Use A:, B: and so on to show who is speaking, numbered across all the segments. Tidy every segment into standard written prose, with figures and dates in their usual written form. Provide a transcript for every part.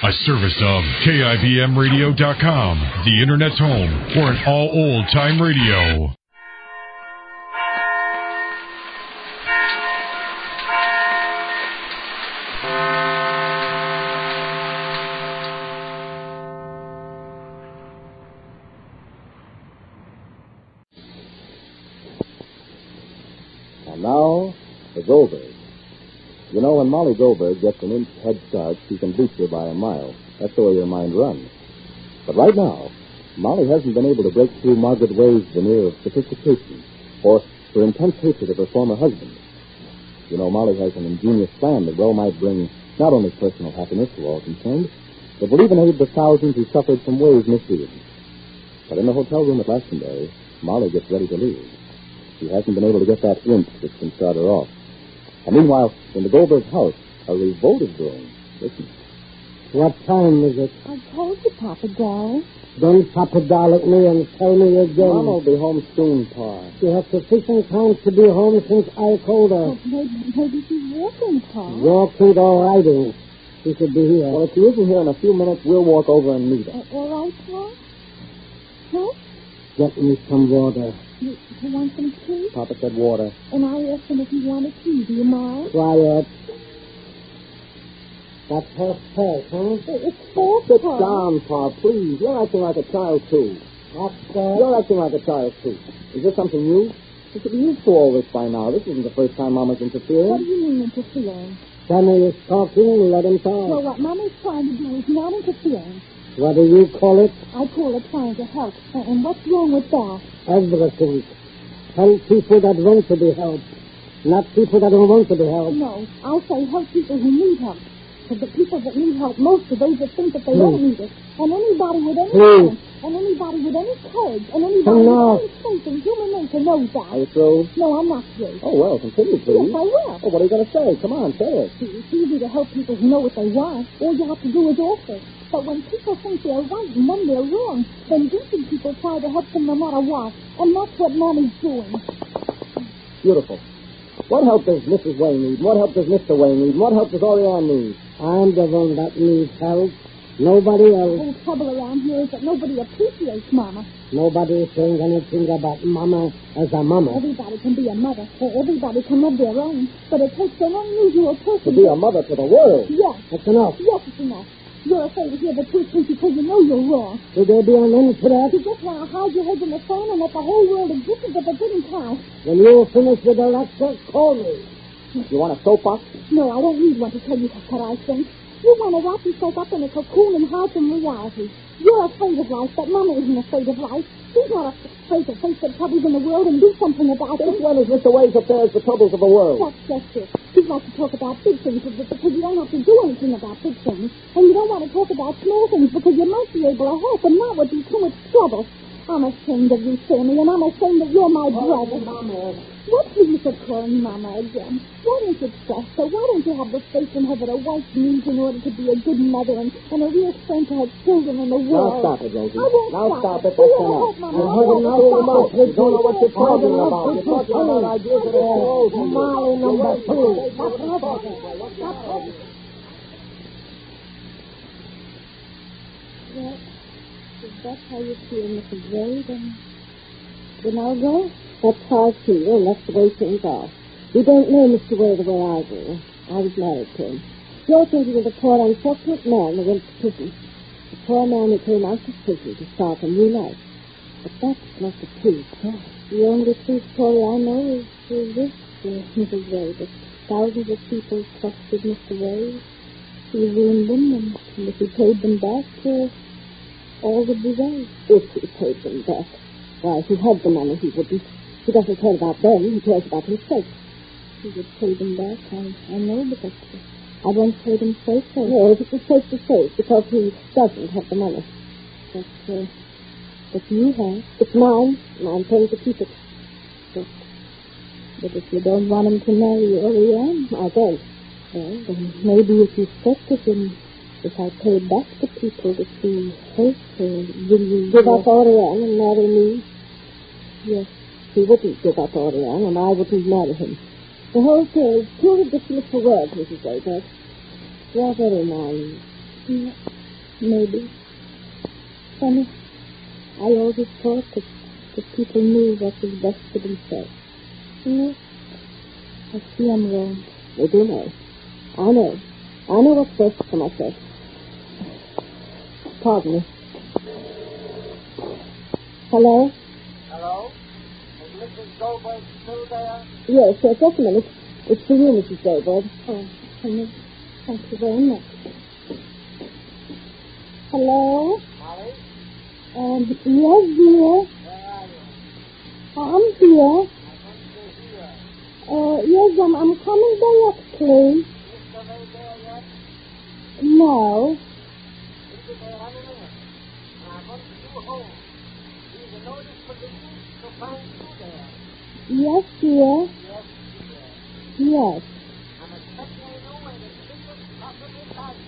A: A service of KIBMradio.com, the Internet's home for an all old-time radio.
B: And now, the Goldbergs. You know, when Molly Goldberg gets an inch head start, she can beat you by a mile. That's the way your mind runs. But right now, Molly hasn't been able to break through Margaret Way's veneer of sophistication or her intense hatred of her former husband. You know, Molly has an ingenious plan that well might bring not only personal happiness to all concerned, but will even aid the thousands who suffered from Way's misdeeds. But in the hotel room at Glastonbury, Molly gets ready to leave. She hasn't been able to get that inch that can start her off. And meanwhile, in the Goldbergs' house, a revolt is brewing. Listen.
C: What time is it?
D: I told you, Papa Doll.
C: Don't Papa Doll at me and tell me again.
B: Mom will be home soon, Pa.
C: She has sufficient time to be home since I told her.
D: But maybe she's walking, Pa.
C: Walking or riding. She should be here.
B: Well, if she isn't here in a few minutes, we'll walk over and meet her.
D: All right, Pa? Huh?
C: Get me some water.
D: You want some tea?
B: Papa said water.
D: And I asked him if he wanted tea. Do you mind?
C: Quiet. That's her purse, huh?
D: It's false,
B: Sit
D: Pa.
B: down, Pa, please. You're acting like a child, too. You're acting like a child, too. Is this something new? You should be used to all this by now. This isn't the first time Mama's interfering.
D: What do you mean interfering?
C: Sonny is talking. Let him talk.
D: Well, what Mommy's trying to do is not interfering.
C: What do you call it?
D: I call it trying to help. And what's wrong with that?
C: Everything. Help people that want to be helped. Not people that don't want to be helped.
D: No, I say help people who need help. Because the people that need help most of those that think that they don't need it. And anybody with any sense, and anybody with any courage, and anybody with any faith in human nature knows that.
B: Are you through?
D: No, I'm not through.
B: Oh, well, continue, please.
D: Yes, I will.
B: Oh, what are you going to say? Come on, say it.
D: It's easy to help people who know what they want. All you have to do is offer. But when people think they're right and then they're wrong, then decent people try to help them no matter what. And that's what Mommy's doing.
B: Beautiful. What help does Mrs. Way need? What help does Mr. Way need? What help does Oriane need?
C: I'm the one that needs help. Nobody else.
D: The whole trouble around here is that nobody appreciates Mama.
C: Nobody is saying anything about Mama as a mama.
D: Everybody can be a mother, or everybody can love their own. But it takes an unusual person
B: To be a mother to the world.
D: Yes.
C: That's enough.
D: Yes, it's enough. You're afraid to hear the truth because you know you're wrong.
C: Should there be an end to that?
D: You just want to hide your head in the sand and let the whole world exist as if it didn't count.
C: When you finish with the lecture, call me.
B: You want a soapbox?
D: No, I don't need one to tell you what I think. You want to wrap yourself up in a cocoon and hide from reality. You're afraid of life, but Mama isn't afraid of life. She's not afraid to face the troubles in the world and do something about them.
B: Since when is Mr. Way's affairs the troubles of the world?
D: That's just it. You'd like to talk about big things because you don't have to do anything about big things. And you don't want to talk about small things because you might be able to help and that would be too much trouble. I'm ashamed of you, Sammy, and I'm ashamed that you're my brother.
C: Mama.
D: What's the use of calling Mama again? Why don't you trust her? Why don't you have the faith in her that a wife needs in order to be a good mother and a real friend to her children in the world?
B: Now stop it, Rosie.
D: I won't
B: Now stop it.
D: You
B: That's
D: won't
B: enough.
D: help Mama.
B: You
D: I
B: heard
D: won't
B: enough.
D: stop
B: Enough.
D: it.
B: You don't know what you're talking about. You're talking about ideas that are old.
C: Molly number 2.
D: Well, if that's how you feel, Mrs. Ray, then I'll go.
E: That's how I feel, and that's the way things are. You don't know Mr. Way the way I do. I was married to him. You're thinking of the poor, unfortunate man who went to prison. The poor man who came out of prison to start a new life. But that's not the truth. The only true story I know is this, Mrs. Way, that thousands of people trusted Mr. Way. He ruined them, and if he paid them back, all would be well. If he paid them back. Why, if he had the money, he wouldn't. He doesn't care about them. He cares about himself. He would pay them back. I know, because I won't pay them safe. No, if it was safe to say, it's because he doesn't have the money. But you have. It's mine, and I'm paying to keep it. But if you don't want him to marry Oriane, I don't. Well, then maybe if you said to him, if I paid back the people that you hate, will you give up Oriane and marry me? Yes, he wouldn't give up Oriane, and I wouldn't marry him. The whole thing is too ridiculous for words, Mrs. Goldberg. You're very naive.
D: Maybe. Funny, I always thought that people knew what was best for themselves. I see I'm wrong.
E: They do know. I know what's best for myself. Pardon me. Hello?
C: Hello? Is Mrs. Goldberg still there?
E: Yes, just a minute. It's for you, Mrs. Goldberg.
D: Oh, thank you very much. Hello?
C: Molly?
D: Yes, dear.
C: Where are you?
D: I'm here.
C: I think you're here.
D: Yes, I'm coming directly.
C: Is somebody there yet?
D: No.
C: Is it there any minute? I'm going to do home. Leave a notice for the youth to find you there.
D: Yes, dear.
C: Yes, dear.
D: Yes.
C: I'm expecting you in the quickest possible time.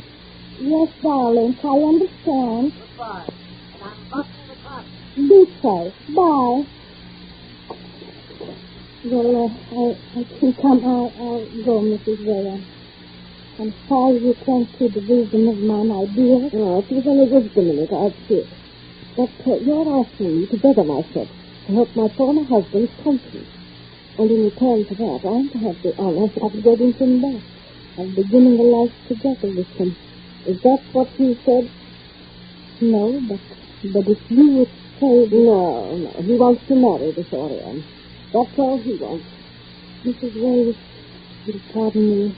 D: Yes, darling, I understand.
C: Goodbye. And I'm busting the clock.
D: Do so. Bye. Well, I think I'll go, Mrs. Ray. I'm sorry you can't see the wisdom of my ideas.
E: Oh, if there's any wisdom in it, I'd see it. But you're asking me to beggar myself to help my former husband's conscience. And in return for that, I'm to have the honor of getting him back, of beginning a life together with him. Is that what you said?
D: No, but if you would say...
E: No, he wants to marry this Orion. That's all he wants.
D: Mrs. Ray, you'll pardon me.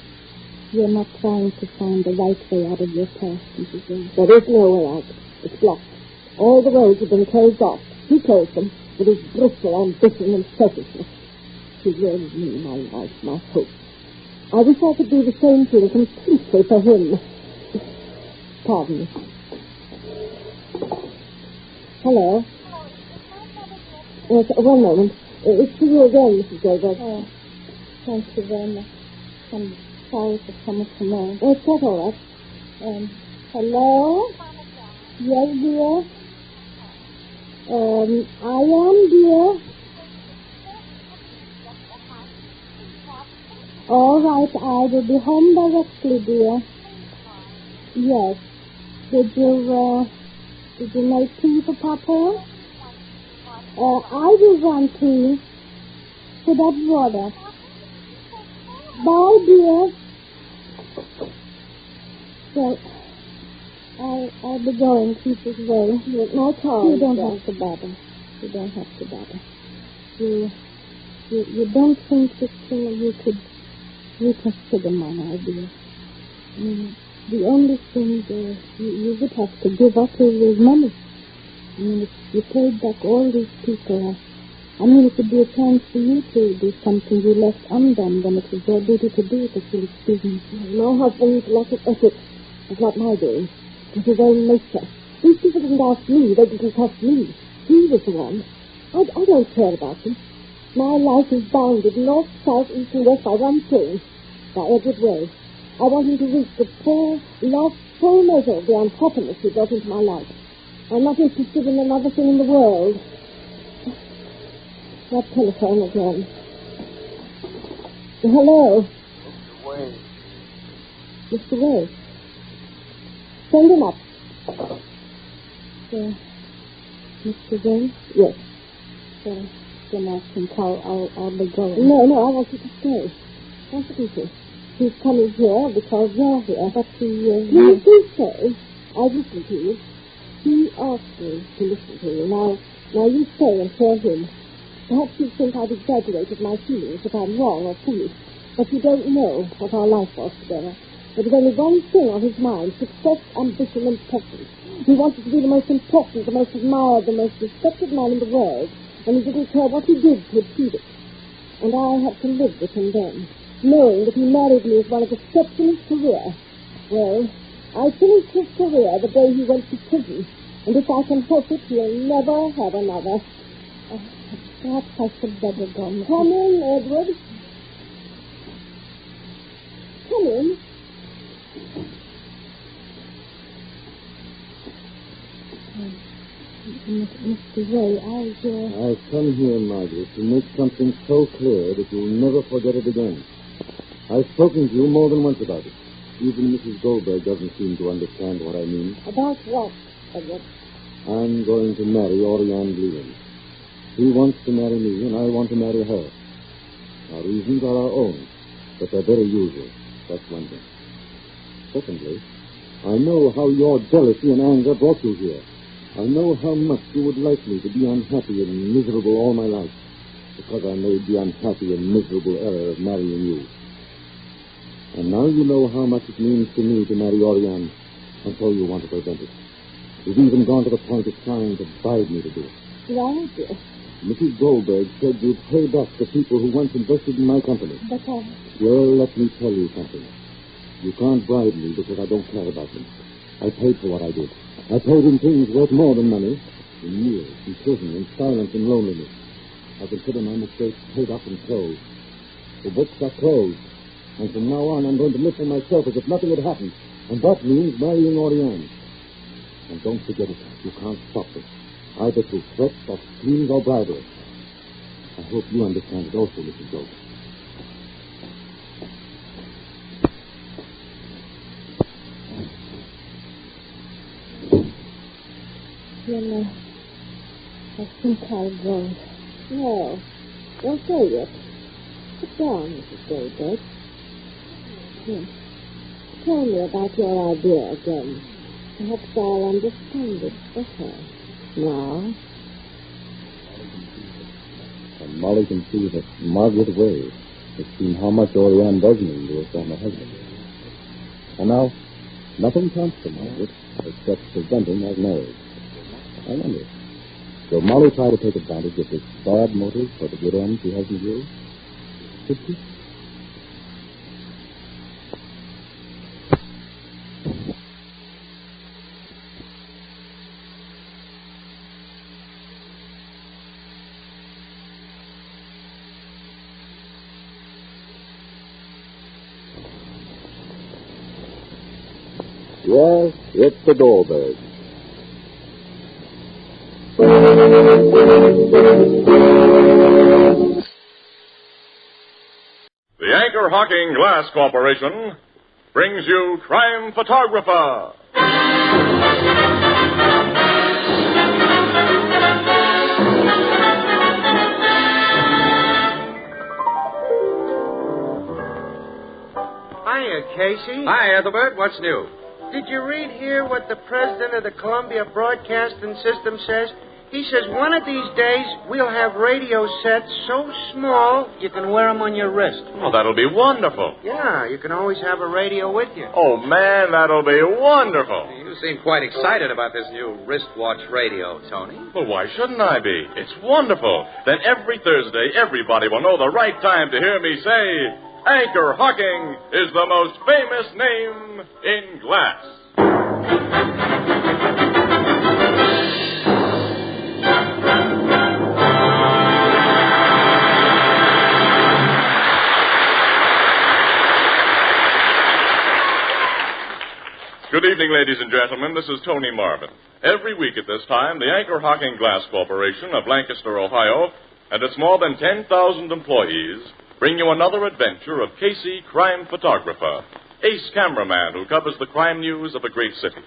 D: You're not trying to find the right way out of your past, Mrs. Ray.
E: There is no way out. It's blocked. All the roads have been closed off. He closed them with his brittle ambition and selfishness. He ruined me, my life, my hope. I wish I could do the same thing completely for him. Pardon me. Hello? Yes, one moment. It's for you again, Mrs. Goldberg.
D: Oh, thank you very much. I'm sorry for coming to know.
E: It's quite all right.
D: Hello? Yes, dear? I am, dear. All right, I will be home directly, dear. Yes. Did you make tea for Papa? I will run tea to that water. Bye, dear. Well, I'll be going, Mrs. Ray.
E: My car.
D: You don't have to bother. You don't have to bother. You don't think that you could reconsider my idea? The only thing you would have to give up is money. If you paid back all these people, it would be a chance for you to do something you left undone when it was your duty to do it, if you'll excuse me.
E: My husband's lack of ethics is not my doing. It's his own nature. These people didn't ask me. They didn't trust me. He was the one. I don't care about them. My life is bounded north, south, east, and west by one thing. By Edward Way. I want him to reach the full measure of the unhappiness he brought into my life. I'm not interested in another thing in the world. That telephone again. Hello?
C: Mr. Wayne.
E: Mr. Way. Send him up.
D: Mr. James?
E: Yes.
D: Then I think I'll be going.
E: No, I want you to stay. Why shouldn't you? He's coming here because you're here. But you do say, I listen to you. He asked me to listen to you. Now you stay and hear him. Perhaps you think I've exaggerated my feelings, if I'm wrong or foolish. But you don't know what our life was together. There was only one thing on his mind: success, ambition, and passion. He wanted to be the most important, the most admired, the most respected man in the world, and he didn't care what he did to achieve it. And I had to live with him then, knowing that he married me as one of the steps in his career. Well, I finished his career the day he went to prison, and if I can help it, he'll never have another.
D: Perhaps I should better go.
E: Come in, Edward. Come in.
D: Mr. Ray,
B: I've come here, Margaret, to make something so clear that you'll never forget it again. I've spoken to you more than once about it. Even Mrs. Goldberg doesn't seem to understand what I mean.
E: About what, Edward?
B: I'm going to marry Orianne Bleeman. She wants to marry me, and I want to marry her. Our reasons are our own, but they're very usual. That's one thing. Secondly, I know how your jealousy and anger brought you here. I know how much you would like me to be unhappy and miserable all my life, because I made the unhappy and miserable error of marrying you. And now you know how much it means to me to marry Orianne, and so you want to prevent it. You've even gone to the point of trying to bribe me to do it.
E: Why, dear?
B: Mrs. Goldberg said you'd pay back the people who once invested in my company.
E: But
B: Well, let me tell you something. You can't bribe me because I don't care about them. I paid for what I did. I paid in things worth more than money. In years, in prison, in silence and loneliness. I consider my mistakes paid up and closed. The books are closed. And from now on, I'm going to live for myself as if nothing had happened. And that means marrying Orianne. And don't forget it. You can't stop this. Either through threats or schemes or bribery. I hope you understand it also, Mrs. Goldberg.
E: Then, I think I'll go. No, don't go yet. Sit down, Mrs. Goldberg. Yes. Tell me about your idea again. Perhaps I'll understand it better now.
B: And Molly can see that Margaret Way has seen how much Orianne does mean to her former husband. And now, nothing counts for Margaret except presenting as married. I wonder, will Molly try to take advantage of this bad motive for the good end she has in view? Could she? Yes, it's the Goldbergs.
F: The Anchor Hocking Glass Corporation brings you Crime Photographer.
G: Hiya, Casey.
H: Hi, Ethelbert. What's new?
G: Did you read here what the president of the Columbia Broadcasting System says? He says one of these days we'll have radio sets so small you can wear them on your wrist.
F: Oh, that'll be wonderful.
G: Yeah, you can always have a radio with you.
F: Oh, man, that'll be wonderful.
H: You seem quite excited about this new wristwatch radio, Tony.
F: Well, why shouldn't I be? It's wonderful. Then every Thursday, everybody will know the right time to hear me say, Anchor Hocking is the most famous name in glass. Good evening, ladies and gentlemen. This is Tony Marvin. Every week at this time, the Anchor Hocking Glass Corporation of Lancaster, Ohio, and its more than 10,000 employees bring you another adventure of Casey, crime photographer, ace cameraman who covers the crime news of a great city.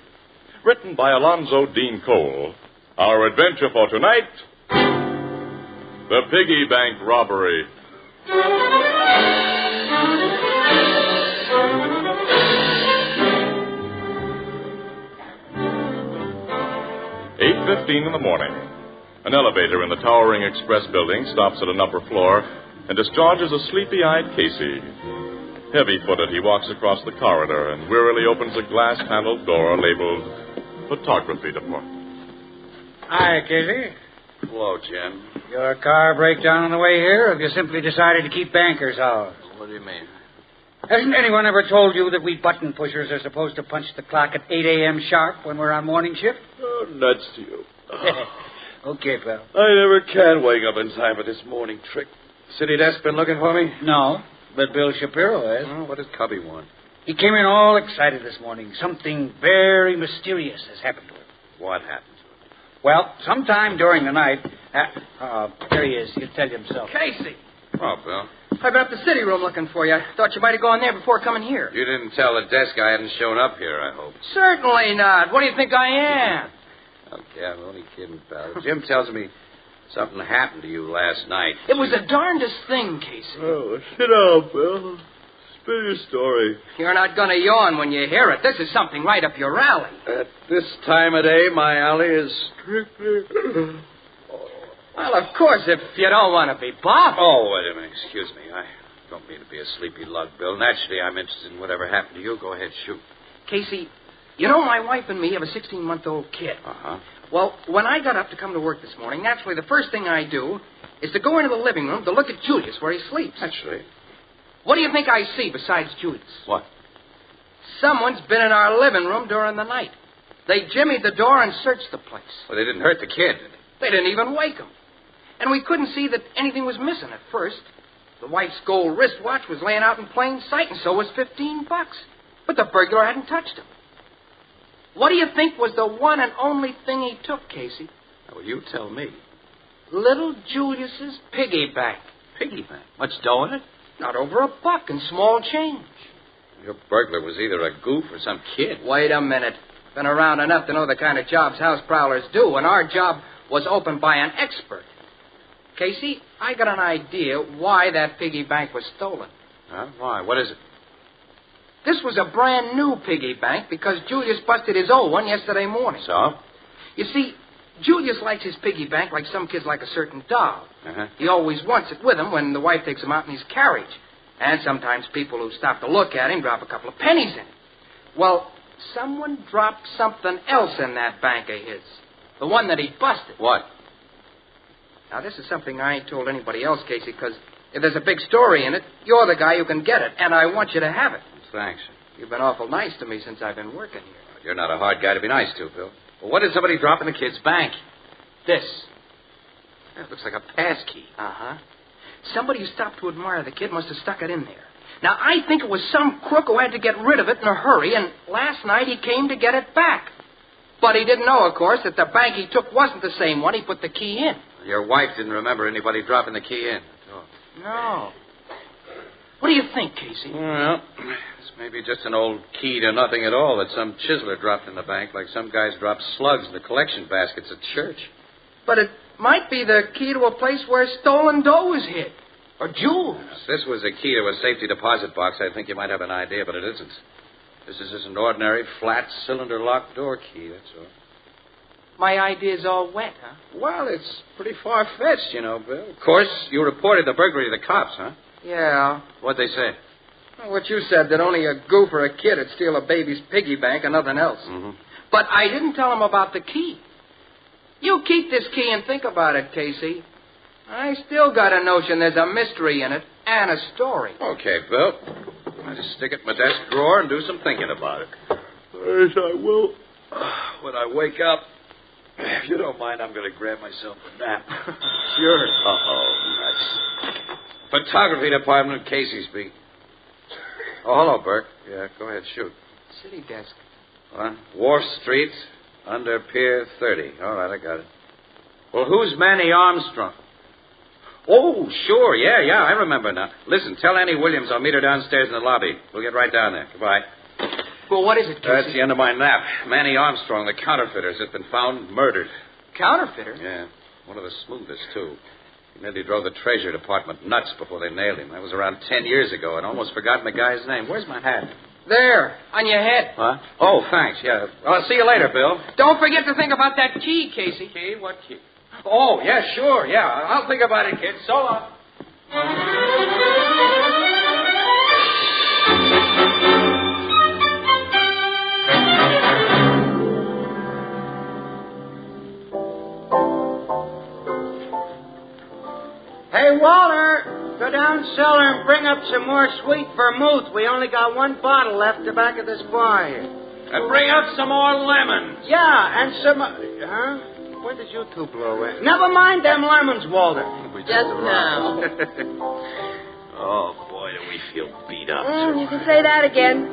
F: Written by Alonzo Dean Cole, our adventure for tonight, the Piggy Bank Robbery. 8:15 in the morning. An elevator in the towering Express building stops at an upper floor and discharges a sleepy-eyed Casey. Heavy-footed, he walks across the corridor and wearily opens a glass-paneled door labeled Photography Department.
G: Hi, Casey.
H: Hello, Jim.
G: Your car break down on the way here, or have you simply decided to keep bankers hours?
H: What do you mean?
G: Hasn't anyone ever told you that we button pushers are supposed to punch the clock at 8 a.m. sharp when we're on morning shift?
I: Oh, nuts to you.
G: Okay, pal.
I: I never can wake up in time for this morning trick.
H: City desk been looking for me?
G: No, but Bill Shapiro has.
H: Oh, what does Cubby want?
G: He came in all excited this morning. Something very mysterious has happened to him.
H: What happened?
G: Well, sometime during the night... here he is. He'll tell you himself.
H: Casey! Oh, Bill.
J: I've been up the city room looking for you. I thought you might have gone there before coming here.
H: You didn't tell the desk I hadn't shown up here, I hope.
J: Certainly not. What do you think I am?
H: Okay, I'm only kidding, pal. Jim tells me something happened to you last night.
J: It was the darndest thing, Casey.
I: Oh, sit down, Bill. Spill your story.
J: You're not going to yawn when you hear it. This is something right up your alley.
H: At this time of day, my alley is strictly...
J: Well, of course, if you don't want to be bothered.
H: Oh, wait a minute. Excuse me. I don't mean to be a sleepy lug, Bill. Naturally, I'm interested in whatever happened to you. Go ahead, shoot.
J: Casey, you know my wife and me have a 16-month-old kid.
H: Uh-huh.
J: Well, when I got up to come to work this morning, naturally, the first thing I do is to go into the living room to look at Julius where he sleeps.
H: Naturally.
J: What do you think I see besides Julius?
H: What?
J: Someone's been in our living room during the night. They jimmied the door and searched the place.
H: Well, they didn't hurt the kid, did they?
J: They didn't even wake him. And we couldn't see that anything was missing at first. The wife's gold wristwatch was laying out in plain sight, and so was $15. But the burglar hadn't touched him. What do you think was the one and only thing he took, Casey?
H: Well, you tell me.
J: Little Julius's piggy bank.
H: Piggy bank? Much dough in it?
J: Not over $1 in small change.
H: Your burglar was either a goof or some kid.
J: Wait a minute. Been around enough to know the kind of jobs house prowlers do, and our job was opened by an expert. Casey, I got an idea why that piggy bank was stolen.
H: Huh? Why? What is it?
J: This was a brand new piggy bank because Julius busted his old one yesterday morning.
H: So?
J: You see, Julius likes his piggy bank like some kids like a certain doll.
H: Uh-huh.
J: He always wants it with him when the wife takes him out in his carriage. And sometimes people who stop to look at him drop a couple of pennies in it. Well, someone dropped something else in that bank of his. The one that he busted.
H: What?
J: Now, this is something I ain't told anybody else, Casey, because if there's a big story in it, you're the guy who can get it, and I want you to have it.
H: Thanks.
J: You've been awful nice to me since I've been working here.
H: You're not a hard guy to be nice to, Bill. Well, what did somebody drop in the kid's bank?
J: This.
H: That looks like a pass key.
J: Uh-huh. Somebody who stopped to admire the kid must have stuck it in there. Now, I think it was some crook who had to get rid of it in a hurry, and last night he came to get it back. But he didn't know, of course, that the bank he took wasn't the same one he put the key in.
H: Your wife didn't remember anybody dropping the key in. Oh.
J: No. What do you think, Casey?
H: Well, this may be just an old key to nothing at all that some chiseler dropped in the bank, like some guys drop slugs in the collection baskets at church.
J: But it might be the key to a place where stolen dough was hid. Or jewels.
H: If this was a key to a safety deposit box, I think you might have an idea, but it isn't. This is just an ordinary flat cylinder locked door key, that's all.
J: My idea's all wet, huh?
H: Well, it's pretty far-fetched, you know, Bill. Of course, you reported the burglary to the cops, huh?
J: Yeah.
H: What'd they say?
J: Well, what you said, that only a goof or a kid would steal a baby's piggy bank and nothing else.
H: Mm-hmm.
J: But I didn't tell them about the key. You keep this key and think about it, Casey. I still got a notion there's a mystery in it and a story.
H: Okay, Bill. I'll just stick it in my desk drawer and do some thinking about it.
I: Yes, I will.
H: When I wake up, if you don't mind, I'm going to grab myself a nap.
J: Sure.
H: Uh-oh, that's photography department, Casey speak. Oh, hello, Burke. Yeah, go ahead, shoot.
J: City desk.
H: Wharf Street, under Pier 30. All right, I got it. Well, who's Manny Armstrong? Oh, sure, yeah, I remember now. Listen, tell Annie Williams I'll meet her downstairs in the lobby. We'll get right down there. Goodbye.
J: Well, what is it, Casey?
H: That's the end of my nap. Manny Armstrong, the counterfeiter, has been found murdered.
J: Counterfeiter?
H: Yeah, one of the smoothest, too. He nearly drove the Treasury Department nuts before they nailed him. That was around 10 years ago. I'd almost forgotten the guy's name. Where's my hat?
J: There, on your head.
H: What? Oh, thanks, yeah. I'll see you later, Bill.
J: Don't forget to think about that key, Casey.
H: Key? What key? Oh, yeah, sure, yeah. I'll think about it, kid. So long.
G: Hey, Walter, go down cellar and bring up some more sweet vermouth. We only got one bottle left the back of this bar here.
H: And bring up some more lemons.
G: Yeah, and some... Huh? Where did you two blow at? Never mind them lemons, Walter.
K: Just now.
I: Oh, boy, do we feel beat up.
K: You can say that again.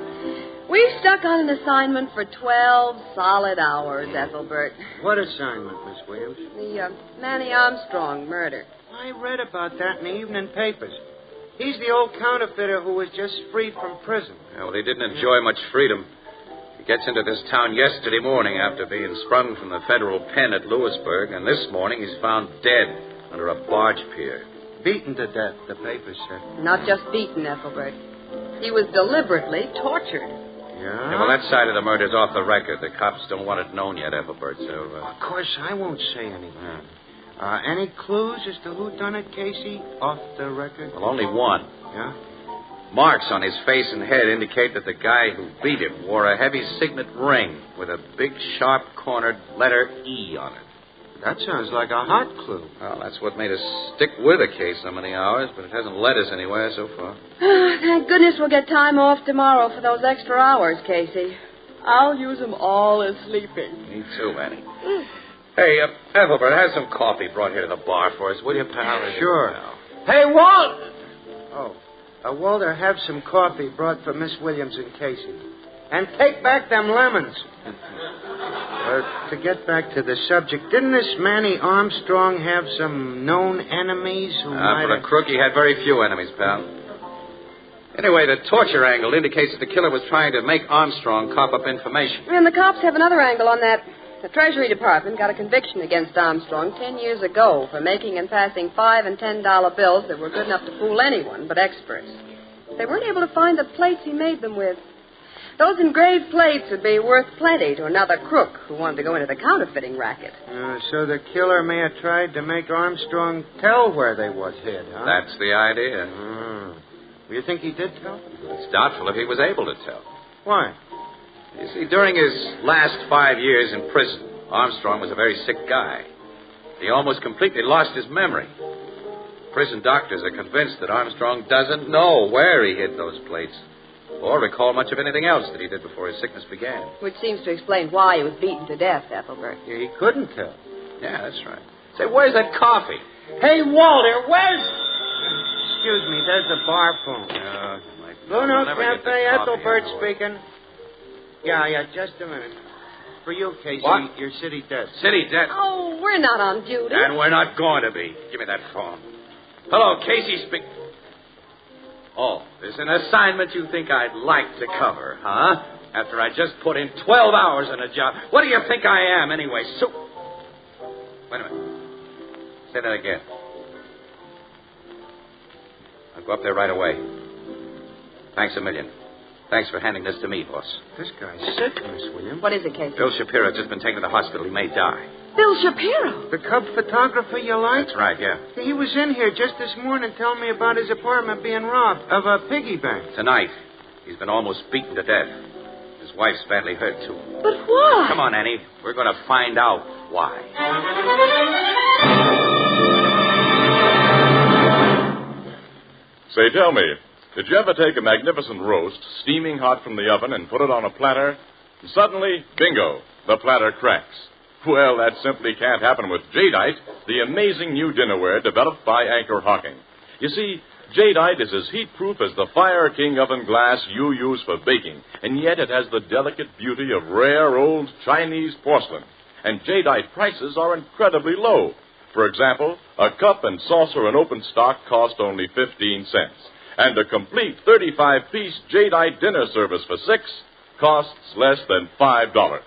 K: We've stuck on an assignment for 12 solid hours, Ethelbert.
G: What assignment, Miss Williams?
K: The Manny Armstrong murder.
G: I read about that in the evening papers. He's the old counterfeiter who was just freed from prison.
H: Yeah, well, he didn't enjoy much freedom. He gets into this town yesterday morning after being sprung from the federal pen at Lewisburg, and this morning he's found dead under a barge pier.
G: Beaten to death, the papers said.
K: Not just beaten, Ethelbert. He was deliberately tortured.
H: Yeah, well, that side of the murder's off the record. The cops don't want it known yet, Ethelbert, so...
G: Of course, I won't say anything. Any clues as to who done it, Casey? Off the record?
H: Well, only one.
G: Yeah?
H: Marks on his face and head indicate that the guy who beat him wore a heavy signet ring with a big, sharp-cornered letter E on it.
G: That sounds like a hot clue.
H: Well, that's what made us stick with the case so many hours, but it hasn't led us anywhere so far.
K: Thank goodness we'll get time off tomorrow for those extra hours, Casey. I'll use them all as sleeping.
H: Me too, Annie. Hey, Ethelbert, have some coffee brought here to the bar for us, will you, pal?
G: Sure.
J: Hey, Walt!
G: Oh, Walter, have some coffee brought for Miss Williams and Casey. And take back them lemons. To get back to the subject, didn't this Manny Armstrong have some known enemies who might
H: For a crook, he had very few enemies, pal. Anyway, the torture angle indicates that the killer was trying to make Armstrong cop up information.
K: And the cops have another angle on that. The Treasury Department got a conviction against Armstrong 10 years ago for making and passing $5 and $10 bills that were good enough to fool anyone but experts. They weren't able to find the plates he made them with. Those engraved plates would be worth plenty to another crook who wanted to go into the counterfeiting racket.
G: So the killer may have tried to make Armstrong tell where they was hid, huh?
H: That's the idea.
G: You think he did tell?
H: It's doubtful if he was able to tell.
G: Why?
H: You see, during his last 5 years in prison, Armstrong was a very sick guy. He almost completely lost his memory. Prison doctors are convinced that Armstrong doesn't know where he hid those plates or recall much of anything else that he did before his sickness began.
K: Which seems to explain why he was beaten to death, Ethelbert.
G: Yeah, he couldn't tell.
H: Yeah, that's right. Say, where's that coffee?
J: Hey, Walter, where's...
G: Excuse me, there's the bar phone. Blue Note Cafe, Ethelbert speaking. Yeah, just a minute. For you, Casey,
H: What?
G: Your city debt.
H: City debt?
K: Oh, we're not on duty.
H: And we're not going to be. Give me that phone. Hello, Casey speak. Oh, there's an assignment you think I'd like to cover, huh? After I just put in 12 hours in a job. What do you think I am, anyway? Wait a minute. Say that again. I'll go up there right away. Thanks a million. Thanks for handing this to me, boss.
G: This guy's sick, Miss Williams.
K: What is it, Casey?
H: Bill Shapiro has just been taken to the hospital. He may die.
K: Bill Shapiro.
G: The cub photographer you like?
H: That's right, yeah.
G: He was in here just this morning telling me about his apartment being robbed of a piggy bank.
H: Tonight, he's been almost beaten to death. His wife's badly hurt, too.
K: But why?
H: Come on, Annie. We're going to find out why.
F: Say, tell me, did you ever take a magnificent roast, steaming hot from the oven, and put it on a platter? And suddenly, bingo, the platter cracks. Well, that simply can't happen with Jadeite, the amazing new dinnerware developed by Anchor Hocking. You see, Jadeite is as heat-proof as the Fire King oven glass you use for baking, and yet it has the delicate beauty of rare old Chinese porcelain. And Jadeite prices are incredibly low. For example, a cup and saucer in open stock cost only 15 cents. And a complete 35-piece Jadeite dinner service for $6 costs less than $5.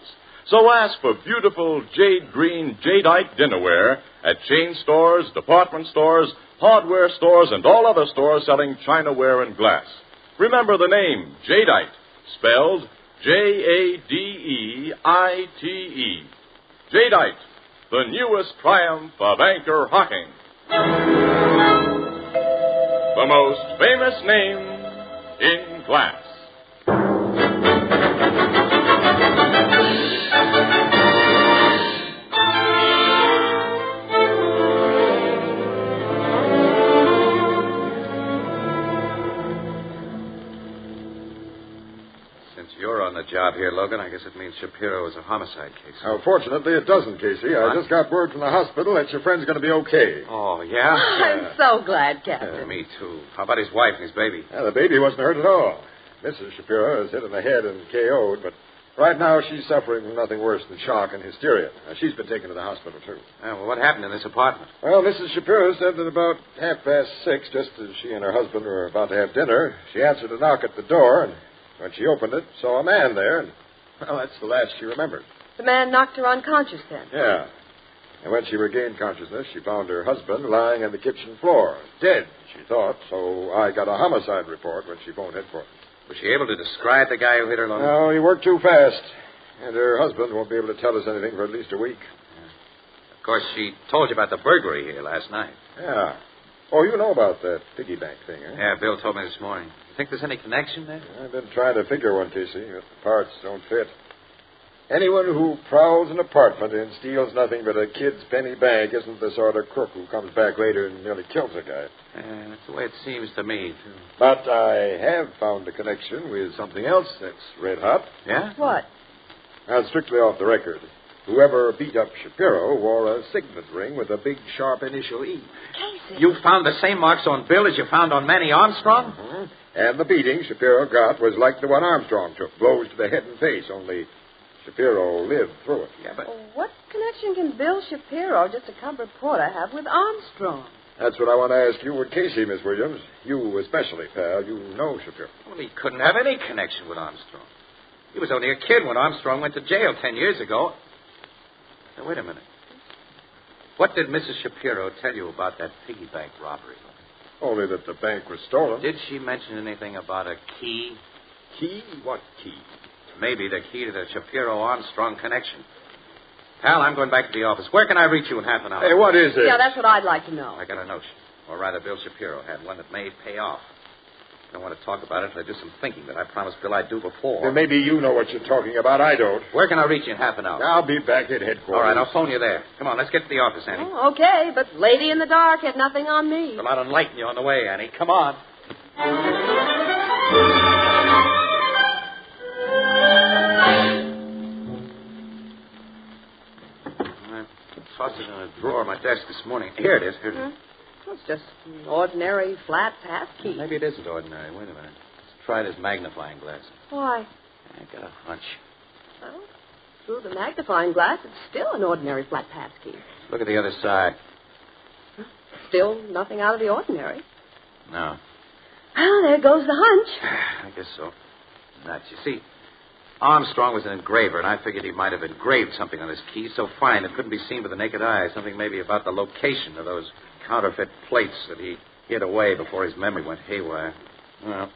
F: So ask for beautiful jade green Jadeite dinnerware at chain stores, department stores, hardware stores, and all other stores selling chinaware and glass. Remember the name, Jadeite, spelled Jadeite. Jadeite, the newest triumph of Anchor Hocking. The most famous name in glass.
H: You're on the job here, Logan. I guess it means Shapiro is a homicide case.
L: Fortunately, it doesn't, Casey. I just got word from the hospital that your friend's going to be okay.
H: Oh, yeah?
K: I'm so glad, Captain.
H: Me, too. How about his wife and his baby?
L: The baby wasn't hurt at all. Mrs. Shapiro is hit in the head and KO'd, but Right now, she's suffering from nothing worse than shock and hysteria. She's been taken to the hospital, too.
H: Well, what happened in this apartment?
L: Well, Mrs. Shapiro said that about 6:30, just as she and her husband were about to have dinner, she answered a knock at the door, and when she opened it, saw a man there, and, well, that's the last she remembered.
K: The man knocked her unconscious then?
L: Yeah. And when she regained consciousness, she found her husband lying on the kitchen floor, dead, she thought, so I got a homicide report when she phoned headquarters.
H: Was she able to describe the guy who hit her, Logan?
L: No, he worked too fast. And her husband won't be able to tell us anything for at least a week.
H: Of course, she told you about the burglary here last night.
L: Yeah. Oh, you know about that piggy bank thing, eh?
H: Yeah, Bill told me this morning. You think there's any connection there?
L: I've been trying to figure one, Casey, but the parts don't fit. Anyone who prowls an apartment and steals nothing but a kid's penny bank isn't the sort of crook who comes back later and nearly kills a guy.
H: That's the way it seems to me, too.
L: But I have found a connection with something else that's red hot.
H: Yeah?
K: What?
L: Now, strictly off the record. Whoever beat up Shapiro wore a signet ring with a big, sharp initial E.
K: Casey.
H: You found the same marks on Bill as you found on Manny Armstrong?
L: Mm-hmm. And the beating Shapiro got was like the one Armstrong took, blows to the head and face, only Shapiro lived through it.
H: Yeah, but...
K: Well, what connection can Bill Shapiro, just a cub reporter, have with Armstrong?
L: That's what I want to ask you with Casey, Miss Williams. You especially, pal. You know Shapiro.
H: Well, he couldn't have any connection with Armstrong. He was only a kid when Armstrong went to jail 10 years ago. Now, wait a minute. What did Mrs. Shapiro tell you about that piggy bank robbery?
L: Only that the bank was stolen.
H: Did she mention anything about a key?
L: Key? What key?
H: Maybe the key to the Shapiro-Armstrong connection. Pal, I'm going back to the office. Where can I reach you in half an hour?
L: Hey, what is it?
K: Yeah, that's what I'd like to know.
H: I got a notion. Or rather, Bill Shapiro had one that may pay off. I don't want to talk about it until I do some thinking that I promised Bill I'd do before.
L: Then maybe you know what you're talking about. I don't.
H: Where can I reach you in half an hour?
L: I'll be back at headquarters.
H: All right, I'll phone you there. Come on, let's get to the office, Annie.
K: Oh, okay, but lady in the dark had nothing on me.
H: Well, I'll enlighten you on the way, Annie. Come on. I tossed it in a drawer of my desk this morning. Here it is. Here it is.
K: It's just an ordinary flat pass key.
H: Maybe it isn't ordinary. Wait a minute. Let's try this magnifying glass.
K: Why?
H: I got a hunch.
K: Well, through the magnifying glass, it's still an ordinary flat pass key.
H: Look at the other side.
K: Still nothing out of the ordinary.
H: No.
K: Well, there goes the hunch.
H: I guess so. Nuts. You see, Armstrong was an engraver, and I figured he might have engraved something on his key so fine it couldn't be seen with the naked eye. Something maybe about the location of those counterfeit plates that he hid away before his memory went haywire. Well,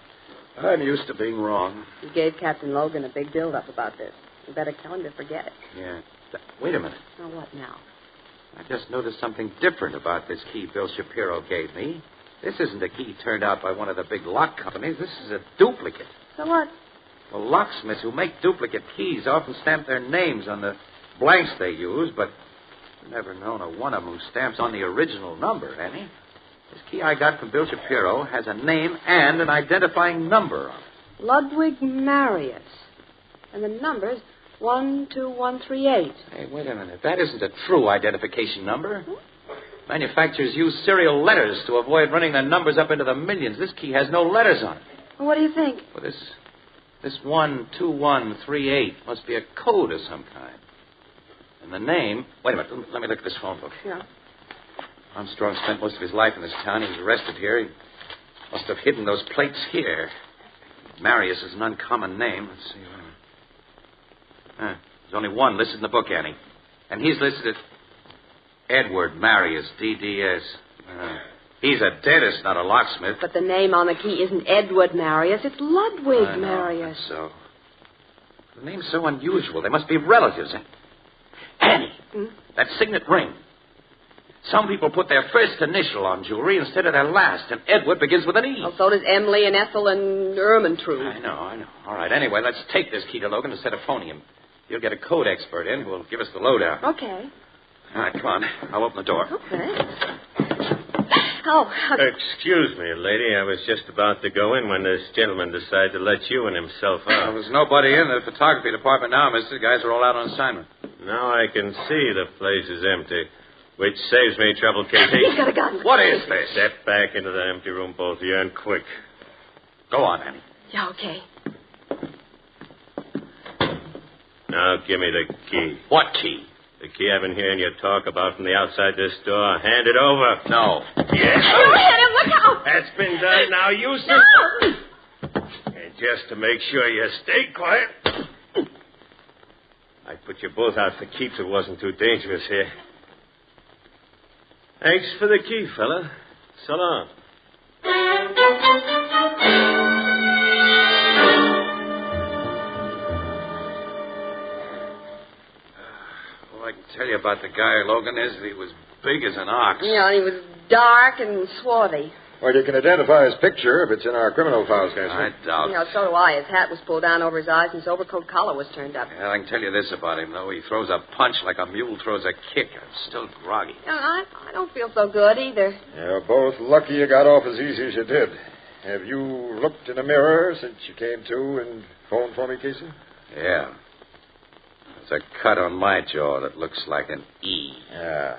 H: I'm used to being wrong.
K: You gave Captain Logan a big build-up about this. You better tell him to forget it.
H: Yeah. Wait a minute.
K: Now, what now?
H: I just noticed something different about this key Bill Shapiro gave me. This isn't a key turned out by one of the big lock companies. This is a duplicate.
K: So what?
H: Well, locksmiths who make duplicate keys often stamp their names on the blanks they use, but I've never known of one of them who stamps on the original number, Annie. This key I got from Bill Shapiro has a name and an identifying number on it.
K: Ludwig Marius. And the number's 12138.
H: Hey, wait a minute. That isn't a true identification number. Manufacturers use serial letters to avoid running their numbers up into the millions. This key has no letters on it.
K: Well, what do you think?
H: Well, this 12138 must be a code of some kind. And the name... Wait a minute. Let me look at this phone book.
K: Yeah.
H: Armstrong spent most of his life in this town. He was arrested here. He must have hidden those plates here. Marius is an uncommon name. Let's see. There's only one listed in the book, Annie. And he's listed as Edward Marius, DDS. He's a dentist, not a locksmith.
K: But the name on the key isn't Edward Marius. It's Ludwig
H: I know,
K: Marius.
H: that's so. The name's so unusual. They must be relatives. Annie, that signet ring. Some people put their first initial on jewelry instead of their last, and Edward begins with an E.
K: Well, so does Emily and Ethel and Ermintrude.
H: I know. All right, anyway, let's take this key to Logan instead of phoning him. You'll get a code expert in who will give us the lowdown.
K: Okay.
H: All right, come on. I'll open the door.
K: Okay. Oh.
M: Excuse me, lady. I was just about to go in when this gentleman decided to let you and himself out.
H: Well, there's nobody in the photography department now, mister. The guys are all out on assignment.
M: Now I can see the place is empty, which saves me trouble, Casey.
K: He's got a gun.
H: What is this?
M: Step back into the empty room, both of you, and quick.
H: Go on, Annie.
K: Yeah, okay.
M: Now, give me the key.
H: What key?
M: The key I've been hearing you talk about from the outside this door. Hand it over.
H: No.
M: Yes.
D: You hit him. Look out.
M: That's been done. Now, you sit.
D: No.
M: And just to make sure you stay quiet, I put you both out for keeps. It wasn't too dangerous here. Thanks for the key, fella. So long.
H: All I can tell you about the guy, Logan, is that he was big as an ox.
K: Yeah, and he was dark and swarthy.
L: Well, you can identify his picture if it's in our criminal files, can't you?
H: I doubt.
K: Yeah, so do I. His hat was pulled down over his eyes and his overcoat collar was turned up.
H: Yeah, I can tell you this about him, though. He throws a punch like a mule throws a kick. I'm still groggy.
K: Yeah, I don't feel so good either.
L: You're both lucky you got off as easy as you did. Have you looked in a mirror since you came to and phoned for me, Casey?
H: Yeah. There's a cut on my jaw that looks like an E.
L: Yeah.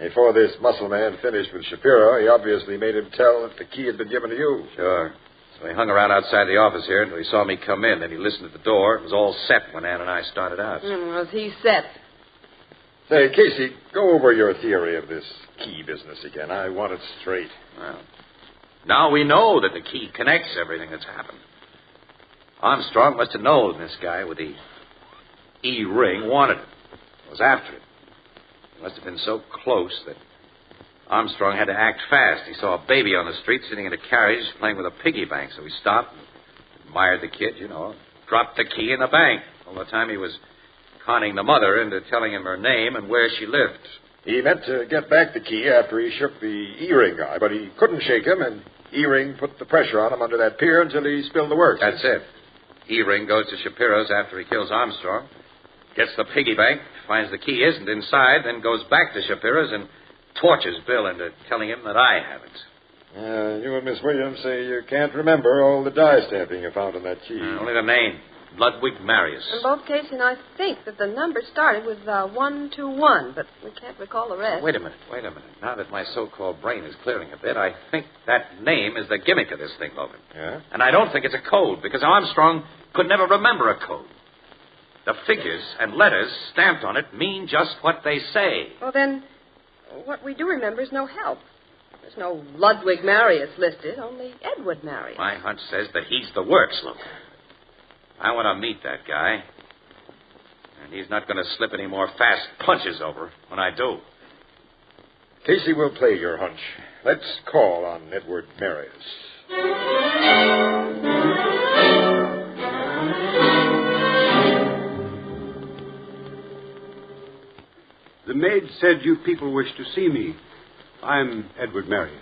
L: Before this muscle man finished with Shapiro, he obviously made him tell that the key had been given to you.
H: Sure. So he hung around outside the office here until he saw me come in. Then he listened at the door. It was all set when Ann and I started out.
K: Was he set?
L: Say, Casey, go over your theory of this key business again. I want it straight.
H: Well, now we know that the key connects everything that's happened. Armstrong must have known this guy with the E-ring wanted it. Was after it. Must have been so close that Armstrong had to act fast. He saw a baby on the street sitting in a carriage playing with a piggy bank, so he stopped and admired the kid, dropped the key in the bank. All the time he was conning the mother into telling him her name and where she lived.
L: He meant to get back the key after he shook the E-ring guy, but he couldn't shake him, and E-ring put the pressure on him under that pier until he spilled the works.
H: That's it. E-ring goes to Shapiro's after he kills Armstrong, gets the piggy bank, finds the key isn't inside, then goes back to Shapiro's and tortures Bill into telling him that I have it.
L: You and Miss Williams say you can't remember all the die stamping you found on that key.
H: Only the name, Ludwig Marius.
K: In both Casey and I think that the number started with 121, but we can't recall the rest.
H: Wait a minute. Now that my so-called brain is clearing a bit, I think that name is the gimmick of this thing, Logan.
L: Yeah?
H: And I don't think it's a code, because Armstrong could never remember a code. The figures and letters stamped on it mean just what they say.
K: Well, then, what we do remember is no help. There's no Ludwig Marius listed, only Edward Marius.
H: My hunch says that he's the works, Logan. I want to meet that guy. And he's not going to slip any more fast punches over when I do.
L: Casey will play your hunch. Let's call on Edward Marius.
N: The maid said you people wish to see me. I'm Edward Marius.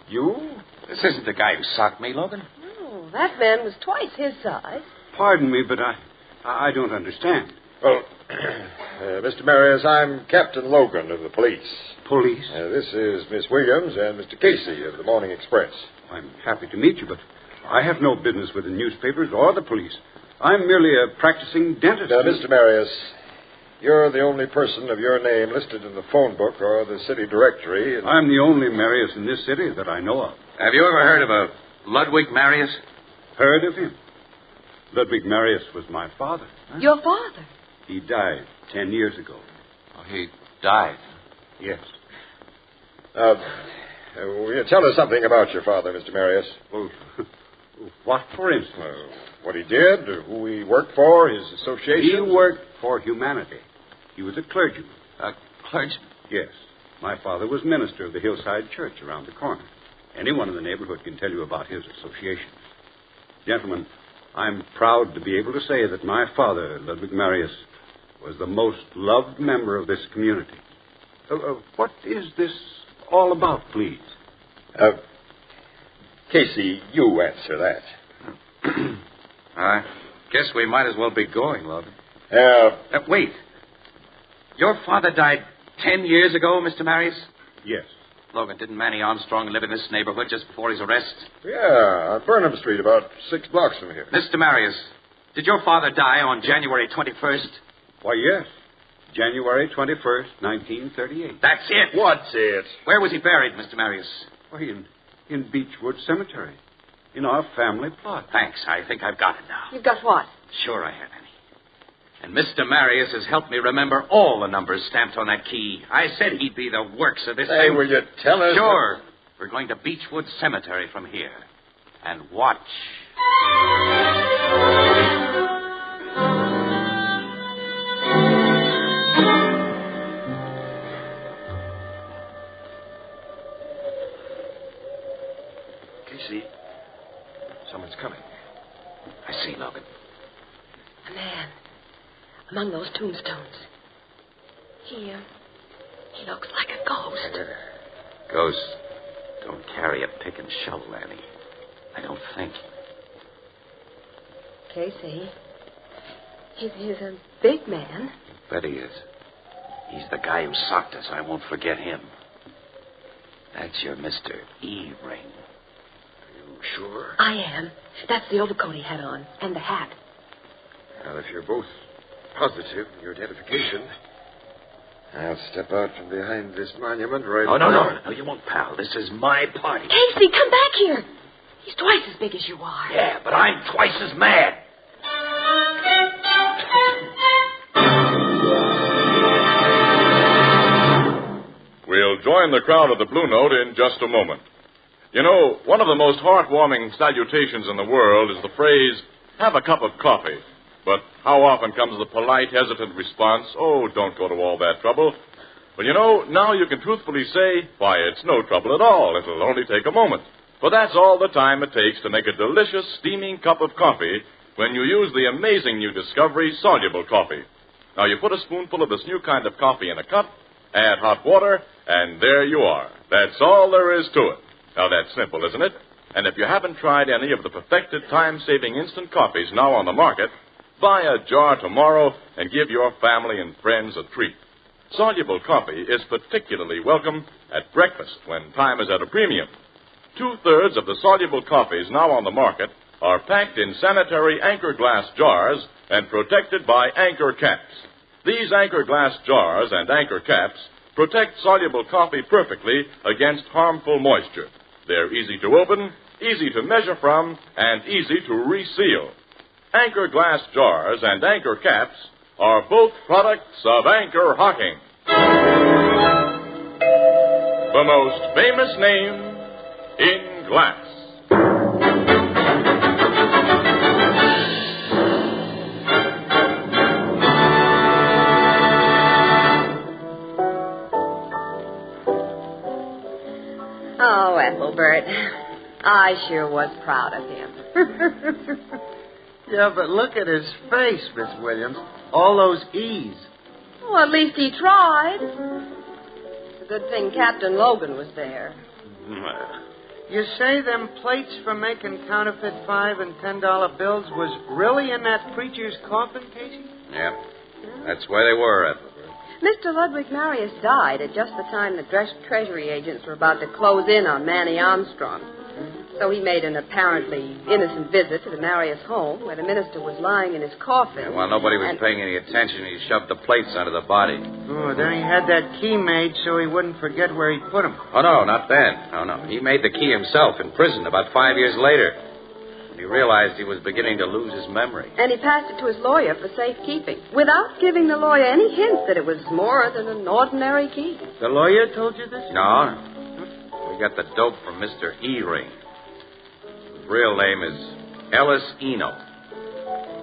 N: You?
H: This isn't the guy who socked me, Logan.
K: Oh, that man was twice his size.
N: Pardon me, but I don't understand.
L: Well, Mr. Marius, I'm Captain Logan of the police.
N: Police?
L: This is Miss Williams and Mr. Casey of the Morning Express.
N: I'm happy to meet you, but I have no business with the newspapers or the police. I'm merely a practicing dentist.
L: Mr. Marius, you're the only person of your name listed in the phone book or the city directory.
N: I'm the only Marius in this city that I know of.
H: Have you ever heard of a Ludwig Marius?
N: Heard of him? Ludwig Marius was my father.
K: Huh? Your father?
N: He died 10 years ago.
H: Oh, he died?
N: Yes.
L: Will you tell us something about your father, Mr. Marius?
N: Well, what, for instance?
L: What he did, who he worked for, his association?
N: He worked for humanity. He was a clergyman.
H: A clergyman?
N: Yes. My father was minister of the Hillside Church around the corner. Anyone in the neighborhood can tell you about his associations. Gentlemen, I'm proud to be able to say that my father, Ludwig Marius, was the most loved member of this community. What is this all about, please?
L: Casey, you answer that.
H: I guess we might as well be going, Logan. Wait. Your father died 10 years ago, Mr. Marius?
N: Yes.
H: Logan, didn't Manny Armstrong live in this neighborhood just before his arrest?
L: Yeah, on Burnham Street, about 6 blocks from here.
H: Mr. Marius, did your father die on January 21st?
N: Why, yes. January 21st, 1938.
H: That's it.
L: What's it?
H: Where was he buried, Mr. Marius?
N: Why, in Beechwood Cemetery. In our family plot.
H: Thanks. I think I've got it now.
K: You've got what?
H: Sure I have, Annie. And Mr. Marius has helped me remember all the numbers stamped on that key. I said he'd be the works of this
L: Hey,
H: thing.
L: will you tell us?
H: Sure. We're going to Beechwood Cemetery from here. And watch.
L: Casey, someone's coming.
H: I see, Logan.
K: A man among those tombstones. He looks like a ghost.
H: Ghosts don't carry a pick and shovel, Annie. I don't think.
K: Casey, he's a big man.
H: Bet he is. He's the guy who socked us. I won't forget him. That's your Mr. E-Ring.
L: Are you sure?
K: I am. That's the overcoat he had on, and the hat.
L: Well, if you're both positive in your identification, I'll step out from behind this monument right
H: Oh,
L: now.
H: no, you won't, pal. This is my party.
K: Casey, come back here. He's twice as big as you are.
H: Yeah, but I'm twice as mad.
F: We'll join the crowd at the Blue Note in just a moment. You know, one of the most heartwarming salutations in the world is the phrase, have a cup of coffee. But how often comes the polite, hesitant response, oh, don't go to all that trouble. Well, you know, now you can truthfully say, why, it's no trouble at all. It'll only take a moment. For that's all the time it takes to make a delicious, steaming cup of coffee when you use the amazing new discovery, soluble coffee. Now, you put a spoonful of this new kind of coffee in a cup, add hot water, and there you are. That's all there is to it. Now, that's simple, isn't it? And if you haven't tried any of the perfected time-saving instant coffees now on the market, buy a jar tomorrow and give your family and friends a treat. Soluble coffee is particularly welcome at breakfast when time is at a premium. 2/3 of the soluble coffees now on the market are packed in sanitary anchor glass jars and protected by anchor caps. These anchor glass jars and anchor caps protect soluble coffee perfectly against harmful moisture. They're easy to open, easy to measure from, and easy to reseal. Anchor glass jars and anchor caps are both products of Anchor Hocking, the most famous name in glass.
K: Oh, Ethelbert. I sure was proud of him.
G: Yeah, but look at his face, Miss Williams. All those E's.
K: Well, at least he tried. It's a good thing Captain Logan was there.
G: You say them plates for making counterfeit $5 and $10 bills was really in that preacher's coffin, Casey?
H: Yeah, that's where they were, Ethelbert.
K: Mr. Ludwig Marius died at just the time the Treasury agents were about to close in on Manny Armstrong. So he made an apparently innocent visit to the Marius home where the minister was lying in his coffin.
H: Yeah, while nobody was paying any attention, he shoved the plates under the body.
G: Oh, then he had that key made so he wouldn't forget where he put them.
H: Oh, no, not then. No. He made the key himself in prison about 5 years later. When he realized he was beginning to lose his memory.
K: And he passed it to his lawyer for safekeeping, without giving the lawyer any hint that it was more than an ordinary key.
G: The lawyer told you this?
H: No. We got the dope from Mr. E-Ring. His real name is Ellis Eno.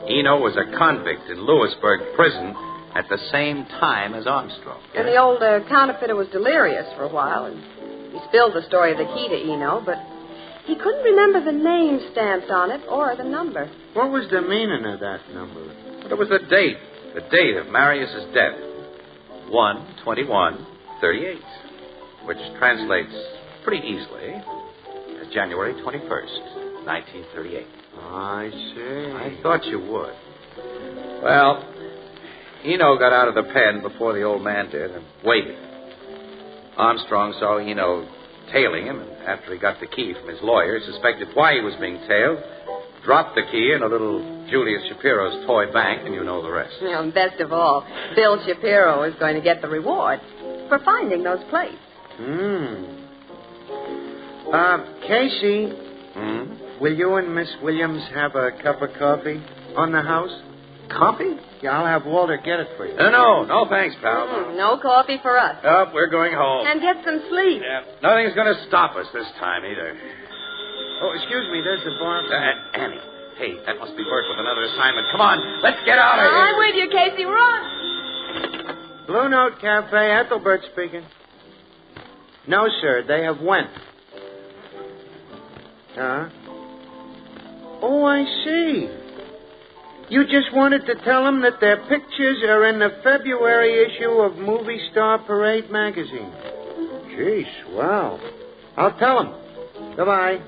H: Eno was a convict in Lewisburg prison at the same time as Armstrong.
K: And the old counterfeiter was delirious for a while, and he spilled the story of the key to Eno, but he couldn't remember the name stamped on it or the number.
G: What was the meaning of that number?
H: But it was the date of Marius's death. 1/21/38, which translates pretty easily as January 21st, 1938.
G: I see.
H: I thought you would. Well, Eno got out of the pen before the old man did and waited. Armstrong saw Eno tailing him, and after he got the key from his lawyer, suspected why he was being tailed, dropped the key in a little Julius Shapiro's toy bank, and you know the rest.
K: And best of all, Bill Shapiro is going to get the reward for finding those plates.
G: Casey, will you and Miss Williams have a cup of coffee on the house?
H: Coffee?
G: Yeah, I'll have Walter get it for you.
H: No, thanks, pal.
K: No coffee for us.
H: We're going home.
K: And get some sleep.
H: Yeah, nothing's going to stop us this time either.
G: Oh, excuse me, there's the bar.
H: Annie. Hey, that must be Bert with another assignment. Come on, let's get out of here.
K: I'm with you, Casey. Run.
G: Blue Note Cafe, Ethelbert speaking. No, sir, they have went. Oh, I see. You just wanted to tell them that their pictures are in the February issue of Movie Star Parade magazine. Gee, swell. I'll tell them. Goodbye.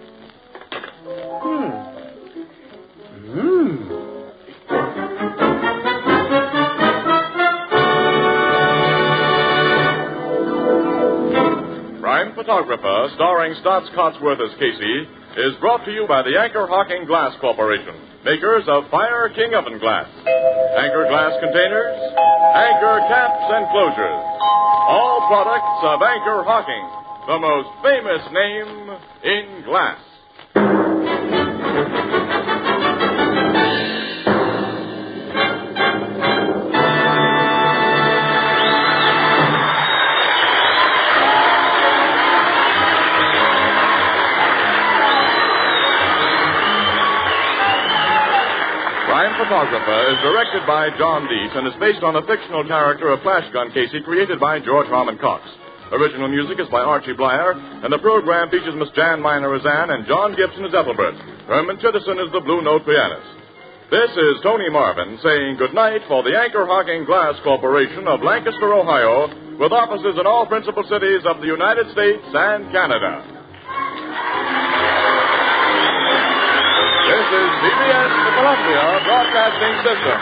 F: Crime Photographer, starring Stotts Cotsworth as Casey, is brought to you by the Anchor Hocking Glass Corporation, makers of Fire King Oven Glass. Anchor glass containers, Anchor caps and closures. All products of Anchor Hocking, the most famous name in glass. Photographer is directed by John Deese and is based on the fictional character of Flash Gun Casey created by George Harmon Cox. Original music is by Archie Blyer, and the program features Miss Jan Miner as Anne and John Gibson as Ethelbert. Herman Chittison is the Blue Note pianist. This is Tony Marvin saying goodnight for the Anchor Hocking Glass Corporation of Lancaster, Ohio, with offices in all principal cities of the United States and Canada. This is CBS, the Columbia Broadcasting System.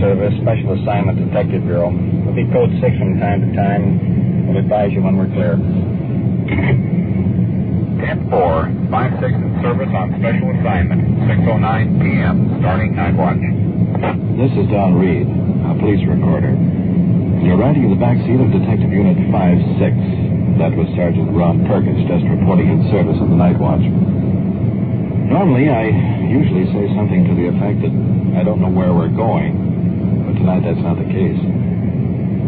B: Service, Special Assignment Detective Bureau. We'll be code 6 from time to time. We'll advise you when we're clear.
O: 10-4, 5-6 in service on Special Assignment, 6:09 p.m., starting night watch.
B: This is Don Reed, a police recorder. You're riding in the back seat of Detective Unit 5-6. That was Sergeant Ron Perkins, just reporting in service on the night watch. Normally, I usually say something to the effect that I don't know where we're going. But tonight, that's not the case.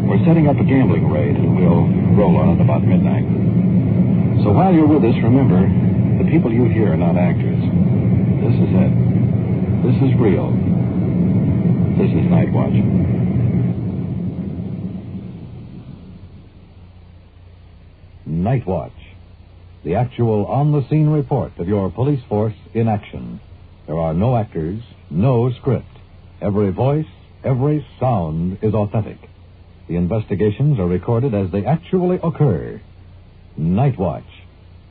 B: We're setting up a gambling raid, and we'll roll on it about midnight. So while you're with us, remember, the people you hear are not actors. This is it. This is real. This is Night Watch.
P: Night Watch. The actual on-the-scene report of your police force in action. There are no actors, no script. Every voice, every sound is authentic. The investigations are recorded as they actually occur. Night Watch.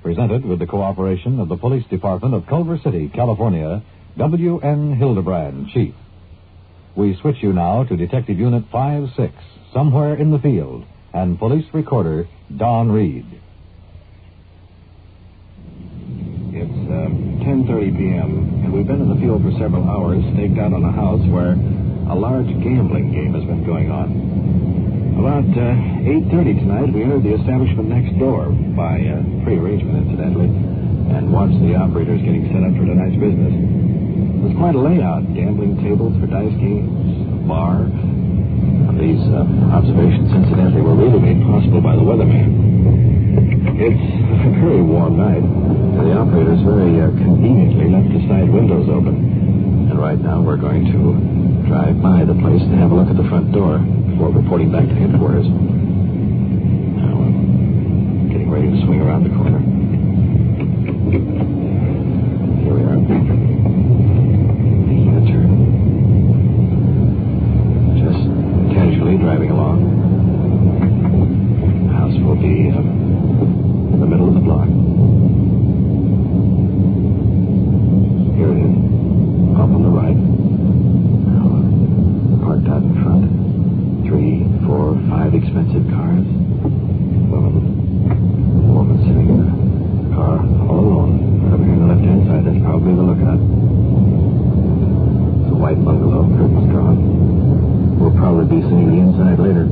P: Presented with the cooperation of the Police Department of Culver City, California, W.N. Hildebrand, Chief. We switch you now to Detective Unit 5-6, somewhere in the field, and Police Recorder Don Reed.
B: It's 10:30 p.m., and we've been in the field for several hours, staked out on a house where a large gambling game has been going on. About 8:30 tonight, we entered the establishment next door, by pre-arrangement, incidentally, and watched the operators getting set up for tonight's business. It was quite a layout, gambling tables for dice games, a bar. These observations, incidentally, were really made possible by the weatherman. It's a very warm night. The operators very conveniently left the side windows open. And right now we're going to drive by the place and have a look at the front door before reporting back to headquarters. Now I'm getting ready to swing around the corner. Here we are. Making a turn. Just casually driving along. The house will be in the middle of the block.
Q: inside later.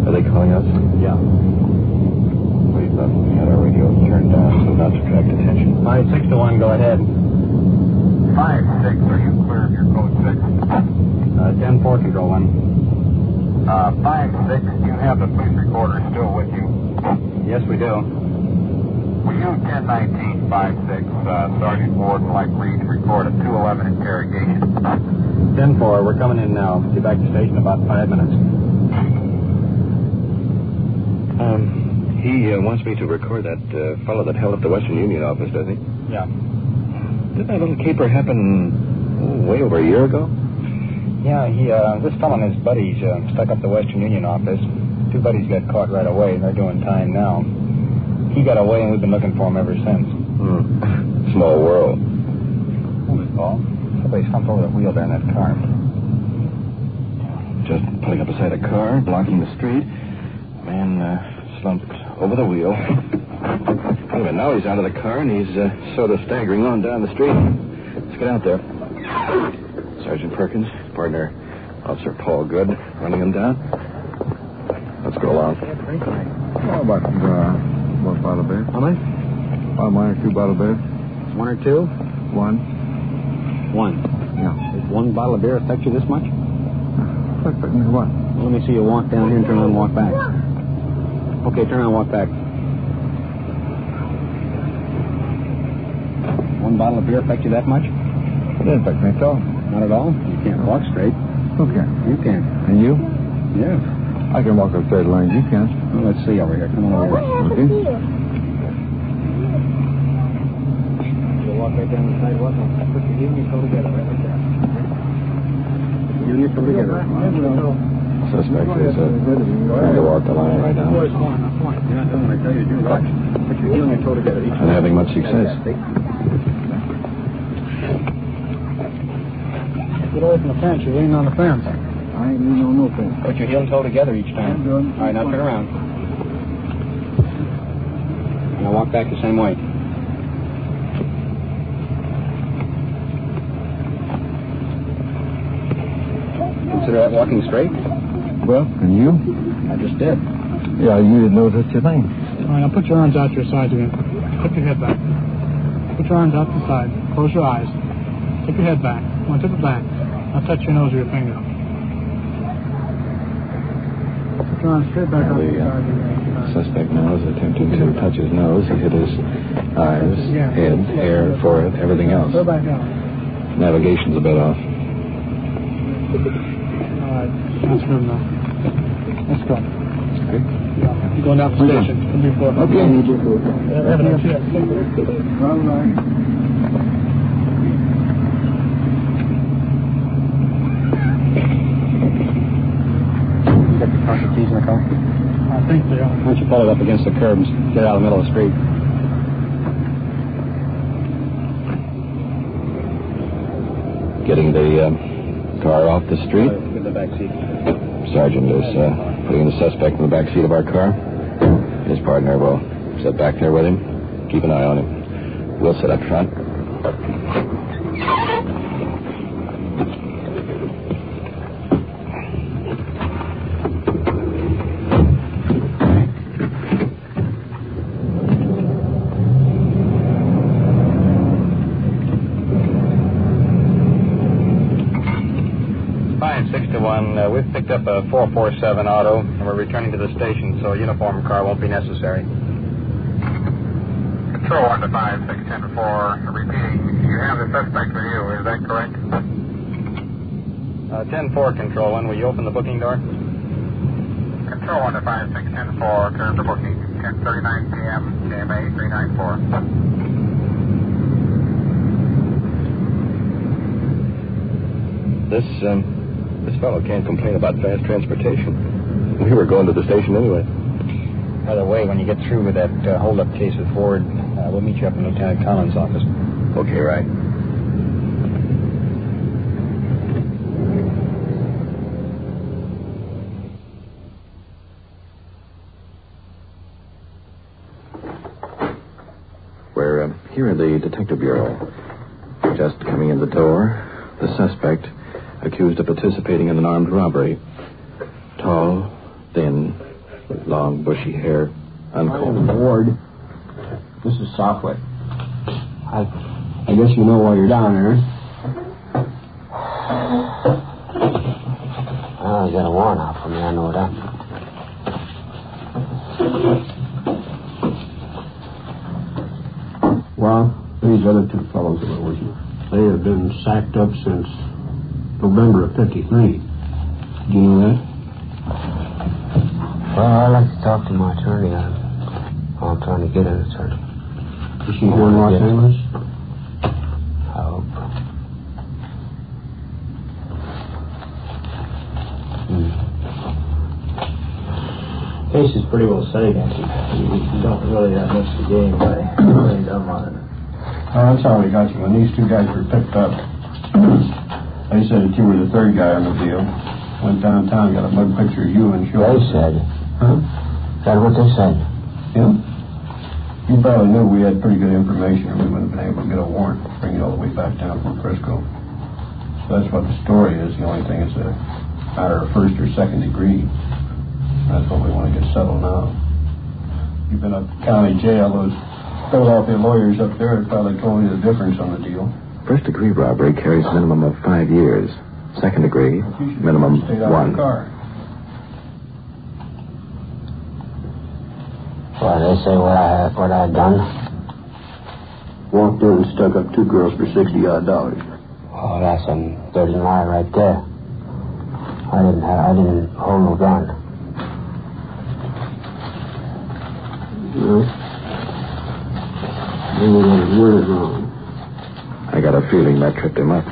Q: Are they calling us? Yeah. We had our radio turned down so not to attract attention.
R: 5-6 to 1, go ahead.
O: 5-6, are you clear of your code 6?
R: 10-4, control 1.
O: 5-6, do you have the police recorder still with you?
R: Yes, we do.
O: Will you 1019-5-6, Sergeant Ward would like Reed to record a 211 interrogation?
R: 10-4, we're coming in now. Be back to station in about 5 minutes.
Q: He wants me to record that fellow that held up the Western Union office, does he?
R: Yeah.
Q: Didn't that little caper happen way over a year ago?
R: Yeah, this fellow and his buddies stuck up the Western Union office. 2 buddies got caught right away. They're doing time now. He got away, and we've been looking for him ever since.
Q: Small world.
R: Holy Paul. Somebody slumped over the wheel there in that car.
Q: Just pulling up beside a car, blocking the street. Man slumped over the wheel. Anyway, now he's out of the car, and he's sort of staggering on down the street. Let's get out there. Sergeant Perkins, partner, Officer Paul Good, running him down. Let's go along.
S: How about one bottle beer?
R: How many?
S: 1 or 2 bottle beer.
R: 1 or 2?
S: 1.
R: 1.
S: Yeah.
R: Does 1 bottle of beer affect you this much?
S: Affect me what?
R: Well, let me see you walk down here and turn around and walk back. Okay, turn around and walk back. 1 bottle of beer affect you that much?
S: It doesn't affect me at all.
R: Not at all? You can't walk straight.
S: Who can?
R: You can.
S: And you?
R: Yes.
S: I can walk a straight line. You can't.
R: Well, let's see over here. Come on over here.
S: Okay.
R: You'll walk right down the sidewalk and put your heel and your toe together right like that. You and your toe together.
Q: Suspect is trying to walk the line right now.
R: You're not doing what I tell you to do. Watch. Put your heel and your toe together.
Q: Not having much success.
R: Get away from the fence. You're leaning on the fence.
S: I ain't leaning on no fence.
R: Put your heel and toe together each time. All right, now turn around. Now walk back the same way. Consider that walking straight?
S: Well, and you?
R: I just did.
S: Yeah, you didn't know that's your name.
T: All right, now put your arms out to your sides again. Tip your head back. Put your arms out to the side. Close your eyes. Tip your head back. Now tip it back. Now touch your nose with your finger. Put your arms straight back out to the side again.
Q: Suspect now is attempting to touch his nose. He hit his eyes, head, hair, forehead, everything else.
T: Go back down.
Q: Navigation's a bit off.
T: All right, that's good now. Let's go.
Q: Okay.
T: You're going down to the station.
S: Okay.
T: Everything else, yes.
S: All right.
R: You got your car keys in the car?
T: I think they are.
R: Why don't you pull it up against the curb and get out of the middle of the street?
Q: Getting the car off the street.
R: Get the back seat.
Q: Sergeant is putting the suspect in the back seat of our car. His partner will sit back there with him. Keep an eye on him. We'll sit up front.
R: We've picked up a 447 auto, and we're returning to the station, so a uniform car won't be necessary.
O: Control 1 to 5-6-10-4. Repeating, you have the suspect with you, is that correct?
R: 10-4, Control 1. Will you open the booking door?
O: Control 1 to 5-6-10-4. Turn for booking. 10:39 p.m. KMA 394.
Q: This fellow can't complain about fast transportation. We were going to the station anyway.
R: By the way, when you get through with that hold-up case with Ford, we'll meet you up in Lieutenant Collins' office.
Q: Okay, right. We're here at the Detective Bureau. Just coming in the door, the suspect, a accused of participating in an armed robbery. Tall, thin, with long, bushy hair, uncombed.
U: My name's Ward. This is Southwick. I guess you know why you're down here.
V: Well, you got a warrant out for me, I know that.
U: Well, these other two fellows that were with you, they have been sacked up since November of 53. Do you know that?
V: Well, I'd like to talk to my attorney. I'm trying to get an attorney.
U: Is she here in Los Angeles?
V: I hope.
W: Case is pretty well set against you. You don't really have much to gain by playing dumb on it.
U: Oh, that's how we got you. When these two guys were picked up, they said that you were the third guy on the deal. Went downtown, got a mug picture of you and showed.
V: They said.
U: Huh?
V: Is that what they said?
U: Yeah. You probably knew we had pretty good information, or we wouldn't have been able to get a warrant to bring it all the way back down from Frisco. So that's what the story is. The only thing is a matter of first or second degree. That's what we want to get settled now. You've been up county jail. Those Philadelphia lawyers up there have probably told you the difference on the deal.
Q: First degree robbery carries a minimum of 5 years. Second degree, minimum 1.
V: Well, they say what I had done.
U: Walked in and stuck up two girls for $60-odd.
V: Oh, that's a dirty lie right there. I didn't hold no gun.
U: Well, maybe that word is wrong.
Q: I got a feeling that tripped him up.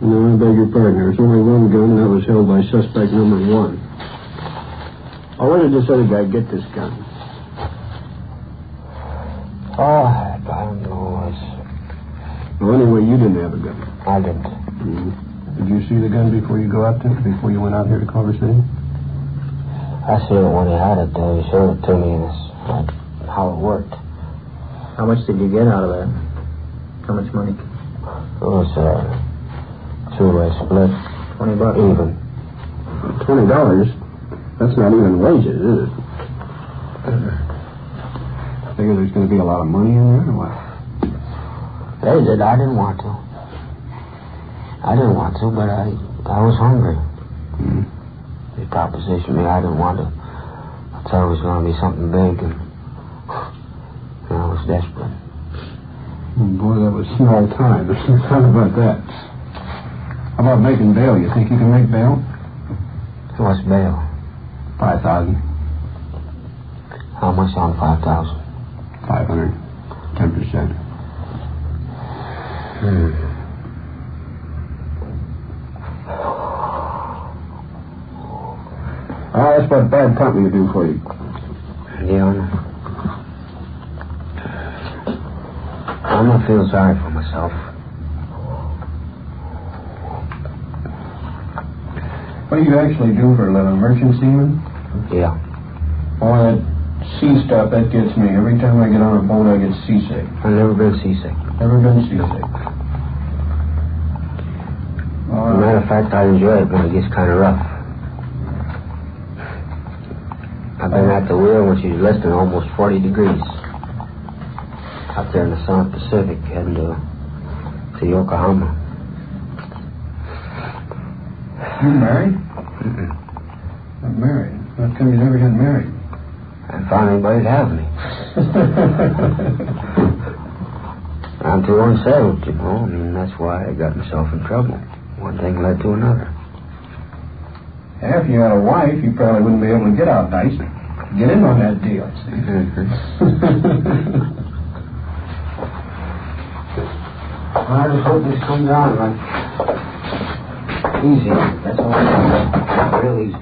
U: No, I beg your pardon. There's only one gun, and that was held by suspect number 1. Oh, where did this other guy get this gun?
V: Oh, I don't know.
U: Well, anyway, you didn't have a gun.
V: I didn't.
U: Mm-hmm. Did you see the gun before you before you went out here to Culver City?
V: I see it when he had it. He showed it to me, and it's like how it worked.
W: How much did you get out of that? How much money?
V: It was two-way split.
W: $20.
V: Even.
U: $20? That's not even wages, is it? Figure there's going to be a lot of money in there, or what?
V: They did. I didn't want to. But I was hungry.
U: Mm-hmm.
V: They propositioned me. I didn't want to. I thought it was going to be something big, and I was desperate.
U: Boy, that was small time. How about that? How about making bail? You think you can make bail?
V: What's bail?
U: 5,000.
V: How much on 5,000?
U: 500. 10%. Oh, that's what bad company will do for you.
V: Yeah. I'm not feeling sorry for myself.
U: What do you actually do for a living? Merchant seaman?
V: Yeah.
U: Oh, that sea stuff, that gets me. Every time I get on a boat, I get seasick.
V: I've never been seasick.
U: Never been seasick.
V: As a matter of fact, I enjoy it when it gets kind of rough. I've been at the wheel, which is less than almost 40 degrees. Out there in the South Pacific, heading to Yokohama.
U: You married?
V: Mm-mm.
U: Not married. How come you never got married?
V: I found anybody to have me. I'm too unsettled, you know. I mean, that's why I got myself in trouble. One thing led to another.
U: Yeah, if you had a wife, you probably wouldn't be able to get out nice. Get in on that deal, see?
V: I just hope this comes out like easy. That's all. Real easy.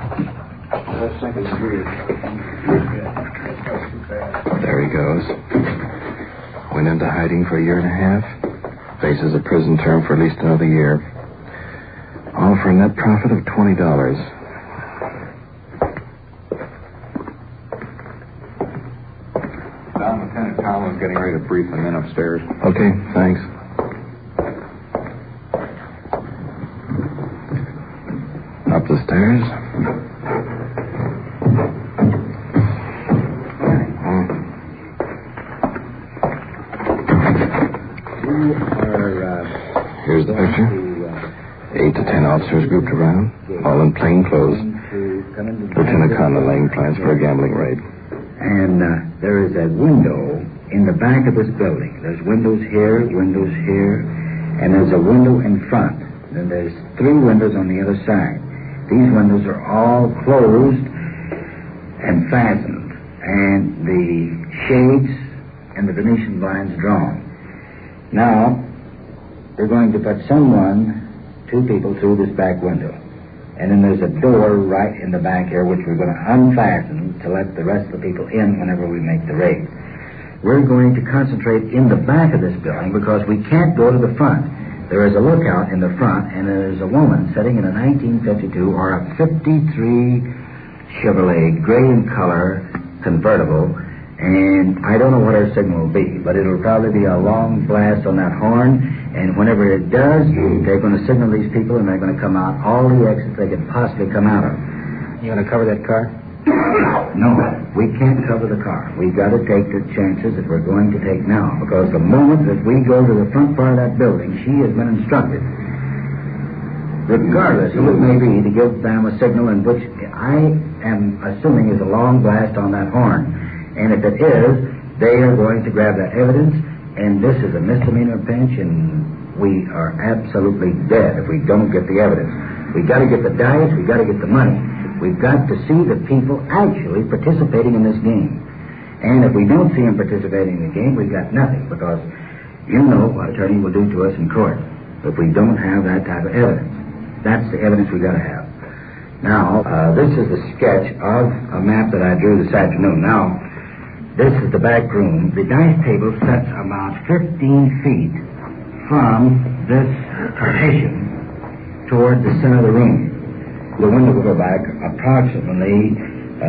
V: That second degree.
Q: There he goes. Went into hiding for a year and a half. Faces a prison term for at least another year. All for a net profit of $20.
L: Lieutenant Collins getting ready to brief the men upstairs.
Q: Okay, thanks. upstairs. Here's the picture. 8 to 10 officers grouped around, all in plain clothes. Lieutenant Conlon laying plans for a gambling raid.
A: And there is a window in the back of this building. There's windows here, and there's a window in front. Then there's 3 windows on the other side. These windows are all closed and fastened, and the shades and the Venetian blinds drawn. Now, we're going to put 2 people through this back window. And then there's a door right in the back here, which we're going to unfasten to let the rest of the people in whenever we make the raid. We're going to concentrate in the back of this building because we can't go to the front. There is a lookout in the front, and there's a woman sitting in a 1952 or a 53 Chevrolet, gray in color, convertible, and I don't know what her signal will be, but it'll probably be a long blast on that horn, and whenever it does, they're going to signal these people, and they're going to come out all the exits they could possibly come out of.
R: You going to cover that car?
A: No, we can't cover the car. We've got to take the chances that we're going to take now, because the moment that we go to the front part of that building, she has been instructed, regardless who it may be, to give them a signal in which I am assuming is a long blast on that horn. And if it is, they are going to grab that evidence, and this is a misdemeanor pinch, and we are absolutely dead if we don't get the evidence. We've got to get the dice, we've got to get the money. We've got to see the people actually participating in this game. And if we don't see them participating in the game, we've got nothing, because you know what attorney will do to us in court if we don't have that type of evidence. That's the evidence we've got to have. Now, this is the sketch of a map that I drew this afternoon. Now, this is the back room. The dice table sets about 15 feet from this partition toward the center of the room. The window will go back approximately 18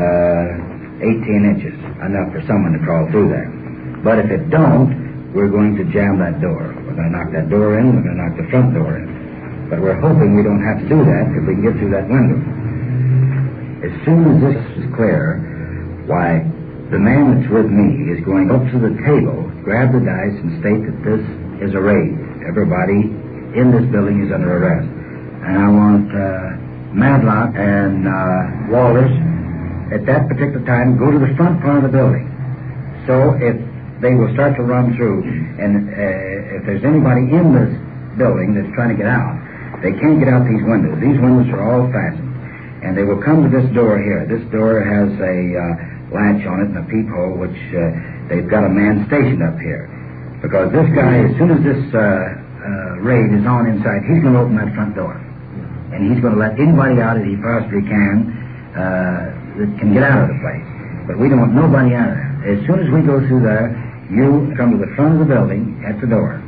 A: inches, enough for someone to crawl through there. But if it don't, we're going to jam that door. We're going to knock that door in, we're going to knock the front door in. But we're hoping we don't have to do that if we can get through that window. As soon as this is clear, why, the man that's with me is going up to the table, grab the dice, and state that this is a raid. Everybody in this building is under arrest. And I want Madlock and Walters, at that particular time, go to the front part of the building. So if they will start to run through, and if there's anybody in this building that's trying to get out, they can't get out these windows. These windows are all fastened. And they will come to this door here. This door has a latch on it and a peephole, which they've got a man stationed up here. Because this guy, as soon as this raid is on inside, he's going to open that front door. And he's going to let anybody out that he possibly can that can get out of the place. But we don't want nobody out of there. As soon as we go through there, you come to the front of the building at the door.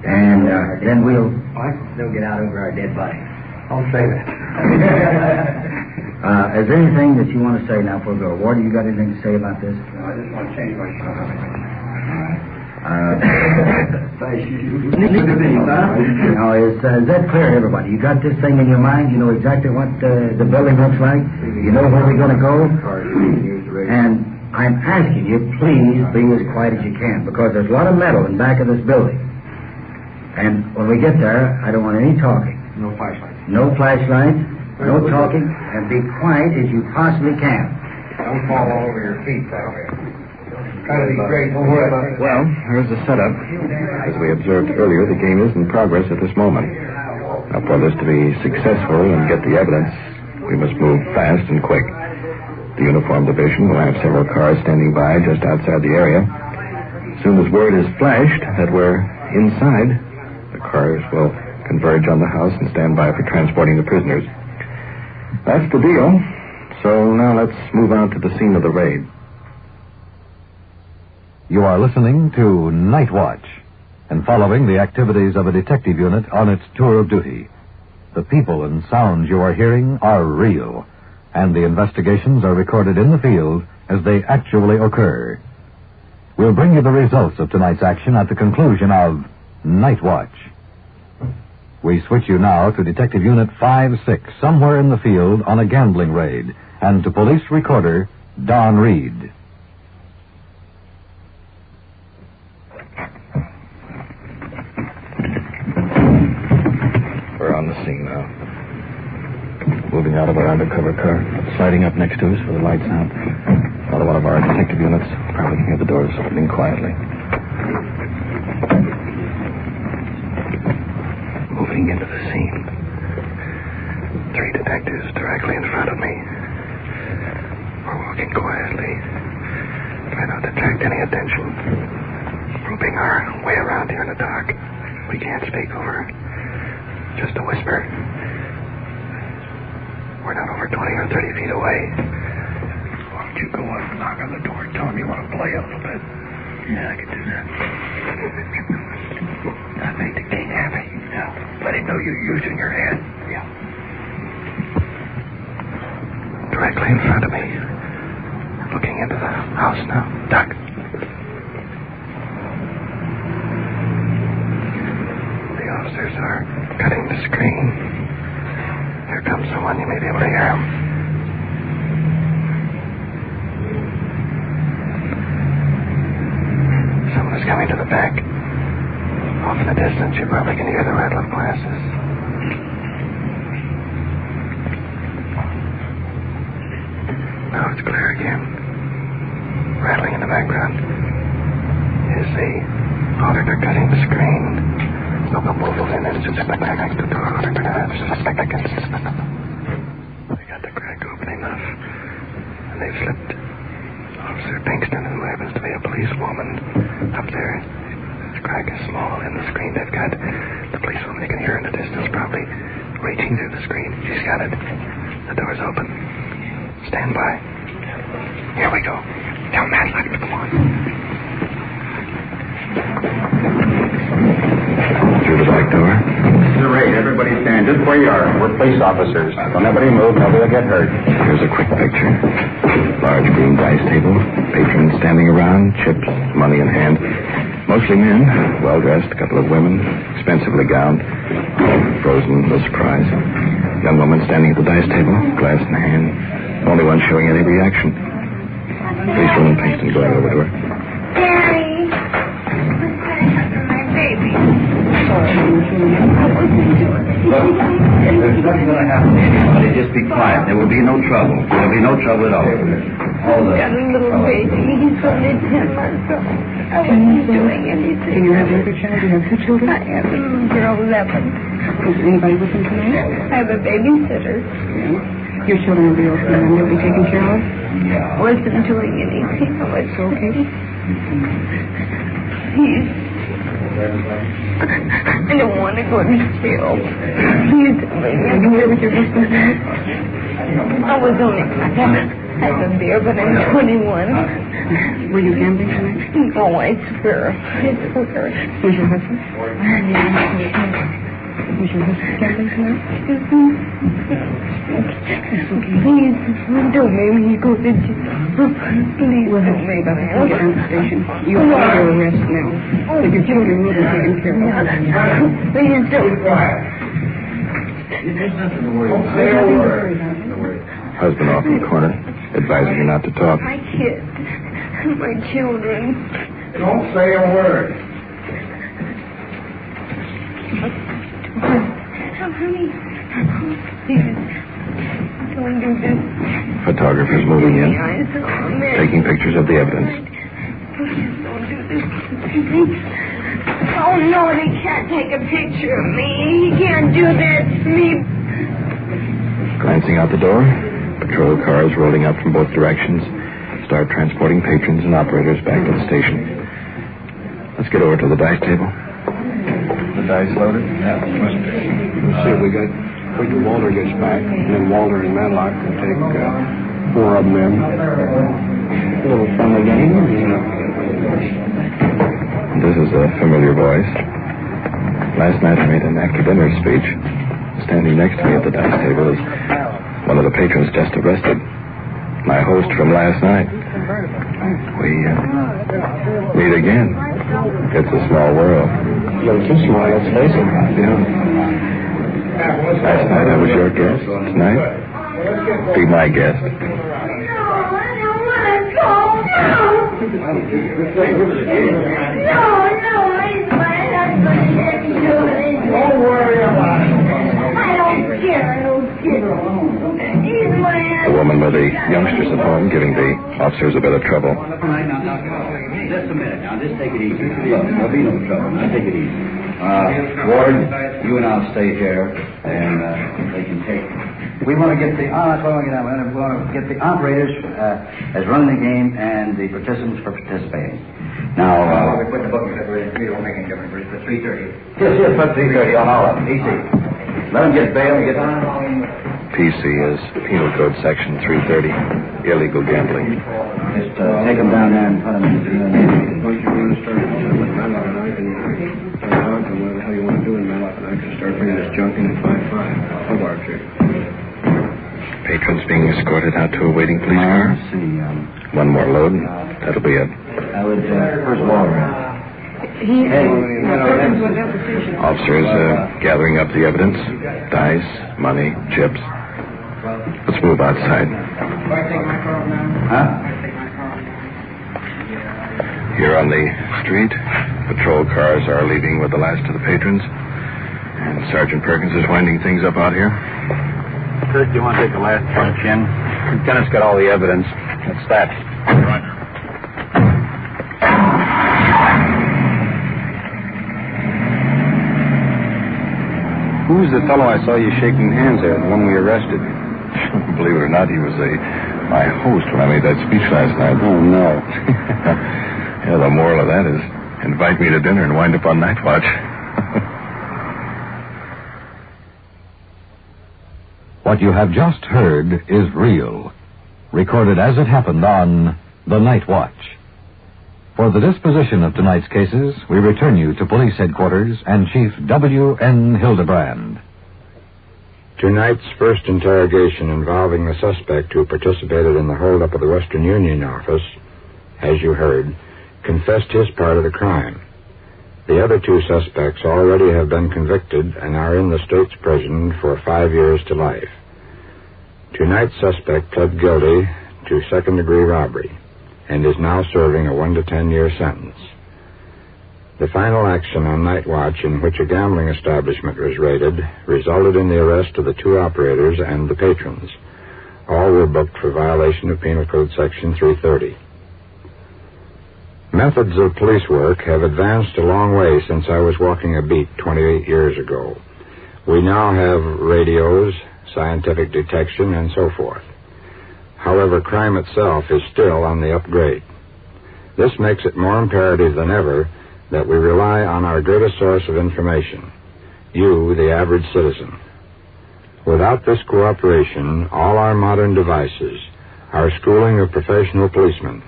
A: And then they'll get out over our dead body. I'll say that. Is there anything that you want to say now before we go? Warden, you got anything to say about this?
U: No, I just want to change my shot.
A: Now, is that clear to everybody? You got this thing in your mind? You know exactly what the building looks like? You know where we're going to go? And I'm asking you, please be as quiet as you can, because there's a lot of metal in back of this building. And when we get there, I don't want any talking.
U: No flashlights.
A: No flashlights, no talking, and be quiet as you possibly can.
U: Don't fall all over your feet, pal. Try to be grateful.
Q: Well, here's the setup. As we observed earlier, the game is in progress at this moment. Now, for this to be successful and get the evidence, we must move fast and quick. The uniform division will have several cars standing by just outside the area. As soon as word is flashed that we're inside, the cars will converge on the house and stand by for transporting the prisoners. That's the deal. So now let's move on to the scene of the raid.
P: You are listening to Night Watch and following the activities of a detective unit on its tour of duty. The people and sounds you are hearing are real, and the investigations are recorded in the field as they actually occur. We'll bring you the results of tonight's action at the conclusion of Night Watch. We switch you now to Detective Unit 5-6, somewhere in the field on a gambling raid, and to police recorder Don Reed.
Q: We're on the scene now. Moving out of our undercover car, sliding up next to us with the lights out. Another one of our detective units, probably can hear the doors opening quietly. Moving into the scene. 3 detectives directly in front of me. We're walking quietly, trying not to attract any attention. Groping our way around here in the dark. We can't speak over. Just a whisper. We're not over 20 or 30 feet away. Why don't you go up and knock on the door and tell them you want to play a little bit? Yeah, I could do that. Not make the king happy. Yeah. Let him know you're using your head. Yeah. Directly in front of me. Looking into the house now. Duck. The officers are cutting the screen. Here comes someone. You may be able to hear him. Someone is coming to the back. Off in the distance, you probably can hear the rattle of glasses. Now it's clear again. Rattling in the background is the auditor cutting the screen. No movement in it. Just back next to the auditor. They got the crack open enough, and they've slipped Officer Pinkston, who happens to be a policewoman, up there. The crack is small in the screen. They've got the policewoman they can hear in the distance, probably reaching through the screen. She's got it. The door's open. Stand by. Here we go. Tell Matt, come on. Through the back door.
R: This is a raid. Everybody stand just where you are. We're police officers. Don't nobody move. Nobody will get hurt.
Q: Here's a quick picture. Large green dice table. Patrons standing around. Chips, money in hand. Mostly men. Well-dressed. A couple of women. Expensively gowned. Frozen. No surprise. Young woman standing at the dice table. Glass in hand. Only one showing any reaction. Policewoman Pinkston going over to her.
C: Daddy, my baby.
A: Look, there's nothing going to happen to anybody. Just be quiet. There will be no trouble. There will be no trouble at all.
C: Got a little baby. He's only 10 months old. I wasn't doing anything.
E: Do you have another child? Do you have 2 children?
C: I have a little girl, 11.
E: Is anybody with them tonight?
C: I have a babysitter.
E: Yeah. Your children will be okay and they'll be taken care of?
C: Wasn't doing anything.
E: It's okay.
C: I don't want to go to jail. Please, baby.
E: Are you here with your husband tonight?
C: I was only I have a beer, but I'm 21.
E: Were you gambling tonight?
C: No, I swear. I swear.
E: Who's your husband? Was your husband gambling tonight?
C: Please, don't make me go to jail. Please,
E: we'll have to
C: make
E: get down to the station. You are under arrest now. But your children will be taken care of.
C: Please don't.
A: Say a word.
Q: Husband off in the corner, advising her not to talk.
C: My kids, my children.
A: Don't say a word.
C: Honey, please, don't do this.
Q: Photographers moving in, taking pictures of the evidence.
C: Please don't do this. Oh, no, they can't take a picture of me. He can't do that to me.
Q: Glancing out the door, patrol cars rolling up from both directions start transporting patrons and operators back to the station. Let's get over to the dice table.
U: The dice loaded?
A: Yeah, must be.
U: Let's see if we got... Wait till Walter gets back. And then Walter and Matlock can take 4 of them in. A little friendly game.
Q: This is a familiar voice. Last night I made an after-dinner speech. Standing next to me at the dice table is one of the patrons just arrested. My host from last night. We meet again. It's a small world.
W: little too small, let's face it.
Q: Yeah. Last night I was your guest. Tonight, be my guest.
D: Don't worry about it. I don't care.
Q: The woman with the youngsters at home giving the officers a bit of trouble.
A: All right, now, just a minute. Now, just take it easy. Look, there'll be no trouble. Now, take it easy. Ward, you and I'll stay here, and they can take. We want to get the. That's what we want to get the operators as running the game and the participants for participating. Now, we put the book in it won't make any difference. For 3:30. Yes, put 3:30 on all of them. Easy. Let them get bail and get on.
Q: PC is Penal Code Section 330, illegal gambling.
A: Just take them down there and put them in the
U: Once you want to start with Matlock and I can talk and whatever the hell you want to do, and Matlock and I can start bringing this junk in at 5-5. I'll bark here.
Q: Patrons being escorted out to a waiting police car.
A: Let's see.
Q: One more load. That'll be it.
A: I would, first of all,
Q: Officers gathering up the evidence. Dice, money, chips. Let's move outside.
A: Huh?
Q: Here on the street, patrol cars are leaving with the last of the patrons. And Sergeant Perkins is winding things up out here.
R: Kurt, you want to take the last punch in? Lieutenant's got all the evidence. That's that.
F: Roger.
R: Who's the fellow I saw you shaking hands there, the one we arrested?
Q: Believe it or not, he was my host when I made that speech last night.
R: Oh, no.
Q: Yeah, the moral of that is invite me to dinner and wind up on night watch.
P: What you have just heard is real, recorded as it happened on The Night Watch. For the disposition of tonight's cases, we return you to Police Headquarters and Chief W.N. Hildebrand.
L: Tonight's first interrogation involving the suspect who participated in the holdup of the Western Union office, as you heard, confessed his part of the crime. The other two suspects already have been convicted and are in the state's prison for 5 years to life. Tonight's suspect pled guilty to second-degree robbery and is now serving a 1 to 10 year sentence. The final action on night watch, in which a gambling establishment was raided, resulted in the arrest of the two operators and the patrons. All were booked for violation of Penal Code Section 330. Methods of police work have advanced a long way since I was walking a beat 28 years ago. We now have radios, scientific detection, and so forth. However, crime itself is still on the upgrade. This makes it more imperative than ever that we rely on our greatest source of information, you, the average citizen. Without this cooperation, all our modern devices, our schooling of professional policemen,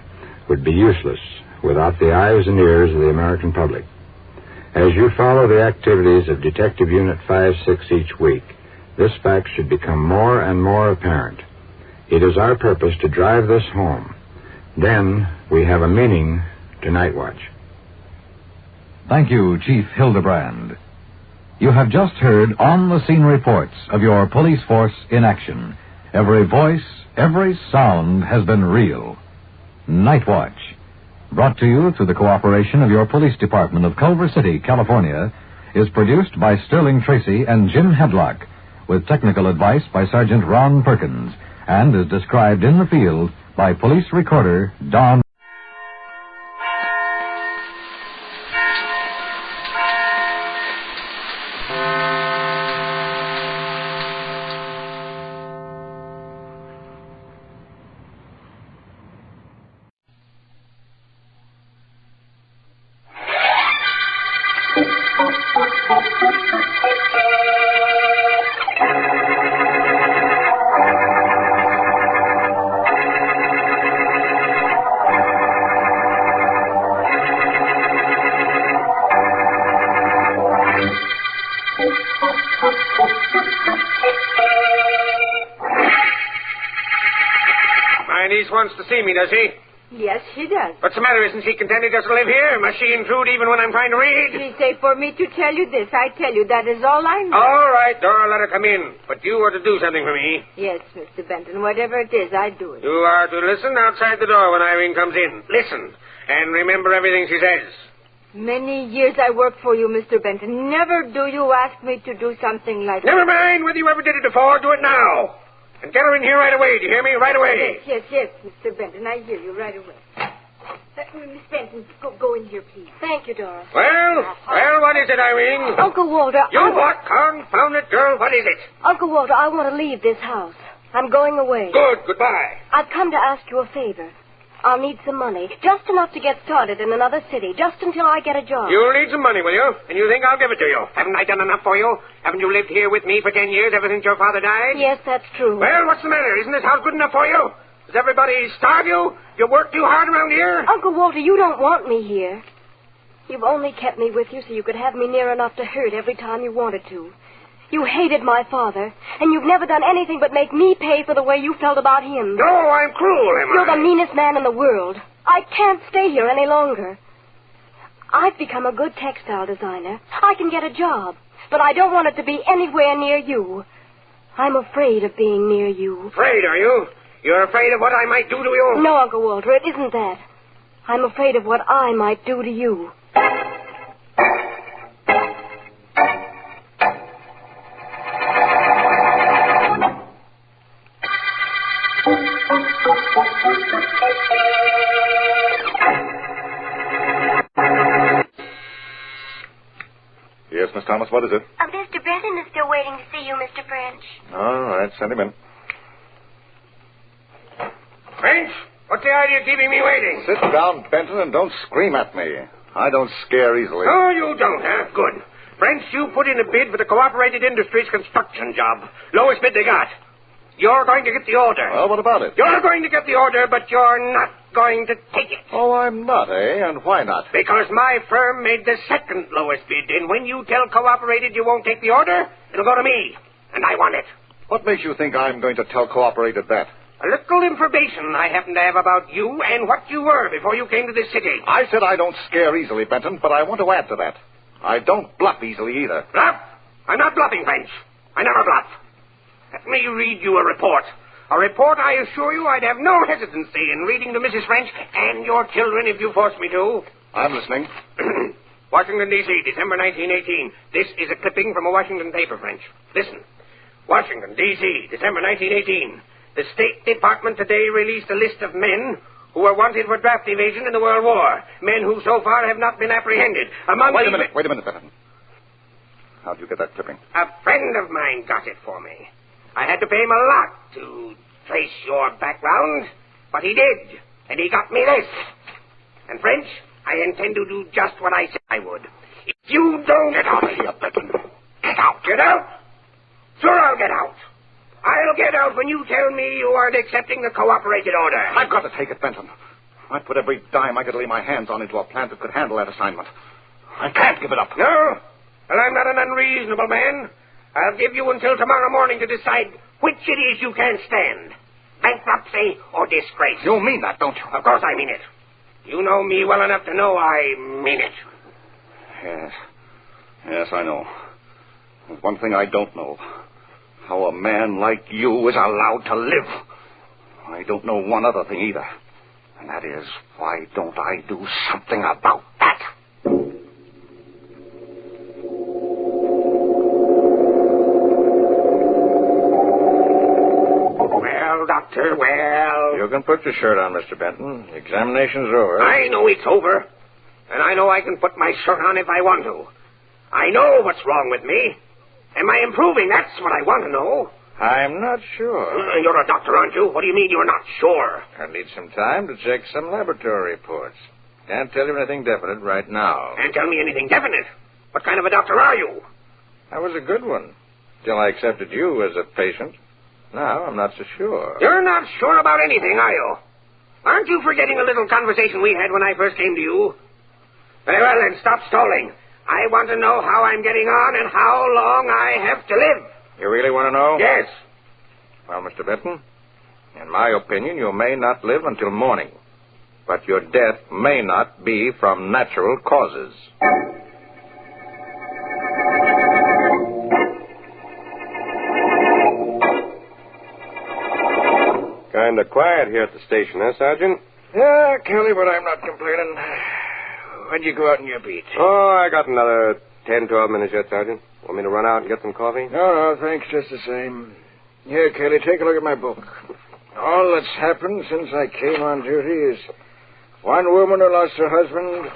L: would be useless without the eyes and ears of the American public. As you follow the activities of Detective Unit 5-6 each week, this fact should become more and more apparent. It is our purpose to drive this home. Then we have a meaning to Night Watch.
P: Thank you, Chief Hildebrand. You have just heard on-the-scene reports of your police force in action. Every voice, every sound has been real. Night Watch, brought to you through the cooperation of your police department of Culver City, California, is produced by Sterling Tracy and Jim Hadlock, with technical advice by Sergeant Ron Perkins, and is described in the field by police recorder Don.
I: My niece wants to see me, does he?
C: Yes, she does.
I: What's the matter? Isn't she contented just to live here? Must she intrude even when I'm trying to read?
C: She say for me to tell you this. I tell you, that is all I know.
I: All right, Dora, let her come in. But you are to do something for me.
C: Yes, Mr. Benton. Whatever it is, I do it.
I: You are to listen outside the door when Irene comes in. Listen. And remember everything she says.
C: Many years I work for you, Mr. Benton. Never do you ask me to do something like
I: Never
C: that.
I: mind whether you ever did it before. Do it now. And get her in here right away. Do you hear me? Right away.
C: Yes, Mr. Benton. I hear you right away. Miss Benton, go in here, please. Thank you, Dora.
I: Well, what is it, Irene?
C: Uncle Walter.
I: You what? Confound it, girl. What is it?
C: Uncle Walter, I want to leave this house. I'm going away.
I: Good. Goodbye.
C: I've come to ask you a favor. I'll need some money, just enough to get started in another city, just until I get a job.
I: You'll need some money, will you? And you think I'll give it to you? Haven't I done enough for you? Haven't you lived here with me for 10 years, ever since your father died?
C: Yes, that's true.
I: Well, what's the matter? Isn't this house good enough for you? Does everybody starve you? You work too hard around here?
C: Uncle Walter, you don't want me here. You've only kept me with you so you could have me near enough to hurt every time you wanted to. You hated my father, and you've never done anything but make me pay for the way you felt about him.
I: No, I'm cruel, am I?
C: You're the meanest man in the world. I can't stay here any longer. I've become a good textile designer. I can get a job, but I don't want it to be anywhere near you. I'm afraid of being near you.
I: Afraid, are you? You're afraid of what I might do to you?
C: No, Uncle Walter, it isn't that. I'm afraid of what I might do to you.
J: Yes, Miss Thomas, what is it?
M: Mr. Benton is still waiting to see you, Mr. French.
J: All right, send him in.
I: French, what's the idea of keeping me waiting?
J: Sit down, Benton, and don't scream at me. I don't scare easily.
I: Oh, you don't, huh? Good. French, you put in a bid for the Cooperated Industries construction job. Lowest bid they got. You're going to get the order.
J: Well, what about it?
I: You're going to get the order, but you're not going to take it.
J: Oh, I'm not, eh? And why not?
I: Because my firm made the second lowest bid, and when you tell Cooperated you won't take the order, it'll go to me, and I want it.
J: What makes you think I'm going to tell Cooperated that?
I: A little information I happen to have about you and what you were before you came to this city.
J: I said I don't scare easily, Benton, but I want to add to that. I don't bluff easily either.
I: Bluff? I'm not bluffing, French. I never bluff. Let me read you a report. A report I assure you I'd have no hesitancy in reading to Mrs. French and your children if you force me to.
J: I'm listening.
I: Washington, D.C., December 1918. This is a clipping from a Washington paper, French. Listen. Washington, D.C., December 1918. The State Department today released a list of men who were wanted for draft evasion in the World War. Men who so far have not been apprehended. Among
J: Wait a minute, Benton. How'd you get that clipping?
I: A friend of mine got it for me. I had to pay him a lot to trace your background, but he did, and he got me this. And, French, I intend to do just what I said I would. If you don't...
J: Get out of here, Benton.
I: Get out. Get out? Sure, I'll get out. I'll get out when you tell me you aren't accepting the cooperated order.
J: I've got to take it, Benton. I put every dime I could lay my hands on into a plant that could handle that assignment. I can't give it up.
I: No? Well, I'm not an unreasonable man. I'll give you until tomorrow morning to decide which it is you can't stand. Bankruptcy or disgrace.
J: You mean that, don't you?
I: Of course I mean it. You know me well enough to know I mean it.
J: Yes, I know. There's one thing I don't know. How a man like you is allowed to live. I don't know one other thing either. And that is, why don't I do something about that?
I: Well, Doctor, well...
L: You can put your shirt on, Mr. Benton. The examination's over.
I: I know it's over. And I know I can put my shirt on if I want to. I know what's wrong with me. Am I improving? That's what I want to know.
L: I'm not sure.
I: You're a doctor, aren't you? What do you mean you're not sure?
L: I need some time to check some laboratory reports. Can't tell you anything definite right now.
I: Can't tell me anything definite? What kind of a doctor are you?
L: I was a good one, till I accepted you as a patient. Now I'm not so sure.
I: You're not sure about anything, are you? Aren't you forgetting a little conversation we had when I first came to you? Very well, then, stop stalling. I want to know how I'm getting on and how long I have to live.
L: You really want to know?
I: Yes.
L: Well, Mr. Benton, in my opinion, you may not live until morning.
J: but your death may not be from natural causes.
H: Kind of quiet here at the station, huh, Sergeant?
K: Yeah, Kelly, but I'm not complaining. When'd you go out on your beat?
H: Oh, I got another 10, 12 minutes yet, Sergeant. Want me to run out and get some coffee?
K: No, thanks, just the same. Here, Kelly, take a look at my book. All that's happened since I came on duty is one woman who lost her husband,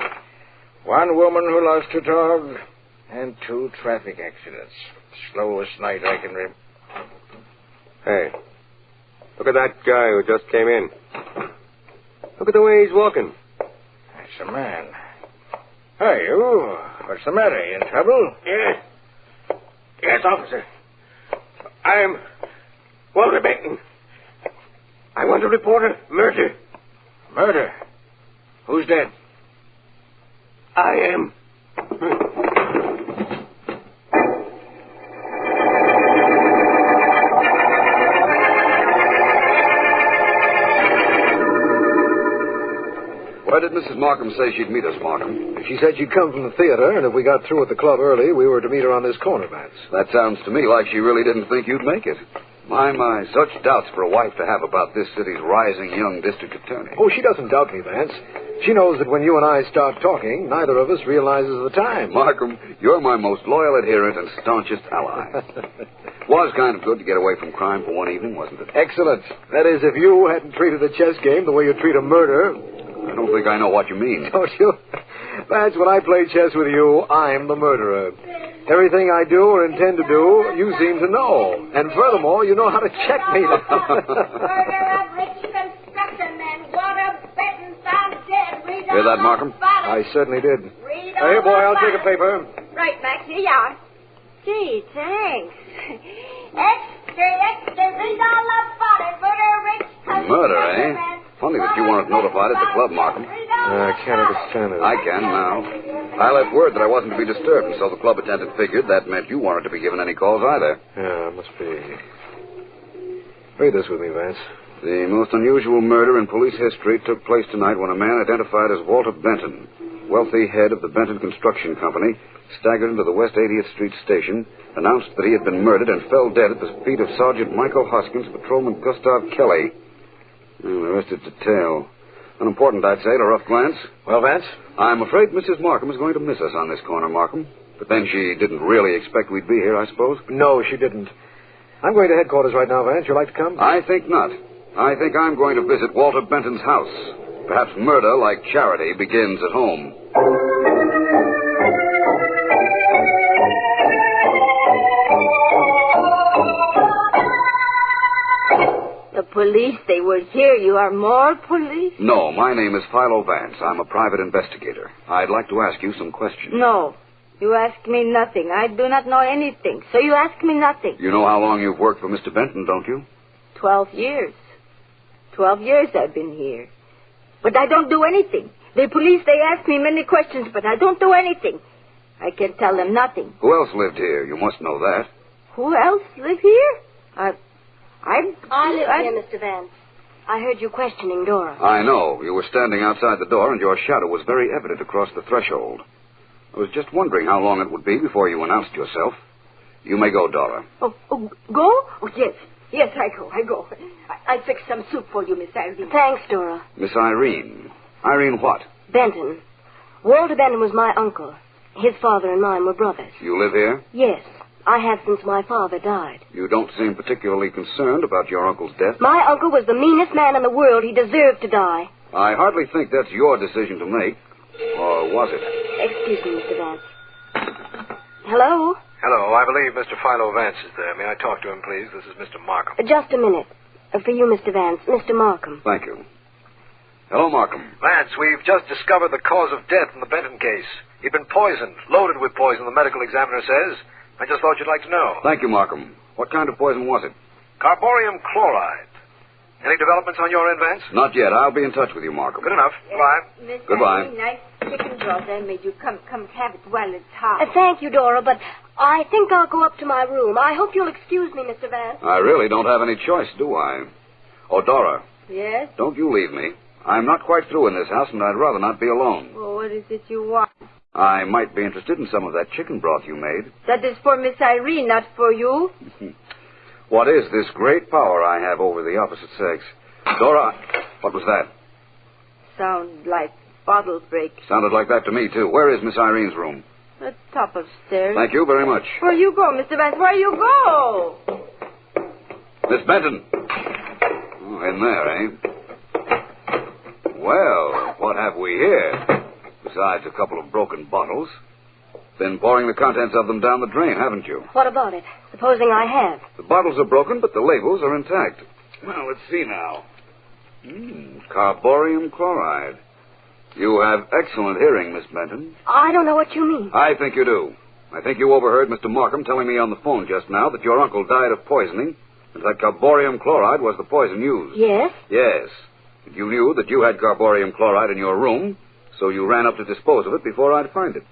K: one woman who lost her dog, and 2 traffic accidents. Slowest night I can remember.
H: Hey, look at that guy who just came in. Look at the way he's walking.
K: That's a man. Hey, you. What's the matter? You in trouble?
I: Yeah. Yes, officer. I'm Walter Benton. I want to report a murder.
K: Murder? Who's dead?
I: I am.
N: Why did Mrs. Markham say she'd meet us, Markham? She said she'd come from the theater, and if we got through at the club early, we were to meet her on this corner, Vance. That sounds to me like she really didn't think you'd make it. My, such doubts for a wife to have about this city's rising young district attorney.
X: Oh, she doesn't doubt me, Vance. She knows that when you and I start talking, neither of us realizes the time.
N: Markham, you're my most loyal adherent and staunchest ally. Was kind of good to get away from crime for one evening, wasn't it?
X: Excellent. That is, if you hadn't treated a chess game the way you treat a murder.
N: I don't think I know what you mean.
X: Don't you? Vance, when I play chess with you, I'm the murderer. Everything I do or intend to do, you seem to know. And furthermore, you know how to checkmate it.
D: Murder of rich construction man. Walter Benton found dead. Read
N: Hear that, Markham?
X: I certainly did.
D: Read
X: Here, boy, I'll take a paper.
D: Right, Max. Here you are. Gee, thanks. Extra. Read all about it. Murder of rich construction
N: Murder, eh?
D: man.
N: Funny that you weren't notified at the club, Markham.
X: I can't understand it.
N: I can now. I left word that I wasn't to be disturbed, and so the club attendant figured that meant you weren't to be given any calls either.
X: Yeah, it must be. Read this with me, Vance.
N: The most unusual murder in police history took place tonight when a man identified as Walter Benton, wealthy head of the Benton Construction Company, staggered into the West 80th Street station, announced that he had been murdered, and fell dead at the feet of Sergeant Michael Hoskins and Patrolman Gustav Kelly. Well, the rest is detail. Unimportant, I'd say, at a rough glance.
X: Well, Vance?
N: I'm afraid Mrs. Markham is going to miss us on this corner, Markham. But then she didn't really expect we'd be here, I suppose.
X: No, she didn't. I'm going to headquarters right now, Vance. You'd like to come?
N: I think not. I think I'm going to visit Walter Benton's house. Perhaps murder, like charity, begins at home.
Y: The police, they were here. You are more police?
N: No, my name is Philo Vance. I'm a private investigator. I'd like to ask you some questions.
Y: No. You ask me nothing. I do not know anything. So you ask me nothing.
N: You know how long you've worked for Mr. Benton, don't you?
Y: 12 years. 12 years I've been here. But I don't do anything. The police, they ask me many questions, but I don't do anything. I can tell them nothing.
N: Who else lived here? You must know that.
Y: Who else live here?
C: I live here, Mr. Vance. I heard you questioning Dora.
N: I know. You were standing outside the door, and your shadow was very evident across the threshold. I was just wondering how long it would be before you announced yourself. You may go, Dora.
Y: Oh, go? Oh, yes. Yes, I go. I'll fix some soup for you, Miss Irene.
C: Thanks, Dora.
N: Miss Irene. Irene what?
C: Benton. Walter Benton was my uncle. His father and mine were brothers.
N: You live here?
C: Yes. I have since my father died.
N: You don't seem particularly concerned about your uncle's death.
C: My uncle was the meanest man in the world. He deserved to die.
N: I hardly think that's your decision to make. Or was it?
C: Excuse me, Mr. Vance. Hello?
X: Hello, I believe Mr. Philo Vance is there. May I talk to him, please? This is Mr. Markham.
C: Just a minute. For you, Mr. Vance. Mr. Markham.
N: Thank you. Hello, Markham.
X: Vance, we've just discovered the cause of death in the Benton case. He'd been poisoned, loaded with poison, the medical examiner says. I just thought you'd like to know.
N: Thank you, Markham. What kind of poison was it?
X: Carborium chloride. Any developments on your end, Vance?
N: Not yet. I'll be in touch with you, Markham.
X: Good enough. Goodbye.
Y: Miss
N: Goodbye.
Y: Irene, nice chicken broth there. May you come have it while it's hot.
C: Thank you, Dora, but I think I'll go up to my room. I hope you'll excuse me, Mr. Vance.
N: I really don't have any choice, do I? Oh, Dora.
Y: Yes?
N: Don't you leave me. I'm not quite through in this house, and I'd rather not be alone.
Y: Well, what is it you want?
N: I might be interested in some of that chicken broth you made.
Y: That is for Miss Irene, not for you.
N: What is this great power I have over the opposite sex? Dora, what was that?
Y: Sound like bottle break.
N: Sounded like that to me, too. Where is Miss Irene's room?
Y: The top of stairs.
N: Thank you very much.
Y: Where you go, Mr. Vance? Where you go?
N: Miss Benton. Oh, in there, eh? Well, what have we here? Besides a couple of broken bottles. Been pouring the contents of them down the drain, haven't you?
C: What about it? Supposing I have.
N: The bottles are broken, but the labels are intact. Well, let's see now. Carborium chloride. You have excellent hearing, Miss Benton.
C: I don't know what you mean.
N: I think you do. I think you overheard Mr. Markham telling me on the phone just now that your uncle died of poisoning and that carborium chloride was the poison used.
C: Yes?
N: Yes. And you knew that you had carborium chloride in your room, so you ran up to dispose of it before I'd find it.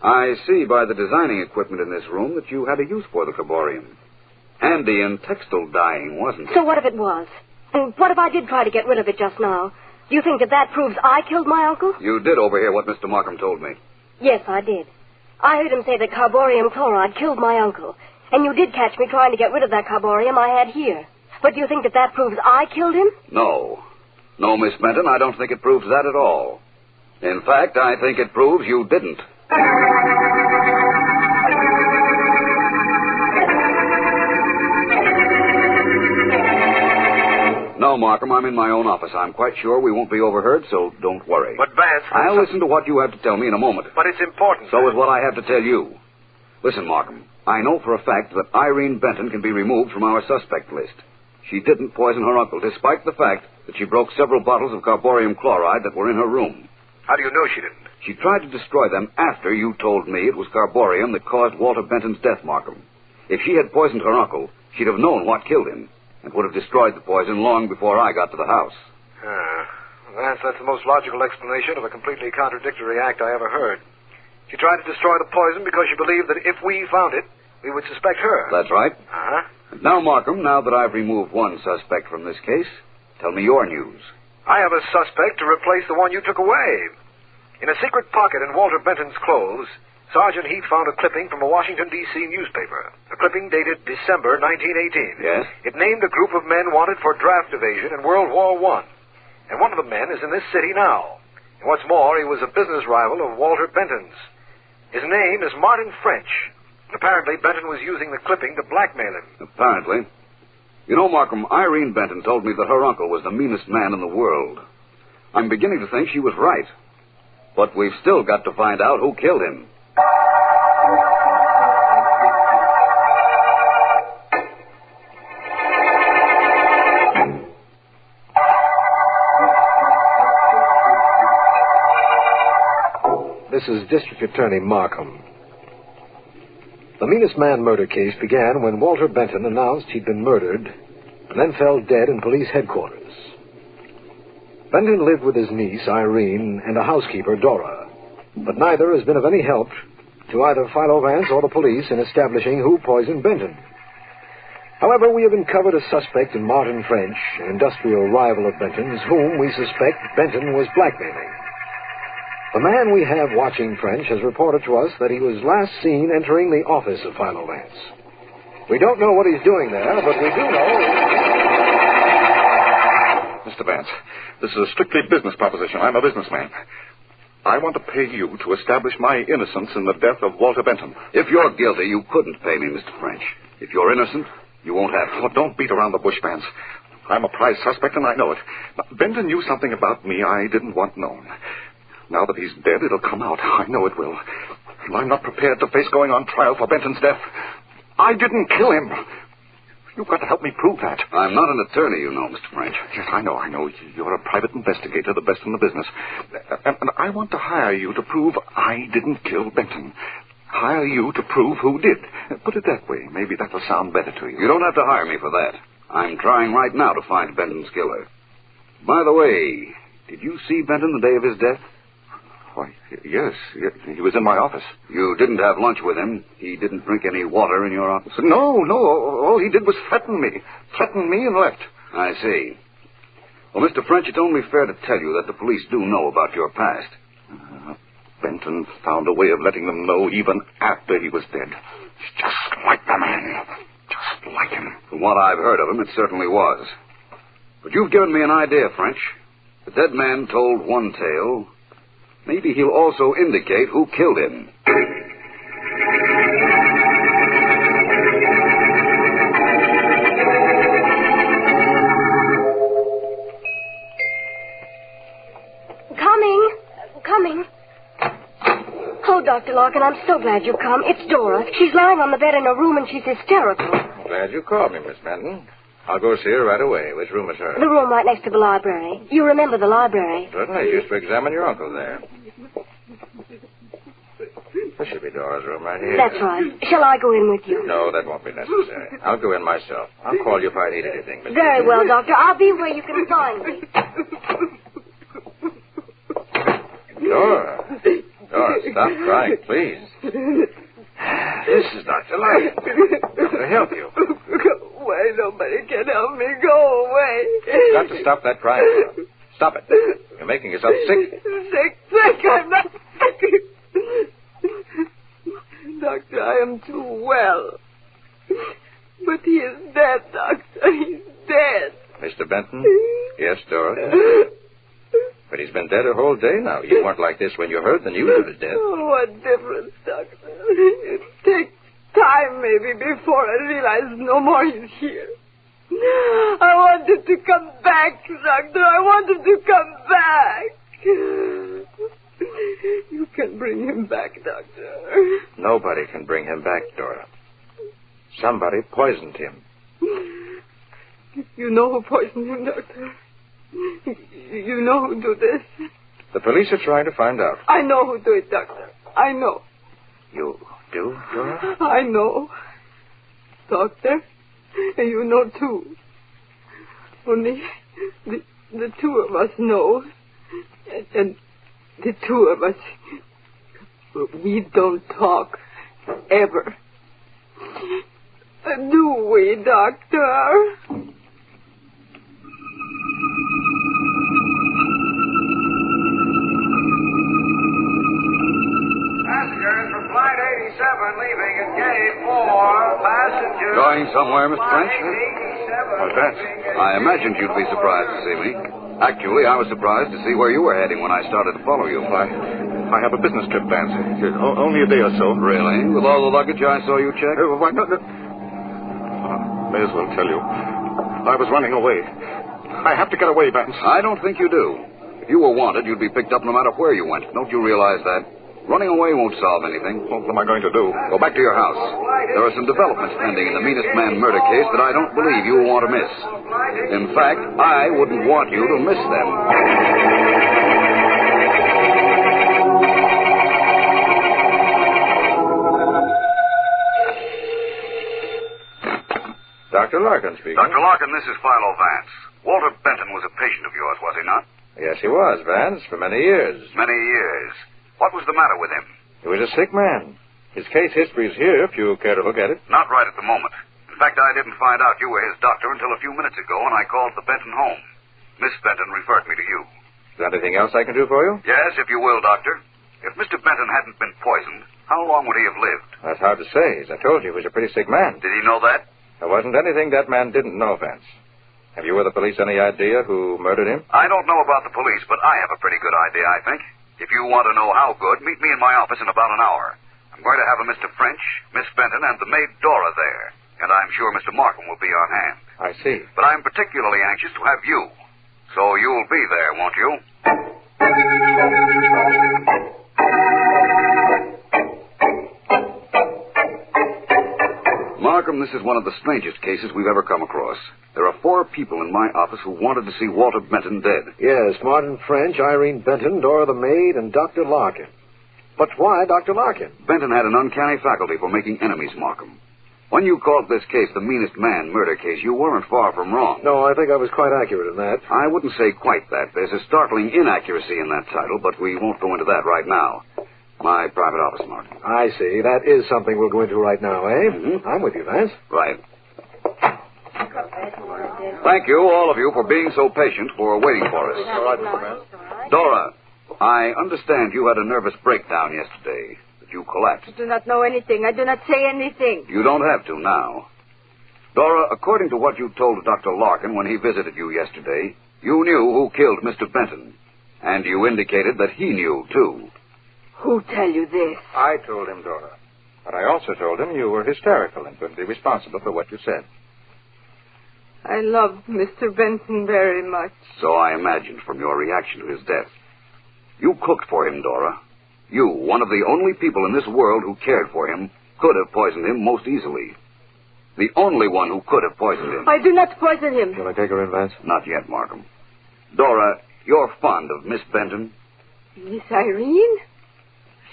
N: I see by the designing equipment in this room that you had a use for the carborium. Handy in textile dyeing, wasn't it?
C: So what if it was? And what if I did try to get rid of it just now? Do you think that proves I killed my uncle?
N: You did overhear what Mr. Markham told me.
C: Yes, I did. I heard him say that carborium chloride killed my uncle. And you did catch me trying to get rid of that carborium I had here. But do you think that proves I killed him?
N: No. No, Miss Benton, I don't think it proves that at all. In fact, I think it proves you didn't. No, Markham, I'm in my own office. I'm quite sure we won't be overheard, so don't worry.
X: But, Vance...
N: I'll listen to what you have to tell me in a moment.
X: But it's important.
N: So is what I have to tell you. Listen, Markham, I know for a fact that Irene Benton can be removed from our suspect list. She didn't poison her uncle, despite the fact that she broke several bottles of carborium chloride that were in her room.
X: How do you know she didn't?
N: She tried to destroy them after you told me it was carborium that caused Walter Benton's death, Markham. If she had poisoned her uncle, she'd have known what killed him and would have destroyed the poison long before I got to the house.
X: Vance, that's the most logical explanation of a completely contradictory act I ever heard. She tried to destroy the poison because she believed that if we found it, we would suspect her.
N: That's right.
X: Uh-huh.
N: Now, Markham, now that I've removed one suspect from this case, tell me your news.
X: I have a suspect to replace the one you took away. In a secret pocket in Walter Benton's clothes, Sergeant Heath found a clipping from a Washington, D.C. newspaper. A clipping dated December 1918.
N: Yes?
X: It named a group of men wanted for draft evasion in World War I. And one of the men is in this city now. And what's more, he was a business rival of Walter Benton's. His name is Martin French. And apparently Benton was using the clipping to blackmail him.
N: Apparently. You know, Markham, Irene Benton told me that her uncle was the meanest man in the world. I'm beginning to think she was right. But we've still got to find out who killed him.
X: This is District Attorney Markham. The Meanest Man murder case began when Walter Benton announced he'd been murdered and then fell dead in police headquarters. Benton lived with his niece, Irene, and a housekeeper, Dora, but neither has been of any help to either Philo Vance or the police in establishing who poisoned Benton. However, we have uncovered a suspect in Martin French, an industrial rival of Benton's, whom we suspect Benton was blackmailing. The man we have watching French has reported to us that he was last seen entering the office of Philo Vance. We don't know what he's doing there, but we do know...
J: Mr. Vance, this is a strictly business proposition. I'm a businessman. I want to pay you to establish my innocence in the death of Walter Benton.
N: If you're guilty, you couldn't pay me, Mr. French. If you're innocent, you won't have to.
J: Oh, don't beat around the bush, Vance. I'm a prize suspect, and I know it. Benton knew something about me I didn't want known. Now that he's dead, it'll come out. I know it will. And I'm not prepared to face going on trial for Benton's death. I didn't kill him. You've got to help me prove that.
N: I'm not an attorney, you know, Mr. French.
J: Yes, I know. You're a private investigator, the best in the business. And I want to hire you to prove I didn't kill Benton. Hire you to prove who did. Put it that way. Maybe that'll sound better to you.
N: You don't have to hire me for that. I'm trying right now to find Benton's killer. By the way, did you see Benton the day of his death?
J: Why, yes. He was in my office.
N: You didn't have lunch with him? He didn't drink any water in your office?
J: No. All he did was threaten me. Threatened me and left.
N: I see. Well, Mr. French, it's only fair to tell you that the police do know about your past.
J: Benton found a way of letting them know even after he was dead. It's just like the man. Just like him.
N: From what I've heard of him, it certainly was. But you've given me an idea, French. The dead man told one tale. Maybe he'll also indicate who killed him.
C: Coming. Oh, Dr. Larkin, I'm so glad you come. It's Dora. She's lying on the bed in her room and she's hysterical.
K: Glad you called me, Miss Benton. I'll go see her right away. Which room is hers?
C: The room right next to the library. You remember the library?
K: Certainly. Used to examine your uncle there. This should be Dora's room right here.
C: That's right. Shall I go in with you?
K: No, that won't be necessary. I'll go in myself. I'll call you if I need anything, Miss
C: Very
K: Benton.
C: well, Doctor. I'll be where you can find me.
K: Dora, stop crying, please. This is Dr. Larkin. I'm going to help you.
E: Go away. Nobody can help me. Go away.
K: You've got to stop that crying, Dora. Stop it. You're making yourself sick.
E: Sick. I'm not sick. Doctor, I am too well. But he is dead, Doctor. He's dead.
K: Mr. Benton? Yes, Dora? But he's been dead a whole day now. You weren't like this when you heard the news of his death.
E: Oh, what difference, Doctor? It takes time, maybe, before I realize no more he's here. I wanted to come back, Doctor. I wanted to come back. You can bring him back, Doctor.
K: Nobody can bring him back, Dora. Somebody poisoned him.
E: You know who poisoned him, Doctor? You know who do this?
K: The police are trying to find out.
E: I know who do it, Doctor. I know.
K: You do, Dora?
E: I know. Doctor, and you know, too. Only the two of us know. And the two of us, we don't talk. Ever. Do we, Doctor?
B: Passengers from Flight 87 leaving at Gate 4. Passengers...
N: Going somewhere, Mr. French?
J: What's that?
N: I imagined you'd be surprised to see me. Actually, I was surprised to see where you were heading when I started to follow you.
J: I have a business trip, Vance. Only a day or so.
N: Really? With all the luggage I saw you check?
J: Why not? May as well tell you. I was running away. I have to get away, Vance.
N: I don't think you do. If you were wanted, you'd be picked up no matter where you went. Don't you realize that? Running away won't solve anything.
J: What am I going to do?
N: Go back to your house. There are some developments pending in the Meanest Man murder case that I don't believe you will want to miss. In fact, I wouldn't want you to miss them.
K: Dr. Larkin speaking.
N: Dr. Larkin, this is Philo Vance. Walter Benton was a patient of yours, was he not?
K: Yes, he was, Vance, for many years.
N: Many years. What was the matter with him?
K: He was a sick man. His case history is here, if you care to look at it.
N: Not right at the moment. In fact, I didn't find out you were his doctor until a few minutes ago when I called the Benton home. Miss Benton referred me to you.
K: Is there anything else I can do for you?
N: Yes, if you will, Doctor. If Mr. Benton hadn't been poisoned, how long would he have lived?
K: That's hard to say. As I told you, he was a pretty sick man.
N: Did he know that?
K: There wasn't anything that man didn't know, Vance. Have you or the police any idea who murdered him?
N: I don't know about the police, but I have a pretty good idea, I think. If you want to know how good, meet me in my office in about an hour. I'm going to have a Mr. French, Miss Benton, and the maid Dora there. And I'm sure Mr. Markham will be on hand.
K: I see.
N: But I'm particularly anxious to have you. So you'll be there, won't you? Markham, this is one of the strangest cases we've ever come across. There are 4 people in my office who wanted to see Walter Benton dead.
X: Yes, Martin French, Irene Benton, Dora the maid, and Dr. Larkin. But why Dr. Larkin?
N: Benton had an uncanny faculty for making enemies, Markham. When you called this case the Meanest Man murder case, you weren't far from wrong.
X: No, I think I was quite accurate in that.
N: I wouldn't say quite that. There's a startling inaccuracy in that title, but we won't go into that right now. My private office, Martin.
X: I see. That is something we'll go into right now, eh?
N: Mm-hmm.
X: I'm with you, Vance.
N: Right. Thank you, all of you, for being so patient, for waiting for us.
K: All right, Mr. Vance.
N: Dora, I understand you had a nervous breakdown yesterday, that you collapsed.
Y: I do not know anything. I do not say anything.
N: You don't have to now. Dora, according to what you told Dr. Larkin when he visited you yesterday, you knew who killed Mr. Benton. And you indicated that he knew, too.
Y: Who tell you this?
U: I told him, Dora. But I also told him you were hysterical and couldn't be responsible for what you said.
E: I loved Mr. Benton very much.
N: So I imagined from your reaction to his death. You cooked for him, Dora. You, one of the only people in this world who cared for him, could have poisoned him most easily. The only one who could have poisoned him.
Y: I do not poison him.
X: Shall I take her in, Vance?
N: Not yet, Markham. Dora, you're fond of Miss Benton?
E: Miss Irene?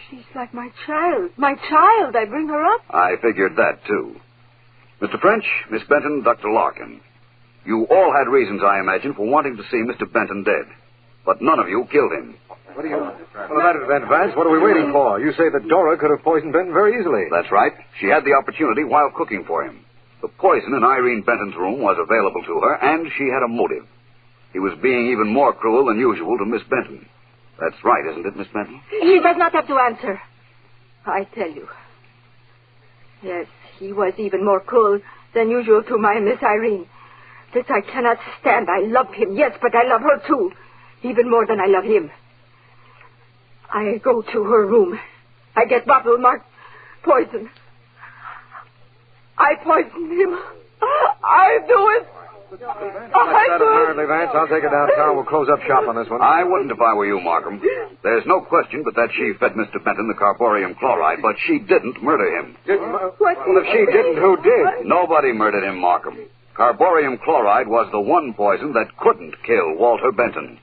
E: She's like my child. My child. I bring her up.
N: I figured that, too. Mr. French, Miss Benton, Dr. Larkin. You all had reasons, I imagine, for wanting to see Mr. Benton dead. But none of you killed him.
X: What do you... Well, that event, Vance, what are we waiting for? You say that Dora could have poisoned Benton very easily.
N: That's right. She had the opportunity while cooking for him. The poison in Irene Benton's room was available to her, and she had a motive. He was being even more cruel than usual to Miss Benton. That's right, isn't it, Miss Benton?
Y: He does not have to answer. I tell you. Yes, he was even more cruel than usual to my Miss Irene. This I cannot stand. I love him, yes, but I love her too. Even more than I love him. I go to her room. I get bottle marked poison. I poisoned him. I do it.
X: That's that apparently, Vance. I'll take her downtown. We'll close up shop on this one.
N: I wouldn't if I were you, Markham. There's no question but that she fed Mr. Benton the carborium chloride, but she didn't murder him.
X: Well, if she didn't, who did?
N: Nobody murdered him, Markham. Carborium chloride was the one poison that couldn't kill Walter Benton.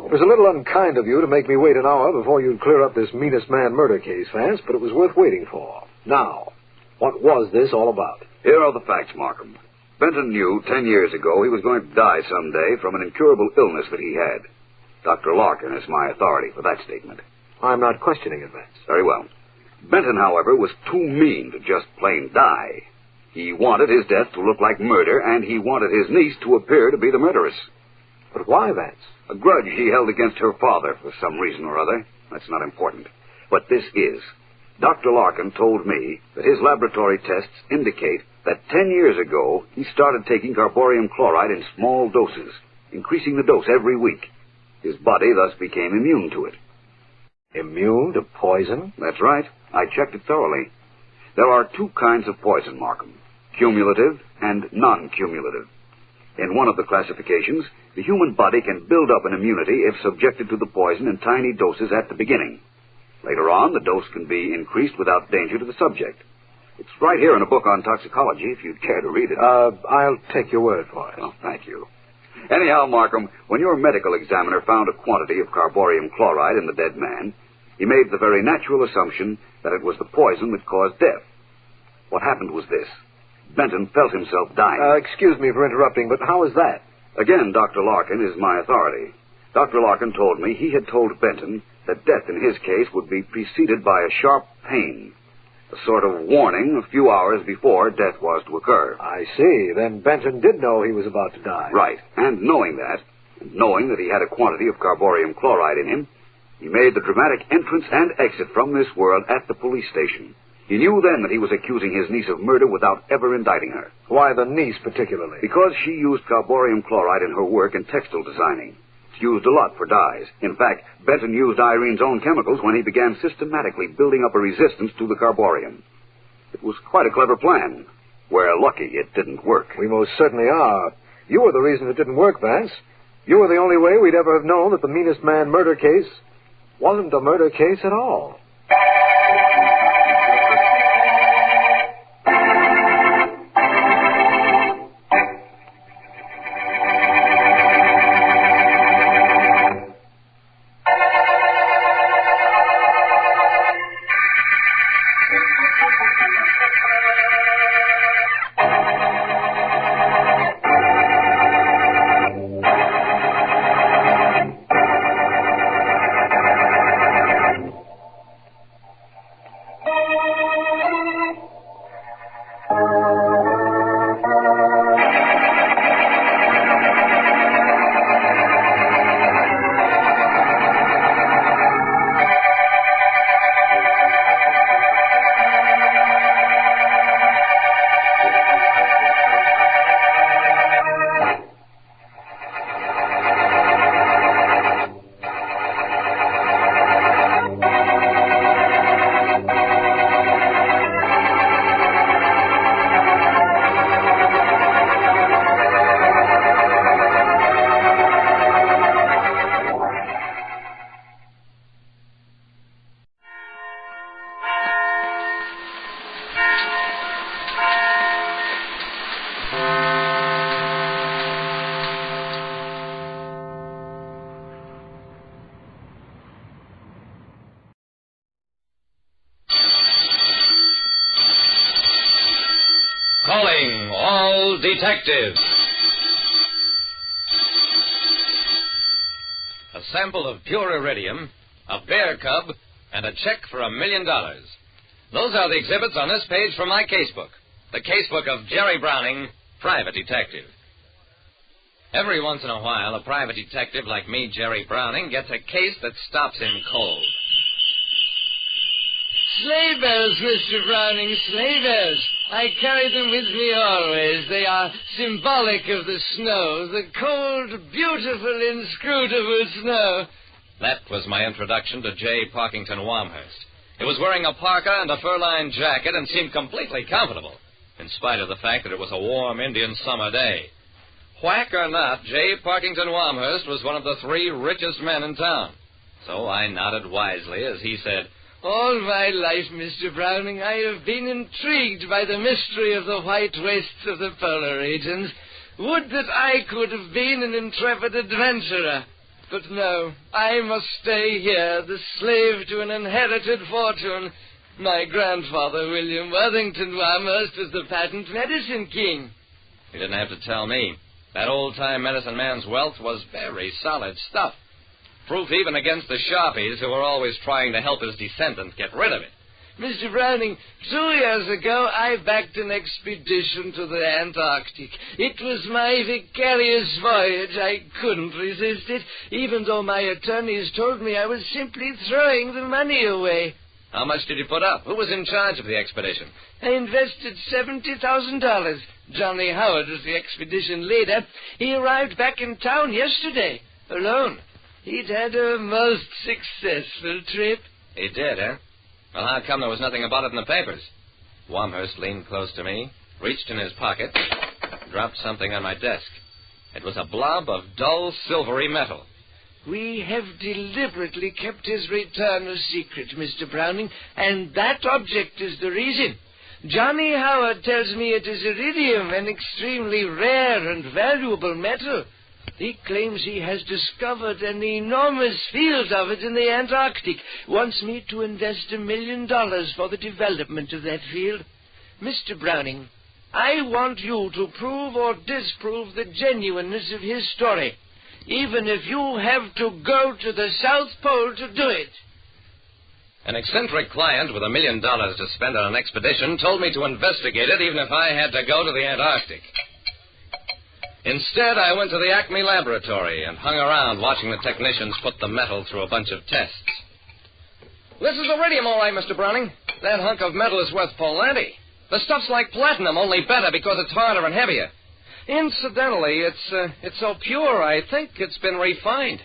X: It was a little unkind of you to make me wait an hour before you'd clear up this Meanest Man murder case, Vance, but it was worth waiting for. Now, what was this all about?
N: Here are the facts, Markham. Benton knew 10 years ago he was going to die someday from an incurable illness that he had. Dr. Larkin is my authority for that statement.
X: I'm not questioning it, Vance.
N: Very well. Benton, however, was too mean to just plain die. He wanted his death to look like murder, and he wanted his niece to appear to be the murderess.
X: But why, Vance?
N: A grudge he held against her father for some reason or other. That's not important. But this is. Dr. Larkin told me that his laboratory tests indicate that 10 years ago he started taking carborium chloride in small doses, increasing the dose every week. His body thus became immune to it.
X: Immune to poison?
N: That's right. I checked it thoroughly. There are two kinds of poison, Markham. Cumulative and non-cumulative. In one of the classifications, the human body can build up an immunity if subjected to the poison in tiny doses at the beginning. Later on, the dose can be increased without danger to the subject. It's right here in a book on toxicology, if you'd care to read it.
X: I'll take your word for it.
N: Oh, thank you. Anyhow, Markham, when your medical examiner found a quantity of carborium chloride in the dead man, he made the very natural assumption that it was the poison that caused death. What happened was this. Benton felt himself dying.
X: Excuse me for interrupting, but how is that?
N: Again, Dr. Larkin is my authority. Dr. Larkin told me he had told Benton that death in his case would be preceded by a sharp pain, a sort of warning a few hours before death was to occur.
X: I see. Then Benton did know he was about to die.
N: Right. And knowing that, and knowing that he had a quantity of carborium chloride in him, he made the dramatic entrance and exit from this world at the police station. He knew then that he was accusing his niece of murder without ever indicting her.
X: Why the niece particularly?
N: Because she used carborium chloride in her work in textile designing. It's used a lot for dyes. In fact, Benton used Irene's own chemicals when he began systematically building up a resistance to the carborium. It was quite a clever plan. We're lucky it didn't work.
X: We most certainly are. You were the reason it didn't work, Vance. You were the only way we'd ever have known that the Meanest Man murder case wasn't a murder case at all.
G: detective. A sample of pure iridium, a bear cub, and a check for $1 million. Those are the exhibits on this page from my casebook. The casebook of Jerry Browning, private detective. Every once in a while, a private detective like me, Jerry Browning, gets a case that stops him cold.
O: Sleigh bells, Mr. Browning, sleigh bells. I carry them with me always. They are symbolic of the snow, the cold, beautiful, inscrutable snow.
G: That was my introduction to J. Parkington Wamhurst. He was wearing a parka and a fur-lined jacket and seemed completely comfortable, in spite of the fact that it was a warm Indian summer day. Whack or not, J. Parkington Wamhurst was one of the 3 richest men in town. So I nodded wisely as he said,
O: All my life, Mr. Browning, I have been intrigued by the mystery of the white wastes of the polar regions. Would that I could have been an intrepid adventurer. But no, I must stay here, the slave to an inherited fortune. My grandfather, William Worthington Wamhurst, was the patent medicine king.
G: You didn't have to tell me. That old-time medicine man's wealth was very solid stuff. Proof even against the sharpies who were always trying to help his descendants get rid of it.
O: Mr. Browning, 2 years ago I backed an expedition to the Antarctic. It was my vicarious voyage. I couldn't resist it, even though my attorneys told me I was simply throwing the money away.
G: How much did you put up? Who was in charge of the expedition?
O: I invested $70,000. Johnny Howard was the expedition leader. He arrived back in town yesterday, alone. He'd had a most successful trip.
G: He did, eh? Well, how come there was nothing about it in the papers? Wamhurst leaned close to me, reached in his pocket, dropped something on my desk. It was a blob of dull, silvery metal.
O: We have deliberately kept his return a secret, Mr. Browning, and that object is the reason. Johnny Howard tells me it is iridium, an extremely rare and valuable metal. He claims he has discovered an enormous field of it in the Antarctic, wants me to invest $1 million for the development of that field. Mr. Browning, I want you to prove or disprove the genuineness of his story, even if you have to go to the South Pole to do it.
G: An eccentric client with $1 million to spend on an expedition told me to investigate it even if I had to go to the Antarctic. Instead, I went to the Acme laboratory and hung around watching the technicians put the metal through a bunch of tests. This is iridium, all right, Mr. Browning. That hunk of metal is worth plenty. The stuff's like platinum, only better because it's harder and heavier. Incidentally, it's so pure, I think it's been refined.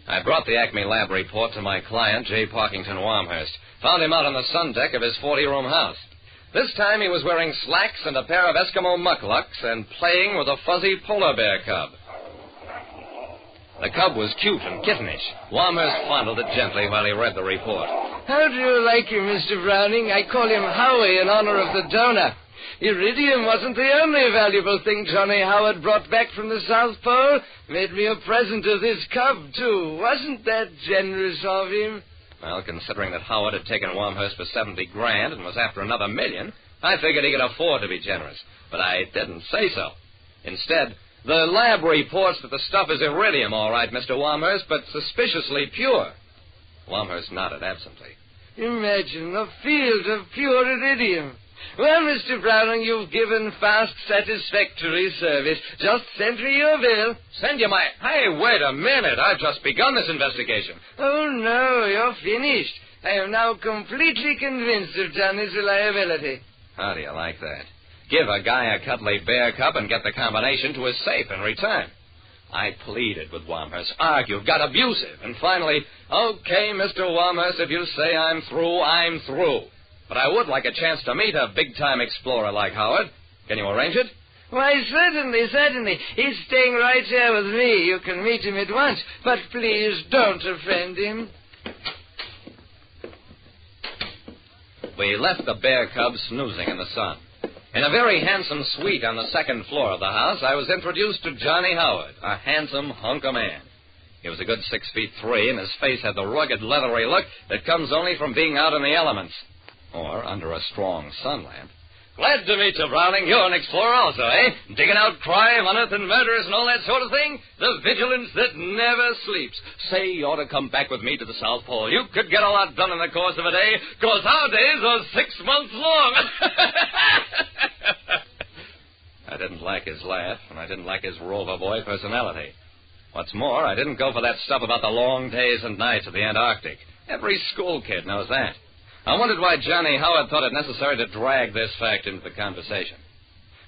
G: I brought the Acme lab report to my client, J. Parkington Wamhurst. Found him out on the sun deck of his 40-room house. This time he was wearing slacks and a pair of Eskimo mucklucks and playing with a fuzzy polar bear cub. The cub was cute and kittenish. Wamhurst fondled it gently while he read the report.
O: How do you like him, Mr. Browning? I call him Howie in honor of the donor. Iridium wasn't the only valuable thing Johnny Howard brought back from the South Pole. Made me a present of this cub, too. Wasn't that generous of him?
G: Well, considering that Howard had taken Wamhurst for $70,000 and was after another $1 million, I figured he could afford to be generous. But I didn't say so. Instead, the lab reports that the stuff is iridium, all right, Mr. Wamhurst, but suspiciously pure. Wamhurst nodded absently.
O: Imagine a field of pure iridium. Well, Mr. Browning, you've given fast, satisfactory service. Just send me your bill.
G: Send you my... Hey, wait a minute. I've just begun this investigation.
O: Oh, no, you're finished. I am now completely convinced of Johnny's reliability.
G: How do you like that? Give a guy a cuddly bear cub and get the combination to his safe in return. I pleaded with Wamhurst, argued, got abusive, and finally, okay, Mr. Wamhurst, if you say I'm through, I'm through. But I would like a chance to meet a big-time explorer like Howard. Can you arrange it?
O: Why, certainly. He's staying right here with me. You can meet him at once. But please don't offend him.
G: We left the bear cub snoozing in the sun. In a very handsome suite on the second floor of the house, I was introduced to Johnny Howard, a handsome hunk of man. He was a good 6'3", and his face had the rugged, leathery look that comes only from being out in the elements. Or under a strong sun lamp. Glad to meet you, Browning. You're an explorer also, eh? Digging out crime, unearthing murders, and all that sort of thing? The vigilance that never sleeps. Say, you ought to come back with me to the South Pole. You could get a lot done in the course of a day, because our days are 6 months long. I didn't like his laugh, and I didn't like his rover boy personality. What's more, I didn't go for that stuff about the long days and nights of the Antarctic. Every school kid knows that. I wondered why Johnny Howard thought it necessary to drag this fact into the conversation.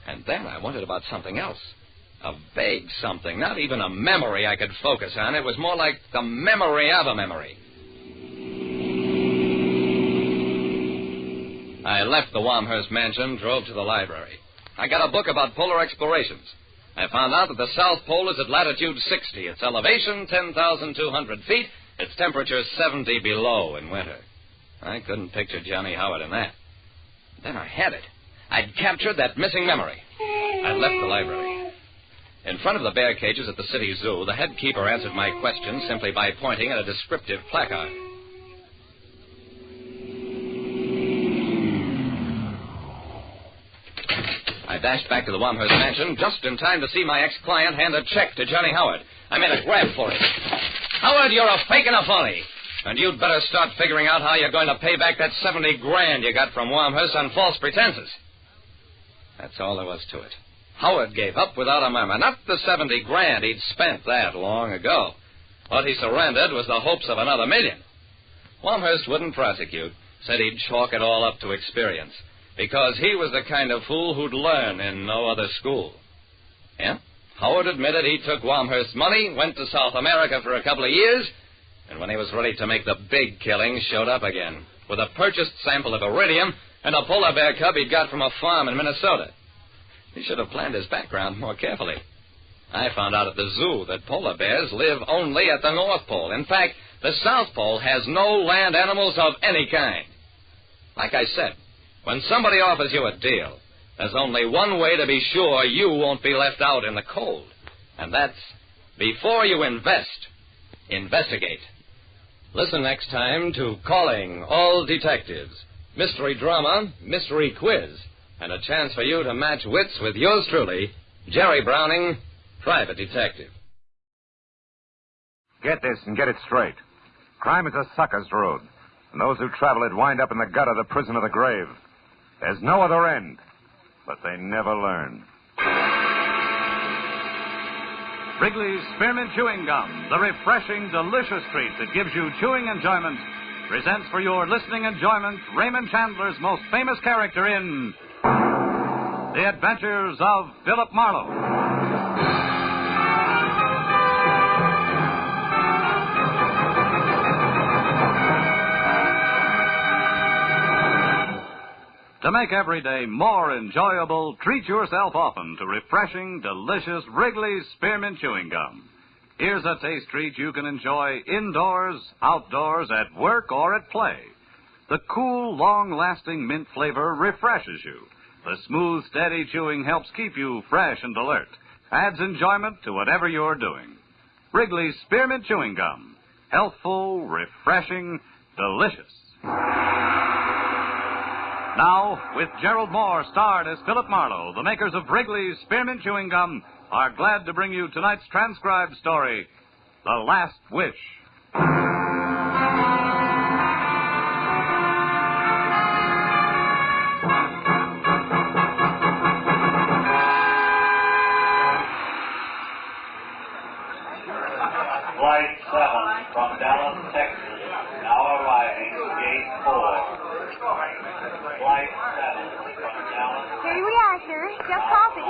G: And then I wondered about something else. A vague something, not even a memory I could focus on. It was more like the memory of a memory. I left the Wamhurst mansion, drove to the library. I got a book about polar explorations. I found out that the South Pole is at latitude 60. Its elevation, 10,200 feet. Its temperature, 70 below in winter. I couldn't picture Johnny Howard in that. Then I had it. I'd captured that missing memory. I left the library. In front of the bear cages at the city zoo, the head keeper answered my question simply by pointing at a descriptive placard. I dashed back to the Wamhurst mansion just in time to see my ex-client hand a check to Johnny Howard. I made a grab for it. Howard, you're a fake and a phony. And you'd better start figuring out how you're going to pay back that $70,000 you got from Wamhurst on false pretenses. That's all there was to it. Howard gave up without a murmur. Not the $70,000. He'd spent that long ago. What he surrendered was the hopes of another $1 million. Wamhurst wouldn't prosecute. Said he'd chalk it all up to experience. Because he was the kind of fool who'd learn in no other school. Yeah? Howard admitted he took Wamhurst's money, went to South America for a couple of years, and when he was ready to make the big killing, showed up again with a purchased sample of iridium and a polar bear cub he'd got from a farm in Minnesota. He should have planned his background more carefully. I found out at the zoo that polar bears live only at the North Pole. In fact, the South Pole has no land animals of any kind. Like I said, when somebody offers you a deal, there's only one way to be sure you won't be left out in the cold. And that's, before you invest, investigate. Listen next time to Calling All Detectives. Mystery drama, mystery quiz, and a chance for you to match wits with yours truly, Jerry Browning, Private Detective.
A: Get this and get it straight. Crime is a sucker's road, and those who travel it wind up in the gutter, the prison, or the grave. There's no other end, but they never learn.
S: Wrigley's Spearmint Chewing Gum, the refreshing, delicious treat that gives you chewing enjoyment, presents for your listening enjoyment Raymond Chandler's most famous character in The Adventures of Philip Marlowe. To make every day more enjoyable, treat yourself often to refreshing, delicious Wrigley's Spearmint Chewing Gum. Here's a taste treat you can enjoy indoors, outdoors, at work, or at play. The cool, long-lasting mint flavor refreshes you. The smooth, steady chewing helps keep you fresh and alert. Adds enjoyment to whatever you're doing. Wrigley's Spearmint Chewing Gum. Healthful, refreshing, delicious. Now, with Gerald Moore starred as Philip Marlowe, the makers of Wrigley's Spearmint Chewing Gum are glad to bring you tonight's transcribed story, The Last Wish.
B: Flight 7 from Dallas, Texas, now arriving, gate 4. Flight 7 from Dallas.
D: Here we are, sir. Just coffee.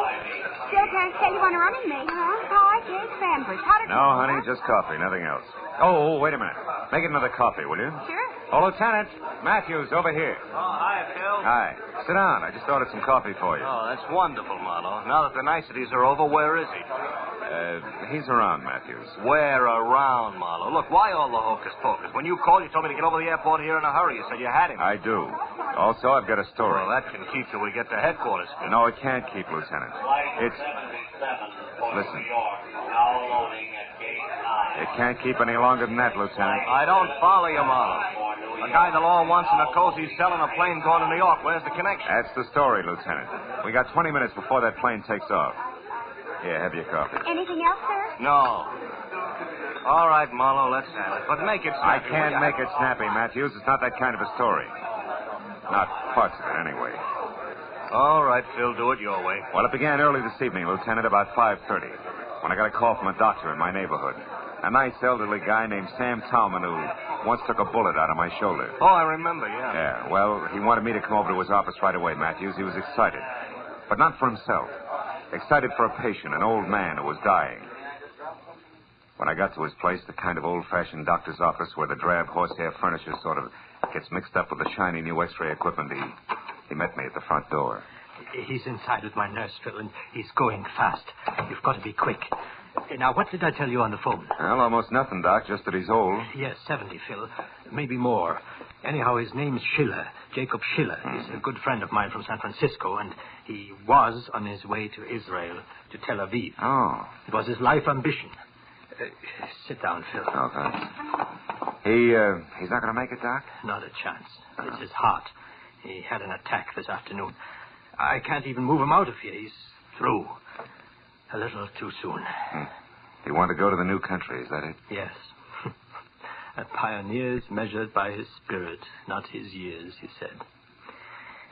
D: Still can't say you want to run in me, huh? Pie, cake, sandwich. How did
A: No, honey, just coffee, nothing else. Oh, wait a minute. Make it another coffee, will you?
D: Sure.
A: Oh, Lieutenant, Matthews, over here.
T: Oh, hi, Phil.
A: Hi. Sit down. I just ordered some coffee for you.
T: Oh, that's wonderful, Marlowe. Now that the niceties are over, where is he?
A: He's around, Matthews.
T: Where around, Marlowe? Look, why all the hocus pocus? When you called, you told me to get over to the airport here in a hurry. You said you had him.
A: I do. Also, I've got a story.
T: Well, that can keep till we get to headquarters, Phil.
A: No, it can't keep, Lieutenant. It's... Listen.
B: New York, now loading at gate 9.
A: It can't keep any longer than that, Lieutenant.
T: I don't follow you, Marlowe. A guy the law wants in a cozy cell on a plane going to New York. Where's the connection?
A: That's the story, Lieutenant. We got 20 minutes before that plane takes off. Here, have your coffee.
M: Anything else, sir?
T: No. All right, Marlowe, let's have it. But make it
A: I
T: snappy.
A: can't make it snappy, Matthews. It's not that kind of a story. Not parts of it, anyway.
T: All right, Phil, do it your way.
A: Well, it began early this evening, Lieutenant, about 5:30, when I got a call from a doctor in my neighborhood. A nice elderly guy named Sam Talman who once took a bullet out of my shoulder.
T: Oh, I remember, yeah.
A: Yeah, well, he wanted me to come over to his office right away, Matthews. He was excited. But not for himself. Excited for a patient, an old man who was dying. When I got to his place, the kind of old-fashioned doctor's office where the drab horsehair furniture sort of gets mixed up with the shiny new X-ray equipment, he met me at the front door.
F: He's inside with my nurse, Phil, and he's going fast. You've got to be quick. Now, what did I tell you on the phone?
A: Well, almost nothing, Doc, just that he's old.
F: Yes, 70, Phil. Maybe more. Anyhow, his name's Schiller, Jacob Schiller. He's a good friend of mine from San Francisco, and he was on his way to Israel, to Tel Aviv.
A: Oh.
F: It was his life ambition. Sit down, Phil.
A: Oh, thanks. He's not going to make it, Doc?
F: Not a chance. It's his heart. He had an attack this afternoon. I can't even move him out of here. He's through. A little too soon.
A: He wanted to go to the new country, is that it?
F: Yes. A pioneer's measured by his spirit, not his years, he said.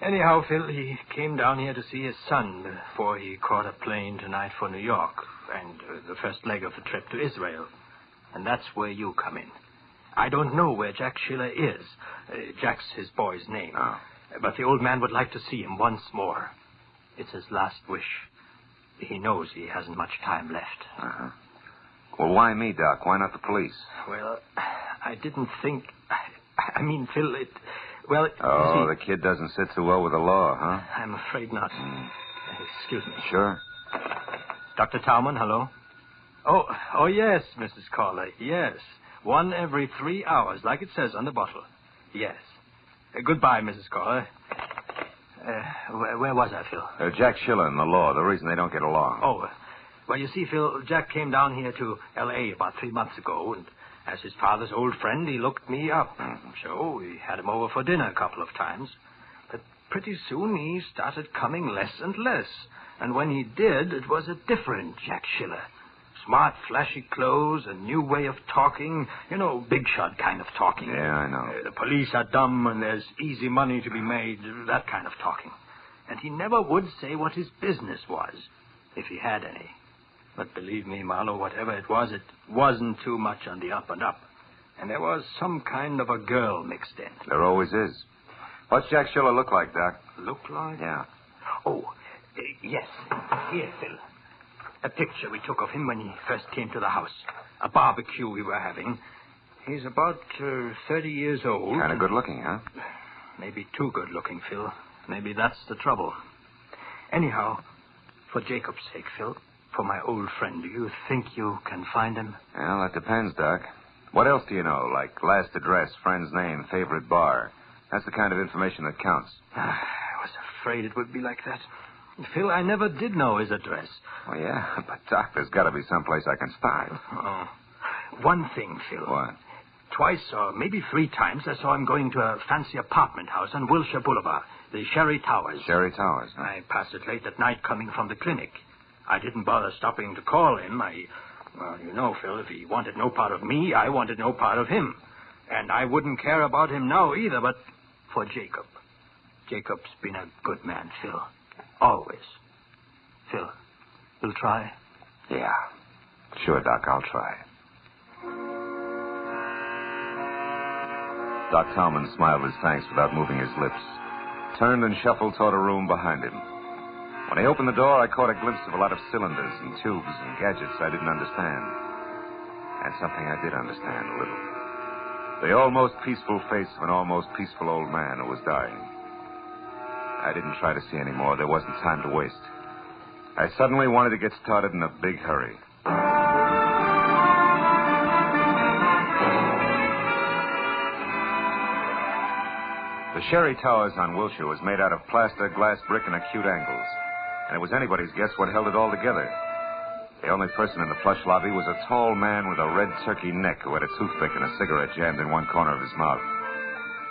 F: Anyhow, Phil, he came down here to see his son before he caught a plane tonight for New York and the first leg of the trip to Israel. And that's where you come in. I don't know where Jack Schiller is. Jack's his boy's name.
A: Oh.
F: But the old man would like to see him once more. It's his last wish. He knows he hasn't much time left.
A: Uh-huh. Well, why me, Doc? Why not the police?
F: Well, I didn't think... I mean, Phil, Well,
A: Oh, the kid doesn't sit too well with the law, huh?
F: I'm afraid not. Excuse me.
A: Sure.
F: Dr. Talman, hello? Oh, yes, Mrs. Corley. Yes. 1 every 3 hours, like it says on the bottle. Yes. Goodbye, Mrs. Corley. Where was I, Phil?
A: Jack Schiller and the law, the reason they don't get along.
F: Oh, well, you see, Phil, Jack came down here to L.A. about 3 months ago, and as his father's old friend, he looked me up. So we had him over for dinner a couple of times. But pretty soon he started coming less and less. And when he did, it was a different Jack Schiller. Smart, flashy clothes, a new way of talking. You know, big shot kind of talking.
A: Yeah, I know.
F: The police are dumb and there's easy money to be made. That kind of talking. And he never would say what his business was, if he had any. But believe me, Marlowe, whatever it wasn't too much on the up and up. And there was some kind of a girl mixed in.
A: There always is. What's Jack Schiller look like, Doc?
F: Look like?
A: Yeah.
F: Oh, yes. Here, Phil. A picture we took of him when he first came to the house. A barbecue we were having. He's about 30 years old.
A: Kind of good looking, huh?
F: Maybe too good looking, Phil. Maybe that's the trouble. Anyhow, for Jacob's sake, Phil, for my old friend, do you think you can find him?
A: Well, that depends, Doc. What else do you know? Like last address, friend's name, favorite bar. That's the kind of information that counts.
F: I was afraid it would be like that. Phil, I never did know his address.
A: Well, yeah, but, Doc, there's got to be someplace I can spy.
F: Oh. One thing, Phil.
A: What?
F: Twice or maybe 3 times I saw him going to a fancy apartment house on Wilshire Boulevard, the Sherry Towers.
A: Sherry Towers, huh?
F: I passed it late at night coming from the clinic. I didn't bother stopping to call him. Well, you know, Phil, if he wanted no part of me, I wanted no part of him. And I wouldn't care about him now either, but for Jacob. Jacob's been a good man, Phil. Always. Phil, you'll try?
A: Yeah. Sure, Doc, I'll try. Doc Talman smiled his thanks without moving his lips, turned and shuffled toward a room behind him. When he opened the door, I caught a glimpse of a lot of cylinders and tubes and gadgets I didn't understand. And something I did understand a little. The almost peaceful face of an almost peaceful old man who was dying. I didn't try to see any more. There wasn't time to waste. I suddenly wanted to get started in a big hurry. The Sherry Towers on Wilshire was made out of plaster, glass, brick, and acute angles. And it was anybody's guess what held it all together. The only person in the plush lobby was a tall man with a red turkey neck who had a toothpick and a cigarette jammed in one corner of his mouth.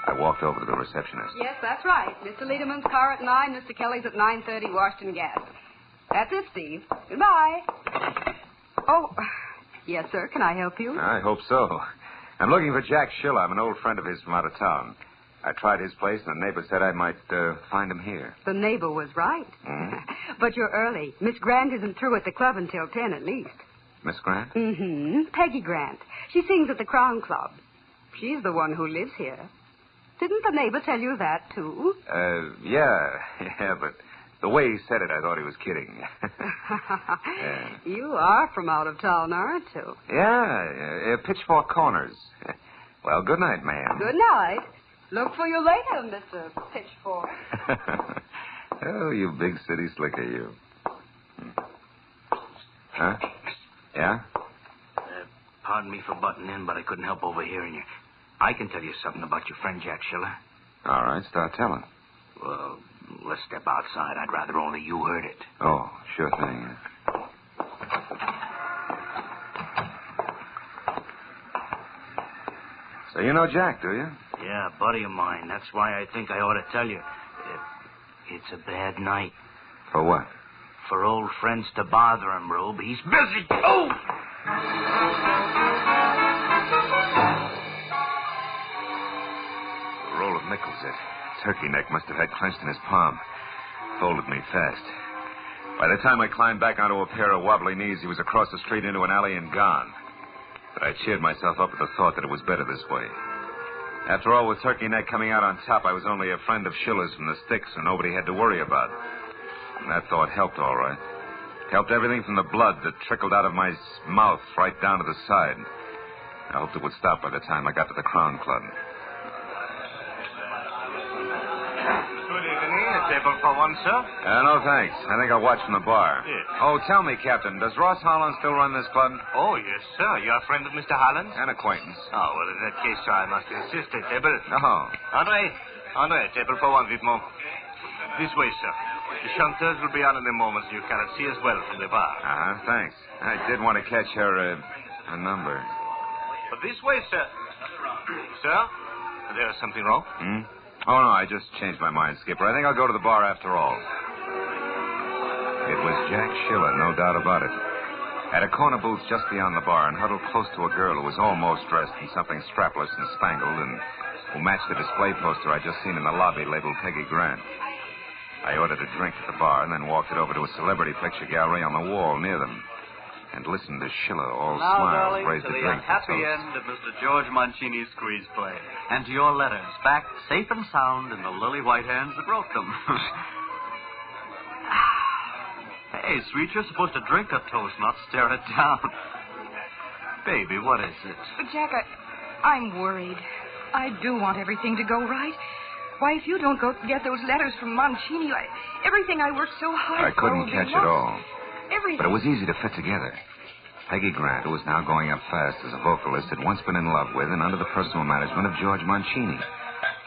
A: I walked over to the receptionist.
P: Yes, that's right. Mr. Lederman's car at 9, Mr. Kelly's at 9:30, Washington Gas. That's it, Steve. Goodbye. Oh, yes, sir. Can I help you?
A: I hope so. I'm looking for Jack Schiller. I'm an old friend of his from out of town. I tried his place, and the neighbor said I might find him here.
P: The neighbor was right. But you're early. Miss Grant isn't through at the club until 10 at least.
A: Miss Grant?
P: Mm-hmm. Peggy Grant. She sings at the Crown Club. She's the one who lives here. Didn't the neighbor tell you that, too?
A: Yeah, but the way he said it, I thought he was kidding.
P: You are from out of town, aren't you?
A: Yeah, Pitchfork Corners. Well, good night, ma'am.
P: Good night. Look for you later, Mr. Pitchfork.
A: Oh, you big city slicker, you. Huh? Yeah?
F: Pardon me for butting in, but I couldn't help overhearing you. I can tell you something about your friend Jack Schiller.
A: All right, start telling.
F: Well, let's step outside. I'd rather only you heard it.
A: Oh, sure thing. So you know Jack, do you?
F: Yeah, a buddy of mine. That's why I think I ought to tell you. It's a bad night.
A: For what?
F: For old friends to bother him, Rube. He's busy. Oh!
A: A roll of nickels it. Turkey neck must have had clenched in his palm. Folded me fast. By the time I climbed back onto a pair of wobbly knees, he was across the street into an alley and gone. But I cheered myself up at the thought that it was better this way. After all, with Turkey Neck coming out on top, I was only a friend of Schiller's from the sticks, and nobody had to worry about. And that thought helped, all right. Helped everything from the blood that trickled out of my mouth right down to the side. I hoped it would stop by the time I got to the Crown Club.
T: Good evening. A table for one, sir?
A: No, thanks. I think I'll watch from the bar.
T: Yes.
A: Oh, tell me, Captain, does Ross Holland still run this club?
T: Oh, yes, sir. You're a friend of Mr. Holland's?
A: An acquaintance.
T: Oh, well, in that case, sir, I must insist. A table.
A: Oh.
T: Andre, table for one, vivement. This way, sir. The chanteurs will be on in a moment, so you cannot see us well from the bar.
A: Thanks. I did want to catch her number.
T: But this way, sir. Sir, there's something wrong?
A: Oh, no, I just changed my mind, Skipper. I think I'll go to the bar after all. It was Jack Schiller, no doubt about it. At a corner booth just beyond the bar and huddled close to a girl who was almost dressed in something strapless and spangled and who matched the display poster I'd just seen in the lobby labeled Peggy Grant. I ordered a drink at the bar and then walked it over to a celebrity picture gallery on the wall near them and listened to Schiller, all
S: Now,
A: smiles,
S: darling,
A: raise
S: to
A: the
S: the
A: drink.
S: unhappy end of Mr. George Mancini's squeeze play. And to your letters, back safe and sound in the lily white hands that wrote them. Hey, sweet, you're supposed to drink a toast, not stare it down. Baby, what is it?
P: Jack, I'm worried. I do want everything to go right. Why, if you don't go get those letters from Mancini, everything I worked so hard for
A: couldn't
P: will be
A: catch
P: lost.
A: it all.
P: Everything.
A: But it was easy to fit together. Peggy Grant, who was now going up fast as a vocalist, had once been in love with and under the personal management of George Mancini.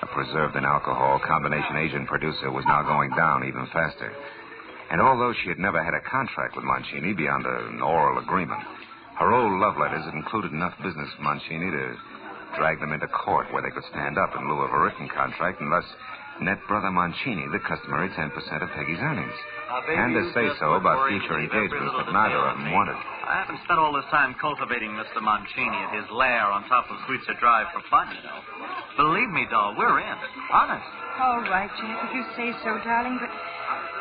A: A preserved in alcohol combination agent producer was now going down even faster. And although she had never had a contract with Mancini beyond an oral agreement, her old love letters had included enough business for Mancini to drag them into court where they could stand up in lieu of a written contract and thus net Brother Mancini the customary 10% of Peggy's earnings. And to say so about future engagements that neither of them wanted.
S: I haven't spent all this time cultivating Mr. Mancini at his lair on top of Sweetser Drive for fun, you know. Believe me, doll, we're in. Honest.
P: All right, Jack, if you say so, darling, but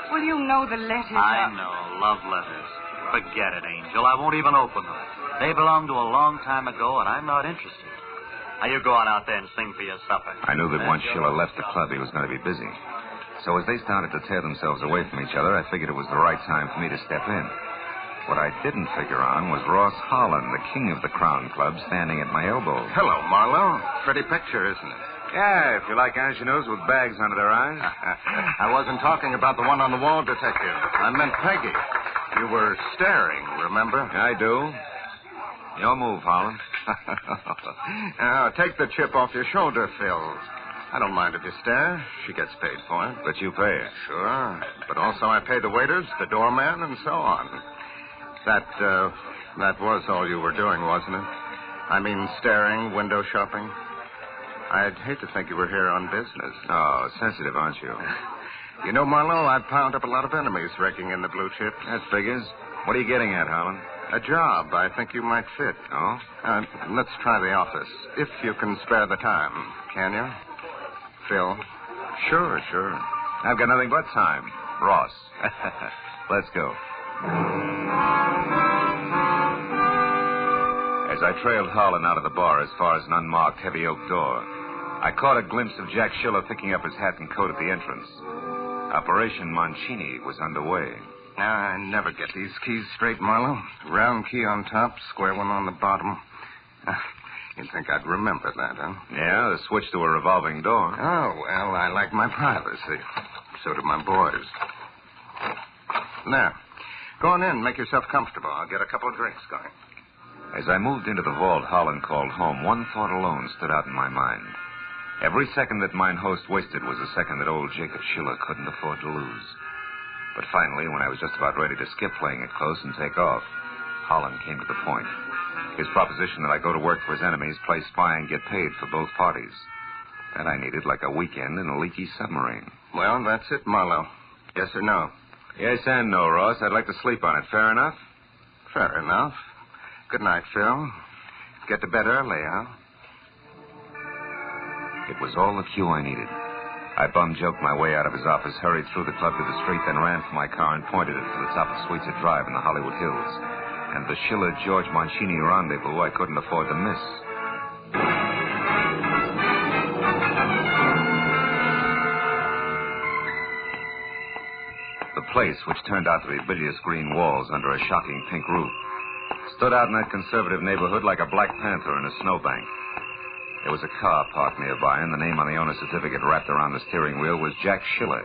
P: will you know the letters
S: I know, love letters. Forget it, Angel. I won't even open them. They belong to a long time ago, and I'm not interested. Now, you go on out there and sing for your supper.
A: I knew that once Schiller left the club, he was going to be busy. So as they started to tear themselves away from each other, I figured it was the right time for me to step in. What I didn't figure on was Ross Holland, the king of the Crown Club, standing at my elbow.
J: Hello, Marlowe. Pretty picture, isn't it?
A: Yeah, if you like ingenues with bags under their eyes.
J: I wasn't talking about the one on the wall, Detective. I meant Peggy. You were staring, remember?
A: I do. Your move, Holland.
J: Now, take the chip off your shoulder, Phil. I don't mind if you stare. She gets paid for it.
A: But you pay her.
J: Sure. But also I pay the waiters, the doorman, and so on. That was all you were doing, wasn't it? I mean, staring, window shopping.
L: I'd hate to think you were here on business.
A: Oh, sensitive, aren't you?
L: You know, Marlowe, I've piled up a lot of enemies raking in the blue chip.
A: That figures. What are you getting at, Holland?
L: A job I think you might fit.
A: Oh?
L: Let's try the office, if you can spare the time. Can you? Phil?
A: Sure. I've got nothing but time. Ross. Let's go. As I trailed Holland out of the bar as far as an unmarked heavy oak door, I caught a glimpse of Jack Schiller picking up his hat and coat at the entrance. Operation Mancini was underway.
L: I never get these keys straight, Marlowe. Round key on top, square one on the bottom. You'd think I'd remember that, huh?
A: Yeah, the switch to a revolving door.
L: Oh, well, I like my privacy. So do my boys. Now, go on in, make yourself comfortable. I'll get a couple of drinks going.
A: As I moved into the vault Holland called home, one thought alone stood out in my mind. Every second that mine host wasted was a second that old Jacob Schiller couldn't afford to lose. But finally, when I was just about ready to skip playing it close and take off, Holland came to the point. His proposition that I go to work for his enemies, play spy, and get paid for both parties. That I needed like a weekend in a leaky submarine.
L: Well, that's it, Marlowe. Yes or no?
A: Yes and no, Ross. I'd like to sleep on it. Fair enough?
L: Fair enough. Good night, Phil. Get to bed early, huh?
A: It was all the cue I needed. I bum-joked my way out of his office, hurried through the club to the street, then ran for my car and pointed it to the top of Sweetser Drive in the Hollywood Hills. And the Schiller-George Mancini rendezvous I couldn't afford to miss. The place, which turned out to be bilious green walls under a shocking pink roof, stood out in that conservative neighborhood like a black panther in a snowbank. There was a car parked nearby, and the name on the owner's certificate wrapped around the steering wheel was Jack Schiller,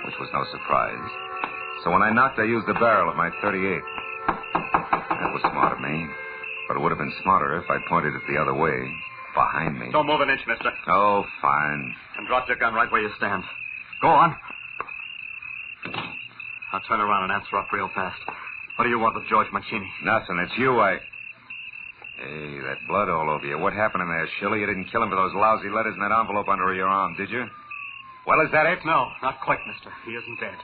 A: which was no surprise. So when I knocked, I used the barrel of my .38. That was smart of me, but it would have been smarter if I'd pointed it the other way, behind me.
Q: Don't move an inch, mister.
A: Oh, fine.
Q: And drop your gun right where you stand. Go on. I'll turn around and answer up real fast. What do you want with George Mancini?
A: Nothing. It's you, Hey, that blood all over you. What happened in there, Schiller? You didn't kill him for those lousy letters in that envelope under your arm, did you? Well, is that it?
Q: No, not quite, mister. He isn't dead.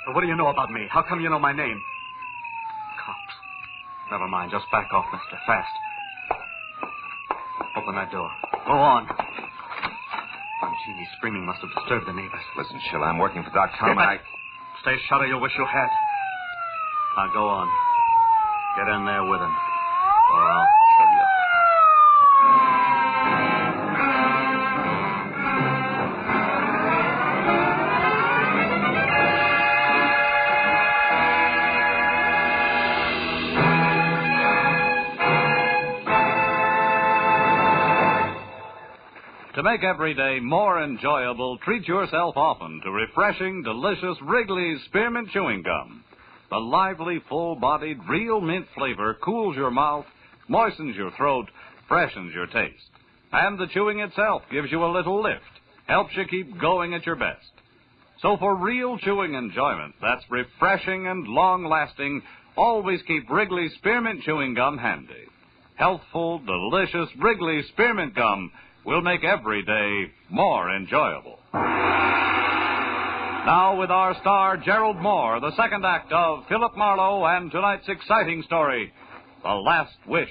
Q: But what do you know about me? How come you know my name? Cops. Never mind. Just back off, mister. Fast. Open that door. Go on. Mancini's screaming must have disturbed the neighbors.
A: Listen, Schiller, I'm working for Doc Tom, and
Q: Stay shut or you'll wish you had. Now go on. Get in there with him. Or I'll kill you.
S: To make every day more enjoyable, treat yourself often to refreshing, delicious Wrigley's Spearmint Chewing Gum. The lively, full-bodied, real mint flavor cools your mouth, moistens your throat, freshens your taste. And the chewing itself gives you a little lift, helps you keep going at your best. So for real chewing enjoyment that's refreshing and long-lasting, always keep Wrigley's Spearmint Chewing Gum handy. Healthful, delicious Wrigley's Spearmint Gum will make every day more enjoyable. Now with our star, Gerald Moore, the second act of Philip Marlowe and tonight's exciting story, The Last Wish.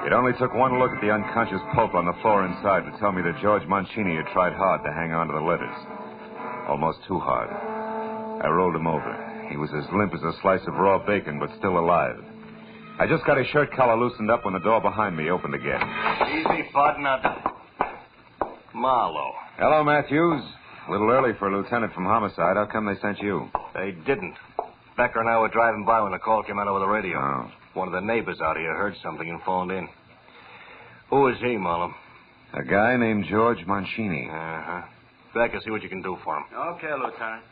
A: It only took one look at the unconscious Pope on the floor inside to tell me that George Mancini had tried hard to hang on to the letters. Almost too hard. I rolled him over. He was as limp as a slice of raw bacon, but still alive. I just got his shirt collar loosened up when the door behind me opened again.
T: Easy, bud. Now, Marlowe.
A: Hello, Matthews. A little early for a lieutenant from Homicide. How come they sent you?
T: They didn't. Becker and I were driving by when the call came out over the radio.
A: Oh.
T: One of the neighbors out here heard something and phoned in. Who is he, Marlowe?
A: A guy named George Mancini.
T: Uh-huh. Becker, see what you can do for him.
K: Okay, Lieutenant.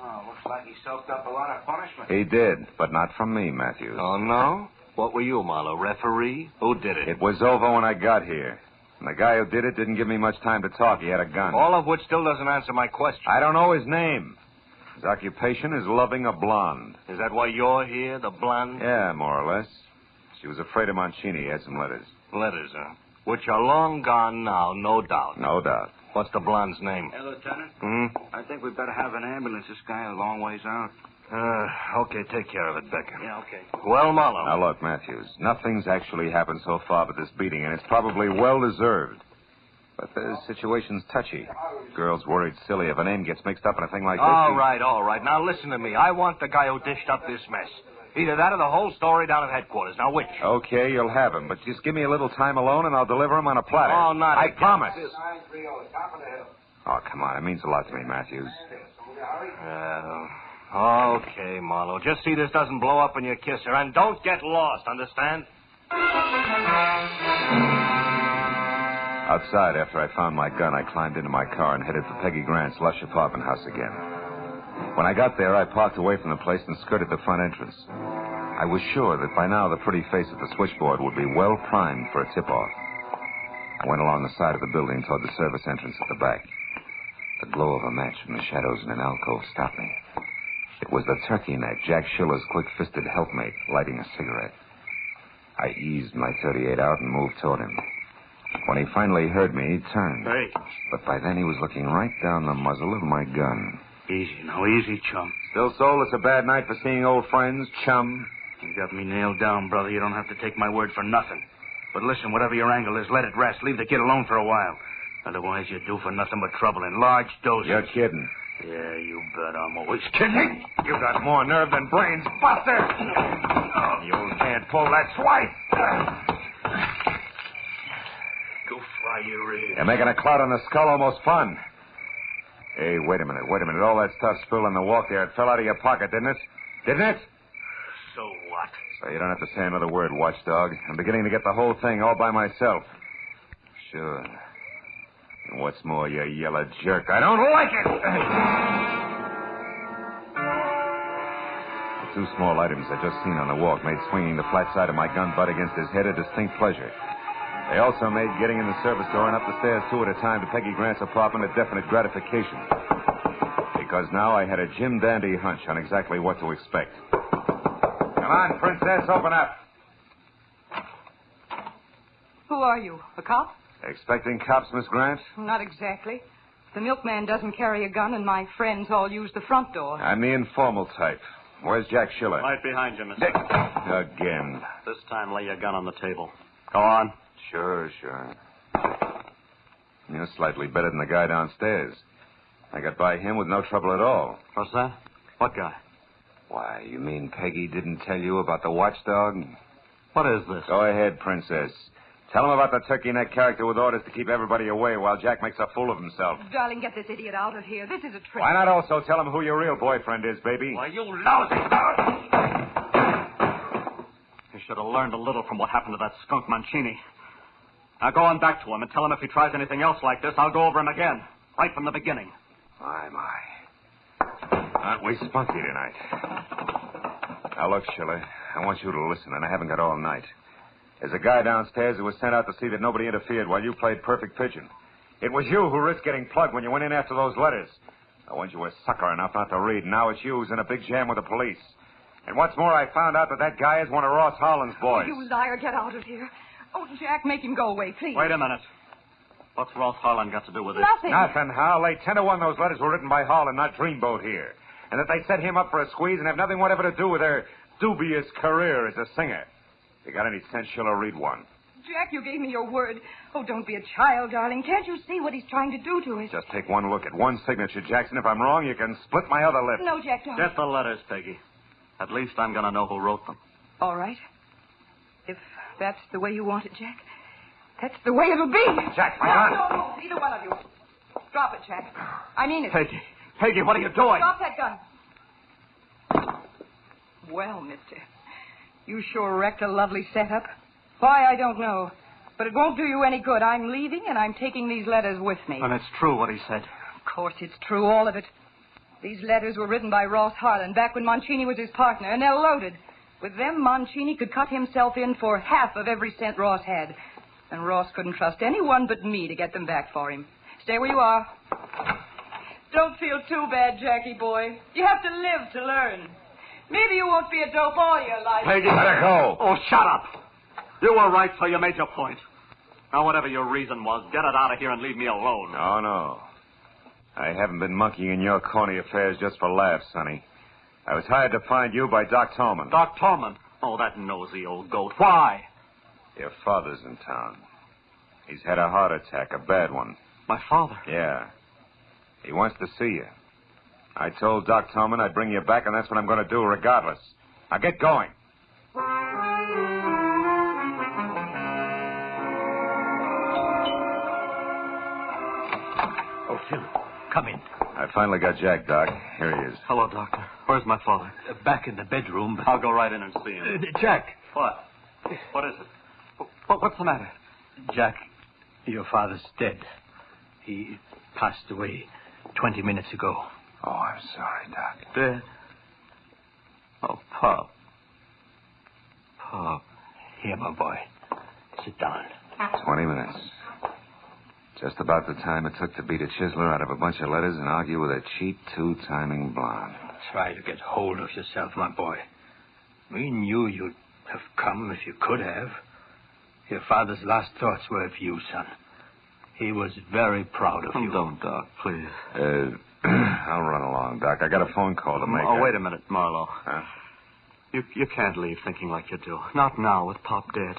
K: Oh, looks like he soaked up a lot of punishment.
A: He did, but not from me, Matthews.
T: Oh, no? What were you, Marlowe? Referee? Who did it?
A: It was over when I got here. And the guy who did it didn't give me much time to talk. He had a gun.
T: All of which still doesn't answer my question.
A: I don't know his name. His occupation is loving a blonde.
T: Is that why you're here, the blonde?
A: Yeah, more or less. She was afraid of Mancini. He had some letters.
T: Letters, huh? Which are long gone now, no doubt.
A: No doubt.
T: What's the blonde's name?
H: Hey, Lieutenant.
T: Hmm?
H: I think we better have an ambulance. This guy a long ways out.
T: Okay, take care of it, Becker.
H: Yeah, okay.
T: Well, Marlowe.
A: Now, look, Matthews, nothing's actually happened so far but this beating, and it's probably well-deserved. But the situation's touchy. Girl's worried silly if a name gets mixed up in a thing like this.
T: All right. Now, listen to me. I want the guy who dished up this mess. Either that or the whole story down at headquarters. Now, which?
A: Okay, you'll have him, but just give me a little time alone, and I'll deliver him on a platter.
T: Oh, not
A: I promise.
K: 930, top of the hill.
A: Oh, come on. It means a lot to me, Matthews.
T: Okay, Marlowe. Just see this doesn't blow up when you kiss her, and don't get lost, understand?
A: Outside, after I found my gun, I climbed into my car and headed for Peggy Grant's lush apartment house again. When I got there, I parked away from the place and skirted the front entrance. I was sure that by now the pretty face at the switchboard would be well primed for a tip-off. I went along the side of the building toward the service entrance at the back. The glow of a match from the shadows in an alcove stopped me. It was the turkey neck, Jack Schiller's quick-fisted helpmate, lighting a cigarette. I eased my .38 out and moved toward him. When he finally heard me, he turned.
H: Hey.
A: But by then he was looking right down the muzzle of my gun.
H: Easy, now, easy, chum.
A: Still, Soul, it's a bad night for seeing old friends, chum.
H: You got me nailed down, brother. You don't have to take my word for nothing. But listen, whatever your angle is, let it rest. Leave the kid alone for a while. Otherwise, you do for nothing but trouble in large doses.
A: You're kidding.
H: Yeah, you bet I'm always kidding.
A: You got more nerve than brains, Buster. You can't pull that swipe.
H: Go fry your ears.
A: You're making a cloud on the skull almost fun. Hey, wait a minute. All that stuff spilled in the walk there, it fell out of your pocket, didn't it? Didn't it?
H: So what?
A: So you don't have to say another word, watchdog. I'm beginning to get the whole thing all by myself. Sure. And what's more, you yellow jerk, I don't like it! The two small items I'd just seen on the walk made swinging the flat side of my gun butt against his head a distinct pleasure. They also made getting in the service door and up the stairs two at a time to Peggy Grant's apartment a definite gratification. Because now I had a Jim Dandy hunch on exactly what to expect. Come on, Princess, open up.
P: Who are you? A cop?
A: Expecting cops, Miss Grant?
P: Not exactly. The milkman doesn't carry a gun, and my friends all use the front door.
A: I'm the informal type. Where's Jack Schiller?
Q: Right behind you, mister.
A: Again.
Q: This time, lay your gun on the table. Go on.
A: Sure. You're slightly better than the guy downstairs. I got by him with no trouble at all.
Q: What's that? What guy?
A: Why, you mean Peggy didn't tell you about the watchdog?
Q: What is this?
A: Go ahead, Princess. Tell him about the turkey neck character with orders to keep everybody away while Jack makes a fool of himself.
P: Darling, get this idiot out of here. This is a trick.
A: Why not also tell him who your real boyfriend is, baby?
Q: Why, you lousy dog! You should have learned a little from what happened to that skunk Mancini. Now go on back to him and tell him if he tries anything else like this, I'll go over him again. Right from the beginning.
A: My. Aren't we spunky tonight? Now, look, Schiller, I want you to listen, and I haven't got all night. There's a guy downstairs who was sent out to see that nobody interfered while you played perfect pigeon. It was you who risked getting plugged when you went in after those letters. I warned you were sucker enough not to read, and now it's you who's in a big jam with the police. And what's more, I found out that guy is one of Ross Holland's boys.
P: You liar, get out of here. Oh, Jack, make him go away, please.
Q: Wait a minute. What's Ross Holland got to do with this?
P: Nothing,
A: Hal. Lay 10-1 those letters were written by Holland, not Dreamboat here. And that they set him up for a squeeze and have nothing whatever to do with their dubious career as a singer. If you got any sense, Schiller, read one.
P: Jack, you gave me your word. Oh, don't be a child, darling. Can't you see what he's trying to do to us?
A: Just take one look at one signature, Jackson. If I'm wrong, you can split my other lip.
P: No, Jack, don't.
Q: Get the letters, Peggy. At least I'm going to know who wrote them.
P: All right. If that's the way you want it, Jack, that's the way it'll be.
A: Jack, my gun.
P: No, either one of you. Drop it, Jack. I mean it.
Q: Peggy, what are you doing?
P: Drop that gun. Well, mister, you sure wrecked a lovely setup. Why, I don't know. But it won't do you any good. I'm leaving, and I'm taking these letters with me.
Q: And it's true what he said.
P: Of course it's true, all of it. These letters were written by Ross Harlan back when Mancini was his partner, and they're loaded. With them, Mancini could cut himself in for half of every cent Ross had. And Ross couldn't trust anyone but me to get them back for him. Stay where you are. Don't feel too bad, Jackie boy. You have to live to learn. Maybe you won't be a dope all your life.
Q: Peggy,
A: let her go.
Q: Oh, shut up. You were right, so you made your point. Now, whatever your reason was, get it out of here and leave me alone.
A: No. I haven't been monkeying in your corny affairs just for laughs, Sonny. I was hired to find you by Doc Tolman.
Q: Doc Tolman? Oh, that nosy old goat. Why?
A: Your father's in town. He's had a heart attack, a bad one.
Q: My father?
A: Yeah. He wants to see you. I told Doc Tolman I'd bring you back, and that's what I'm going to do regardless. Now get going.
F: Oh, Phil, come in.
A: I finally got Jack, Doc. Here he is.
Q: Hello, Doctor. Where's my father?
F: Back in the bedroom.
Q: I'll go right in and see him.
F: Jack.
Q: What? What is it? What's the matter?
F: Jack, your father's dead. He passed away 20 minutes ago.
A: Oh, I'm sorry, Doc.
Q: Dead? Oh, Pop. Pop.
F: Here, my boy. Sit down.
A: 20 minutes. Just about the time it took to beat a chiseler out of a bunch of letters and argue with a cheap two-timing blonde.
F: Try to get hold of yourself, my boy. We knew you'd have come if you could have. Your father's last thoughts were of you, son. He was very proud of you.
Q: Don't, Doc, please.
A: I'll run along, Doc. I got a phone call to make.
Q: Oh, wait a minute, Marlowe.
A: Huh?
Q: You can't leave thinking like you do. Not now, with Pop dead.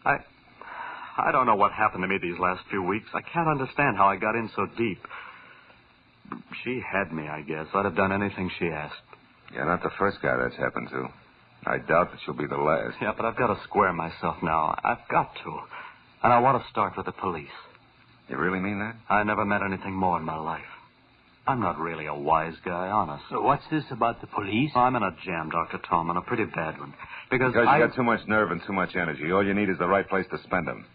Q: I don't know what happened to me these last few weeks. I can't understand how I got in so deep. She had me, I guess. I'd have done anything she asked.
A: You're not the first guy that's happened to. I doubt that you'll be the last.
Q: Yeah, but I've got to square myself now. I've got to. And I want to start with the police.
A: You really mean that?
Q: I never met anything more in my life. I'm not really a wise guy, honest.
F: So what's this about the police?
Q: I'm in a jam, Dr. Tolman, a pretty bad one. Because
A: you got too much nerve and too much energy. All you need is the right place to spend them.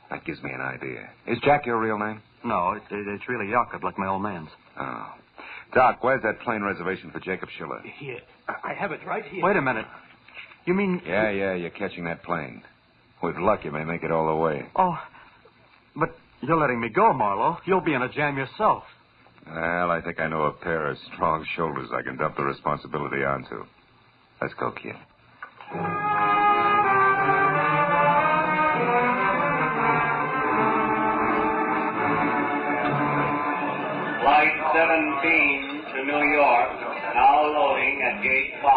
A: That gives me an idea. Is Jack your real name?
Q: No, it's really Jakob, like my old man's.
A: Oh. Doc, where's that plane reservation for Jacob Schiller?
F: Here. I have it right here.
Q: Wait a minute. You mean...
A: Yeah, you're catching that plane. With luck, you may make it all the way.
Q: Oh, but you're letting me go, Marlowe. You'll be in a jam yourself.
A: Well, I think I know a pair of strong shoulders I can dump the responsibility onto. Let's go, kid.
B: Flight 17 to New York, now loading at Gate 5.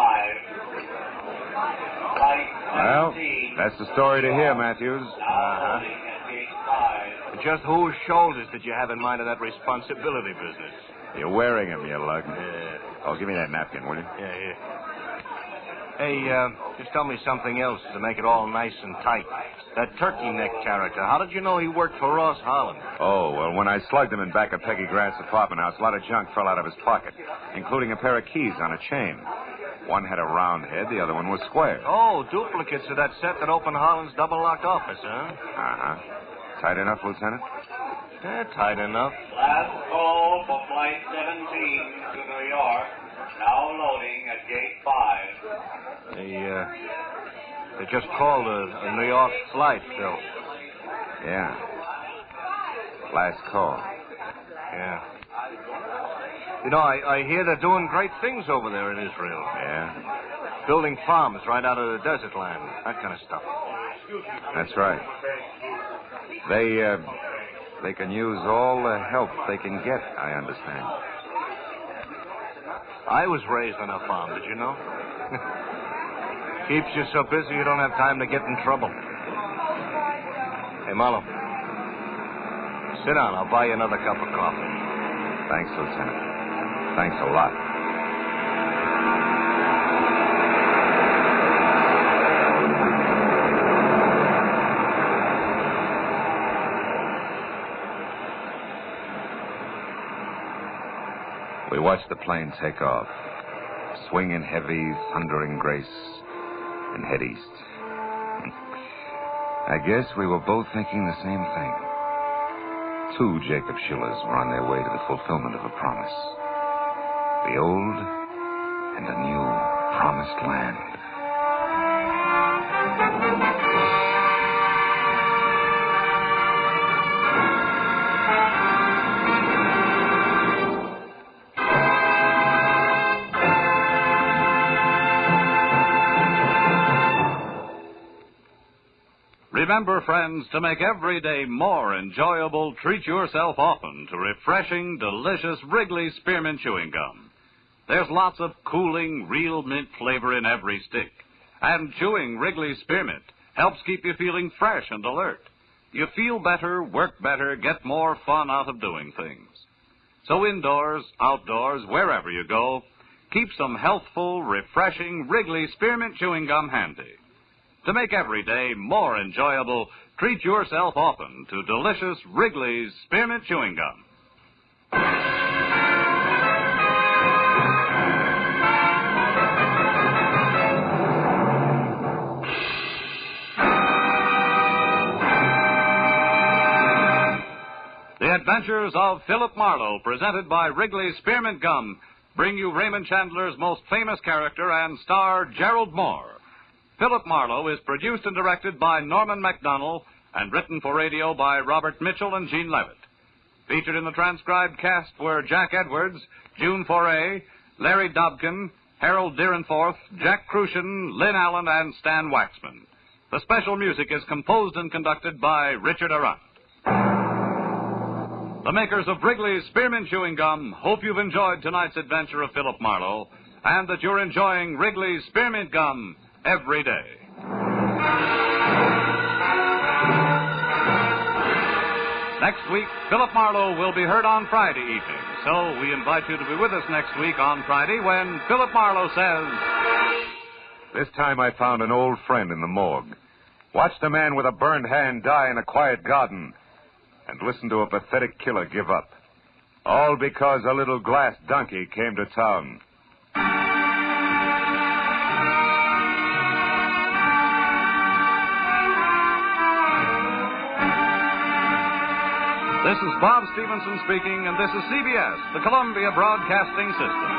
B: Flight 17.
A: Well, that's the story to hear, Matthews.
B: Now loading at Gate 5.
T: Just whose shoulders did you have in mind in that responsibility business?
A: You're wearing them, you lug. Yeah. Oh, give me that napkin, will you?
T: Yeah, here. Hey, just tell me something else to make it all nice and tight. That turkey neck character, how did you know he worked for Ross Holland?
A: Oh, well, when I slugged him in back of Peggy Grant's apartment house, a lot of junk fell out of his pocket, including a pair of keys on a chain. One had a round head, the other one was square.
T: Oh, duplicates of that set that opened Holland's double-locked office, huh?
A: Uh-huh. Tight enough, Lieutenant?
T: Yeah, tight enough.
B: Last call for Flight 17 to New York, now loading at Gate 5.
T: They just called a New York flight, Phil.
A: Yeah. Last call.
T: Yeah. You know, I hear they're doing great things over there in Israel.
A: Yeah?
T: Building farms right out of the desert land, that kind of stuff.
A: That's right. They can use all the help they can get, I understand.
T: I was raised on a farm, did you know? Keeps you so busy you don't have time to get in trouble. Hey, Marlowe. Sit down. I'll buy you another cup of coffee.
A: Thanks, Lieutenant. Thanks a lot. We watched the plane take off, swing in heavy, thundering grace, and head east. I guess we were both thinking the same thing. Two Jacob Schillers were on their way to the fulfillment of a promise. The old and the new promised land.
S: Remember, friends, to make every day more enjoyable, treat yourself often to refreshing, delicious Wrigley Spearmint Chewing Gum. There's lots of cooling, real mint flavor in every stick. And chewing Wrigley Spearmint helps keep you feeling fresh and alert. You feel better, work better, get more fun out of doing things. So indoors, outdoors, wherever you go, keep some healthful, refreshing Wrigley Spearmint Chewing Gum handy. To make every day more enjoyable, treat yourself often to delicious Wrigley's Spearmint Chewing Gum. The Adventures of Philip Marlowe, presented by Wrigley's Spearmint Gum, bring you Raymond Chandler's most famous character and star, Gerald Moore. Philip Marlowe is produced and directed by Norman MacDonald and written for radio by Robert Mitchell and Gene Levitt. Featured in the transcribed cast were Jack Edwards, June Foray, Larry Dobkin, Harold Deerenforth, Jack Crucian, Lynn Allen, and Stan Waxman. The special music is composed and conducted by Richard Arant. The makers of Wrigley's Spearmint Chewing Gum hope you've enjoyed tonight's adventure of Philip Marlowe and that you're enjoying Wrigley's Spearmint Gum every day. Next week, Philip Marlowe will be heard on Friday evening, so we invite you to be with us next week on Friday when Philip Marlowe says...
A: This time I found an old friend in the morgue. Watched a man with a burned hand die in a quiet garden and listened to a pathetic killer give up. All because a little glass donkey came to town.
S: This is Bob Stevenson speaking, and this is CBS, the Columbia Broadcasting System.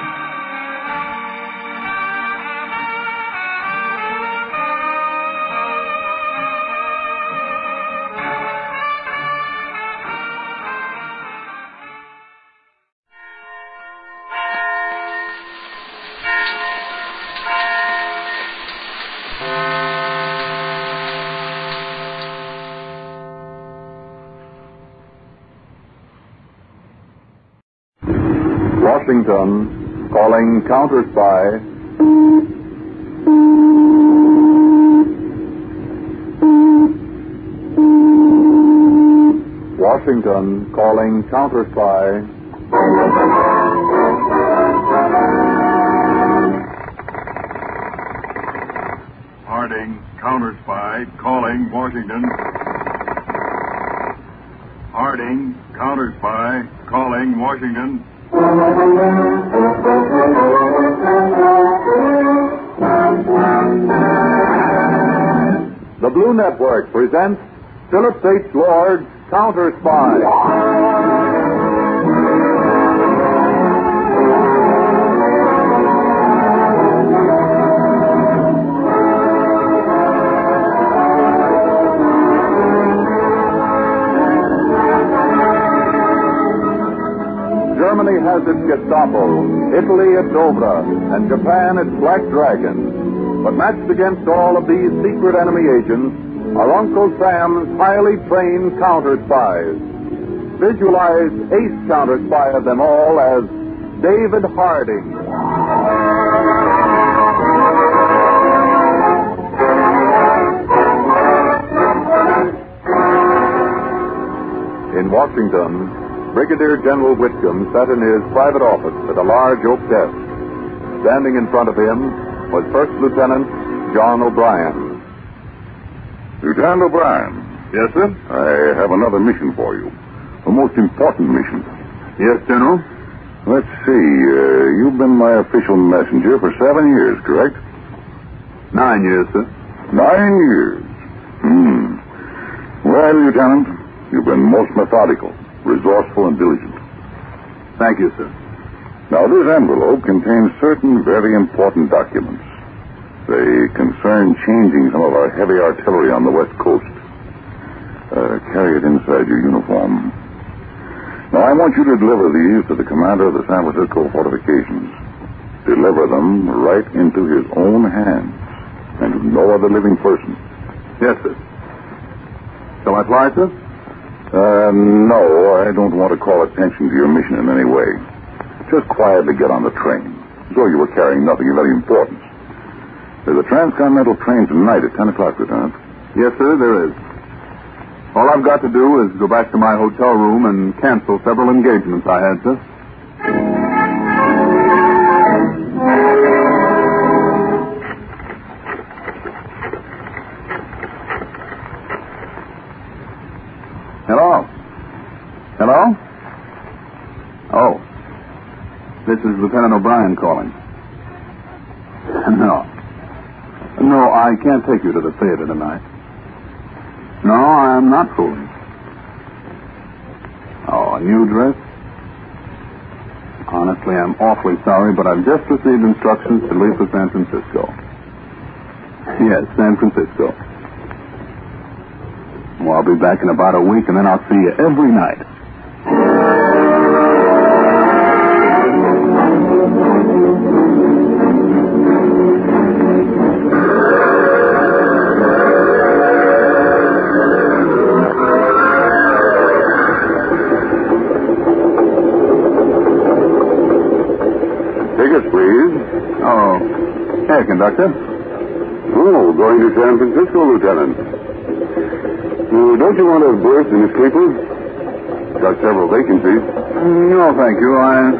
C: Washington, calling Counterspy. Washington, calling Counterspy.
I: Harding, Counterspy, calling Washington. Harding, Counterspy, calling Washington.
C: The Blue Network presents Philip H. Lord's Counterspy. Germany has its Gestapo, Italy its Obra, and Japan its Black Dragon. But matched against all of these secret enemy agents are Uncle Sam's highly trained counter-spies. Visualize ace counter-spy of them all as David Harding. In Washington, Brigadier General Whitcomb sat in his private office at a large oak desk. Standing in front of him was First Lieutenant John O'Brien.
R: Lieutenant O'Brien.
C: Yes, sir?
R: I have another mission for you. A most important mission.
C: Yes, General?
R: Let's see. You've been my official messenger for 7 years, correct?
C: 9 years, sir.
R: 9 years. Well, Lieutenant, you've been most methodical, resourceful, and diligent.
C: Thank you, sir.
R: Now, this envelope contains certain very important documents. They concern changing some of our heavy artillery on the West Coast. Carry it inside your uniform. Now, I want you to deliver these to the commander of the San Francisco fortifications. Deliver them right into his own hands and to no other living person.
C: Yes, sir. Shall I fly, sir? No, I don't want to call attention to your mission in any way. Just quietly get on the train, as though you were carrying nothing of any importance. There's a transcontinental train tonight at 10 o'clock, Lieutenant. Yes, sir, there is. All I've got to do is go back to my hotel room and cancel several engagements I had, sir. Hello? Hello? Oh. This is Lieutenant O'Brien calling. No, I can't take you to the theater tonight. No, I'm not fooling. Oh, a new dress? Honestly, I'm awfully sorry, but I've just received instructions to leave for San Francisco. Yes, San Francisco. Well, I'll be back in about a week, and then I'll see you every night. Tickets, please. Oh. Hey, conductor. Oh, going to San Francisco, Lieutenant. Don't you want a berth in the sleeper? Got several vacancies. No, thank you. I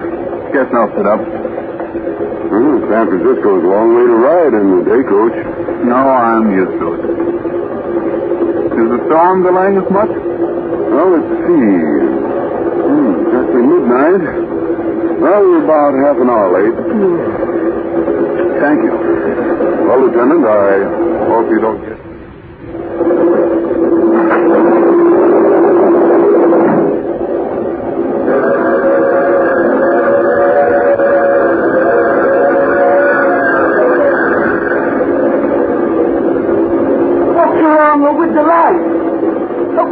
C: guess I'll sit up. San Francisco's a long way to ride in the day coach. No, I'm used to it. Is the storm delaying us much? Well, let's see. Just midnight. Well, we're about half an hour late. Thank you. Well, Lieutenant, I hope you don't get...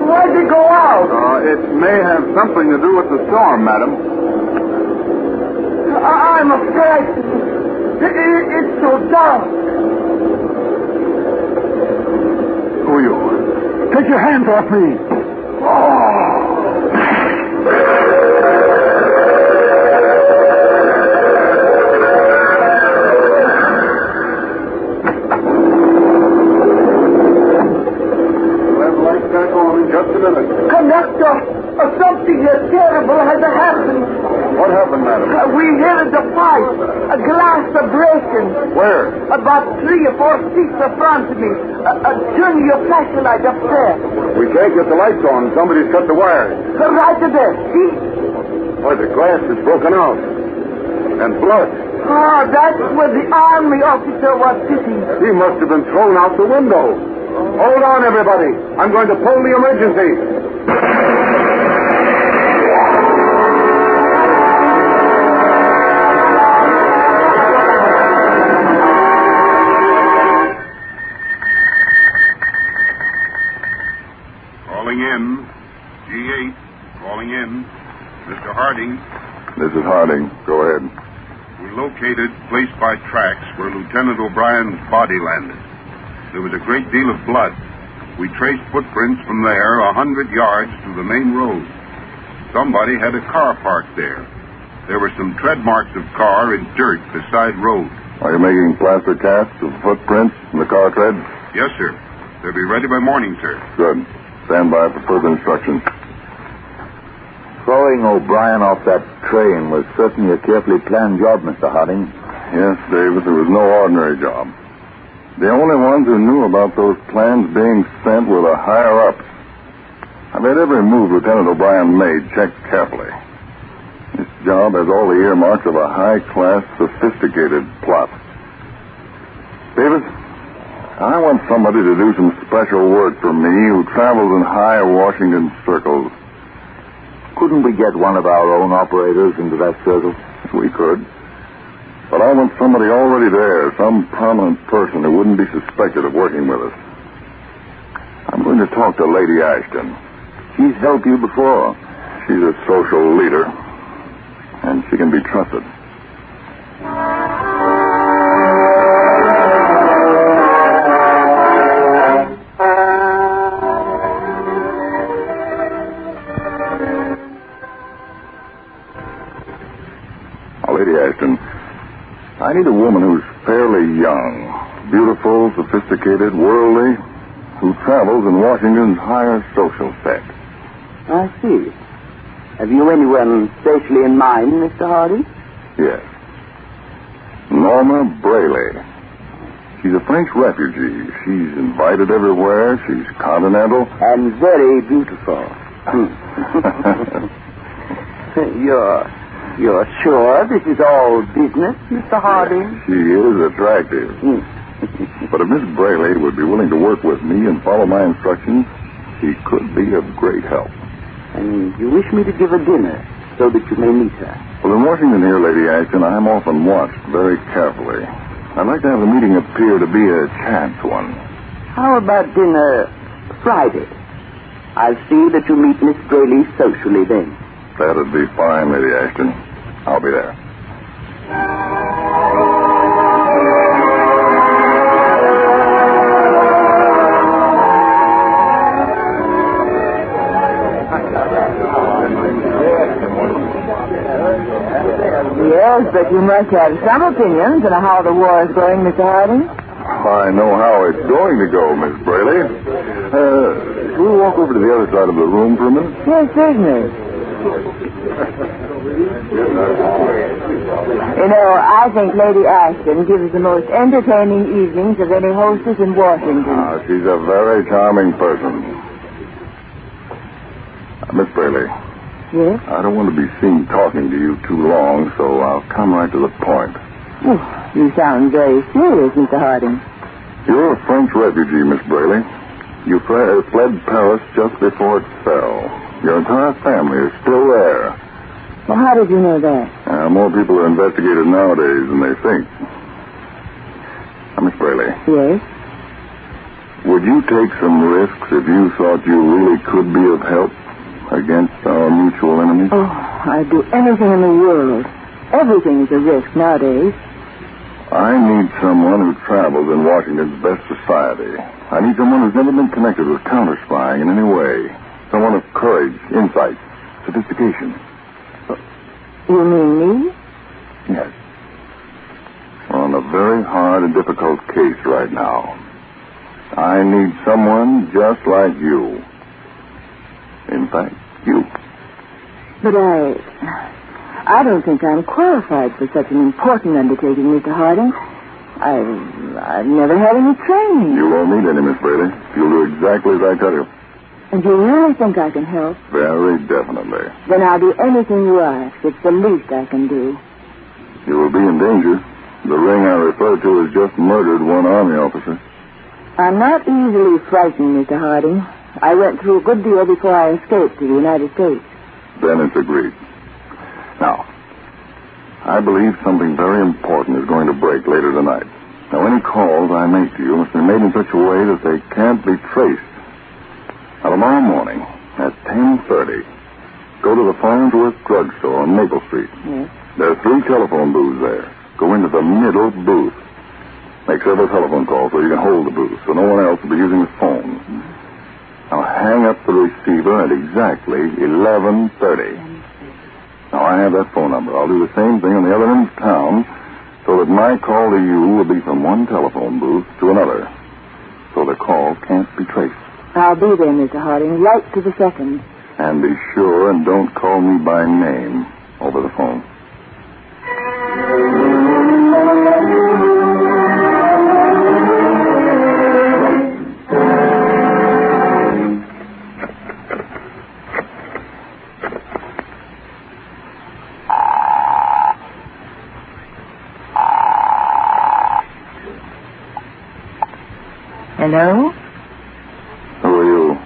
C: Why'd they go out? It may have something to do with the storm, madam. I'm afraid. It's so dark. Who are you? Take your hands off me. Conductor, something terrible has happened. What happened, madam? We heard the fight. A glass breaking. Where? About 3 or 4 feet in front of me. Turn your flashlight upstairs. We can't get the lights on. Somebody's cut the wires. Right there. See? Why, the glass is broken out. And blood. Oh, that's where the army officer was sitting. He must have been thrown out the window. Hold on, everybody. I'm going to pull the emergency.
I: Calling in. G8. Calling in. Mr. Harding.
C: This is Harding. Go ahead.
I: We located place by tracks where Lieutenant O'Brien's body landed. There was a great deal of blood. We traced footprints from there 100 yards to the main road. Somebody had a car parked there. There were some tread marks of car in dirt beside road.
C: Are you making plaster casts of footprints in the car tread?
I: Yes, sir. They'll be ready by morning, sir.
C: Good. Stand by for further instructions.
E: Throwing O'Brien off that train was certainly a carefully planned job, Mr. Harding.
C: Yes, Davis, it was no ordinary job. The only ones who knew about those plans being sent were the higher-ups. I've had every move Lieutenant O'Brien made checked carefully. This job has all the earmarks of a high-class, sophisticated plot. Davis, I want somebody to do some special work for me who travels in high Washington circles.
E: Couldn't we get one of our own operators into that circle?
C: We could. But I want somebody already there, some prominent person who wouldn't be suspected of working with us. I'm going to talk to Lady Ashton.
E: She's helped you before.
C: She's a social leader, and she can be trusted.
R: I need a woman who's fairly young, beautiful, sophisticated, worldly, who travels in Washington's higher social set.
N: I see. Have you anyone specially in mind, Mr. Hardy?
R: Yes. Norma Brayley. She's a French refugee. She's invited everywhere. She's continental.
N: And very beautiful. You're sure this is all business, Mr. Hardy?
R: She is attractive. But if Miss Brayley would be willing to work with me and follow my instructions, she could be of great help.
N: And you wish me to give a dinner so that you may meet her?
R: Well, in Washington here, Lady Ashton, I'm often watched very carefully. I'd like to have the meeting appear to be a chance one.
N: How about dinner Friday? I'll see that you meet Miss Brayley socially then.
R: That'd be fine, Lady Ashton. I'll be there.
U: Yes, but you must have some opinions on how the war is going, Mr. Harding.
R: I know how it's going to go, Miss Brayley. Can we walk over to the other side of the room for a minute?
U: Yes, certainly. You know, I think Lady Ashton gives the most entertaining evenings of any hostess in Washington.
R: She's a very charming person. Miss Brayley.
U: Yes?
R: I don't want to be seen talking to you too long, so I'll come right to the point.
U: Oh, you sound very serious, Mr. Harding.
R: You're a French refugee, Miss Brayley. You fled Paris just before it fell. Your entire family is still there.
U: Well, how did you know that?
R: More people are investigated nowadays than they think. Now, Miss Brayley.
U: Yes?
R: Would you take some risks if you thought you really could be of help against our mutual enemies?
U: Oh, I'd do anything in the world. Everything is a risk nowadays.
R: I need someone who travels in Washington's best society. I need someone who's never been connected with counterspying in any way. Someone of courage, insight, sophistication.
U: You mean me?
R: Yes. We're on a very hard and difficult case right now. I need someone just like you. In fact, you.
U: But I don't think I'm qualified for such an important undertaking, Mr. Harding. I've never had any training.
R: You won't need any, Miss Brayley. You'll do exactly as I tell you.
U: And you really think I can help?
R: Very definitely.
U: Then I'll do anything you ask. It's the least I can do.
R: You will be in danger. The ring I referred to has just murdered one Army officer.
U: I'm not easily frightened, Mr. Harding. I went through a good deal before I escaped to the United States.
R: Then it's agreed. Now, I believe something very important is going to break later tonight. Now, any calls I make to you must be made in such a way that they can't be traced. Now, tomorrow morning at 10:30, go to the Farnsworth Drugstore on Maple Street.
U: Yes.
R: There are 3 telephone booths there. Go into the middle booth. Make several telephone calls so you can hold the booth, so no one else will be using the phone. Now, hang up the receiver at exactly 11:30. Now, I have that phone number. I'll do the same thing on the other end of town so that my call to you will be from one telephone booth to another, so the call can't be traced.
U: I'll be there, Mr. Harding, right to the second.
R: And be sure and don't call me by name over the phone.
U: Hello?
R: Who are you?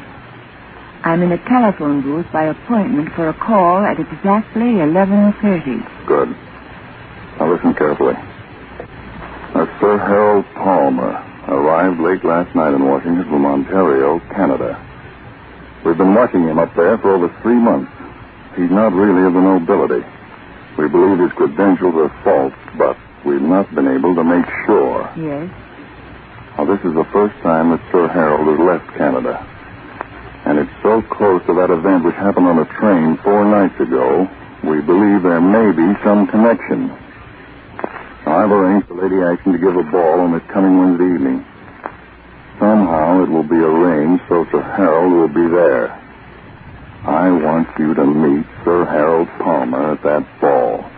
U: I'm in a telephone booth by appointment for a call at exactly 11:30.
R: Good. Now listen carefully. Sir Harold Palmer arrived late last night in Washington from Ontario, Canada. We've been watching him up there for over 3 months. He's not really of the nobility. We believe his credentials are false, but we've not been able to make sure.
U: Yes?
R: Now, this is the first time that Sir Harold has left Canada. And it's so close to that event which happened on a train 4 nights ago, we believe there may be some connection. Now, I've arranged for Lady Action to give a ball on this coming Wednesday evening. Somehow it will be arranged so Sir Harold will be there. I want you to meet Sir Harold Palmer at that ball.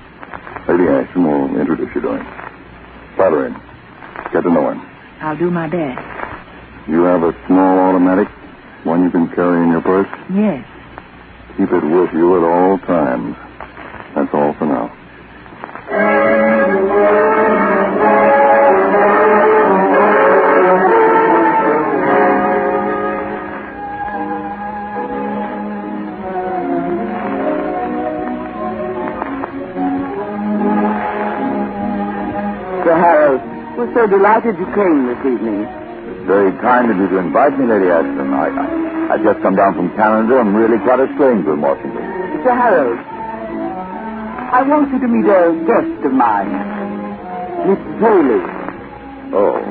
R: Lady Action will introduce you to him. Flatter him. Get to know him.
U: I'll do my best.
R: You have a small automatic? One you can carry in your purse?
U: Yes.
R: Keep it with you at all times. That's all for now.
N: Sir Harold, we're so delighted you came this evening.
E: It's very kind of you to invite me, Lady Ashton. I've just come down from Canada. I'm really quite a stranger in Washington.
N: Sir Harold, I want you to meet a guest of mine, Miss Bailey.
E: Oh.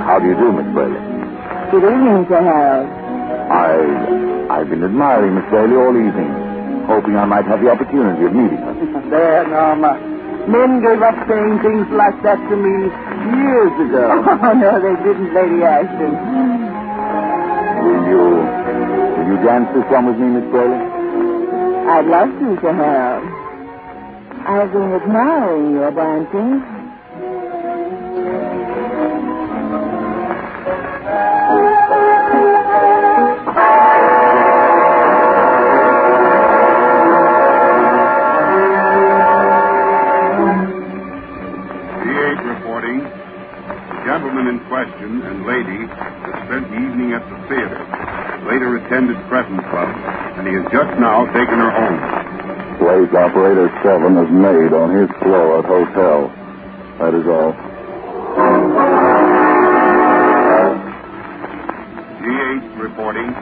E: How do you do, Miss Bailey?
U: Good evening, Sir Harold.
E: I've been admiring Miss Bailey all evening, hoping I might have the opportunity of meeting her.
N: There, Norma. Men gave up saying things like that to me years ago.
U: Oh, no, they didn't, Lady Ashton.
E: Will you dance this one with me, Miss Bailey?
U: I'd love to, Sir Harold. I've been admiring your dancing.
I: Gentleman in question and lady has spent the evening at the theater, later attended Crescent Club, and he has just now taken her home.
R: Place operator 7 is made on his floor at hotel. That is all.
I: G8 reporting.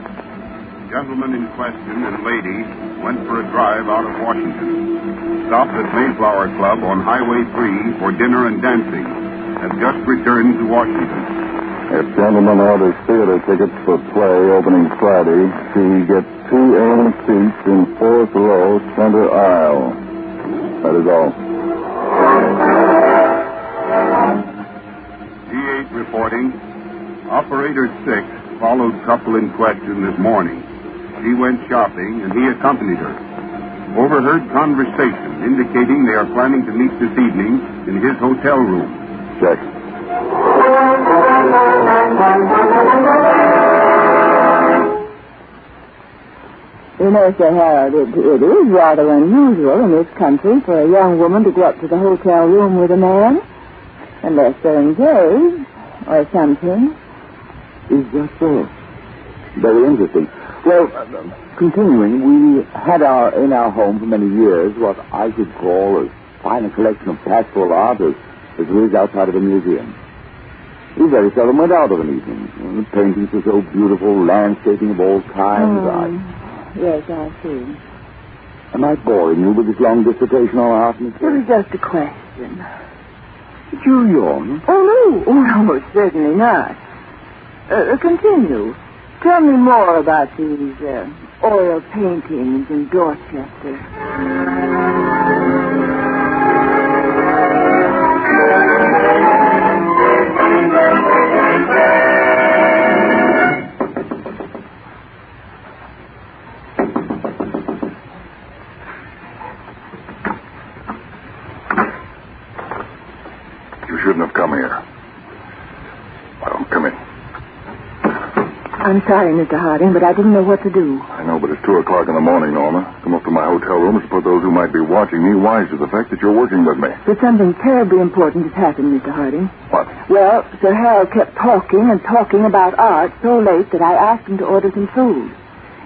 I: Gentleman in question and lady went for a drive out of Washington. Stopped at Mayflower Club on Highway 3 for dinner and dancing. Has just returned to Washington.
R: If gentlemen orders theater tickets for play opening Friday, she gets 2 A seats in 4th row, center aisle. That is all.
I: G8 reporting. Operator 6 followed couple in question this morning. She went shopping, and he accompanied her. Overheard conversation indicating they are planning to meet this evening in his hotel room.
R: Check.
U: You know, Sir Harold, it is rather unusual in this country for a young woman to go up to the hotel room with a man, unless they're engaged or something.
E: Is that so? Very interesting. Well, continuing, we had in our home for many years what I should call as fine a collection of pastoral art as there is outside of a museum. We very seldom went out of an evening. The paintings were so beautiful, landscaping of all kinds.
U: Yes, I see.
E: Am I boring you with this long dissertation on art, Miss
U: It was just a question.
E: Did you yawn?
U: Oh, no, certainly not. Continue. Tell me more about these oil paintings in Dorchester.
R: You shouldn't have come here. Well, come in.
U: I'm sorry, Mr. Harding, but I didn't know what to do.
R: I know, but it's 2 o'clock in the morning, Norma. Come up to my hotel room and put those who might be watching me wise to the fact that you're working with me.
U: But something terribly important has happened, Mr. Harding.
R: What?
U: Well, Sir Harold kept talking and talking about art so late that I asked him to order some food.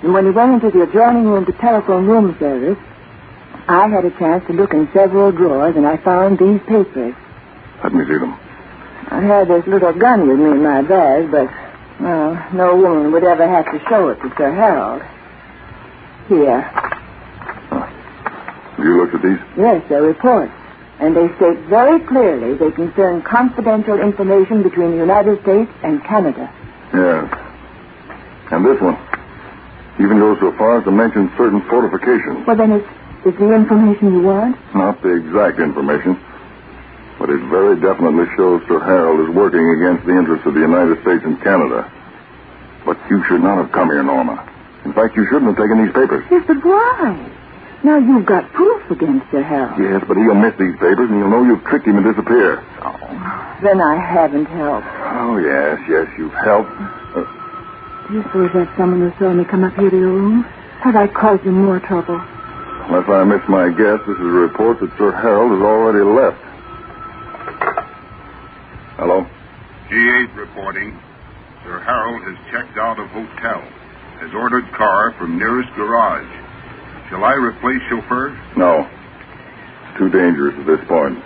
U: And when he went into the adjoining room to telephone room service, I had a chance to look in several drawers, and I found these papers.
R: Let me see them.
U: I had this little gun with me in my bag, but, well, no woman would ever have to show it to Sir Harold. Here.
R: Have you looked at these?
U: Yes, they're reports. And they state very clearly they concern confidential information between the United States and Canada.
R: Yes. And this one even goes so far as to mention certain fortifications.
U: Well, then it's the information you want?
R: Not the exact information. But it very definitely shows Sir Harold is working against the interests of the United States and Canada. But you should not have come here, Norma. In fact, you shouldn't have taken these papers.
U: Yes, but why? Now you've got proof against Sir Harold.
R: Yes, but he'll miss these papers, and he'll know you've tricked him and disappear.
U: Oh, then I haven't helped.
R: Oh, yes, you've helped.
U: Do you suppose that's someone who saw me come up here to your room? Have I caused him more trouble?
R: Unless I miss my guess, this is a report that Sir Harold has already left. Hello?
I: G8 reporting. Sir Harold has checked out of hotel. Has ordered car from nearest garage. Shall I replace chauffeur?
R: No. It's too dangerous at this point.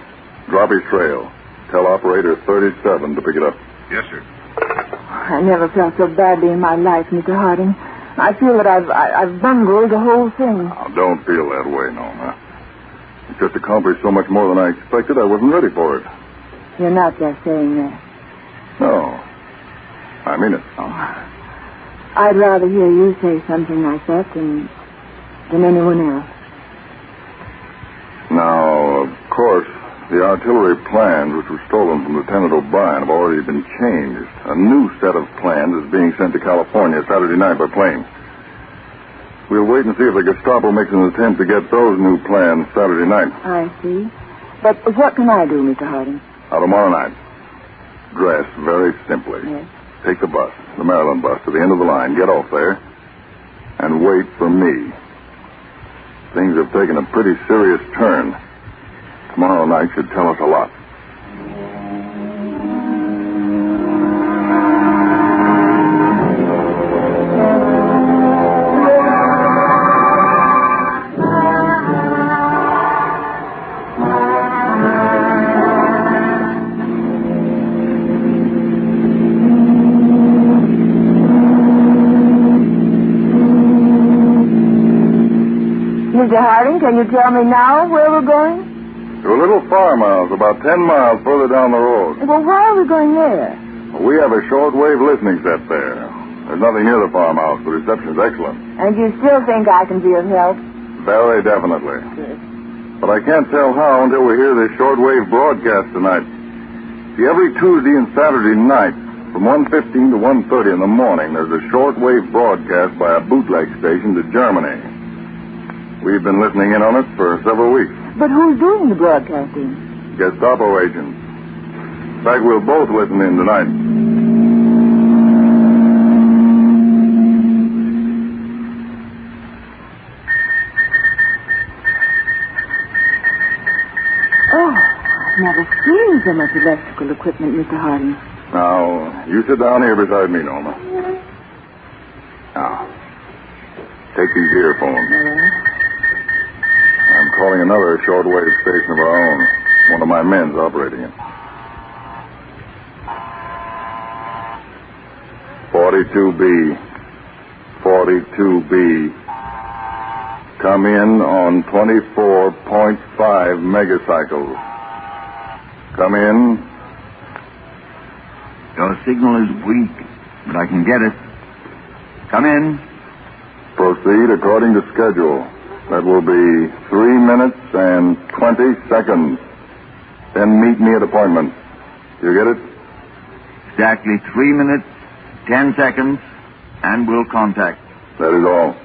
R: Drop his trail. Tell operator 37 to pick it up.
I: Yes, sir.
U: I never felt so badly in my life, Mr. Harding. I feel that I've bungled the whole thing.
R: Now, don't feel that way, Norma. It just accomplished so much more than I expected. I wasn't ready for it.
U: You're not just saying that.
R: No. I mean it.
U: Oh. I'd rather hear you say something like that than anyone else.
R: Now, of course, the artillery plans which were stolen from Lieutenant O'Brien have already been changed. A new set of plans is being sent to California Saturday night by plane. We'll wait and see if the Gestapo makes an attempt to get those new plans Saturday night.
U: I see. But what can I do, Mr. Harding?
R: Now, tomorrow night, dress very simply.
U: Yes.
R: Take the bus, the Maryland bus, to the end of the line, get off there, and wait for me. Things have taken a pretty serious turn. Tomorrow night should tell us a lot.
U: Mr. Harding, can you tell me now where we're going?
R: To a little farmhouse about 10 miles further down the road.
U: Well, why are we going there?
R: We have a shortwave listening set there. There's nothing near the farmhouse. The reception's excellent.
U: And you still think I can be of help?
R: Very definitely.
U: Good.
R: But I can't tell how until we hear this shortwave broadcast tonight. See, every Tuesday and Saturday night, from 1:15 to 1:30 in the morning, there's a shortwave broadcast by a bootleg station to Germany. We've been listening in on it for several weeks.
U: But who's doing the broadcasting?
R: Gestapo agents. In fact, we'll both listen in tonight.
U: Oh, I've never seen so much electrical equipment, Mr. Harding.
R: Now, you sit down here beside me, Norma. Now, take these earphones. I'm calling another shortwave station of our own. One of my men's operating it. 42B. 42B. Come in on 24.5 megacycles. Come in.
E: Your signal is weak, but I can get it. Come in.
R: Proceed according to schedule. That will be 3 minutes and 20 seconds. Then meet me at appointment. You get it?
E: Exactly 3 minutes, 10 seconds, and we'll contact.
R: That is all.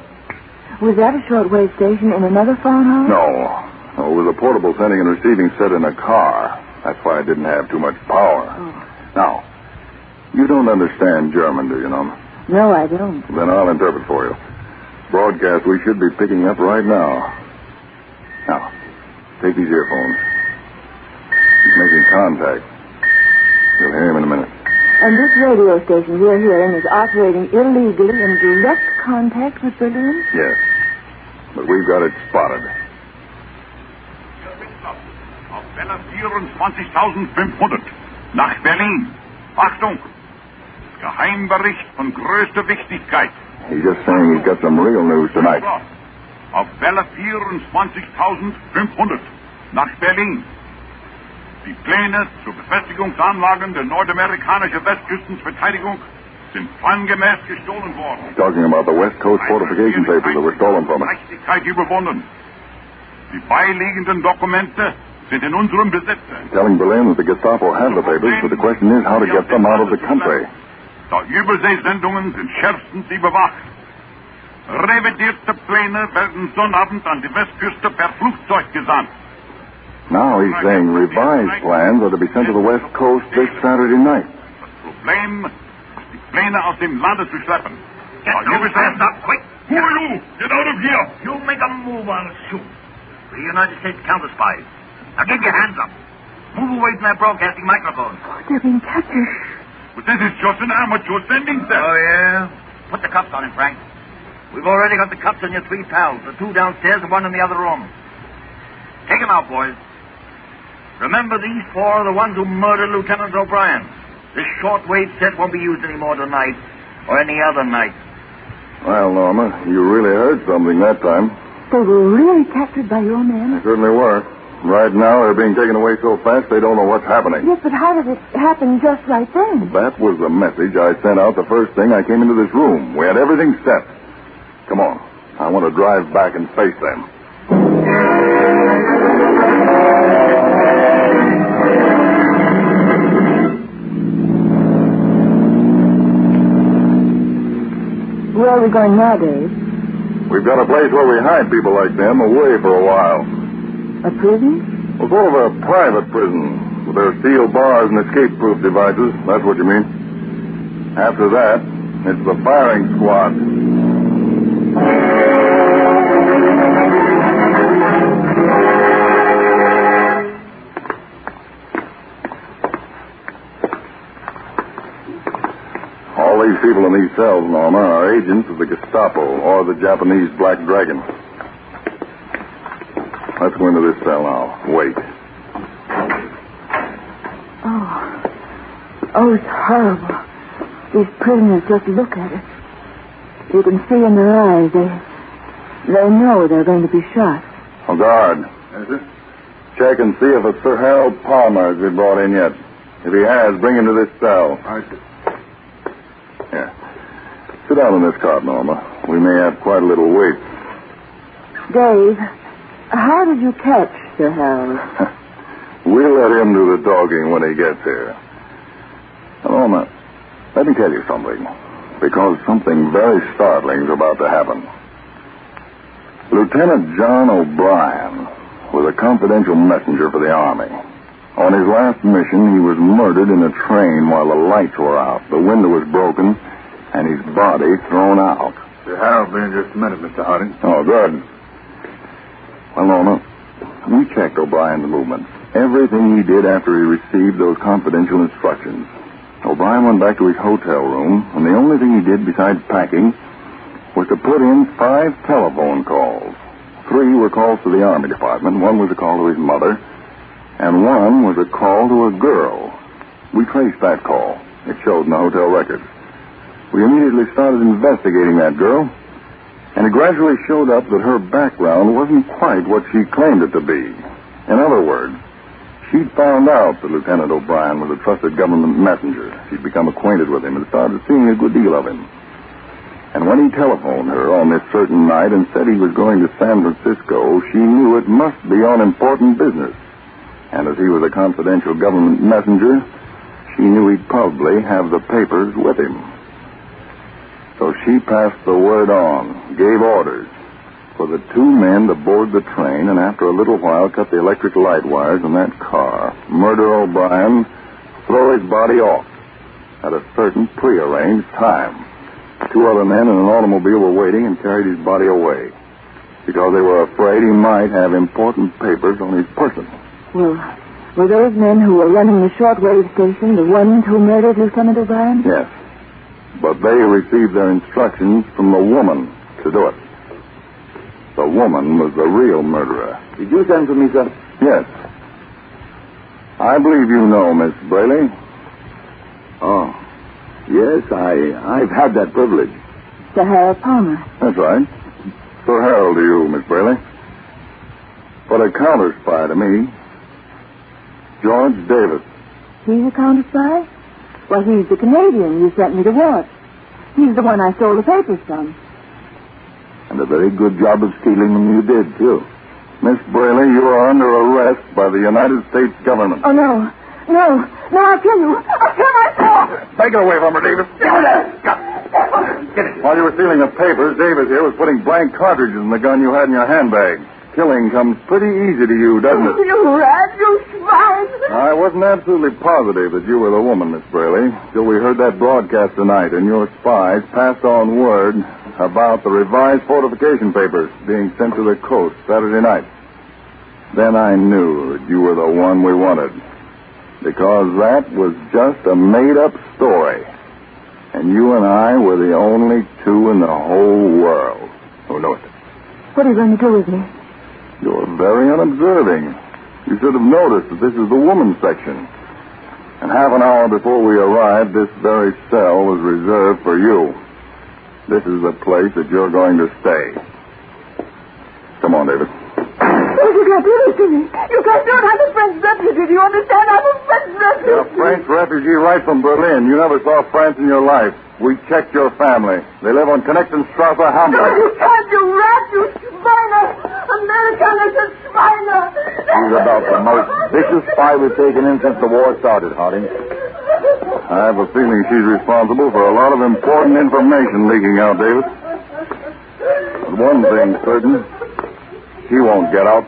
U: Was that a shortwave station in another farmhouse?
R: No. It was a portable sending and receiving set in a car. That's why it didn't have too much power.
U: Oh.
R: Now, you don't understand German, do you, Norma?
U: No, I don't.
R: Then I'll interpret for you. Broadcast we should be picking up right now. Now, take these earphones. He's making contact. You'll hear him in a minute.
U: And this radio station we're hearing is operating illegally in direct contact with Berlin?
R: Yes. But we've got it spotted.
I: Auf Welle 24.500 nach Berlin. Achtung! Geheimbericht von größter Wichtigkeit.
R: He's just saying he's got some real news tonight.
I: Auf Welle 24.500 nach Berlin. Die Pläne zur Befestigungsanlagen der nordamerikanischen Westküstenverteidigung sind plangemäß gestohlen worden.
R: He's talking about the West Coast fortification papers that were stolen from us.
I: Gerechtigkeit überwunden. Die beiliegenden Dokumente sind in unserem Besitz.
R: Telling Berlin that the Gestapo have the papers, but the question is how to get them out of the country.
I: Die Überseesendungen sind schärfstens überwacht. Revidierte Pläne werden Sonnabend an die Westküste per Flugzeug gesandt.
R: Now he's saying revised plans are to be sent to the West Coast this Saturday night.
I: Problem, die Pläne aus dem Lande zu schleppen.
J: Get those hands up, quick!
I: Who are you? Get out of here!
J: You make a move, I'll shoot. The United States Counterspy. Now get your hands up. Move away from that broadcasting microphone.
U: They're being captured.
I: But this is just an amateur sending set.
J: Oh, yeah? Put the cuffs on him, Frank. We've already got the cuffs on your 3 pals, the 2 downstairs and 1 in the other room. Take them out, boys. Remember, these 4 are the ones who murdered Lieutenant O'Brien. This shortwave set won't be used anymore tonight or any other night.
R: Well, Norma, you really heard something that time.
U: They were really captured by your men?
R: They certainly were. Right now, they're being taken away so fast they don't know what's happening.
U: Yes, but how did it happen just right then?
R: That was the message I sent out the first thing I came into this room. We had everything set. Come on. I want to drive back and face them.
U: Where are we going now, Dave?
R: We've got a place where we hide people like them away for a while.
U: A prison?
R: Well, sort of a private prison with their steel bars and escape-proof devices. That's what you mean. After that, it's the firing squad. All these people in these cells, Norma, are agents of the Gestapo or the Japanese Black Dragon. Let's go into this cell now. Wait.
U: Oh, it's horrible. These prisoners just look at us. You can see in their eyes they know they're going to be shot.
R: Oh, guard. Is it? Check and see if a Sir Harold Palmer has been brought in yet. If he has, bring him to this cell. I see. Here. Sit down in this cot, Norma. We may have quite a little wait.
U: Dave, how did you catch Sir Harold?
R: We'll let him do the talking when he gets here. Now, Norma, let me tell you something. Because something very startling is about to happen. Lieutenant John O'Brien was a confidential messenger for the Army. On his last mission, he was murdered in a train while the lights were out. The window was broken, and his body thrown out.
I: Sir Harold, be in just a minute, Mr. Harding.
R: Oh, good. Well, Norma, we checked O'Brien's movements. Everything he did after he received those confidential instructions. O'Brien went back to his hotel room, and the only thing he did besides packing was to put in 5 telephone calls. 3 were calls to the Army Department, 1 was a call to his mother, and 1 was a call to a girl. We traced that call. It showed in the hotel records. We immediately started investigating that girl, and it gradually showed up that her background wasn't quite what she claimed it to be. In other words, she'd found out that Lieutenant O'Brien was a trusted government messenger. She'd become acquainted with him and started seeing a good deal of him. And when he telephoned her on this certain night and said he was going to San Francisco, she knew it must be on important business. And as he was a confidential government messenger, she knew he'd probably have the papers with him. So she passed the word on, gave orders for the 2 men to board the train, and after a little while cut the electric light wires in that car, murder O'Brien, throw his body off at a certain prearranged time. 2 other men in an automobile were waiting and carried his body away because they were afraid he might have important papers on his person.
U: Well, were those men who were running the shortwave station the ones who murdered Lieutenant O'Brien?
R: Yes. But they received their instructions from the woman to do it. The woman was the real murderer.
E: Did you send for me, sir?
R: Yes. I believe you know Miss Braley.
E: Oh. Yes, I've had that privilege.
U: Sir Harold Palmer.
R: That's right. Sir Harold to you, Miss Braley. But a counterspy to me, George Davis.
U: He's a counterspy? Well, he's the Canadian you sent me to watch. He's the one I stole the papers from.
E: And a very good job of stealing them you did, too.
R: Miss Braley, you are under arrest by the United States government.
U: Oh, no. No, I'll kill you. I'll kill myself.
R: Take it away from her, Davis.
U: Get it.
R: Get it. While you were stealing the papers, Davis here was putting blank cartridges in the gun you had in your handbag. Killing comes pretty easy to you, doesn't it?
U: You rat, you swine.
R: I wasn't absolutely positive that you were the woman, Miss Braley, till we heard that broadcast tonight, and your spies passed on word about the revised fortification papers being sent to the coast Saturday night. Then I knew that you were the one we wanted. Because that was just a made-up story. And you and I were the only two in the whole world who knew it.
U: What are you going to do with me?
R: You're very unobserving. You should have noticed that this is the woman's section. And half an hour before we arrived, this very cell was reserved for you. This is the place that you're going to stay. Come on, David.
U: Oh, you can't do this to me. You can't do it. I'm a French refugee. Do you understand? I'm a French refugee.
R: You're a French refugee right from Berlin. You never saw France in your life. We checked your family. They live on Konnektenstrasse, Hamburg.
U: No, you can't, you rat, you swiner. American is a swiner.
E: He's about the most vicious spy we've taken in since the war started, Harding.
R: I have a feeling she's responsible for a lot of important information leaking out, David. But one thing's certain. He won't get out.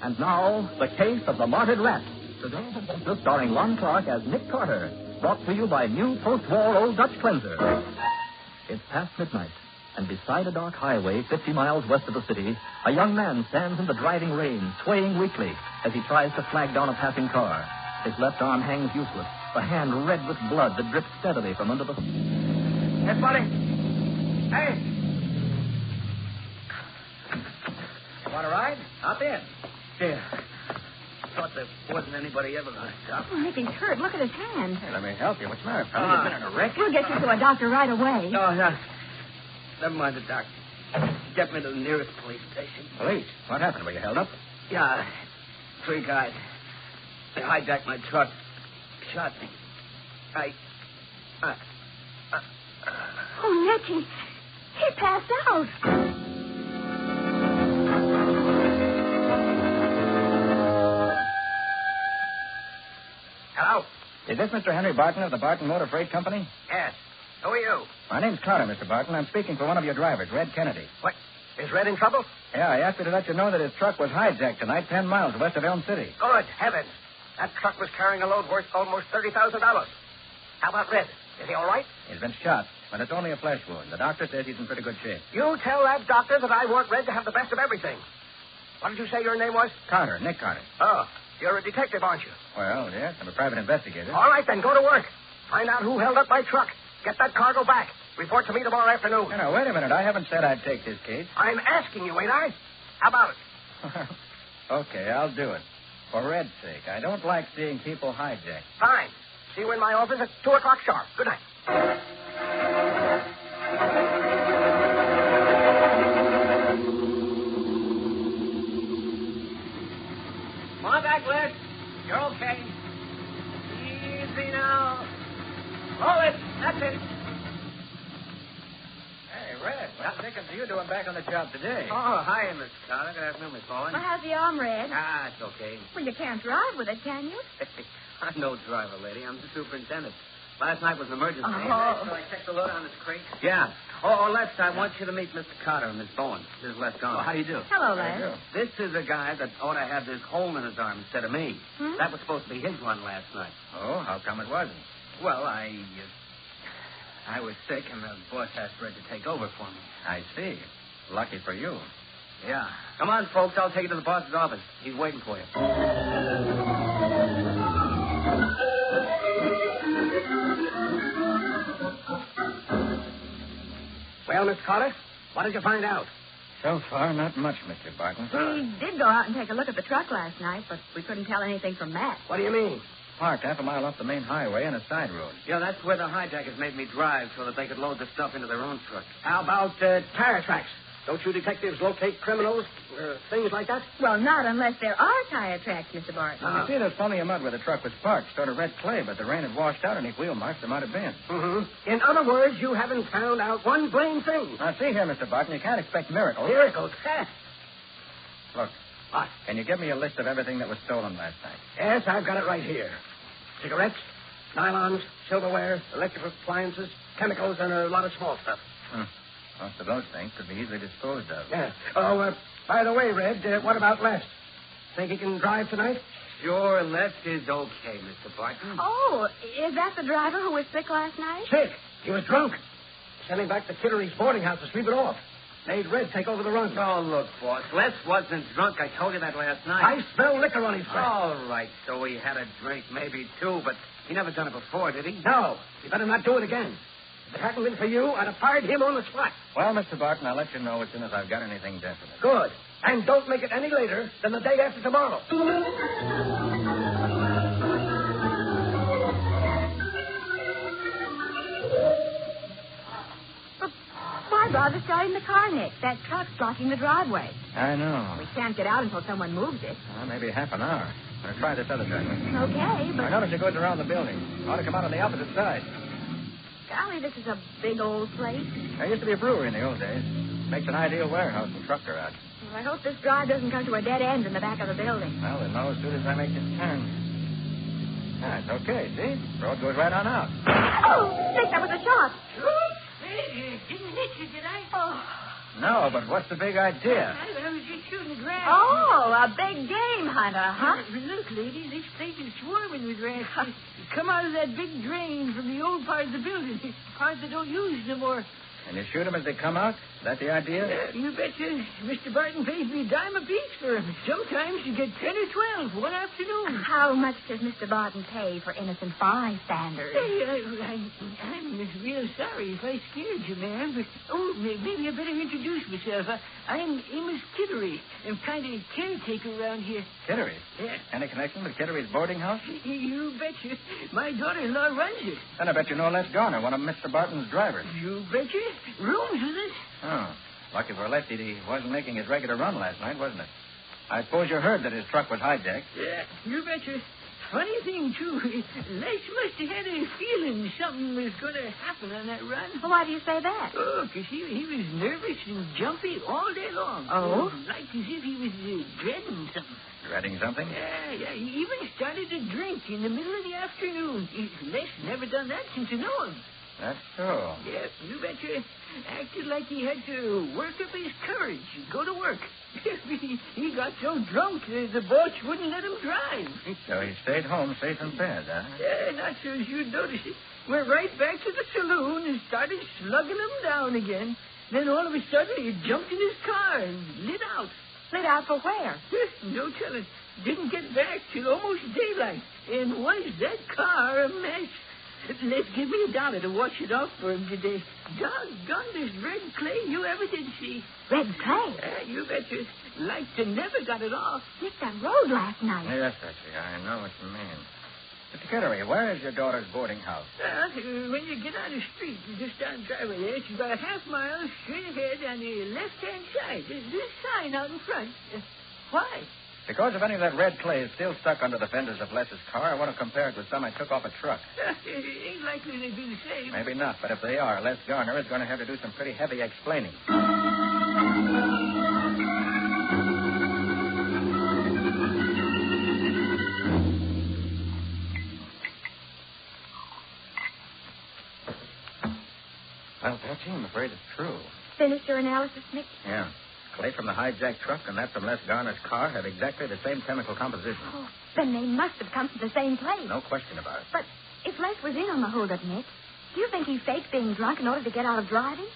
O: And now, the case of the Martyred Rat. Today, starring Lon Clark as Nick Carter. Brought to you by new post-war Old Dutch Cleanser. It's past midnight, and beside a dark highway 50 miles west of the city, a young man stands in the driving rain, swaying weakly as he tries to flag down a passing car. His left arm hangs useless, the hand red with blood that drips steadily from under the...
F: Hey, buddy. Hey. You want a ride? Hop in. Here. Thought there wasn't anybody ever going to stop.
V: Oh, Nicky's hurt. Look at his hand.
F: Hey, let me help you. What's the matter, fella? You've been in a wreck?
V: We'll get you to a doctor right away.
F: No. Never mind the doctor. Get me to the nearest police station.
O: Police? What happened? Were you held up?
F: Yeah. 3 guys. They hijacked my truck. Shot me.
V: Oh, Nicky. He passed out.
F: Hello?
O: Is this Mr. Henry Barton of the Barton Motor Freight Company?
F: Yes. Who are you?
O: My name's Carter, Mr. Barton. I'm speaking for one of your drivers, Red Kennedy.
F: What? Is Red in trouble?
O: Yeah, he asked me to let you know that his truck was hijacked tonight 10 miles west of Elm City.
F: Good heavens. That truck was carrying a load worth almost $30,000. How about Red? Is he all right?
O: He's been shot, but it's only a flesh wound. The doctor says he's in pretty good shape.
F: You tell that doctor that I want Red to have the best of everything. What did you say your name was?
O: Carter, Nick Carter.
F: Oh, you're a detective, aren't you?
O: Well, yes, I'm a private investigator.
F: All right, then, go to work. Find out who held up my truck. Get that cargo back. Report to me tomorrow afternoon.
O: Now, wait a minute. I haven't said I'd take this case.
F: I'm asking you, ain't I? How about it?
O: Okay, I'll do it. For Red's sake. I don't like seeing people hijacked.
F: Fine. See you in my office at 2 o'clock sharp. Good night. Come on back, Liz. You're okay. Easy now. Roll it. That's it.
O: Hey, Red, what the dickens are you doing back on the job today?
F: Oh, hi, Miss Carter. Good afternoon, Miss Bowen.
V: Well, how's the arm, Red?
F: Ah, it's okay.
V: Well, you can't drive with it, can you?
F: I'm no driver, lady. I'm the superintendent. Last night was an emergency.
V: Oh.
F: So I checked the load on this crate. Yeah. Oh, Les, I want you to meet Mr. Carter and Miss Bowen. This is Les Gone.
V: Oh,
F: how do you do?
V: Hello, Les.
F: This is a guy that ought to have this hole in his arm instead of me. That was supposed to be his run last night.
O: Oh, how come it wasn't?
F: Well, I was sick, and the boss asked Red to take over for me.
O: I see. Lucky for you.
F: Yeah. Come on, folks. I'll take you to the boss's office. He's waiting for you. Well, Mr. Carter, what did you find out?
D: So far, not much, Mr. Barton.
V: We did go out and take a look at the truck last night, but we couldn't tell anything from that.
D: What do you mean? Parked half a mile off the main highway on a side road.
G: Yeah, that's where the hijackers made me drive so that they could load the stuff into their own truck.
D: How about tire tracks? Don't you detectives locate criminals, things like that?
V: Well, not unless there are tire tracks, Mr. Barton.
D: You see, there's plenty of mud where the truck was parked, sort of red clay, but the rain had washed out any wheel marks there might have been.
G: Mm-hmm. In other words, you haven't found out one blame thing.
D: Now, see here, Mr. Barton, you can't expect miracles.
G: Miracles?
D: Look.
G: What?
D: Can you give me a list of everything that was stolen last night?
G: Yes, I've got it right here. Cigarettes, nylons, silverware, electrical appliances, chemicals, and a lot of small stuff.
D: Most of those things could be easily disposed of.
G: Yeah. Oh, by the way, Red, what about Les? Think he can drive tonight?
F: Sure, Les is okay, Mr. Barton.
V: Oh, is that the driver who was sick last night?
G: Sick? He was drunk. Sending back to Kittery's boarding house to sleep it off. Made Red take over the run.
F: Oh, look, boss. Les wasn't drunk. I told you that last night.
G: I smell liquor on his breath.
F: All right, so he had a drink, maybe two, but he never done it before, did he?
G: No. You better not do it again. If it hadn't been for you, I'd have fired him on the spot.
D: Well, Mr. Barton, I'll let you know as soon as I've got anything definite.
G: Good. And don't make it any later than the day after tomorrow.
V: Why bother starting the car, Nick? That truck's blocking the driveway.
D: I know.
V: We can't get out until someone moves it.
D: Well, maybe half an hour. I'll try this other driveway.
V: Okay, but...
D: I notice it goes around the building. Ought to come out on the opposite side.
V: Golly, this is a big old place.
D: There used to be a brewery in the old days. Makes an ideal warehouse and truck garage.
V: Well, I hope this drive doesn't come to a dead end in the back of the building.
D: Well, they'll know as soon as I make this turn. Ah, it's okay, see? Road goes right on out.
V: Oh, Nick, that was a shot.
W: Didn't hit you, did I? Oh.
D: No, but what's the big idea?
W: I was just shooting the grass.
V: Oh, a big game hunter, huh?
W: Look, lady, this place is swarming with rats. They come out of that big drain from the old part of the building, part they don't use no more.
D: And you shoot them as they come out? Is that the idea?
W: You betcha. Mr. Barton pays me a dime apiece for them. Sometimes you get 10 or 12 one afternoon.
V: How much does Mr. Barton pay for innocent bystanders?
W: I'm real sorry if I scared you, ma'am, but, maybe I better introduce myself. I'm Amos Kittery. I'm kind of caretaker around here.
D: Kittery?
W: Yeah.
D: Any connection with Kittery's boarding house?
W: You betcha. My daughter-in-law runs it.
D: Then I bet you know Les Garner, one of Mr. Barton's drivers.
W: You betcha. Rooms with us.
D: Oh. Lucky for Les he wasn't making his regular run last night, wasn't it? I suppose you heard that his truck was hijacked.
W: Yeah, you betcha. Funny thing, too. Les must have had a feeling something was going to happen on that run.
V: Well, why do you say that?
W: Oh, because he was nervous and jumpy all day long.
V: Oh?
W: Like as if he was dreading something.
D: Dreading something?
W: Yeah. He even started to drink in the middle of the afternoon. Les never done that since I know him.
D: That's so.
W: Yeah, you betcha. Acted like he had to work up his courage and go to work. He got so drunk the boss wouldn't let him drive.
D: So he stayed home safe and fed, huh?
W: Yeah, not so as you'd notice it. Went right back to the saloon and started slugging him down again. Then all of a sudden he jumped in his car and lit out.
V: Lit out for where?
W: No telling. Didn't get back till almost daylight. And was that car a mess? Let's give me $1 to wash it off for him today. Doggone this red clay you ever did see.
V: Red clay?
W: Yeah, you betcha. Like to never got it off.
V: Nick, that road last night.
D: Yes, Betsy, I know what you mean. Mr. Kittery, where is your daughter's boarding house?
W: When you get on the street, you just down the driveway there. It's about a half-mile straight ahead on the left-hand side. There's this sign out in front. Why?
D: Because if any of that red clay is still stuck under the fenders of Les's car, I want to compare it with some I took off a truck.
W: It ain't likely they'd be the same.
D: Maybe not, but if they are, Les Garner is going to have to do some pretty heavy explaining. Well, Patsy, I'm afraid it's true.
V: Finished your analysis, Nick?
D: Yeah. Clay from the hijacked truck and that from Les Garner's car have exactly the same chemical composition.
V: Oh, then they must have come from the same place.
D: No question about it.
V: But if Les was in on the holdup, Nick, do you think he faked being drunk in order to get out of driving?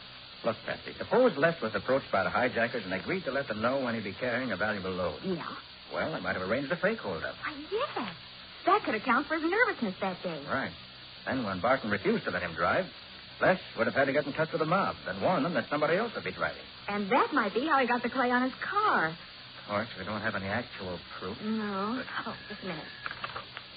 D: Look, Patsy, suppose Les was approached by the hijackers and agreed to let them know when he'd be carrying a valuable load.
V: Yeah.
D: Well, they might have arranged a fake holdup.
V: Why, yes. That could account for his nervousness that day.
D: Right. Then when Barton refused to let him drive, Les would have had to get in touch with the mob, then warn them that somebody else would be driving.
V: And that might be how he got the clay on his car.
D: Of course, we don't have any actual proof.
V: No. Oh, just a minute.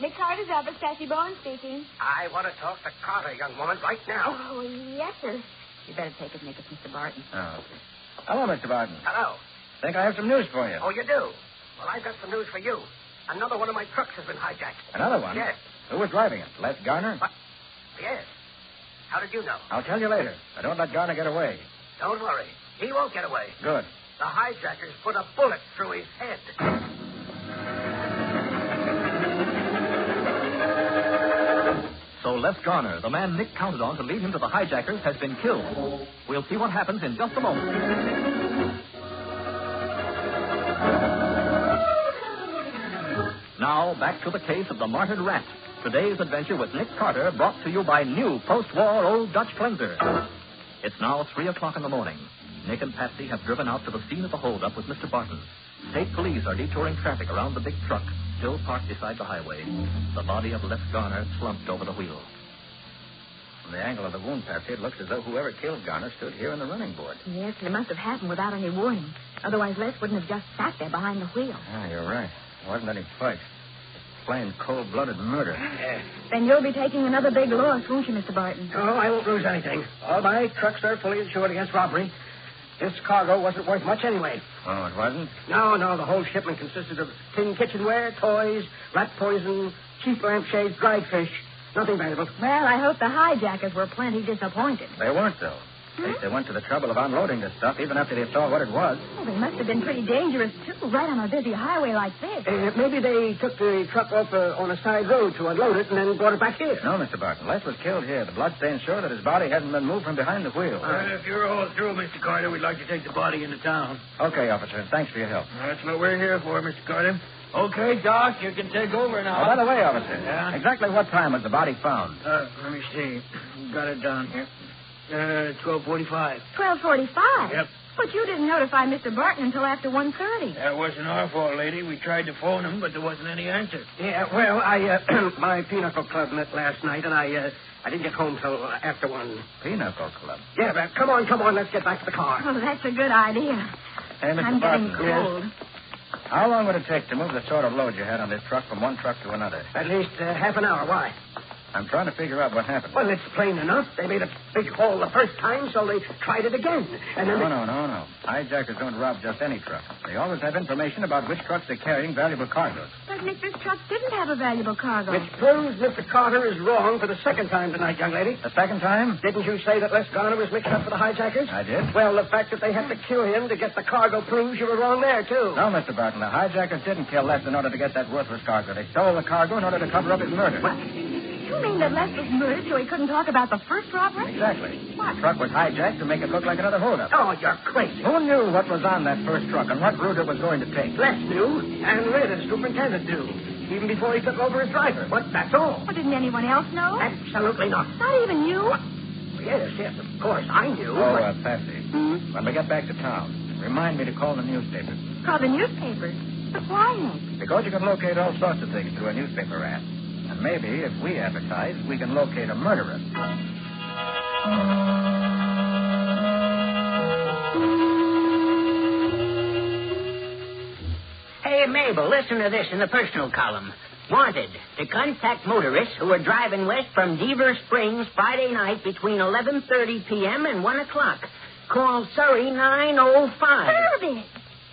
V: Nick Carter's office, Sassy Bowen speaking.
G: I want to talk to Carter, young woman, right now.
V: Oh, yes, sir. You better take it, Nick. It's Mr. Barton.
D: Oh, okay. Hello, Mr. Barton.
G: Hello.
D: Think I have some news for you.
G: Oh, you do? Well, I've got some news for you. Another one of my trucks has been hijacked.
D: Another one?
G: Yes.
D: Who was driving it? Les Garner?
G: What? Yes. How did you know?
D: I'll tell you later. I don't let Garner get away.
G: Don't worry. He won't get away.
D: Good.
G: The hijackers put a bullet through his head.
O: So Les Garner, the man Nick counted on to lead him to the hijackers, has been killed. We'll see what happens in just a moment. Now, back to the case of the Martyred Rat. Today's adventure with Nick Carter, brought to you by new post-war Old Dutch Cleanser. It's now 3 o'clock in the morning. Nick and Patsy have driven out to the scene of the holdup with Mr. Barton. State police are detouring traffic around the big truck, still parked beside the highway. The body of Les Garner slumped over the wheel. From the angle of the wound, Patsy, it looks as though whoever killed Garner stood here in the running board.
V: Yes, and it must have happened without any warning. Otherwise, Les wouldn't have just sat there behind the wheel.
D: Ah, you're right. There wasn't any fight. Plain cold-blooded murder.
V: Then you'll be taking another big loss, won't you, Mr. Barton?
G: Oh, I won't lose anything. All my trucks are fully insured against robbery. This cargo wasn't worth much anyway.
D: Oh, it wasn't?
G: No, the whole shipment consisted of tin kitchenware, toys, rat poison, cheap lampshades, dried fish. Nothing valuable.
V: Well, I hope the hijackers were plenty disappointed.
D: They weren't, though. They went to the trouble of unloading this stuff, even after they saw what it was.
V: Well, they must have been pretty dangerous, too, right on a busy highway like this.
G: Maybe they took the truck off on a side road to unload it and then brought it back here.
D: No, Mr. Barton. Les was killed here. The bloodstains show that his body hadn't been moved from behind the wheel.
W: If you're all through, Mr. Carter, we'd like to take the body into town.
D: Okay, officer. Thanks for your help.
W: That's what we're here for, Mr. Carter. Okay, Doc, you can take over now.
D: Oh, by the way, officer.
W: Yeah?
D: Exactly what time was the body found?
W: Let me see. Got it down here. 12:45.
V: 12:45?
W: Yep.
V: But you didn't notify Mr. Barton until after 1:30.
W: That wasn't our fault, lady. We tried to phone him, but there wasn't any answer.
G: Yeah, well, my Pinochle Club met last night, and I didn't get home till after 1.
D: Pinochle Club?
G: Yeah, but come on, let's get back to the car.
V: Oh, that's a good idea.
D: Hey, Mr.
V: I'm
D: Barton.
V: getting cold.
D: How long would it take to move the sort of load you had on this truck from one truck to another?
G: At least half an hour. Why?
D: I'm trying to figure out what happened.
G: Well, it's plain enough. They made a big hole the first time, so they tried it again. And then
D: No. Hijackers don't rob just any truck. They always have information about which trucks are carrying valuable cargoes.
V: But Nick, this truck didn't have a valuable cargo.
G: Which proves Mr. Carter is wrong for the second time tonight, young lady.
D: The second time?
G: Didn't you say that Les Garner was mixed up with the hijackers?
D: I did.
G: Well, the fact that they had to kill him to get the cargo proves you were wrong there, too.
D: No, Mr. Barton. The hijackers didn't kill Les in order to get that worthless cargo. They stole the cargo in order to cover up his murder.
V: What? You mean that Les was murdered so he couldn't talk about the first robbery?
D: Exactly.
V: What?
D: The truck was hijacked to make it look like another holdup.
G: Oh, you're crazy.
D: Who knew what was on that first truck and what route it was going to take?
G: Les knew, and Red, the superintendent, knew. Even before he took over as driver. But that's all.
V: Well, didn't anyone else know?
G: Absolutely not.
V: Not even you?
G: What? Yes, of course, I knew.
D: Oh, Patsy. When we get back to town, remind me to call the newspapers.
V: Call the newspapers? But why, Nick?
D: Because you can locate all sorts of things through a newspaper ad. And maybe, if we advertise, we can locate a murderer.
K: Hey, Mabel, listen to this in the personal column. Wanted to contact motorists who are driving west from Deaver Springs Friday night between 11:30 p.m. and 1 o'clock. Call Surrey 905.
V: Herbie!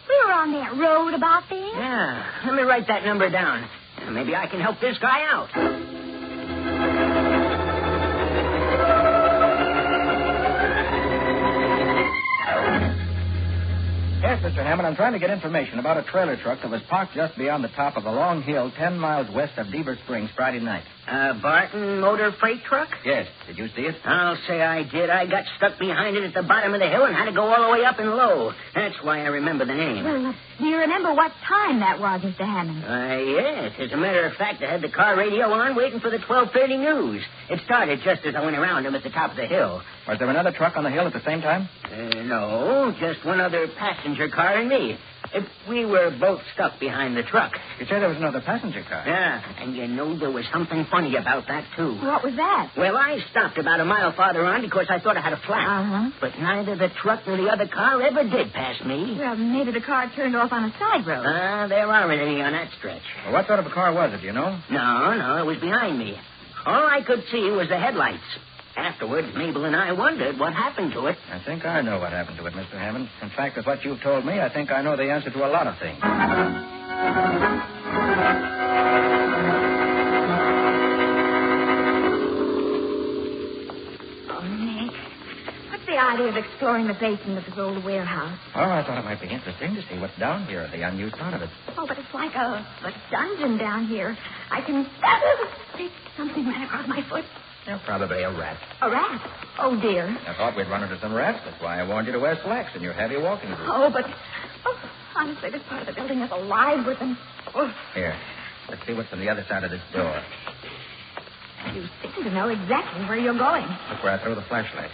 V: We were on that road about then.
K: Yeah, let me write that number down. Maybe I can help this guy out.
D: Yes, Mr. Hammond, I'm trying to get information about a trailer truck that was parked just beyond the top of a long hill 10 miles west of Deaver Springs Friday night.
K: Barton motor freight truck?
D: Yes. Did you see it?
K: I'll say I did. I got stuck behind it at the bottom of the hill and had to go all the way up and low. That's why I remember the name.
V: Well, do you remember what time that was, Mr. Hammond?
K: Yes. As a matter of fact, I had the car radio on waiting for the 12:30 news. It started just as I went around him at the top of the hill.
D: Was there another truck on the hill at the same time?
K: No, just one other passenger car and me. We were both stuck behind the truck.
D: You said there was another passenger car.
K: Yeah, and you know there was something funny about that, too.
V: What was that?
K: Well, I stopped about a mile farther on because I thought I had a flat.
V: Uh-huh.
K: But neither the truck nor the other car ever did pass me.
V: Well, maybe the car turned off on a side road.
K: There aren't any on that stretch.
D: Well, what sort of a car was it, do you know?
K: No, it was behind me. All I could see was the headlights. Afterwards, Mabel and I wondered what happened to it.
D: I think I know what happened to it, Mr. Hammond. In fact, with what you've told me, I think I know the answer to a lot of things.
V: Oh, Nick. What's the idea of exploring the basement of this old warehouse?
D: Oh, I thought it might be interesting to see what's down here, the unused part of it.
V: Oh, but it's like a dungeon down here. I can... Something ran across my foot.
D: Yeah, probably a rat.
V: A rat? Oh, dear.
D: I thought we'd run into some rats. That's why I warned you to wear slacks in your heavy walking boots.
V: Oh, but... Oh, honestly, this part of the building is alive with them. Oh.
D: Here, let's see what's on the other side of this door.
V: You seem to know exactly where you're going.
D: Look where I throw the flashlight.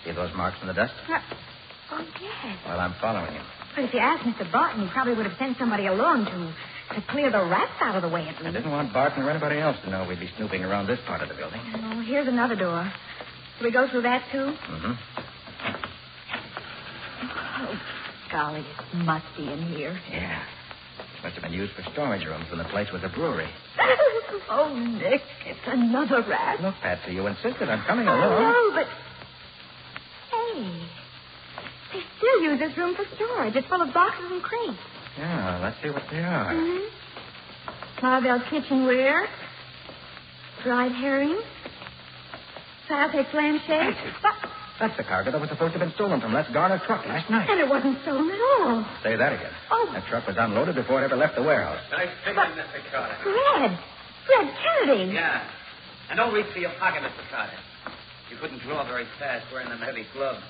D: See those marks in the dust?
V: Oh, yes.
D: Well, I'm following him.
V: But if you asked Mr. Barton, he probably would have sent somebody along to clear the rats out of the way, at least.
D: I didn't want Barton or anybody else to know we'd be snooping around this part of the building.
V: Oh, here's another door. Shall we go through that, too?
D: Mm-hmm.
V: Oh, golly, it's musty in here.
D: Yeah. It must have been used for storage rooms when the place was a brewery.
V: Oh, Nick, it's another rat.
D: Look, Patsy, you insisted on coming
V: Oh,
D: along.
V: no, but... Hey, they still use this room for storage. It's full of boxes and crates.
D: Yeah, let's see what they are.
V: Mm-hmm. Marvell's kitchenware, dried herring, satay clam shakes.
D: That's the cargo that was supposed to have been stolen from Les Garner's truck last night.
V: And it wasn't stolen at all.
D: Say that again.
V: Oh.
D: That truck was unloaded before it ever left the warehouse.
H: Nice figuring, Mr. Carter.
V: Red Kennedy.
H: Yeah. And don't reach for your pocket, Mr. Carter. You couldn't draw very fast wearing them heavy gloves.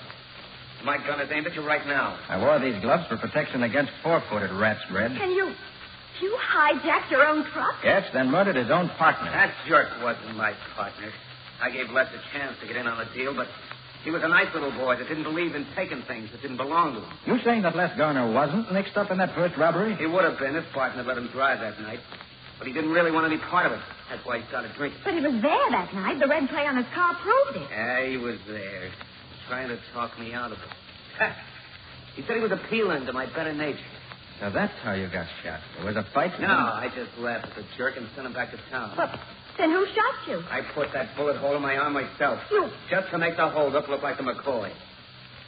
H: My gun is aimed at you right now.
D: I wore these gloves for protection against four-footed rats, Red.
V: And you hijacked your own truck?
D: Yes, then murdered his own partner.
H: That jerk wasn't my partner. I gave Les a chance to get in on the deal, but he was a nice little boy that didn't believe in taking things that didn't belong to him.
D: You saying that Les Garner wasn't mixed up in that first robbery?
H: He would have been if partner let him drive that night. But he didn't really want any part of it. That's why he started drinking.
V: But he was there that night. The red clay on his car proved it.
H: Yeah, he was there. Trying to talk me out of it. He said he was appealing to my better nature.
D: So that's how you got shot. There was a fight?
H: No, I just laughed at the jerk and sent him back to town.
V: But then who shot you?
H: I put that bullet hole in my arm myself.
V: You?
H: Just to make the holdup look like the McCoy.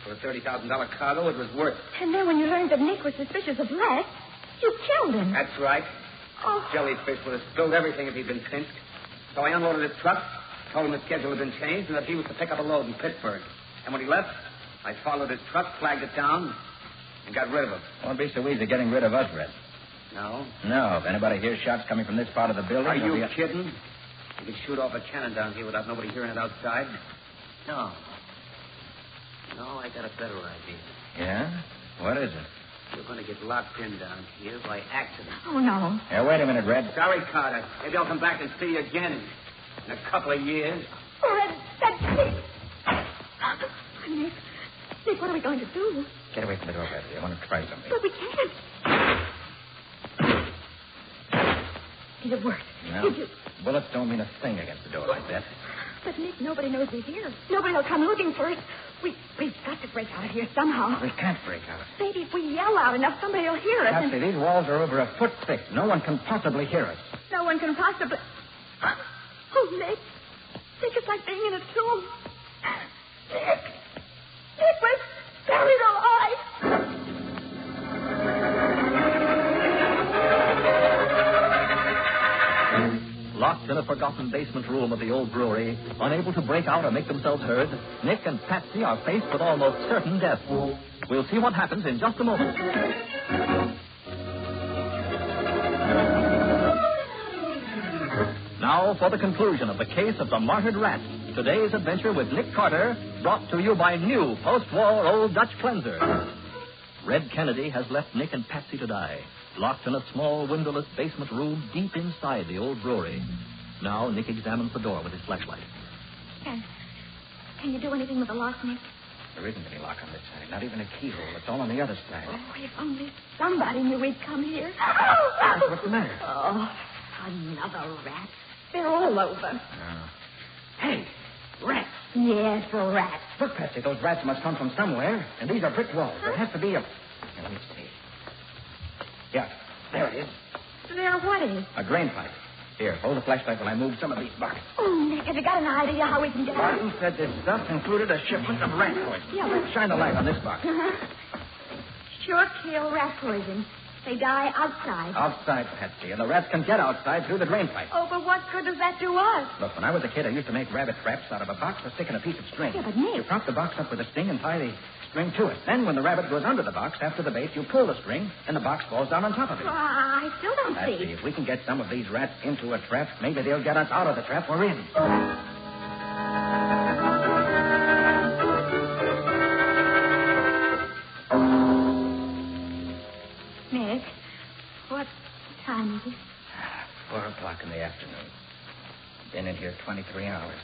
H: For a $30,000 cargo, it was worth it.
V: And then when you learned that Nick was suspicious of Les, you killed him.
H: That's right.
V: Oh.
H: Jellyfish would have spilled everything if he'd been pinched. So I unloaded his truck, told him the schedule had been changed, and that he was to pick up a load in Pittsburgh. And when he left, I followed his truck, flagged it down, and got rid of him.
D: Won't be so easy getting rid of us, Red.
H: No?
D: No. If anybody hears shots coming from this part of the building...
H: Are you kidding? You can shoot off a cannon down here without nobody hearing it outside. No. No, I got a better idea.
D: Yeah? What is it?
H: You're going to get locked in down here by accident.
V: Oh, no.
D: Yeah, wait a minute, Red.
H: Sorry, Carter. Maybe I'll come back and see you again in a couple of years.
V: Red, that's Nick. Nick, what are we going to do?
D: Get away from the door, Patsy. I want to try something.
V: But we can't. Did it work?
D: No.
V: Did you...
D: Bullets don't mean a thing against the door like that.
V: But, Nick, nobody knows we're here. Nobody will come looking for us. We've got to break out of here somehow.
D: We can't break out.
V: Maybe if we yell out enough, somebody will hear us.
D: Patsy, these walls are over a foot thick. No one can possibly hear us.
V: No one can possibly... Oh, Nick. Nick, it's like being in a tomb. Nick! Nick was buried alive!
O: Locked in a forgotten basement room of the old brewery, unable to break out or make themselves heard, Nick and Patsy are faced with almost certain death. We'll see what happens in just a moment. Now for the conclusion of the case of the Martyred Rat. Today's adventure with Nick Carter, brought to you by new post-war Old Dutch Cleanser. Red Kennedy has left Nick and Patsy to die, locked in a small windowless basement room deep inside the old brewery. Now Nick examines the door with his flashlight.
V: Can you do anything with the lock, Nick?
D: There isn't any lock on this side, not even a keyhole. It's all on the other side.
V: Oh, if only somebody knew we'd come here.
D: What's the matter?
V: Oh, another rat. They're all over.
D: Oh.
G: Hey, rats.
V: Yes, rats.
D: Look, Patsy, those rats must come from somewhere, and these are brick walls. There has to be a... Here, let me see. Yeah, there it is.
V: There what is?
D: A drain pipe. Here, hold the flashlight while I move some of these buckets.
V: Oh, Nick, have you got an idea how we can get out?
D: Martin said this stuff included a shipment of rat poison.
V: Yeah, but...
D: Shine the light on this box.
V: Sure kill rat poison. They die outside.
D: Outside, Patsy, and the rats can get outside through the drain pipe.
V: Oh, but what good does that do us?
D: Look, when I was a kid, I used to make rabbit traps out of a box for sticking a piece of string.
V: Yeah, but Nick...
D: You prop the box up with a string and tie the string to it. Then when the rabbit goes under the box, after the bait, you pull the string, and the box falls down on top of it.
V: Well, I still don't
D: Patsy,
V: see.
D: if we can get some of these rats into a trap, maybe they'll get us out of the trap we're in.
V: Nick, what time is it?
D: 4 o'clock in the afternoon. Been in here 23 hours.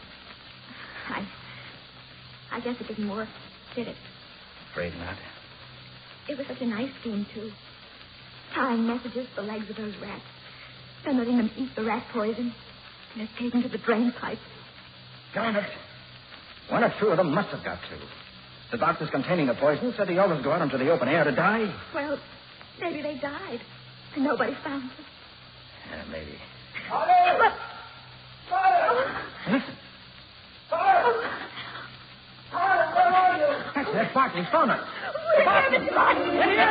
V: I guess it didn't work, did it?
D: Afraid not.
V: It was such a nice scheme, too. Tying messages to the legs of those rats. Then letting them eat the rat poison. And escaping to the drain pipe.
D: Darn it. One or two of them must have got to. The doctors containing the poison said they always go out into the open air to die.
V: Well, maybe they died. And nobody found them.
D: Yeah, maybe.
V: But...
D: Listen.
V: Where are you?
D: That's Barkley's phone.
V: Where is Barkley?
D: In here!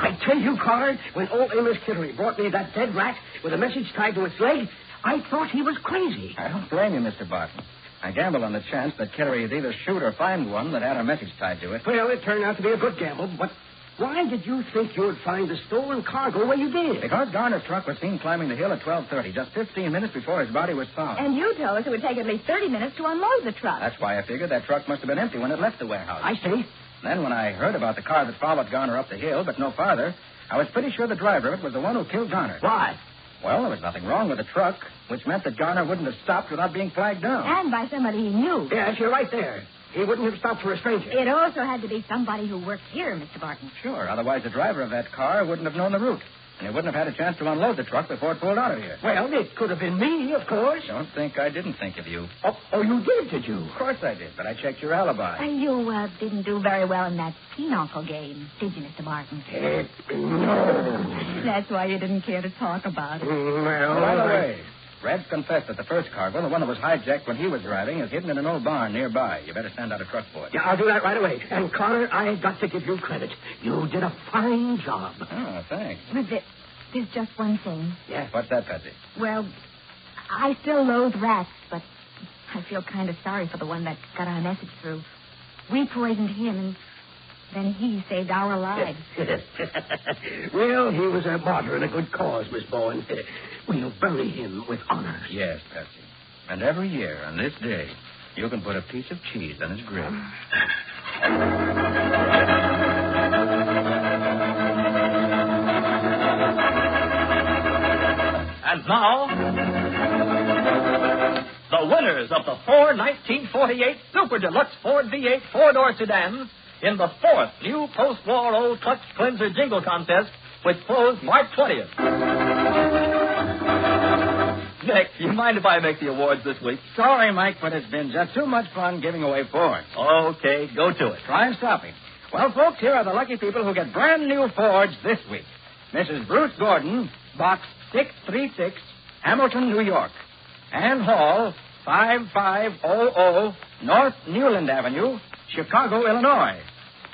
G: I tell you, Carter, when old Amos Kittery brought me that dead rat with a message tied to its leg, I thought he was crazy.
D: I don't blame you, Mr. Barton. I gambled on the chance that Kittery would either shoot or find one that had a message tied to it.
G: Well, it turned out to be a good gamble, but why did you think you'd find the stolen cargo where you did?
D: Because Garner's truck was seen climbing the hill at 12:30, just 15 minutes before his body was found.
V: And you told us it would take at least 30 minutes to unload the truck.
D: That's why I figured that truck must have been empty when it left the warehouse.
G: I see.
D: Then when I heard about the car that followed Garner up the hill, but no farther, I was pretty sure the driver of it was the one who killed Garner.
G: Why?
D: Well, there was nothing wrong with the truck, which meant that Garner wouldn't have stopped without being flagged down.
V: And by somebody he knew.
G: Yes, you're right there. He wouldn't have stopped for a stranger.
V: It also had to be somebody who worked here, Mr. Barton.
D: Sure, otherwise the driver of that car wouldn't have known the route. And he wouldn't have had a chance to unload the truck before it pulled out of here.
G: Well, it could have been me, of course.
D: Don't think I didn't think of you.
G: Oh, you did you?
D: Of course I did, but I checked your alibi.
V: You didn't do very well in that pinochle game, did you, Mr. Barton?
G: No.
V: That's why you didn't care to talk about it.
G: Well,
D: by the way, Red confessed that the first cargo, the one that was hijacked when he was driving, is hidden in an old barn nearby. You better send out a truck for it.
G: Yeah, I'll do that right away. And, Connor, I got to give you credit. You did a fine job.
D: Oh, thanks.
V: But there's just one thing.
D: Yeah, what's that, Patsy?
V: Well, I still loathe rats, but I feel kind of sorry for the one that got our message through. We poisoned him, and then he saved our lives.
G: Well, he was a martyr in a good cause, Miss Bowen. We'll bury him with honor.
D: Yes, Patsy. And every year on this day, you can put a piece of cheese on his grave.
O: And now, the winners of the Ford 1948 Super Deluxe Ford V8 four-door sedan in the fourth new post-war old clutch cleanser jingle contest, which closed March 20th. Nick, you mind if I make the awards this week?
D: Sorry, Mike, but it's been just too much fun giving away Fords.
O: Okay, go to it.
D: Try and stop me. Well, folks, here are the lucky people who get brand new Fords this week. Mrs. Bruce Gordon, Box 636, Hamilton, New York. Ann Hall, 5500 North Newland Avenue, Chicago, Illinois.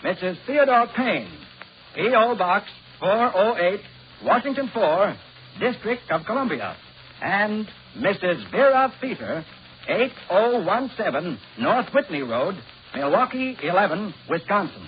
D: Mrs. Theodore Payne, P.O. Box 408, Washington 4, District of Columbia. And Mrs. Vera Feeter, 8017 North Whitney Road, Milwaukee 11, Wisconsin.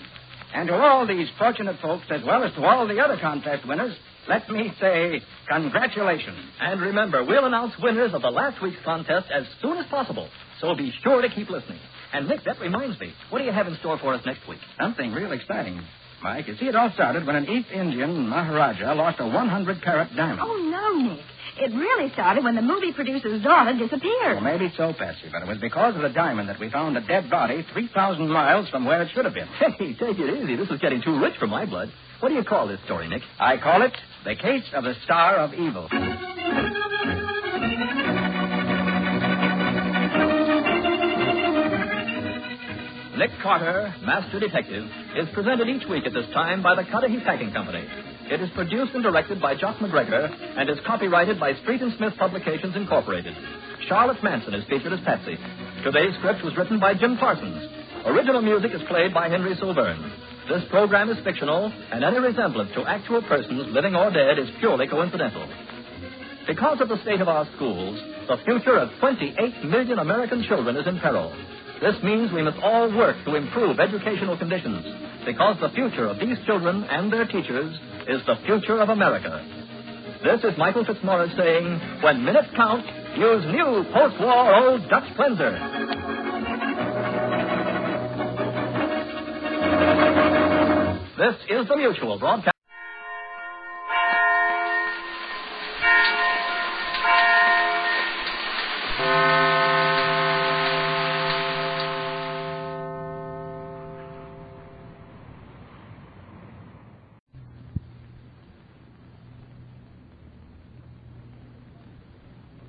D: And to all these fortunate folks, as well as to all the other contest winners, let me say congratulations.
O: And remember, we'll announce winners of the last week's contest as soon as possible. So be sure to keep listening. And, Nick, that reminds me. What do you have in store for us next week?
D: Something real exciting. Mike. You see, it all started when an East Indian Maharaja lost a 100-carat diamond.
V: Oh, no, Nick. It really started when the movie producer's daughter disappeared.
D: Well, maybe so, Patsy, but it was because of the diamond that we found a dead body 3,000 miles from where it should have been.
O: Hey, take it easy. This is getting too rich for my blood. What do you call this story, Nick?
D: I call it The Case of the Star of Evil.
O: Nick Carter, Master Detective, is presented each week at this time by the Cudahy Packing Company. It is produced and directed by Jock McGregor and is copyrighted by Street and Smith Publications, Incorporated. Charlotte Manson is featured as Patsy. Today's script was written by Jim Parsons. Original music is played by Henry Silverne. This program is fictional, and any resemblance to actual persons, living or dead, is purely coincidental. Because of the state of our schools, the future of 28 million American children is in peril. This means we must all work to improve educational conditions, because the future of these children and their teachers is the future of America. This is Michael Fitzmaurice saying, when minutes count, use new post-war Old Dutch Cleanser. This is the Mutual Broadcast.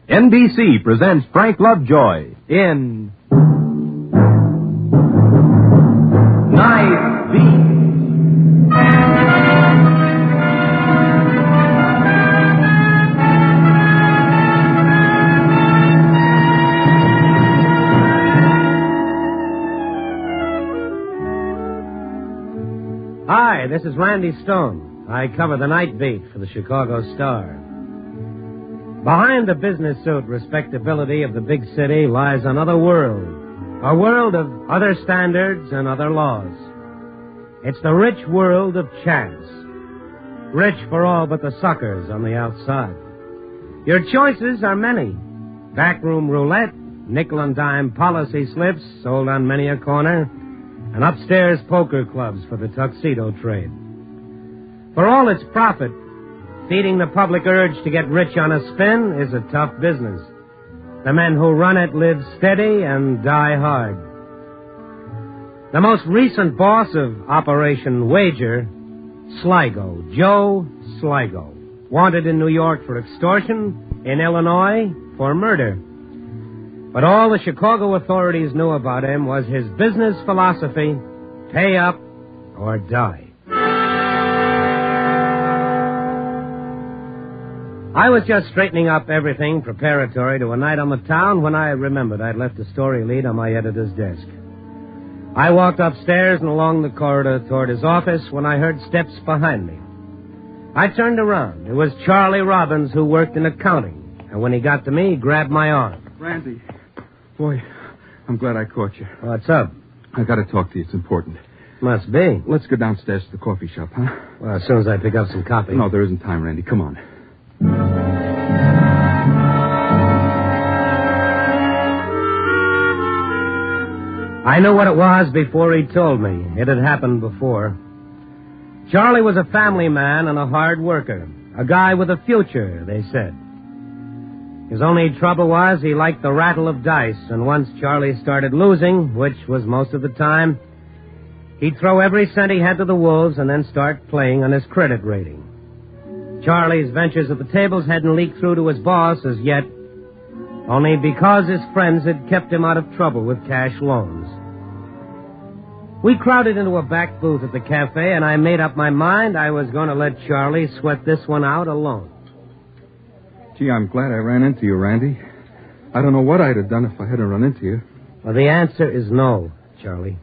L: NBC presents Frank Lovejoy in Night Beat.
M: Hi, this is Randy Stone. I cover the Night Beat for the Chicago Star. Behind the business suit respectability of the big city lies another world, a world of other standards and other laws. It's the rich world of chance, rich for all but the suckers on the outside. Your choices are many. Backroom roulette, nickel and dime policy slips sold on many a corner, and upstairs poker clubs for the tuxedo trade. For all its profit, feeding the public urge to get rich on a spin is a tough business. The men who run it live steady and die hard. The most recent boss of Operation Wager, Sligo, Joe Sligo, wanted in New York for extortion, in Illinois for murder. But all the Chicago authorities knew about him was his business philosophy, pay up or die. I was just straightening up everything preparatory to a night on the town when I remembered I'd left a story lead on my editor's desk. I walked upstairs and along the corridor toward his office when I heard steps behind me. I turned around. It was Charlie Robbins, who worked in accounting. And when he got to me, he grabbed my arm.
P: Randy, boy, I'm glad I caught you.
M: What's up?
P: I got to talk to you. It's important.
M: Must be.
P: Let's go downstairs to the coffee shop, huh?
M: Well, as soon as I pick up some coffee.
P: No, there isn't time, Randy. Come on.
M: I knew what it was before he told me. It had happened before. Charlie was a family man and a hard worker. A guy with a future, they said. His only trouble was he liked the rattle of dice, and once Charlie started losing, which was most of the time, he'd throw every cent he had to the wolves and then start playing on his credit rating. Charlie's ventures at the tables hadn't leaked through to his boss as yet, only because his friends had kept him out of trouble with cash loans. We crowded into a back booth at the cafe, and I made up my mind I was going to let Charlie sweat this one out alone.
P: Gee, I'm glad I ran into you, Randy. I don't know what I'd have done if I hadn't run into you.
M: Well, the answer is no, Charlie.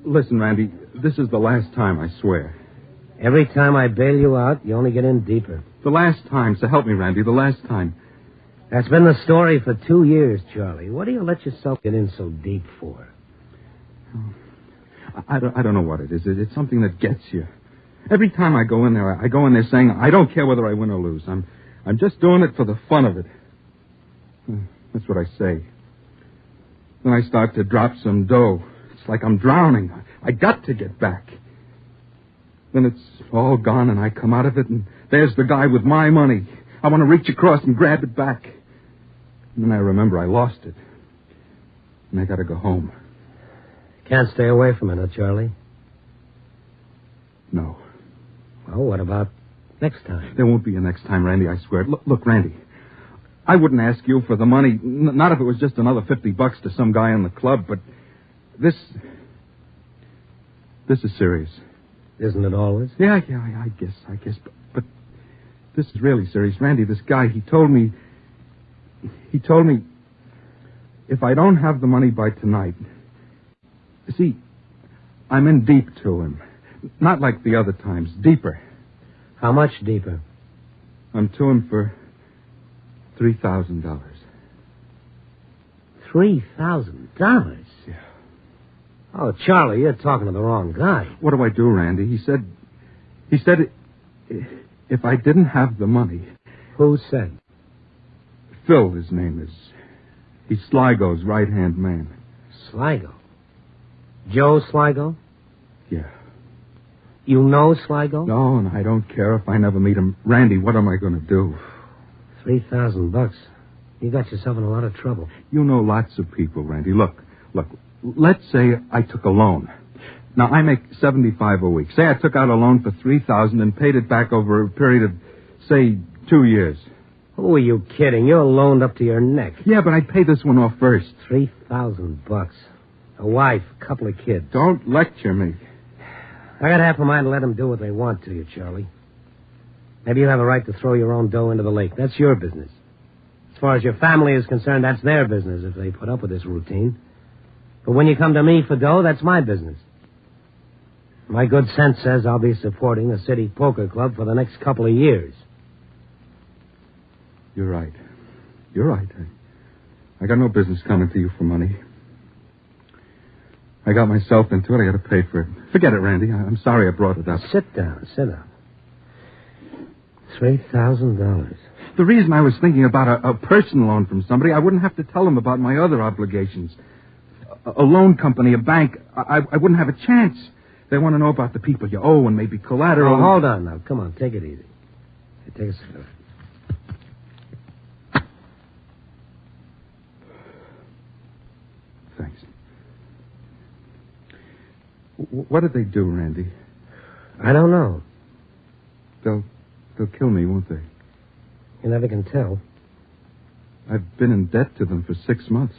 P: Listen, Randy, this is the last time, I swear.
M: Every time I bail you out, you only get in deeper.
P: The last time, so help me, Randy, the last time.
M: That's been the story for 2 years, Charlie. What do you let yourself get in so deep for?
P: I don't know what it is. It's something that gets you. Every time I go in there saying, I don't care whether I win or lose. I'm just doing it for the fun of it. That's what I say. Then I start to drop some dough. It's like I'm drowning. I got to get back. Then it's all gone, and I come out of it, and there's the guy with my money. I want to reach across and grab it back. And then I remember I lost it. And I got to go home.
M: Can't stay away from it, huh, Charlie?
P: No.
M: Well, what about next time?
P: There won't be a next time, Randy, I swear. Look, Randy, I wouldn't ask you for the money, not if it was just another $50 to some guy in the club, but this is serious.
M: Isn't it always?
P: Yeah, I guess. But this is really serious. Randy, this guy, he told me if I don't have the money by tonight, see, I'm in deep to him. Not like the other times, deeper.
M: How much deeper?
P: I'm to him for $3,000.
M: $3,000?
P: Yeah.
M: Oh, Charlie, you're talking to the wrong guy.
P: What do I do, Randy? He said if I didn't have the money...
M: Who said?
P: Phil, his name is. He's Sligo's right-hand man.
M: Sligo? Joe Sligo?
P: Yeah.
M: You know Sligo?
P: No, and I don't care if I never meet him. Randy, what am I going to do?
M: $3,000. You got yourself in a lot of trouble.
P: You know lots of people, Randy. Look. Let's say I took a loan. Now, I make $75 a week. Say I took out a loan for $3,000 and paid it back over a period of, say, 2 years.
M: Who are you kidding? You're loaned up to your neck.
P: Yeah, but I'd pay this one off first.
M: $3,000. A wife, a couple of kids.
P: Don't lecture me.
M: I got half a mind to let them do what they want to you, Charlie. Maybe you have a right to throw your own dough into the lake. That's your business. As far as your family is concerned, that's their business if they put up with this routine. But when you come to me for dough, that's my business. My good sense says I'll be supporting the City Poker Club for the next couple of years.
P: You're right. I got no business coming to you for money. I got myself into it. I got to pay for it. Forget it, Randy. I'm sorry I brought it up.
M: Sit down. $3,000.
P: The reason I was thinking about a personal loan from somebody, I wouldn't have to tell them about my other obligations. A loan company, a bank, I wouldn't have a chance. They want to know about the people you owe and maybe collateral.
M: Oh, hold on now. Come on, take it easy. Take a sip.
P: Thanks. What did they do, Randy?
M: I don't know.
P: They'll kill me, won't they?
M: You never can tell.
P: I've been in debt to them for 6 months.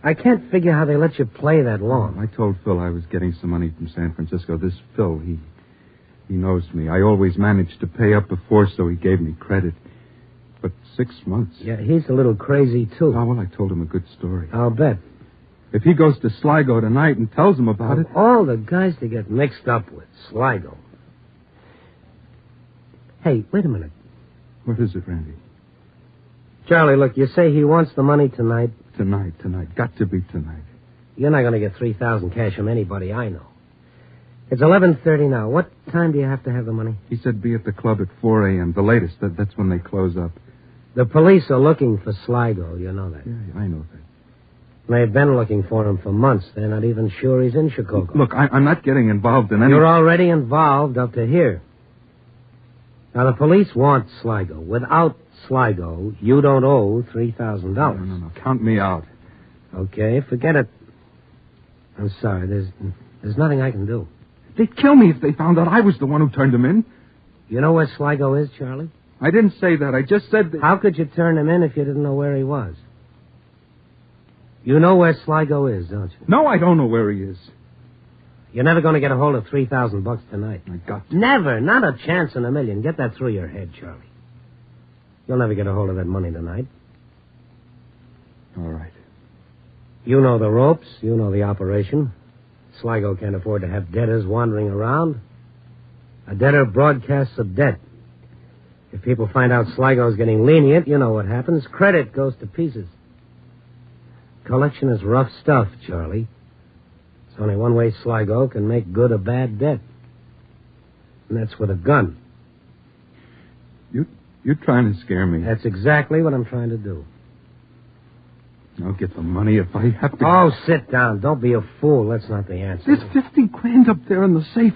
M: I can't figure how they let you play that long.
P: I told Phil I was getting some money from San Francisco. This Phil, he knows me. I always managed to pay up before, so he gave me credit. But 6 months.
M: Yeah, he's a little crazy, too.
P: Oh, well, I told him a good story.
M: I'll bet.
P: If he goes to Sligo tonight and tells them about it...
M: All the guys to get mixed up with, Sligo. Hey, wait a minute.
P: What is it, Randy?
M: Charlie, look, you say he wants the money tonight.
P: Tonight. Got to be tonight.
M: You're not going to get $3,000 cash from anybody I know. It's 11:30 now. What time do you have to have the money?
P: He said be at the club at 4 a.m., the latest. That's when they close up.
M: The police are looking for Sligo. You know that.
P: Yeah, I know that.
M: They've been looking for him for months. They're not even sure he's in Chicago.
P: Look, I'm not getting involved in any...
M: You're already involved up to here. Now, the police want Sligo. Without Sligo, you don't owe $3,000.
P: No. Count me out.
M: Okay, forget it. I'm sorry. There's nothing I can do.
P: They'd kill me if they found out I was the one who turned him in.
M: You know where Sligo is, Charlie?
P: I didn't say that. I just said that...
M: How could you turn him in if you didn't know where he was? You know where Sligo is, don't you?
P: No, I don't know where he is.
M: You're never going to get a hold of $3,000 tonight.
P: I got to.
M: Never. Not a chance in a million. Get that through your head, Charlie. You'll never get a hold of that money tonight.
P: All right.
M: You know the ropes. You know the operation. Sligo can't afford to have debtors wandering around. A debtor broadcasts a debt. If people find out Sligo's getting lenient, you know what happens. Credit goes to pieces. Collection is rough stuff, Charlie. It's only one way Sligo can make good a bad debt. And that's with a gun.
P: You're trying to scare me.
M: That's exactly what I'm trying to do.
P: I'll get the money if I have to...
M: Oh, sit down. Don't be a fool. That's not the answer.
P: There's $50,000 up there in the safe.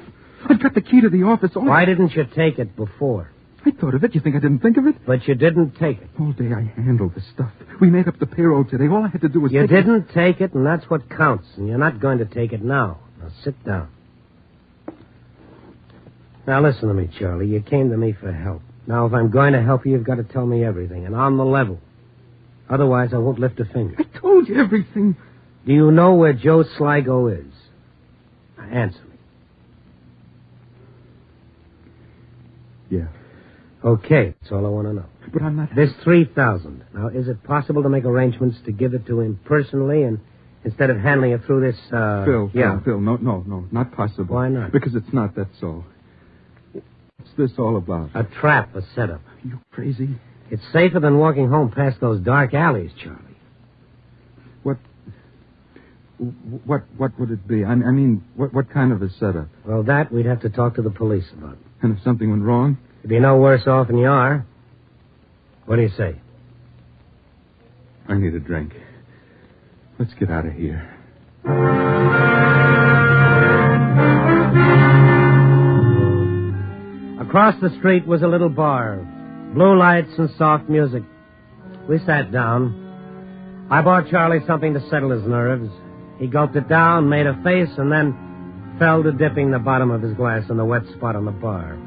P: I've got the key to the office.
M: Why didn't you take it before?
P: I thought of it. You think I didn't think of it?
M: But you didn't take it.
P: All day I handled the stuff. We made up the payroll today. All I had to do was
M: You didn't take it, and that's what counts. And you're not going to take it now. Now, sit down. Now, listen to me, Charlie. You came to me for help. Now, if I'm going to help you, you've got to tell me everything, and on the level. Otherwise, I won't lift a finger.
P: I told you everything.
M: Do you know where Joe Sligo is? Now, answer me.
P: Yeah.
M: Okay, that's all I want to know.
P: But I'm not...
M: There's $3,000. Now, is it possible to make arrangements to give it to him personally and instead of handling it through this,
P: Phil,
M: yeah.
P: Phil, no, not possible.
M: Why not?
P: Because it's not, that's all. What's this all about?
M: A trap, a setup.
P: Are you crazy?
M: It's safer than walking home past those dark alleys, Charlie.
P: What would it be? I mean, what kind of a setup?
M: Well, that we'd have to talk to the police about.
P: And if something went wrong?
M: You'd be no worse off than you are. What do you say?
P: I need a drink. Let's get out of here.
M: Across the street was a little bar. Blue lights and soft music. We sat down. I bought Charlie something to settle his nerves. He gulped it down, made a face, and then fell to dipping the bottom of his glass in the wet spot on the bar.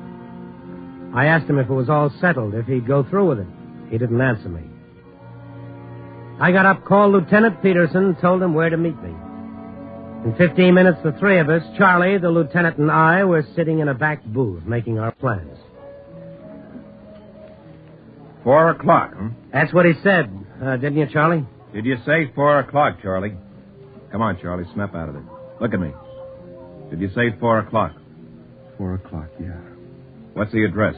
M: I asked him if it was all settled, if he'd go through with it. He didn't answer me. I got up, called Lieutenant Peterson, told him where to meet me. In 15 minutes, the three of us, Charlie, the lieutenant, and I, were sitting in a back booth making our plans.
B: 4 o'clock, huh?
M: That's what he said, didn't you, Charlie?
B: Did you say 4 o'clock, Charlie? Come on, Charlie, snap out of it. Look at me. Did you say 4 o'clock?
P: 4 o'clock, yeah.
B: What's the address?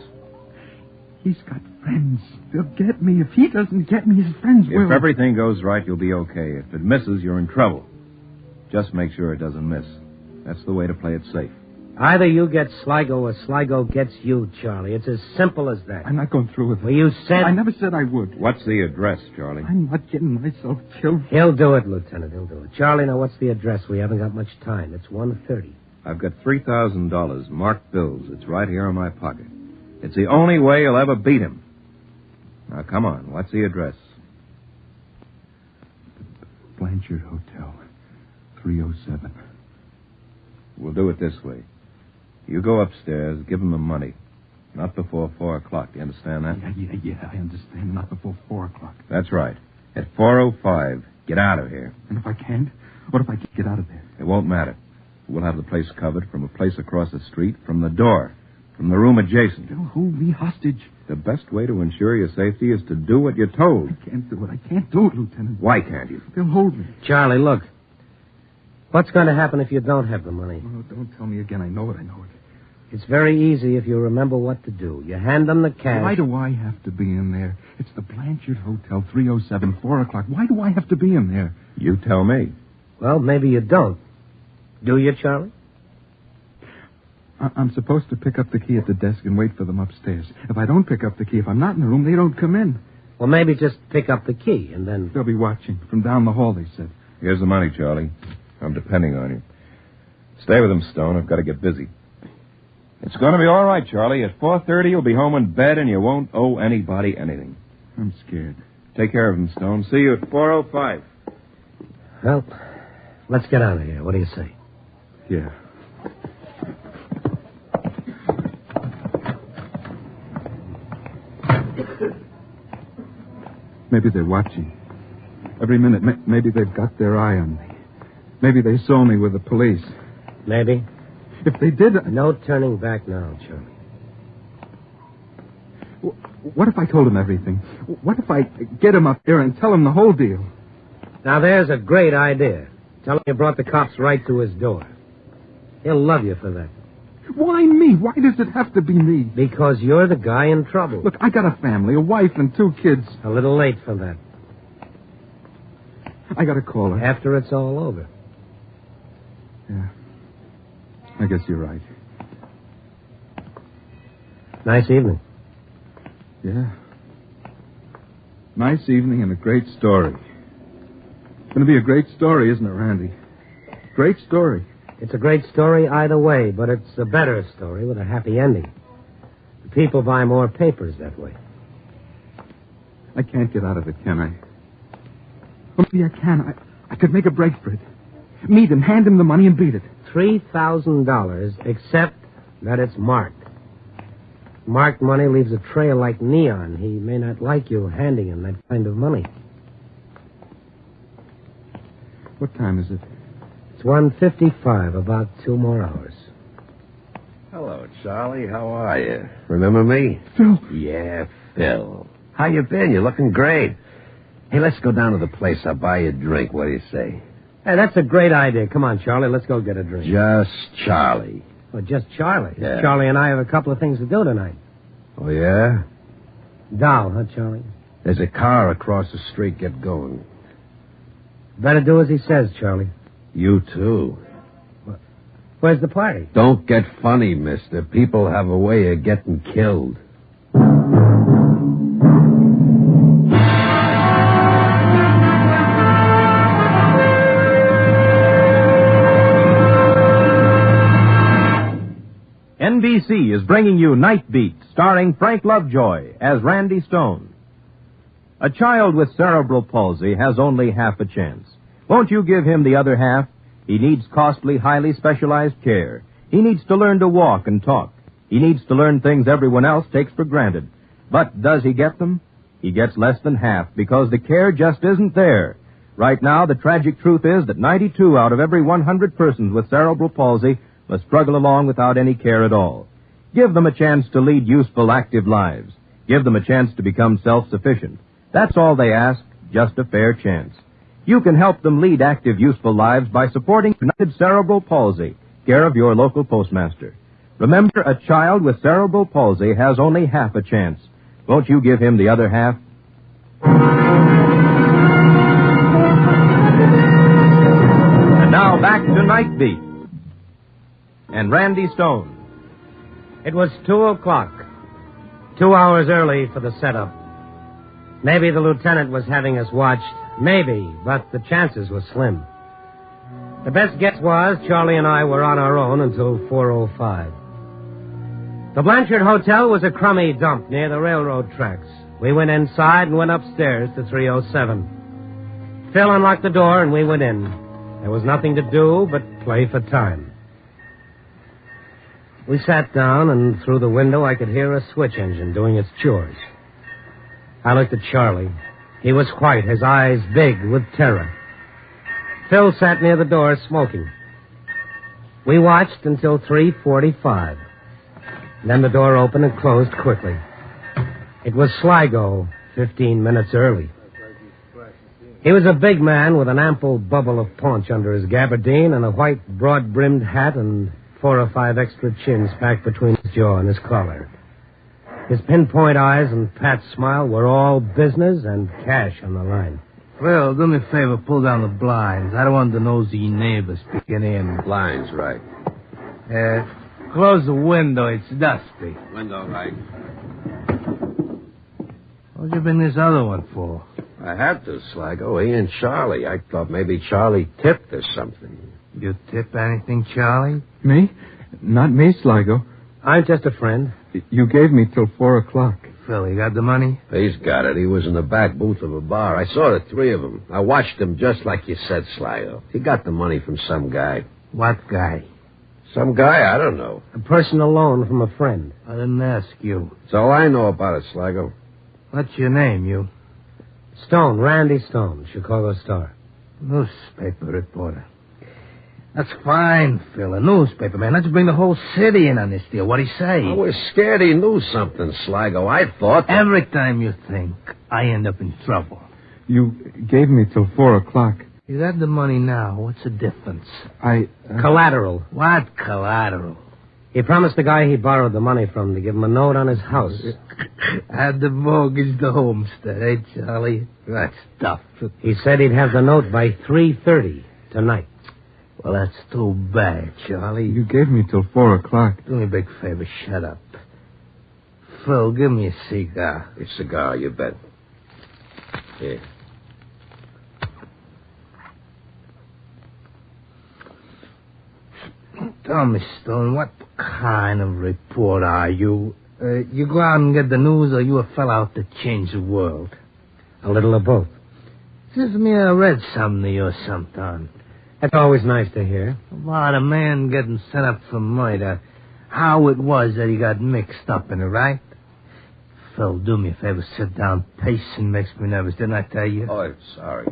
P: He's got friends. They'll get me. If he doesn't get me, his friends will.
B: If everything goes right, you'll be okay. If it misses, you're in trouble. Just make sure it doesn't miss. That's the way to play it safe.
M: Either you get Sligo or Sligo gets you, Charlie. It's as simple as that.
P: I'm not going through with it.
M: Well, you said...
P: I never said I would.
B: What's the address, Charlie?
P: I'm not getting myself killed.
M: He'll do it, Lieutenant. He'll do it. Charlie, now what's the address? We haven't got much time. It's 1:30.
B: I've got $3,000 marked bills. It's right here in my pocket. It's the only way you'll ever beat him. Now, come on. What's the address?
P: Blanchard Hotel, 307.
B: We'll do it this way. You go upstairs, give him the money. Not before 4 o'clock. Do you understand that?
P: Yeah, I understand. Not before 4 o'clock.
B: That's right. At 4:05, get out of here.
P: And if I can't? What if I can't get out of there?
B: It won't matter. We'll have the place covered from a place across the street, from the door, from the room adjacent.
P: They'll hold me hostage.
B: The best way to ensure your safety is to do what you're told.
P: I can't do it. I can't do it, Lieutenant.
B: Why can't you?
P: They'll hold me.
M: Charlie, look. What's going to happen if you don't have the money?
P: Oh, don't tell me again. I know it.
M: It's very easy if you remember what to do. You hand them the cash.
P: Why do I have to be in there? It's the Blanchard Hotel, 307, 4 o'clock. Why do I have to be in there?
B: You tell me.
M: Well, maybe you don't. Do you, Charlie?
P: I'm supposed to pick up the key at the desk and wait for them upstairs. If I don't pick up the key, if I'm not in the room, they don't come in.
M: Well, maybe just pick up the key and then...
P: They'll be watching from down the hall, they said.
B: Here's the money, Charlie. I'm depending on you. Stay with him, Stone. I've got to get busy. It's going to be all right, Charlie. At 4:30, you'll be home in bed and you won't owe anybody anything.
P: I'm scared.
B: Take care of him, Stone. See you at 4:05.
M: Well, let's get out of here. What do you say?
P: Yeah. Maybe they're watching. Every minute, maybe they've got their eye on me. Maybe they saw me with the police.
M: Maybe.
P: If they did...
M: No turning back now, Charlie.
P: What if I told him everything? What if I get him up there and tell him the whole deal?
M: Now, there's a great idea. Tell him you brought the cops right to his door. He'll love you for that.
P: Why me? Why does it have to be me?
M: Because you're the guy in trouble.
P: Look, I got a family, a wife and 2 kids.
M: A little late for that.
P: I got to call her.
M: After it's all over.
P: Yeah. I guess you're right.
M: Nice evening.
P: Yeah. Nice evening and a great story. It's going to be a great story, isn't it, Randy? Great story.
M: It's a great story either way, but it's a better story with a happy ending. People buy more papers that way.
P: I can't get out of it, can I? Well, maybe I can. I could make a break for it. Meet him, hand him the money, and beat it.
M: $3,000, except that it's marked. Marked money leaves a trail like neon. He may not like you handing him that kind of money.
P: What time is it?
M: It's 1:55, about 2 more hours.
A: Hello, Charlie. How are you? Remember me?
P: Phil.
A: Yeah, Phil. How you been? You're looking great. Hey, let's go down to the place. I'll buy you a drink. What do you say?
M: Hey, that's a great idea. Come on, Charlie. Let's go get a drink.
A: Just Charlie.
M: Well, just Charlie.
A: Yeah.
M: Charlie and I have a couple of things to do tonight.
A: Oh, yeah?
M: Doll, huh, Charlie?
A: There's a car across the street. Get going.
M: Better do as he says, Charlie.
A: You, too.
M: Where's the party?
A: Don't get funny, mister. People have a way of getting killed.
L: NBC is bringing you Night Beat, starring Frank Lovejoy as Randy Stone. A child with cerebral palsy has only half a chance. Won't you give him the other half? He needs costly, highly specialized care. He needs to learn to walk and talk. He needs to learn things everyone else takes for granted. But does he get them? He gets less than half because the care just isn't there. Right now, the tragic truth is that 92 out of every 100 persons with cerebral palsy must struggle along without any care at all. Give them a chance to lead useful, active lives. Give them a chance to become self-sufficient. That's all they ask, just a fair chance. You can help them lead active, useful lives by supporting United Cerebral Palsy, care of your local postmaster. Remember, a child with cerebral palsy has only half a chance. Won't you give him the other half? And now back to Night Beat. And Randy Stone.
M: It was 2 o'clock. 2 hours early for the setup. Maybe the lieutenant was having us watched. Maybe, but the chances were slim. The best guess was Charlie and I were on our own until 4:05. The Blanchard Hotel was a crummy dump near the railroad tracks. We went inside and went upstairs to 307. Phil unlocked the door and we went in. There was nothing to do but play for time. We sat down, and through the window I could hear a switch engine doing its chores. I looked at Charlie. He was white, his eyes big with terror. Phil sat near the door smoking. We watched until 3:45. Then the door opened and closed quickly. It was Sligo, 15 minutes early. He was a big man with an ample bubble of paunch under his gabardine and a white, broad-brimmed hat and 4 or 5 extra chins packed between his jaw and his collar. His pinpoint eyes and pat smile were all business and cash on the line.
Q: Well, do me a favor, pull down the blinds. I don't want the nosy neighbors peeking in.
A: Blinds, right.
Q: Close the window. It's dusty.
A: Window, right.
Q: What'd you bring this other one for?
A: I had to, Sligo. He and Charlie. I thought maybe Charlie tipped or something.
Q: You tip anything, Charlie?
P: Me? Not me, Sligo.
M: I'm just a friend.
P: You gave me till 4 o'clock.
Q: Phil, you got the money?
A: He's got it. He was in the back booth of a bar. I saw the 3 of them. I watched them just like you said, Sligo. He got the money from some guy.
Q: What guy?
A: Some guy, I don't know.
M: A personal loan from a friend.
Q: I didn't ask you.
A: That's all I know about it, Sligo.
Q: What's your name, you?
M: Stone, Randy Stone, Chicago Star.
Q: Newspaper reporter. That's fine, Phil. A newspaper, man. Let's bring the whole city in on this deal. What'd he say?
A: I was scared he knew something, Sligo. I thought...
Q: Every time you think, I end up in trouble.
P: You gave me till 4 o'clock.
Q: You got the money now. What's the difference?
M: Collateral.
Q: What collateral?
M: He promised the guy he borrowed the money from to give him a note on his house.
Q: Had the mortgage the homestead, eh, Charlie? That's tough.
M: He said he'd have the note by 3:30 tonight.
Q: Well, that's too bad, Charlie.
P: You gave me till 4 o'clock.
Q: Do me a big favor, shut up. Phil, give me a cigar.
A: A cigar, you bet. Here.
Q: Tell me, Stone, what kind of reporter are you? You go out and get the news, or you a fella out to change the world?
M: A little of both.
Q: Seems to me I read something to you sometime.
M: That's always nice to hear.
Q: About a man getting set up for murder. How it was that he got mixed up in it, right? Phil, do me a favor, sit down. Pacing makes me nervous, didn't I tell you?
A: Oh, sorry.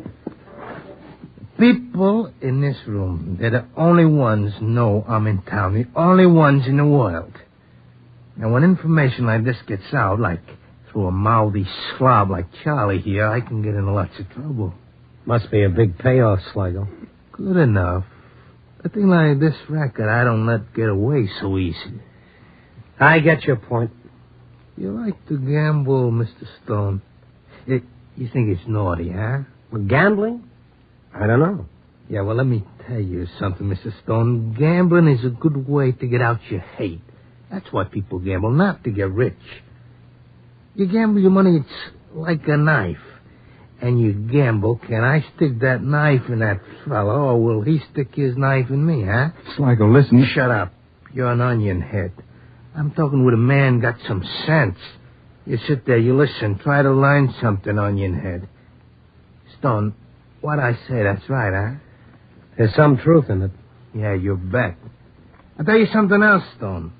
Q: People in this room, they're the only ones know I'm in town. The only ones in the world. Now, when information like this gets out, like through a mouthy slob like Charlie here, I can get in lots of trouble.
M: Must be a big payoff, Sligo.
Q: Good enough. A thing like this racket, I don't let get away so easy.
M: I get your point.
Q: You like to gamble, Mr. Stone. You think it's naughty, huh?
M: Well, gambling? I don't know.
Q: Yeah, well, let me tell you something, Mr. Stone. Gambling is a good way to get out your hate. That's why people gamble, not to get rich. You gamble your money, it's like a knife. And you gamble, can I stick that knife in that fellow, or will he stick his knife in me, huh?
P: Sligo, listen.
Q: Shut up. You're an onion head. I'm talking with a man got some sense. You sit there, you listen, try to learn something, onion head. Stone, what I say, that's right, huh?
M: There's some truth in it.
Q: Yeah, you bet. I'll tell you something else, Stone.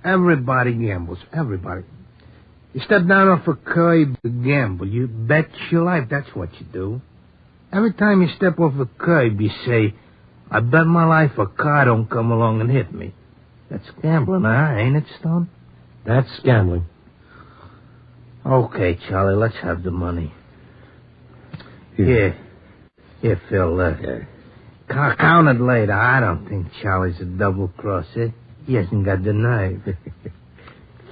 Q: Everybody gambles, everybody. You step down off a curb to gamble. You bet your life, that's what you do. Every time you step off a curb, you say, I bet my life a car don't come along and hit me. That's gambling, huh? Ain't it, Stone?
M: That's gambling.
Q: Okay, Charlie, let's have the money. Here, Phil. Count it later. I don't think Charlie's a double-crosser. He hasn't got the nerve.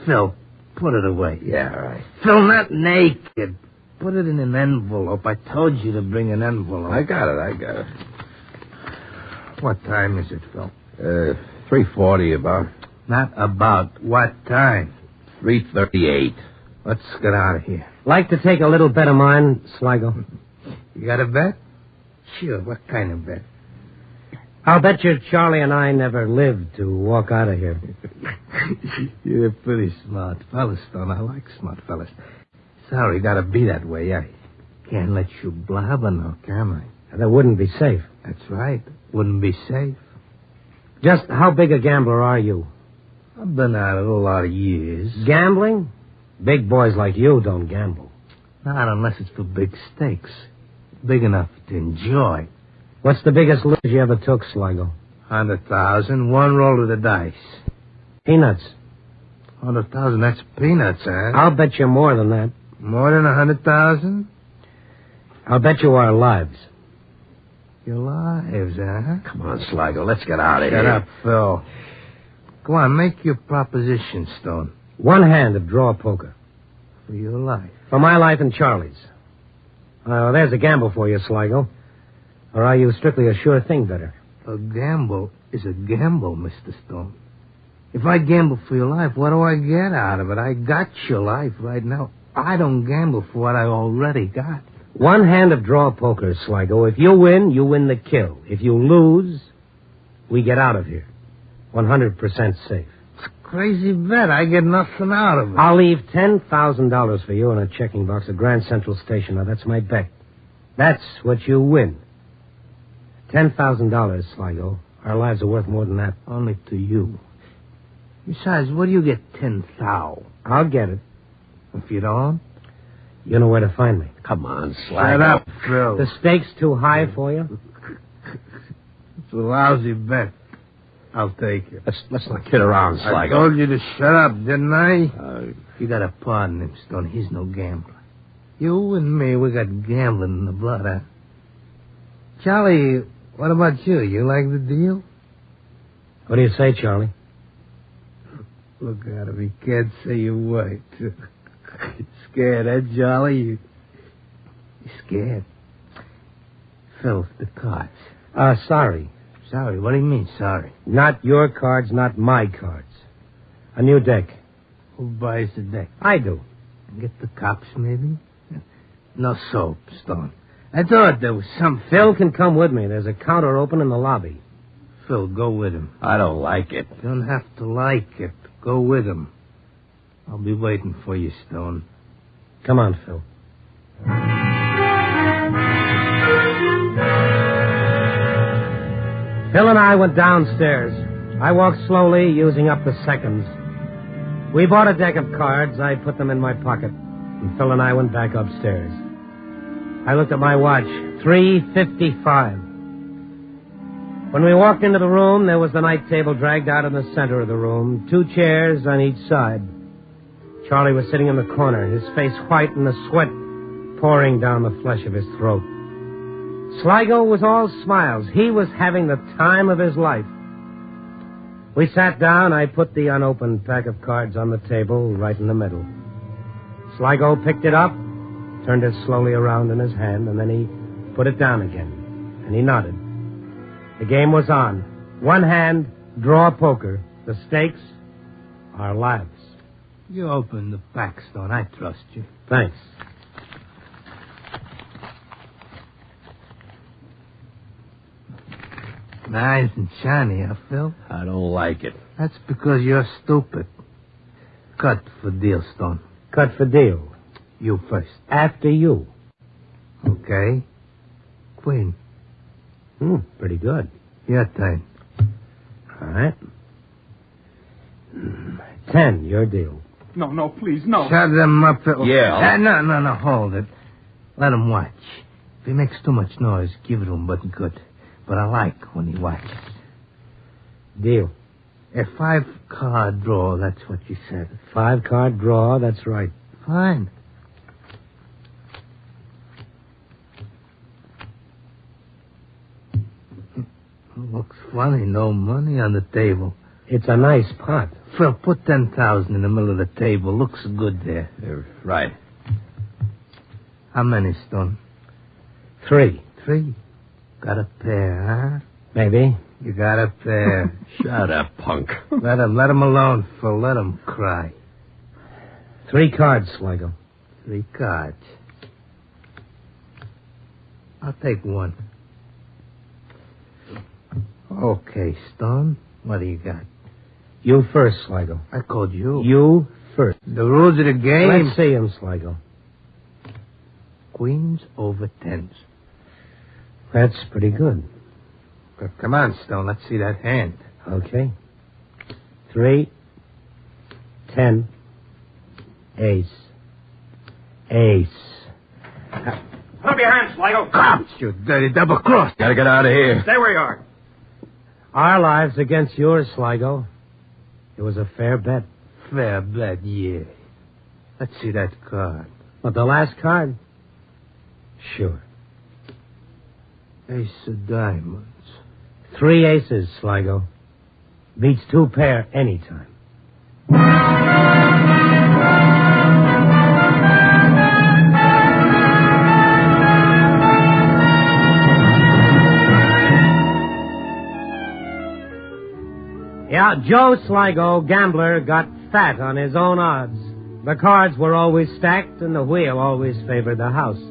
Q: Phil, put it away.
A: Yeah, all right.
Q: Phil, not naked. Put it in an envelope. I told you to bring an envelope.
A: I got it.
Q: What time is it, Phil?
A: 3:40 about.
Q: Not about. What time?
A: 3:38.
Q: Let's get out of here.
M: Like to take a little bet of mine, Sligo?
Q: You got a bet? Sure, what kind of bet?
M: I'll bet you Charlie and I never lived to walk out of here.
Q: You're a pretty smart fella, Stone. I like smart fellas. Sorry, gotta be that way. I can't let you blabber now, can I?
M: That wouldn't be safe.
Q: That's right. Wouldn't be safe.
M: Just how big a gambler are you?
Q: I've been at it a lot of years.
M: Gambling? Big boys like you don't gamble.
Q: Not unless it's for big stakes. Big enough to enjoy.
M: What's the biggest lose you ever took, Sligo?
Q: 100,000, one roll of the dice.
M: Peanuts.
Q: 100,000, that's peanuts, huh?
M: I'll bet you more than that.
Q: More than 100,000?
M: I'll bet you our lives.
Q: Your lives, huh?
A: Come on, Sligo, let's get out of here.
Q: Shut up, Phil. Go on, make your proposition, Stone.
M: One hand of draw poker.
Q: For your life.
M: For my life and Charlie's. There's a gamble for you, Sligo. Or are you strictly a sure thing better?
Q: A gamble is a gamble, Mr. Stone. If I gamble for your life, what do I get out of it? I got your life right now. I don't gamble for what I already got.
M: One hand of draw poker, Sligo. If you win, you win the kill. If you lose, we get out of here. 100% safe.
Q: It's a crazy bet. I get nothing out of it.
M: I'll leave $10,000 for you in a checking box at Grand Central Station. Now, that's my bet. That's what you win. $10,000, Sligo. Our lives are worth more than that.
Q: Only to you. Besides, what do you get 10,000?
M: I'll get it.
Q: If you don't?
M: You know where to find me.
A: Come on, Sligo.
Q: Shut up, Phil.
M: The stakes too high for you?
Q: It's a lousy bet. I'll take it.
A: Let's not kid around, Sligo.
Q: I told you to shut up, didn't I? You got to pardon him, Stone. He's no gambler. You and me, we got gambling in the blood, huh? Charlie, what about you? You like the deal?
M: What do you say, Charlie?
Q: Look at him. He can't say a word. Scared, eh, Charlie? You scared? Phil, the cards.
M: Sorry.
Q: Sorry? What do you mean, sorry?
M: Not your cards, not my cards. A new deck.
Q: Who buys the deck?
M: I do.
Q: Get the cops, maybe? No soap, Stone. I thought there was some...
M: Phil can come with me. There's a counter open in the lobby.
Q: Phil, go with him.
A: I don't like it.
Q: You don't have to like it. Go with him. I'll be waiting for you, Stone.
M: Come on, Phil. Phil and I went downstairs. I walked slowly, using up the seconds. We bought a deck of cards. I put them in my pocket. And Phil and I went back upstairs. I looked at my watch. 3:55. When we walked into the room, there was the night table dragged out in the center of the room. 2 chairs on each side. Charlie was sitting in the corner, his face white and the sweat pouring down the flesh of his throat. Sligo was all smiles. He was having the time of his life. We sat down. I put the unopened pack of cards on the table right in the middle. Sligo picked it up, turned it slowly around in his hand, and then he put it down again. And he nodded. The game was on. One hand, draw poker. The stakes are lives.
Q: You open the pack, Stone. I trust you.
M: Thanks.
Q: Nice and shiny, huh, Phil?
A: I don't like it.
Q: That's because you're stupid. Cut for deal, Stone.
M: Cut for deal.
Q: You first.
M: After you.
Q: Okay. Queen.
M: Pretty good.
Q: Your turn.
M: All right. 10, your deal.
P: No, please, no.
Q: Shut them up, Phil.
A: Yeah.
Q: No, hold it. Let him watch. If he makes too much noise, give it to him, but good. But I like when he watches.
M: Deal.
Q: A 5-card draw, that's what you said.
M: 5-card draw, that's right.
Q: Fine. Looks funny, no money on the table.
M: It's a nice pot.
Q: Phil, put 10,000 in the middle of the table. Looks good there.
A: You're right.
Q: How many, Stone?
M: 3.
Q: 3? Got a pair, huh?
M: Maybe.
Q: You got a pair.
A: Shut up, punk.
Q: Let him alone, Phil. Let him cry.
M: 3 cards, Sligo.
Q: 3 cards. I'll take 1. Okay, Stone. What do you got?
M: You first, Sligo.
Q: I called you.
M: You first.
Q: The rules of the game.
M: Let's see him, Sligo.
Q: Queens over 10s.
M: That's pretty good.
Q: Come on, Stone. Let's see that hand.
M: Okay. 3, 10, ace. Ace.
D: Put up your hands, Sligo.
Q: Come, you dirty double-cross.
A: Gotta get out of here.
D: Stay where you are.
M: Our lives against yours, Sligo. It was a fair bet.
Q: Fair bet, yeah. Let's see that card.
M: But the last card? Sure.
Q: Ace of diamonds.
M: 3 aces, Sligo. Beats 2 pair anytime. Yeah, Joe Sligo, gambler, got fat on his own odds. The cards were always stacked, and the wheel always favored the house.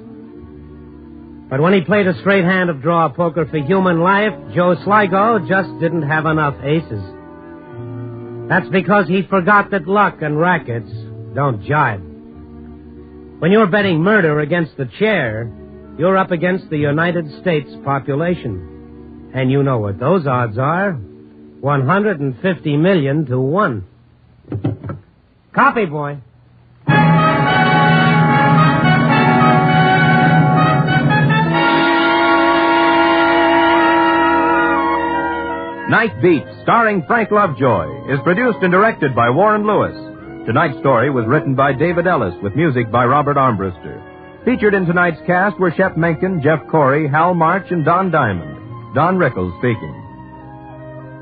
M: But when he played a straight hand of draw poker for human life, Joe Sligo just didn't have enough aces. That's because he forgot that luck and rackets don't jibe. When you're betting murder against the chair, you're up against the United States population. And you know what those odds are. 150 million to 1. Copy, boy.
L: Night Beat, starring Frank Lovejoy, is produced and directed by Warren Lewis. Tonight's story was written by David Ellis with music by Robert Armbruster. Featured in tonight's cast were Shep Menken, Jeff Corey, Hal March, and Don Diamond. Don Rickles speaking.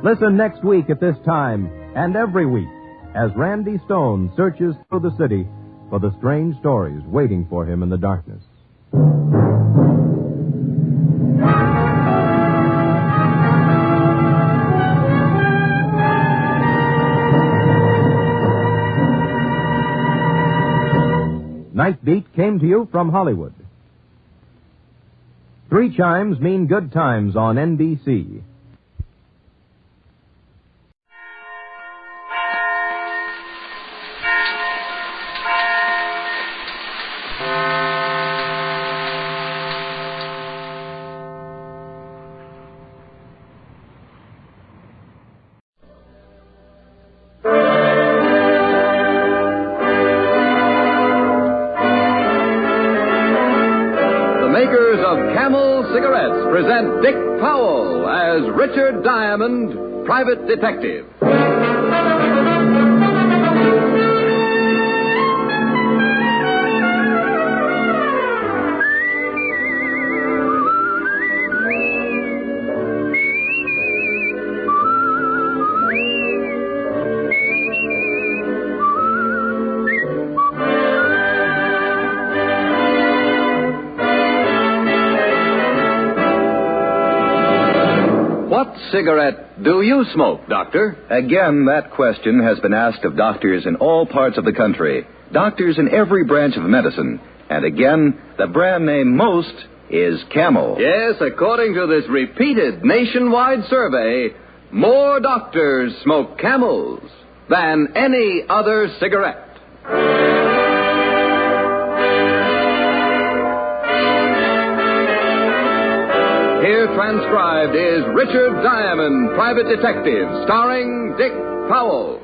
L: Listen next week at this time and every week as Randy Stone searches through the city for the strange stories waiting for him in the darkness. Night Beat came to you from Hollywood. 3 chimes mean good times on NBC.
C: makers of Camel cigarettes present Dick Powell as Richard Diamond, Private Detective. What cigarette do you smoke, Doctor?
S: Again, that question has been asked of doctors in all parts of the country, doctors in every branch of medicine. And again, the brand name most is Camel.
C: Yes, according to this repeated nationwide survey, more doctors smoke Camels than any other cigarette. Here transcribed is Richard Diamond, Private Detective, starring Dick Powell.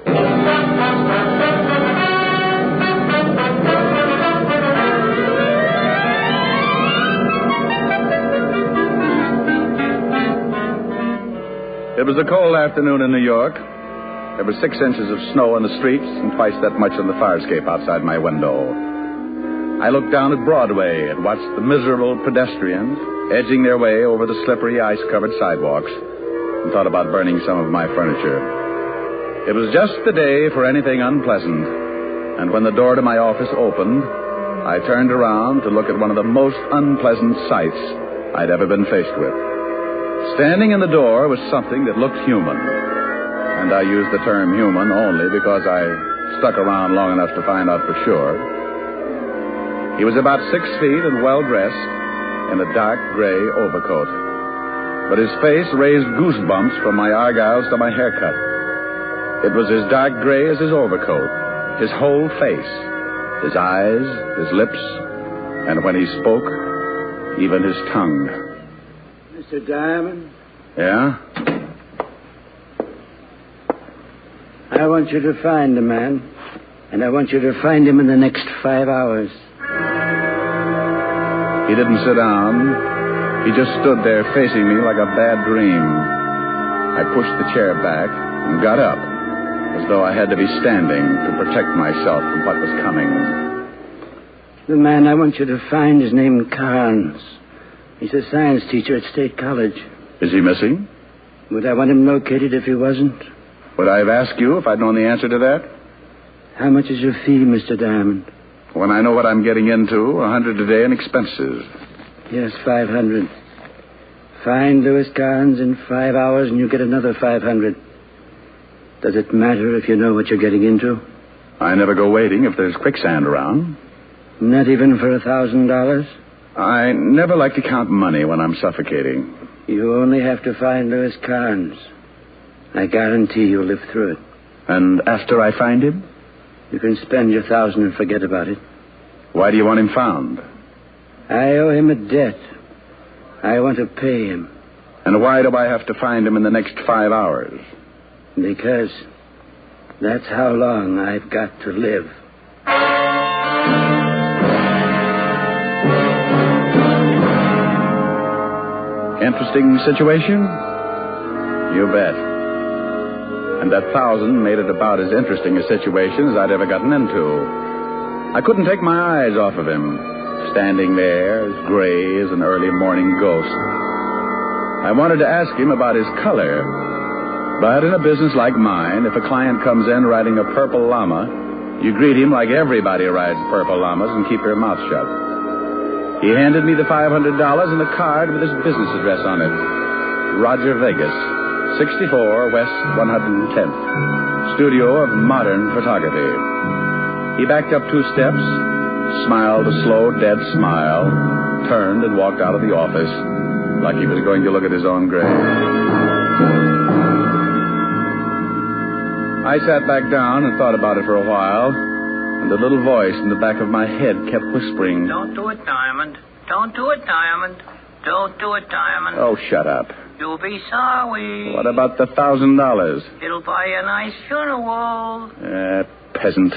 T: It was a cold afternoon in New York. There were 6 inches of snow on the streets and twice that much on the fire escape outside my window. I looked down at Broadway and watched the miserable pedestrians edging their way over the slippery, ice-covered sidewalks, and thought about burning some of my furniture. It was just the day for anything unpleasant, and when the door to my office opened, I turned around to look at one of the most unpleasant sights I'd ever been faced with. Standing in the door was something that looked human, and I use the term human only because I stuck around long enough to find out for sure. He was about 6 feet and well-dressed, in a dark gray overcoat. But his face raised goosebumps from my argyles to my haircut. It was as dark gray as his overcoat, his whole face, his eyes, his lips, and when he spoke, even his tongue.
X: Mr. Diamond?
T: Yeah?
X: I want you to find the man, and I want you to find him in the next 5 hours.
T: He didn't sit down. He just stood there facing me like a bad dream. I pushed the chair back and got up, as though I had to be standing to protect myself from what was coming.
X: The man I want you to find is named Carnes. He's a science teacher at State College.
T: Is he missing?
X: Would I want him located if he wasn't?
T: Would I have asked you if I'd known the answer to that?
X: How much is your fee, Mr. Diamond?
T: When I know what I'm getting into, $100 a day in expenses.
X: Yes, 500. Find Louis Carnes in 5 hours and you get another 500. Does it matter if you know what you're getting into?
T: I never go waiting if there's quicksand around.
X: Not even for $1,000?
T: I never like to count money when I'm suffocating.
X: You only have to find Louis Carnes. I guarantee you'll live through it.
T: And after I find him?
X: You can spend your $1,000 and forget about it.
T: Why do you want him found?
X: I owe him a debt. I want to pay him.
T: And why do I have to find him in the next 5 hours?
X: Because that's how long I've got to live.
T: Interesting situation? You bet. And that 1,000 made it about as interesting a situation as I'd ever gotten into. I couldn't take my eyes off of him, standing there as gray as an early morning ghost. I wanted to ask him about his color, but in a business like mine, if a client comes in riding a purple llama, you greet him like everybody rides purple llamas and keep your mouth shut. He handed me the $500 and a card with his business address on it. Roger Vegas, 64 West 110th, studio of modern photography. He backed up 2 steps, smiled a slow, dead smile, turned and walked out of the office like he was going to look at his own grave. I sat back down and thought about it for a while, and the little voice in the back of my head kept whispering,
K: "Don't do it, Diamond. Don't do it, Diamond. Don't do it, Diamond.
T: Oh, shut up.
K: You'll be sorry.
T: What about the $1,000?
K: It'll buy you a nice funeral."
T: Peasant.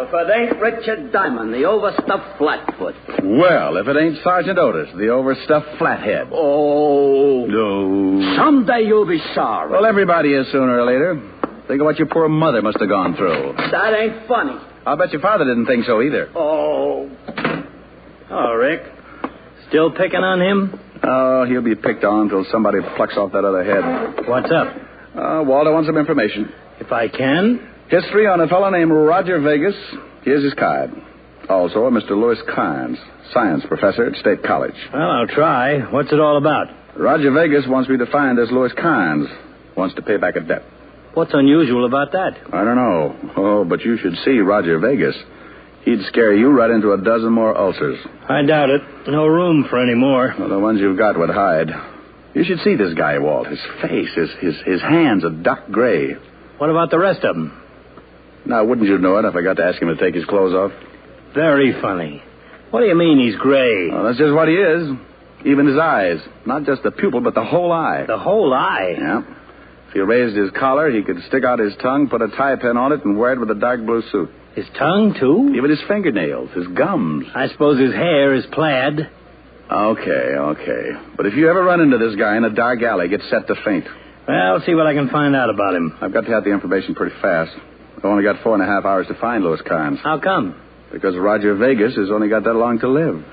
X: If it ain't Richard Diamond, the overstuffed flatfoot.
T: Well, if it ain't Sergeant Otis, the overstuffed flathead.
X: Oh.
T: No.
X: Someday you'll be sorry.
T: Well, everybody is sooner or later. Think of what your poor mother must have gone through.
X: That ain't funny.
T: I'll bet your father didn't think so either.
X: Oh.
I: Oh, Rick. Still picking on him?
T: Oh, he'll be picked on until somebody plucks off that other head.
I: What's up?
T: Walter wants some information.
I: If I can.
T: History on a fellow named Roger Vegas. Here's his card. Also, a Mr. Louis Carnes, science professor at State College.
I: Well, I'll try. What's it all about?
T: Roger Vegas wants me to find this Louis Carnes. Wants to pay back a debt.
I: What's unusual about that?
T: I don't know. Oh, but you should see Roger Vegas. He'd scare you right into a dozen more ulcers.
I: I doubt it. No room for any more.
T: Well, the ones you've got would hide. You should see this guy, Walt. His face, his hands are dark gray.
I: What about the rest of them?
T: Now, wouldn't you know it if I got to ask him to take his clothes off?
I: Very funny. What do you mean he's gray?
T: Well, that's just what he is. Even his eyes. Not just the pupil, but the whole eye.
I: The whole eye?
T: Yeah. If he raised his collar, he could stick out his tongue, put a tie pin on it, and wear it with a dark blue suit.
I: His tongue, too?
T: Even his fingernails, his gums.
I: I suppose his hair is plaid.
T: Okay. But if you ever run into this guy in a dark alley, get set to faint.
I: Well, I'll see what I can find out about him.
T: I've got to have the information pretty fast. I've only got 4.5 hours to find Louis Carnes.
I: How come?
T: Because Roger Vegas has only got that long to live.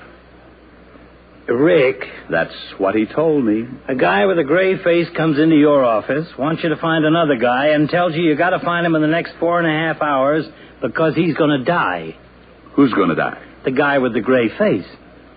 I: Rick.
T: That's what he told me.
I: A guy with a gray face comes into your office, wants you to find another guy, and tells you got to find him in the next 4.5 hours because he's going to die.
T: Who's going to die?
I: The guy with the gray face.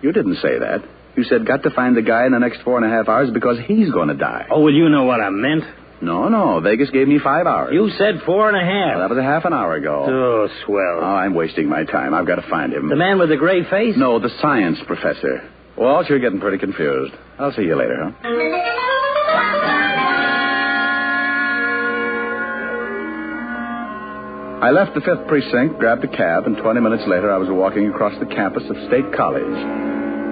T: You didn't say that. You said got to find the guy in the next 4.5 hours because he's going to die.
I: Oh, well, you know what I meant.
T: No. Vegas gave me 5 hours.
I: You said 4.5.
T: Well, that was a half an hour ago.
I: Oh, swell.
T: Oh, I'm wasting my time. I've got to find him.
I: The man with the gray face?
T: No, the science professor. Walt, you're getting pretty confused. I'll see you later, huh? I left the 5th Precinct, grabbed a cab, and 20 minutes later I was walking across the campus of State College.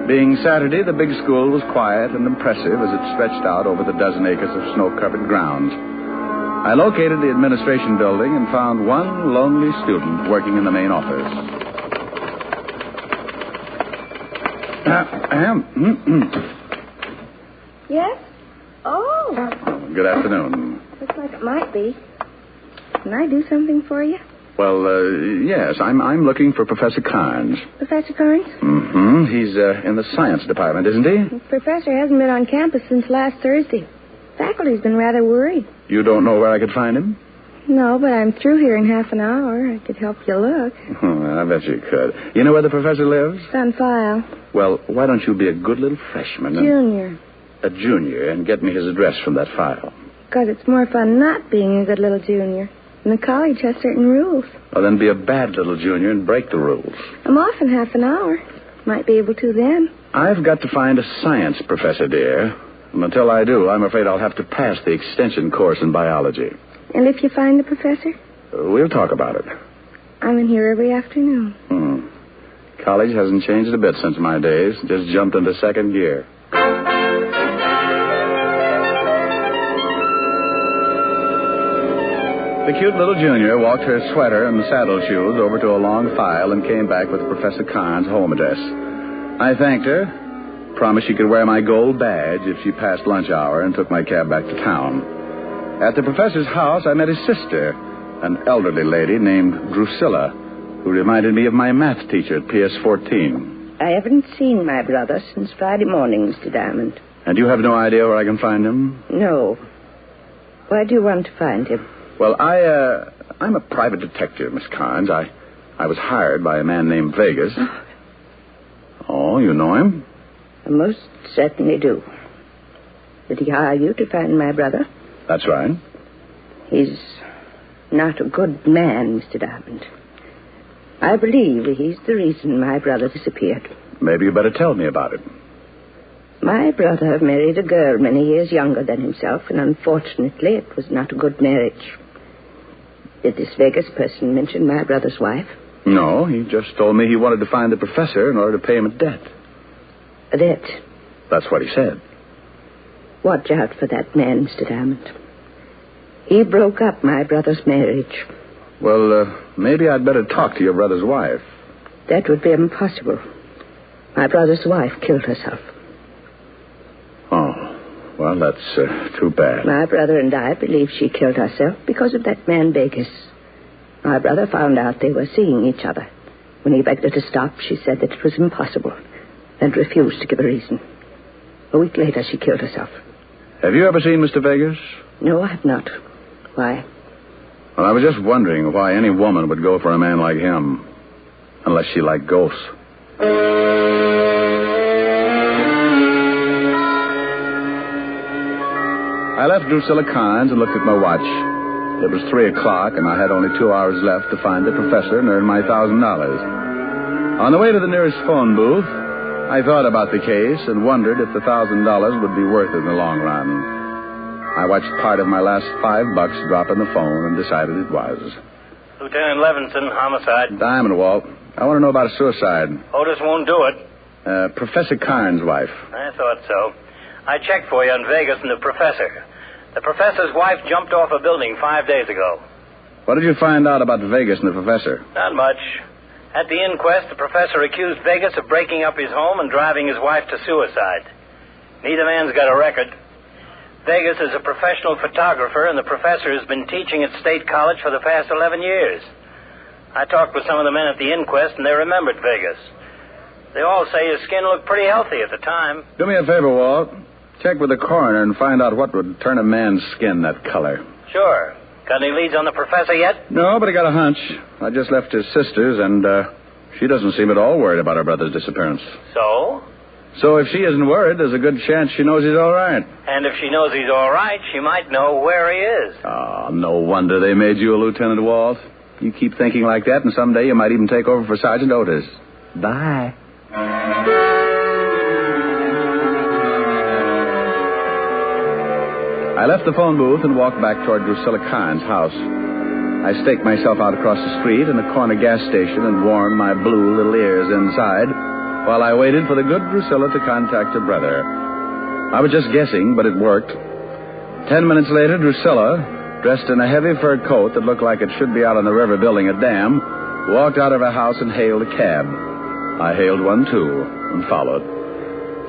T: Being Saturday, the big school was quiet and impressive as it stretched out over the dozen acres of snow-covered grounds. I located the administration building and found one lonely student working in the main office.
V: Yes? Oh.
T: Good afternoon.
V: Looks like it might be. Can I do something for you?
T: Well, yes, I'm looking for Professor Carnes.
V: Professor Carnes?
T: Mm-hmm. He's in the science department, isn't he?
V: The professor hasn't been on campus since last Thursday. Faculty's been rather worried.
T: You don't know where I could find him?
V: No, but I'm through here in half an hour. I could help you look.
T: Oh, I bet you could. You know where the professor lives?
V: It's on file.
T: Well, why don't you be a good little freshman?
V: Junior.
T: A junior, and get me his address from that file.
V: Because it's more fun not being a good little junior. And the college has certain rules.
T: Well, then be a bad little junior and break the rules.
V: I'm off in half an hour. Might be able to then.
T: I've got to find a science professor, dear. And until I do, I'm afraid I'll have to pass the extension course in biology.
V: And if you find the professor?
T: We'll talk about it.
V: I'm in here every afternoon.
T: College hasn't changed a bit since my days. Just jumped into second gear. The cute little junior walked her sweater and saddle shoes over to a long file and came back with Professor Carnes' home address. I thanked her, promised she could wear my gold badge if she passed lunch hour, and took my cab back to town. At the professor's house, I met his sister, an elderly lady named Drusilla, who reminded me of my math teacher at PS14.
J: I haven't seen my brother since Friday morning, Mr. Diamond.
T: And you have no idea where I can find him?
J: No. Why do you want to find him?
T: Well, I'm a private detective, Miss Carnes. I was hired by a man named Vegas. Oh, you know him?
J: I most certainly do. Did he hire you to find my brother?
T: That's right.
J: He's not a good man, Mr. Diamond. I believe he's the reason my brother disappeared.
T: Maybe you better tell me about it.
J: My brother married a girl many years younger than himself, and unfortunately it was not a good marriage. Did this Vegas person mention my brother's wife?
T: No, he just told me he wanted to find the professor in order to pay him a debt.
J: A debt?
T: That's what he said.
J: Watch out for that man, Mr. Diamond. He broke up my brother's marriage.
T: Well, maybe I'd better talk to your brother's wife.
J: That would be impossible. My brother's wife killed herself.
T: Oh, well, that's too bad.
J: My brother and I believe she killed herself because of that man Vegas. My brother found out they were seeing each other. When he begged her to stop, she said that it was impossible and refused to give a reason. A week later, she killed herself.
T: Have you ever seen Mr. Vegas?
J: No, I have not. Why?
T: Well, I was just wondering why any woman would go for a man like him, unless she liked ghosts. I left Drusilla Kynes and looked at my watch. It was 3 o'clock, and I had only 2 hours left to find the professor and earn my $1,000. On the way to the nearest phone booth, I thought about the case and wondered if the $1,000 would be worth it in the long run. I watched part of my last $5 drop in the phone and decided it was.
I: Lieutenant Levinson, homicide.
T: Diamond, Walt. I want to know about a suicide.
I: Otis won't do it.
T: Professor Kynes' wife.
I: I thought so. I checked for you on Vegas and the professor. The professor's wife jumped off a building 5 days ago.
T: What did you find out about Vegas and the professor?
I: Not much. At the inquest, the professor accused Vegas of breaking up his home and driving his wife to suicide. Neither man's got a record. Vegas is a professional photographer, and the professor has been teaching at State College for the past 11 years. I talked with some of the men at the inquest, and they remembered Vegas. They all say his skin looked pretty healthy at the time.
T: Do me a favor, Walt. Check with the coroner and find out what would turn a man's skin that color.
I: Sure. Got any leads on the professor yet?
T: No, but I got a hunch. I just left his sister's, and she doesn't seem at all worried about her brother's disappearance.
I: So?
T: So if she isn't worried, there's a good chance she knows he's all right.
I: And if she knows he's all right, she might know where he is.
T: Oh, no wonder they made you a lieutenant, Walt. You keep thinking like that, and someday you might even take over for Sergeant Otis. Bye. I left the phone booth and walked back toward Drusilla Kynes' house. I staked myself out across the street in a corner gas station and warmed my blue little ears inside while I waited for the good Drusilla to contact her brother. I was just guessing, but it worked. 10 minutes later, Drusilla, dressed in a heavy fur coat that looked like it should be out on the river building a dam, walked out of her house and hailed a cab. I hailed one, too, and followed.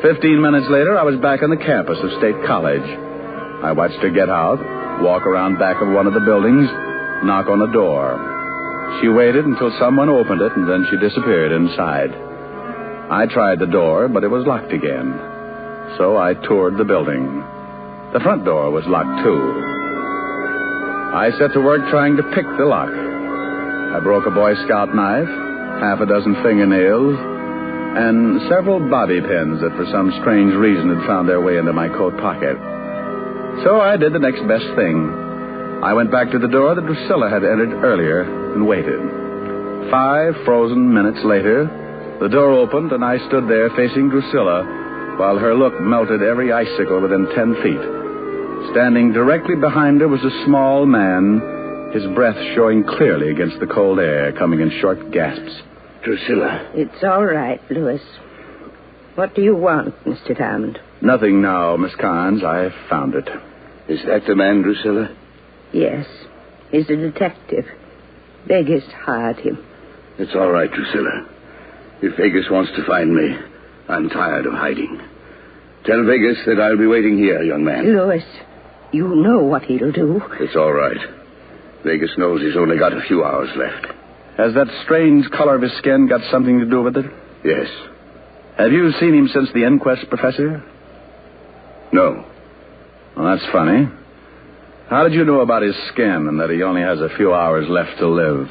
T: 15 minutes later, I was back on the campus of State College. I watched her get out, walk around back of one of the buildings, knock on a door. She waited until someone opened it, and then she disappeared inside. I tried the door, but it was locked again. So I toured the building. The front door was locked, too. I set to work trying to pick the lock. I broke a Boy Scout knife, half a dozen fingernails, and several bobby pins that for some strange reason had found their way into my coat pocket. So I did the next best thing. I went back to the door that Drusilla had entered earlier and waited. 5 frozen minutes later, the door opened and I stood there facing Drusilla while her look melted every icicle within 10 feet. Standing directly behind her was a small man, his breath showing clearly against the cold air, coming in short gasps.
J: Drusilla. It's all right, Lewis. What do you want, Mr. Diamond?
T: Nothing now, Miss Kynes. I found it.
E: Is that the man, Drusilla?
J: Yes. He's a detective. Vegas hired him.
E: It's all right, Drusilla. If Vegas wants to find me, I'm tired of hiding. Tell Vegas that I'll be waiting here, young man.
J: Lewis, you know what he'll do.
E: It's all right. Vegas knows he's only got a few hours left.
T: Has that strange color of his skin got something to do with it?
E: Yes.
T: Have you seen him since the inquest, Professor?
E: No.
T: Well, that's funny. How did you know about his skin and that he only has a few hours left to live?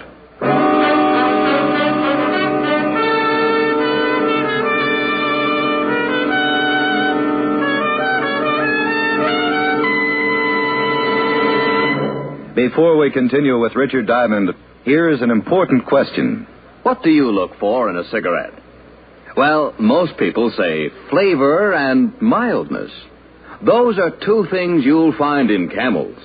S: Before we continue with Richard Diamond, here's an important question.
C: What do you look for in a cigarette? Well, most people say flavor and mildness. Those are two things you'll find in Camels.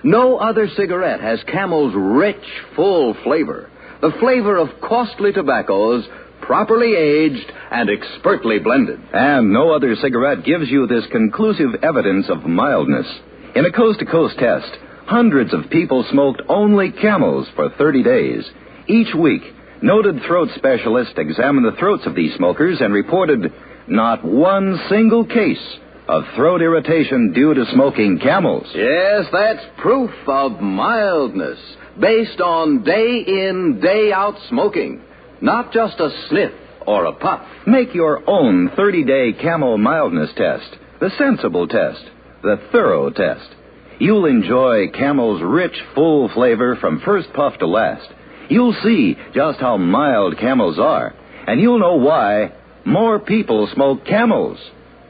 C: No other cigarette has Camel's rich, full flavor. The flavor of costly tobaccos, properly aged and expertly blended.
S: And no other cigarette gives you this conclusive evidence of mildness. In a coast-to-coast test, hundreds of people smoked only Camels for 30 days. Each week, noted throat specialists examined the throats of these smokers and reported not one single case of throat irritation due to smoking Camels.
C: Yes, that's proof of mildness based on day-in, day-out smoking, not just a sniff or a puff.
S: Make your own 30-day Camel mildness test, the sensible test, the thorough test. You'll enjoy Camel's rich, full flavor from first puff to last. You'll see just how mild Camels are, and you'll know why more people smoke Camels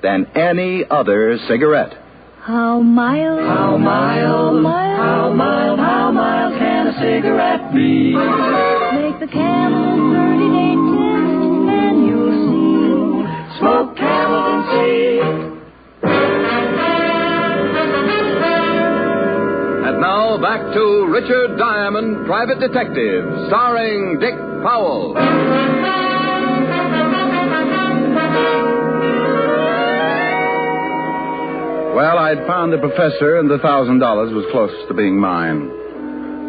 S: than any other cigarette.
V: How mild,
F: how mild, how mild, how mild can a cigarette be?
V: Make the Camel 30-day test, and you'll see.
F: Smoke Camel and see.
C: And now back to Richard Diamond, Private Detective, starring Dick Powell.
T: Well, I'd found the professor, and the $1,000 was close to being mine.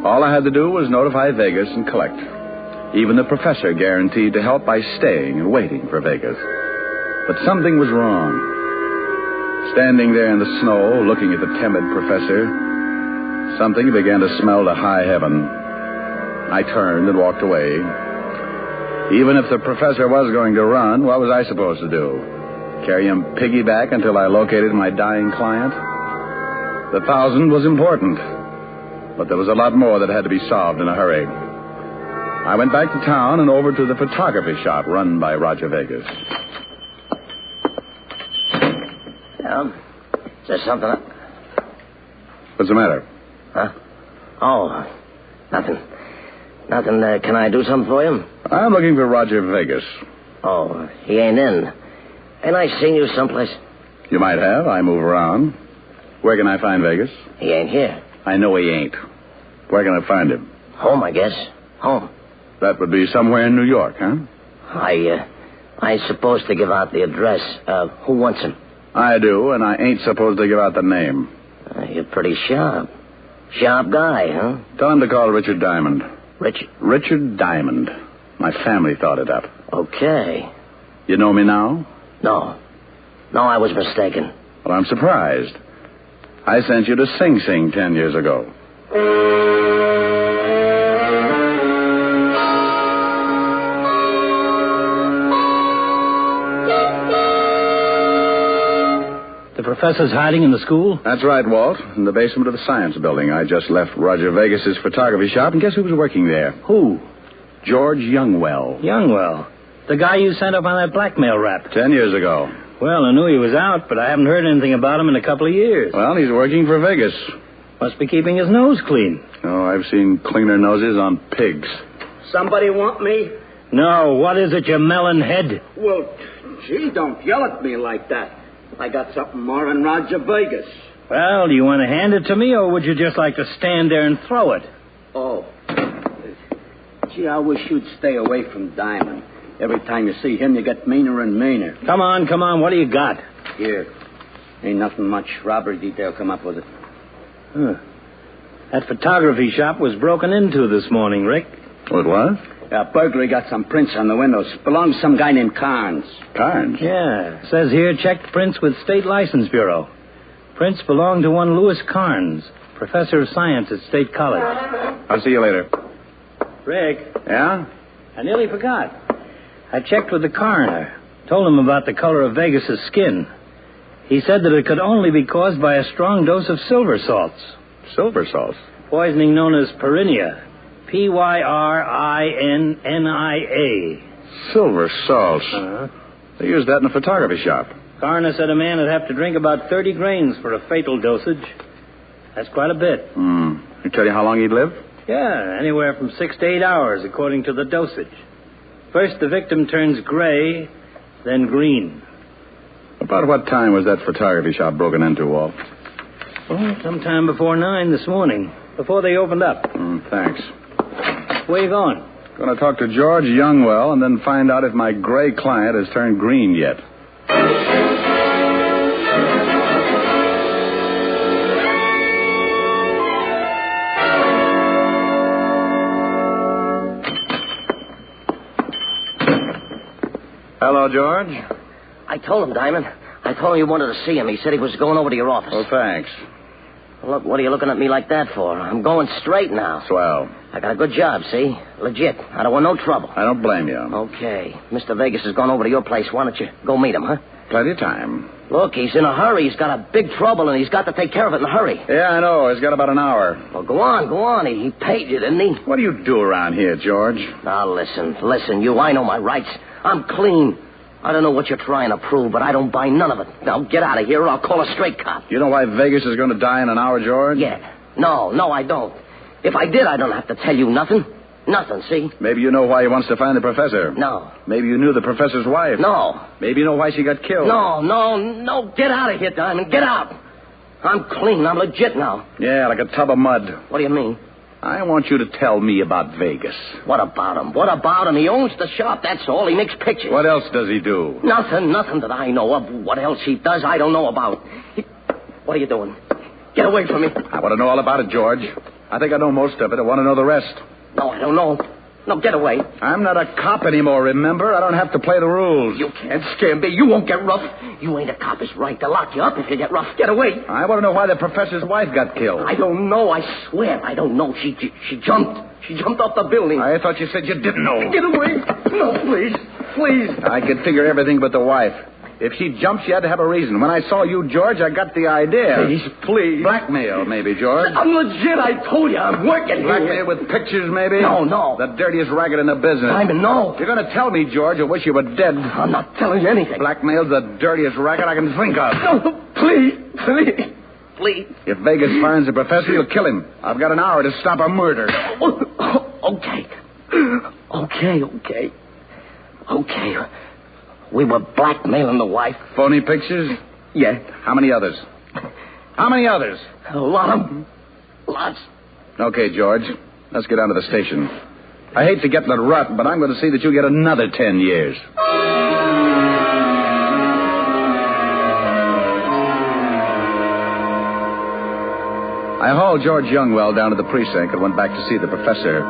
T: All I had to do was notify Vegas and collect. Even the professor guaranteed to help by staying and waiting for Vegas. But something was wrong. Standing there in the snow, looking at the timid professor, something began to smell to high heaven. I turned and walked away. Even if the professor was going to run, what was I supposed to do? Carry him piggyback until I located my dying client? The 1,000 was important, but there was a lot more that had to be solved in a hurry. I went back to town and over to the photography shop run by Roger Vegas.
N: Yeah? Is there something?
T: What's the matter?
N: Huh? Oh, nothing. Nothing. Can I do something for you?
T: I'm looking for Roger Vegas.
N: Oh, he ain't in. Ain't I seen you someplace?
T: You might have. I move around. Where can I find Vegas?
N: He ain't here.
T: I know he ain't. Where can I find him?
N: Home, I guess. Home.
T: That would be somewhere in New York, huh?
N: I ain't supposed to give out the address. Who wants him?
T: I do, and I ain't supposed to give out the name.
N: You're pretty sharp. Sharp guy, huh?
T: Tell him to call Richard Diamond.
N: Richard
T: Diamond. My family thought it up.
N: Okay.
T: You know me now?
N: No, I was mistaken.
T: Well, I'm surprised. I sent you to Sing Sing 10 years ago.
I: The professor's hiding in the school?
T: That's right, Walt. In the basement of the science building. I just left Roger Vegas's photography shop, and guess who was working there?
I: Who?
T: George Youngwell.
I: Youngwell? The guy you sent up on that blackmail rap.
T: 10 years ago.
I: Well, I knew he was out, but I haven't heard anything about him in a couple of years.
T: Well, he's working for Vegas.
I: Must be keeping his nose clean.
T: Oh, I've seen cleaner noses on pigs.
H: Somebody want me?
I: No, what is it, you melon head?
H: Well, gee, don't yell at me like that. I got something more than Roger Vegas.
I: Well, do you want to hand it to me, or would you just like to stand there and throw it?
H: Oh. Gee, I wish you'd stay away from Diamond. Every time you see him, you get meaner and meaner.
I: Come on, what do you got?
H: Here. Ain't nothing much. Robbery detail come up with it.
I: Huh. That photography shop was broken into this morning, Rick.
T: What was?
H: Burglary got some prints on the windows. Belongs to some guy named Carnes.
T: Carnes?
I: Yeah. Says here, checked prints with State License Bureau. Prints belong to one Louis Carnes, professor of science at State College.
T: I'll see you later.
I: Rick.
T: Yeah?
I: I nearly forgot. I checked with the coroner. Told him about the color of Vegas's skin. He said that it could only be caused by a strong dose of silver salts.
T: Silver salts?
I: Poisoning known as pyrinia. Pyrinnia.
T: Silver salts. They use that in a photography shop.
I: Coroner said a man would have to drink about 30 grains for a fatal dosage. That's quite a bit.
T: He tell you how long he'd live?
I: Yeah, anywhere from 6 to 8 hours, according to the dosage. First, the victim turns gray, then green.
T: About what time was that photography shop broken into, Walt?
I: Oh, sometime before 9 this morning, before they opened up.
T: Thanks.
I: Where you going?
T: Going to talk to George Youngwell and then find out if my gray client has turned green yet. Hello, George.
N: I told him, Diamond. I told him you wanted to see him. He said he was going over to your office.
T: Oh, thanks.
N: Well, look, what are you looking at me like that for? I'm going straight now.
T: Swell.
N: I got a good job, see? Legit. I don't want no trouble.
T: I don't blame you.
N: Okay. Mr. Vegas has gone over to your place. Why don't you go meet him, huh?
T: Plenty of time.
N: Look, he's in a hurry. He's got a big trouble, and he's got to take care of it in a hurry.
T: Yeah, I know. He's got about an hour.
N: Well, go on. He paid you, didn't he?
T: What do you do around here, George?
N: Now, listen, you. I know my rights. I'm clean. I don't know what you're trying to prove, but I don't buy none of it. Now, get out of here, or I'll call a straight cop.
T: You know why Vegas is going to die in an hour, George?
N: Yeah. No, I don't. If I did, I don't have to tell you nothing. Nothing, see?
T: Maybe you know why he wants to find the professor.
N: No.
T: Maybe you knew the professor's wife.
N: No.
T: Maybe you know why she got killed.
N: No. Get out of here, Diamond. Get out. I'm clean. I'm legit now.
T: Yeah, like a tub of mud.
N: What do you mean?
T: I want you to tell me about Vegas.
N: What about him? He owns the shop, that's all. He makes pictures.
T: What else does he do?
N: Nothing that I know of. What else he does, I don't know about. What are you doing? Get away from me.
T: I want to know all about it, George. I think I know most of it. I want to know the rest.
N: No, I don't know. No, get away.
T: I'm not a cop anymore, remember? I don't have to play the rules.
N: You can't scare me. You won't get rough. You ain't a cop. It's right to lock you up if you get rough. Get away.
T: I want to know why the professor's wife got killed.
N: I don't know. I swear I don't know. She jumped. She jumped off the building.
T: I thought you said you didn't know.
N: Get away. No, please.
T: I could figure everything but the wife. If she jumped, she had to have a reason. When I saw you, George, I got the idea.
N: Please.
T: Blackmail, maybe, George.
N: I'm legit. I told you. I'm working here.
T: Blackmail with pictures, maybe?
N: No.
T: The dirtiest racket in the business.
N: Simon, no.
T: You're going to tell me, George, I wish you were dead.
N: I'm not telling you anything.
T: Blackmail's the dirtiest racket I can think of.
N: No, please.
T: If Vegas finds the professor, he'll kill him. I've got an hour to stop a murder.
N: Okay. We were blackmailing the wife.
T: Phony pictures?
N: Yeah.
T: How many others?
N: A lot of them. Lots.
T: Okay, George. Let's get down to the station. I hate to get in the rut, but I'm going to see that you get another 10 years. I hauled George Youngwell down to the precinct and went back to see the professor.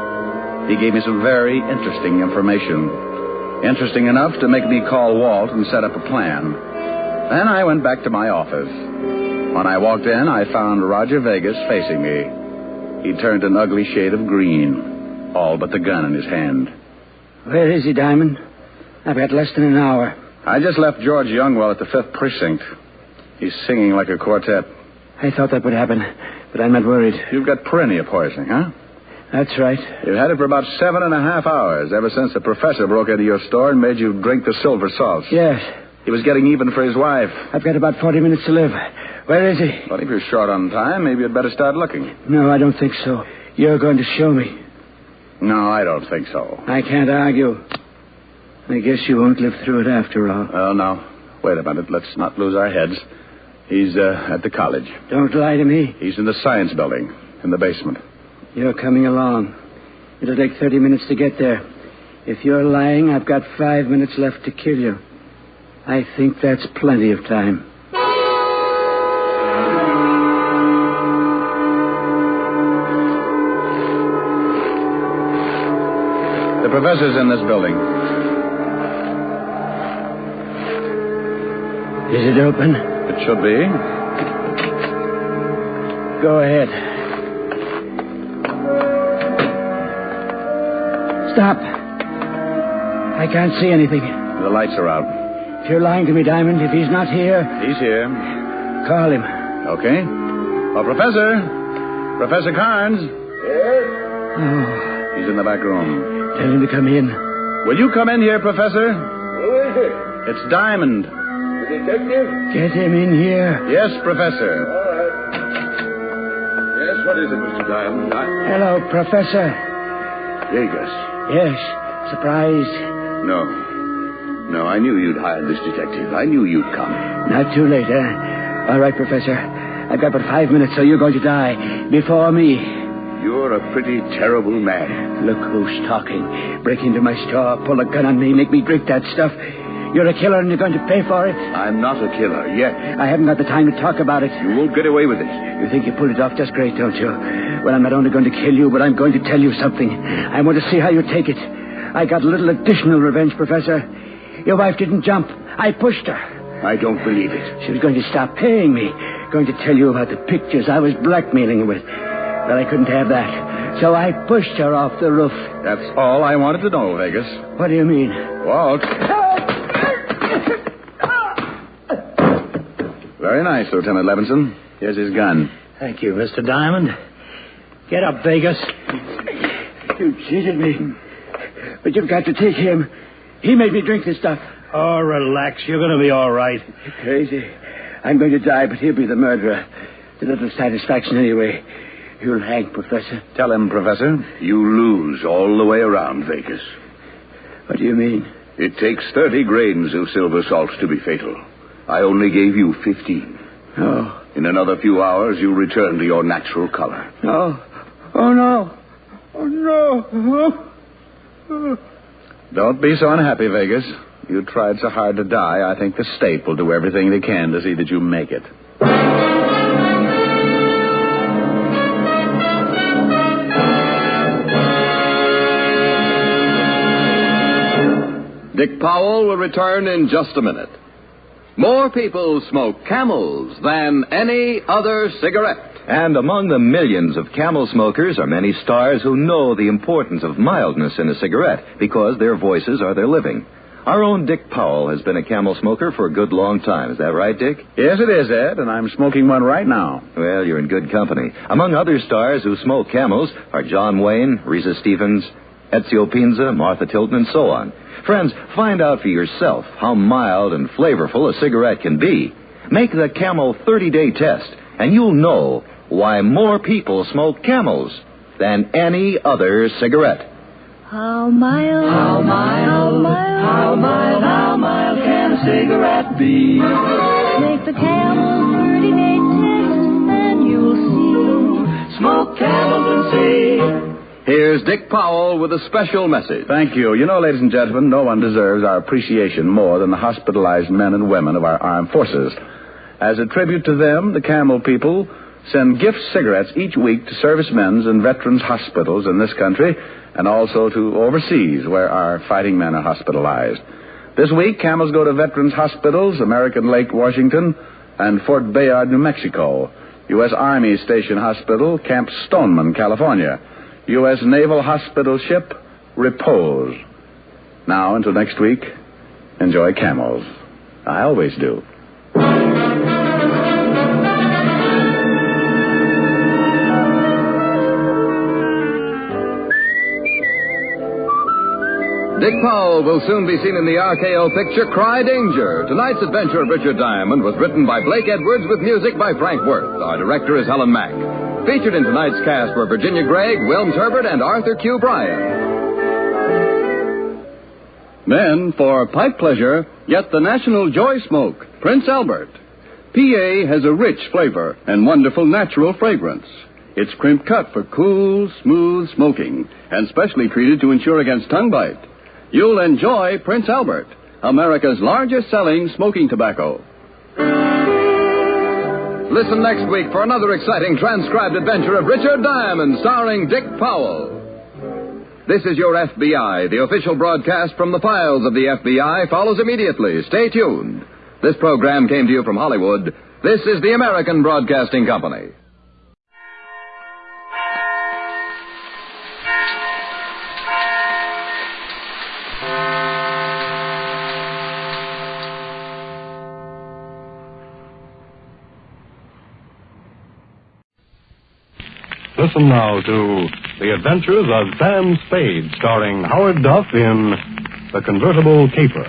T: He gave me some very interesting information. Interesting enough to make me call Walt and set up a plan. Then I went back to my office. When I walked in, I found Roger Vegas facing me. He turned an ugly shade of green, all but the gun in his hand.
X: Where is he, Diamond? I've got less than an hour.
T: I just left George Youngwell at the 5th Precinct. He's singing like a quartet.
X: I thought that would happen, but I'm not worried.
T: You've got plenty of poisoning, huh?
X: That's right.
T: You've had it for about 7.5 hours, ever since the professor broke into your store and made you drink the silver salts.
X: Yes.
T: He was getting even for his wife.
X: I've got about 40 minutes to live. Where is he?
T: Well, if you're short on time, maybe you'd better start looking.
X: No, I don't think so. You're going to show me.
T: No, I don't think so.
X: I can't argue. I guess you won't live through it after all.
T: Oh, no. Wait a minute. Let's not lose our heads. He's at the college.
X: Don't lie to me.
T: He's in the science building, in the basement.
X: You're coming along. It'll take 30 minutes to get there. If you're lying, I've got 5 minutes left to kill you. I think that's plenty of time.
T: The professor's in this building.
X: Is it open?
T: It should be.
X: Go ahead. Stop. I can't see anything.
T: The lights are out.
X: If you're lying to me, Diamond, if he's not here...
T: He's here.
X: Call him.
T: Okay. Oh, Professor. Professor Carnes.
X: Yes? Oh.
T: He's in the back room.
X: Tell him to come in.
T: Will you come in here, Professor?
E: Who is it?
T: It's Diamond.
E: The detective?
X: Get him in here.
T: Yes, Professor.
E: All right. Yes, what is it, Mr. Diamond?
X: Hello, Professor.
E: Vegas.
X: Yes. Surprised?
E: No, I knew you'd hired this detective. I knew you'd come.
X: Not too late, huh? All right, Professor. I've got but 5 minutes, so you're going to die before me.
E: You're a pretty terrible man.
X: Look who's talking. Break into my store, pull a gun on me, make me drink that stuff. You're a killer and you're going to pay for it?
E: I'm not a killer yet.
X: I haven't got the time to talk about it.
E: You won't get away with it.
X: You think you pulled it off just great, don't you? Well, I'm not only going to kill you, but I'm going to tell you something. I want to see how you take it. I got a little additional revenge, Professor. Your wife didn't jump. I pushed her.
E: I don't believe it.
X: She was going to stop paying me. Going to tell you about the pictures I was blackmailing her with. But I couldn't have that. So I pushed her off the roof.
T: That's all I wanted to know, Vegas.
X: What do you mean?
T: Walt. Very nice, Lieutenant Levinson. Here's his gun.
X: Thank you, Mr. Diamond. Get up, Vegas. You cheated me. But you've got to take him. He made me drink this stuff.
G: Oh, relax. You're going to be all right.
X: You're crazy. I'm going to die, but he'll be the murderer. It's a little satisfaction anyway. You'll hang, Professor.
T: Tell him, Professor.
E: You lose all the way around, Vegas.
X: What do you mean?
E: It takes 30 grains of silver salt to be fatal. I only gave you 15.
X: Oh.
E: In another few hours, you'll return to your natural color.
X: No. Oh, no. Oh, no.
T: Don't be so unhappy, Vegas. You tried so hard to die, I think the state will do everything they can to see that you make it.
C: Dick Powell will return in just a minute. More people smoke Camels than any other cigarette.
S: And among the millions of Camel smokers are many stars who know the importance of mildness in a cigarette because their voices are their living. Our own Dick Powell has been a Camel smoker for a good long time. Is that right, Dick?
T: Yes, it is, Ed, and I'm smoking one right now.
S: Well, you're in good company. Among other stars who smoke Camels are John Wayne, Risa Stevens, Ezio Pinza, Martha Tilton, and so on. Friends, find out for yourself how mild and flavorful a cigarette can be. Make the Camel 30-day test, and you'll know why more people smoke Camels than any other cigarette.
F: How mild, how mild, how mild, how mild can a cigarette be? Make the Camel 30-day test, and you'll see. Smoke Camels and see.
C: Here's Dick Powell with a special message.
T: Thank you. You know, ladies and gentlemen, no one deserves our appreciation more than the hospitalized men and women of our armed forces. As a tribute to them, the Camel people send gift cigarettes each week to servicemen's and veterans' hospitals in this country and also to overseas where our fighting men are hospitalized. This week, Camels go to veterans' hospitals, American Lake, Washington, and Fort Bayard, New Mexico, U.S. Army Station Hospital, Camp Stoneman, California, U.S. Naval Hospital Ship, Repose. Now, until next week, enjoy Camels. I always do.
C: Dick Powell will soon be seen in the RKO picture Cry Danger. Tonight's adventure of Richard Diamond was written by Blake Edwards with music by Frank Worth. Our director is Helen Mack. Featured in tonight's cast were Virginia Gregg, Wilms Herbert, and Arthur Q. Bryan. Then, for pipe pleasure, get the National Joy Smoke, Prince Albert. PA has a rich flavor and wonderful natural fragrance. It's crimp cut for cool, smooth smoking and specially treated to ensure against tongue bite. You'll enjoy Prince Albert, America's largest selling smoking tobacco. Listen next week for another exciting transcribed adventure of Richard Diamond, starring Dick Powell. This is your FBI. The official broadcast from the files of the FBI follows immediately. Stay tuned. This program came to you from Hollywood. This is the American Broadcasting Company.
R: Listen now to The Adventures of Sam Spade, starring Howard Duff in The Convertible Caper.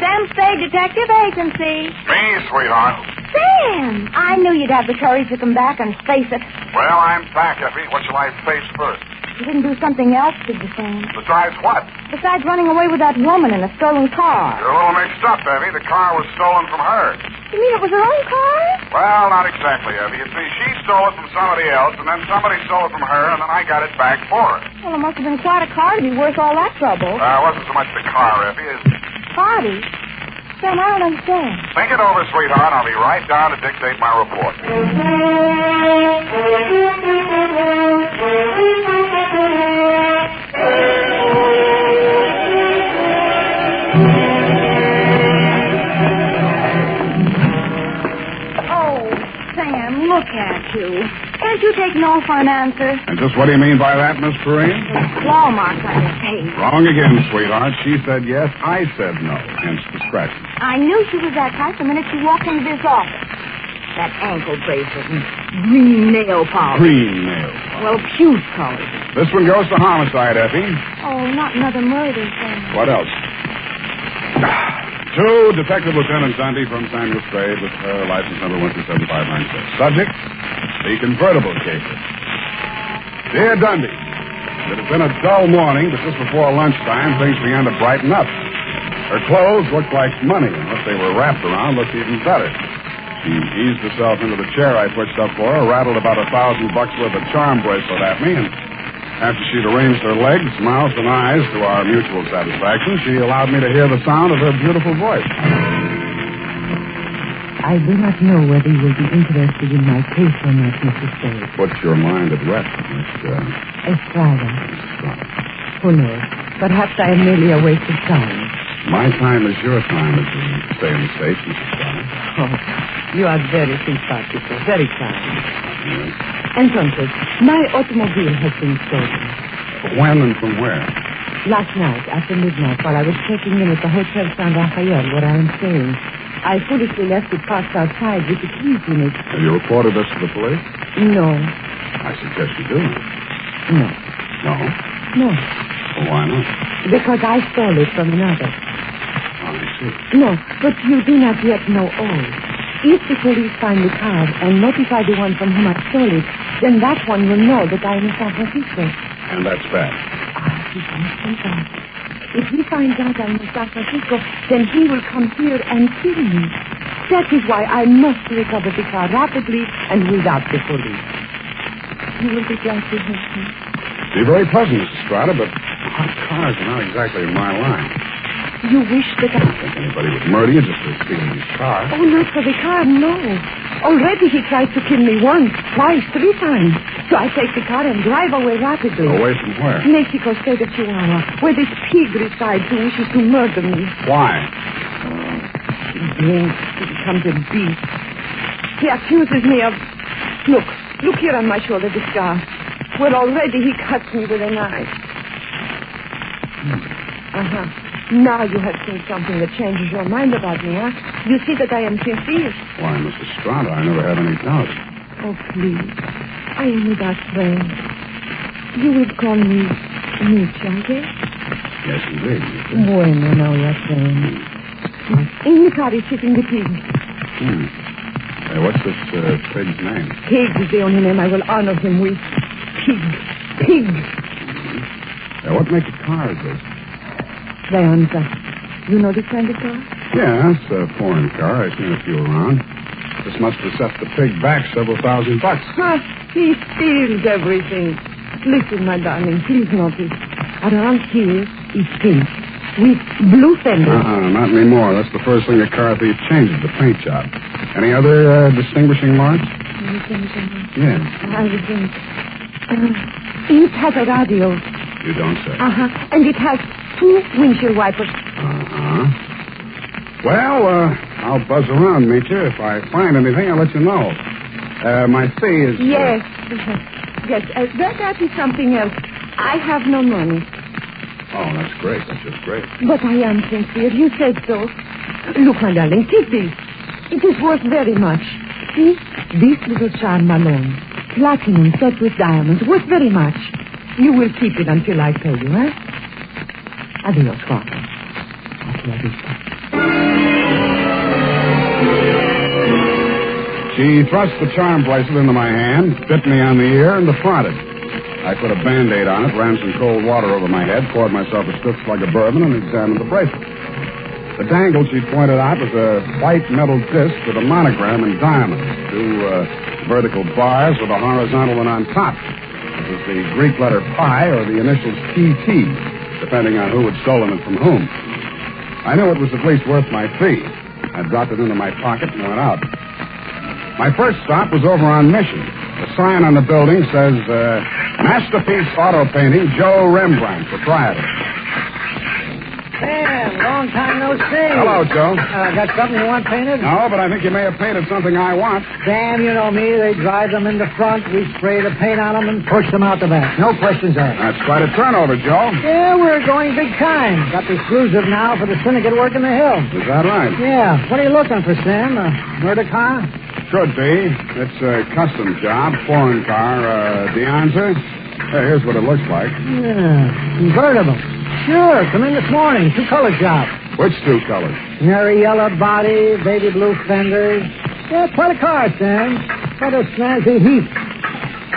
V: Sam Spade Detective Agency.
U: Me, sweetheart.
V: Sam! I knew you'd have the courage to come back and face it.
U: Well, I'm back, Effie. What shall I face first?
V: You didn't do something else, did you, Sam?
U: Besides what?
V: Besides running away with that woman in a stolen car.
U: You're a little mixed up, Effie. The car was stolen from her.
V: You mean it was her own car?
U: Well, not exactly, Effie. You see, she stole it from somebody else, and then somebody stole it from her, and then I got it back for her.
V: Well, it must have been quite a car to be worth all that trouble.
U: It wasn't so much the car, Effie, as...
V: Party? Sam, I don't understand.
U: Think it over, sweetheart. I'll be right down to dictate my report.
V: Sam, look at you. Can't you take no for an answer?
U: And just what do you mean by that, Miss Perrine?
V: Claw marks on your face.
U: Wrong again, sweetheart. She said yes, I said no. Hence the scratching.
V: I knew she was that type the minute she walked into this office. That ankle bracelet and green nail polish.
U: Green nail polish.
V: Well, puce colors.
U: This one goes to homicide, Effie.
V: Oh, not another murder, Sam.
U: What else? To Detective Lieutenant Dundee from Samuel Spade with license number 127596. Subject, the Convertible Caper. Dear Dundee, it has been a dull morning, but just before lunchtime, things began to brighten up. Her clothes looked like money, and what they were wrapped around looked even better. She eased herself into the chair I pushed up for her, rattled about $1,000 worth of charm bracelet at me, and after she'd arranged her legs, mouth, and eyes to our mutual satisfaction, she allowed me to hear the sound of her beautiful voice.
B: I do not know whether you will be interested in my case or not, Mr. Spade.
U: Put your mind at rest, Miss...
B: Estrada. Who knows? Perhaps I am merely a waste of time.
U: My time is your time as we stay in the States, Mrs. Estrada.
B: Oh, you are very simpatico, very kind.
U: Yes.
B: Entonces, my automobile has been stolen.
U: When and from where?
B: Last night, after midnight, while I was checking in at the Hotel San Rafael, where I am staying, I foolishly left it parked outside with the keys in it.
U: Have you reported this to the police?
B: No.
U: I suggest you do.
B: No.
U: No?
B: No.
U: Well, why not?
B: Because I stole it from another.
U: I see.
B: No, but you do not yet know all. If the police find the car and notify the one from whom I stole it, then that one will know that I am in San Francisco.
U: And that's bad.
B: He can't say that. If he finds out I'm in San Francisco, then he will come here and kill me. That is why I must recover the car rapidly and without the police. You will be glad to help me.
U: Be very pleasant, Mrs. Strata, but hot cars are not exactly in my line.
B: You wish that I...
U: I don't think anybody would murder you just for stealing his car.
B: Oh, not for the car, no. Already he tried to kill me once, twice, 3 times. So I take the car and drive away rapidly.
U: Away from where?
B: Mexico State of Chihuahua, where this pig resides who wishes to murder me.
U: Why?
B: He drinks, he becomes a beast. He accuses me of... Look here on my shoulder, the scar. Well, already he cuts me with a knife. Uh-huh. Now you have seen something that changes your mind about me, huh? You see that I am sincere.
U: Why, Mrs. Strata, I never had any doubt.
B: Oh, please. I am without friends. You will call me Mitch, I guess?
U: Yes, indeed.
B: Bueno, now we are friends. In the car is sitting the pig.
U: Hey, what's this pig's name?
B: Pig is the only name I will honor him with. Pig.
U: What make of car is this?
B: Leonza. You know this kind of car?
U: Yeah, it's a foreign car. I've seen a few around. This must have set the pig back several $1,000.
B: He steals everything. Listen, my darling, please notice. Around here is pink with blue fenders.
U: Not anymore. That's the first thing a car thief changes, the paint job. Any other distinguishing marks? Yes.
B: I think. It has a radio.
U: You don't say.
B: And it has 2 windshield wipers.
U: Well, I'll buzz around, meet you. If I find anything, I'll let you know. My fee is...
B: Yes. Yes, that is something else. I have no money.
U: Oh, that's great. That's just great.
B: But I am sincere. You said so. Look, my darling, keep this. It is worth very much. See? This little charm Malone. Platinum set with diamonds. Worth very much. You will keep it until I pay you, eh? Adios, Father. Hasta la vista.
U: She thrust the charm bracelet into my hand, bit me on the ear, and departed. I put a Band-Aid on it, ran some cold water over my head, poured myself a stiff slug of bourbon, and examined the bracelet. The dangle she'd pointed out was a white metal disc with a monogram in diamonds, 2 vertical bars with a horizontal one on top. It was the Greek letter pi or the initials PT, depending on who had stolen it from whom. I knew it was at least worth my fee. I dropped it into my pocket and went out. My first stop was over on Mission. The sign on the building says, Masterpiece Auto Painting, Joe Rembrandt, proprietor.
A: Sam, long time no see.
U: Hello, Joe.
A: Got something you want painted?
U: No, but I think you may have painted something I want.
A: Sam, you know me. They drive them in the front. We spray the paint on them and push them out the back. No questions asked.
U: That's quite a turnover, Joe.
A: Yeah, we're going big time. Got the exclusive now for the syndicate work in the hill.
U: Is that right?
A: Yeah. What are you looking for, Sam? A murder car?
U: Could be. It's a custom job, foreign car, Deonza. Hey, here's what it looks like.
A: Yeah, convertible. Sure, come in this morning. 2-color job.
U: Which 2 colors?
A: Canary yellow body, baby blue fenders. Yeah, quite a car, Sam. Quite a snazzy heap.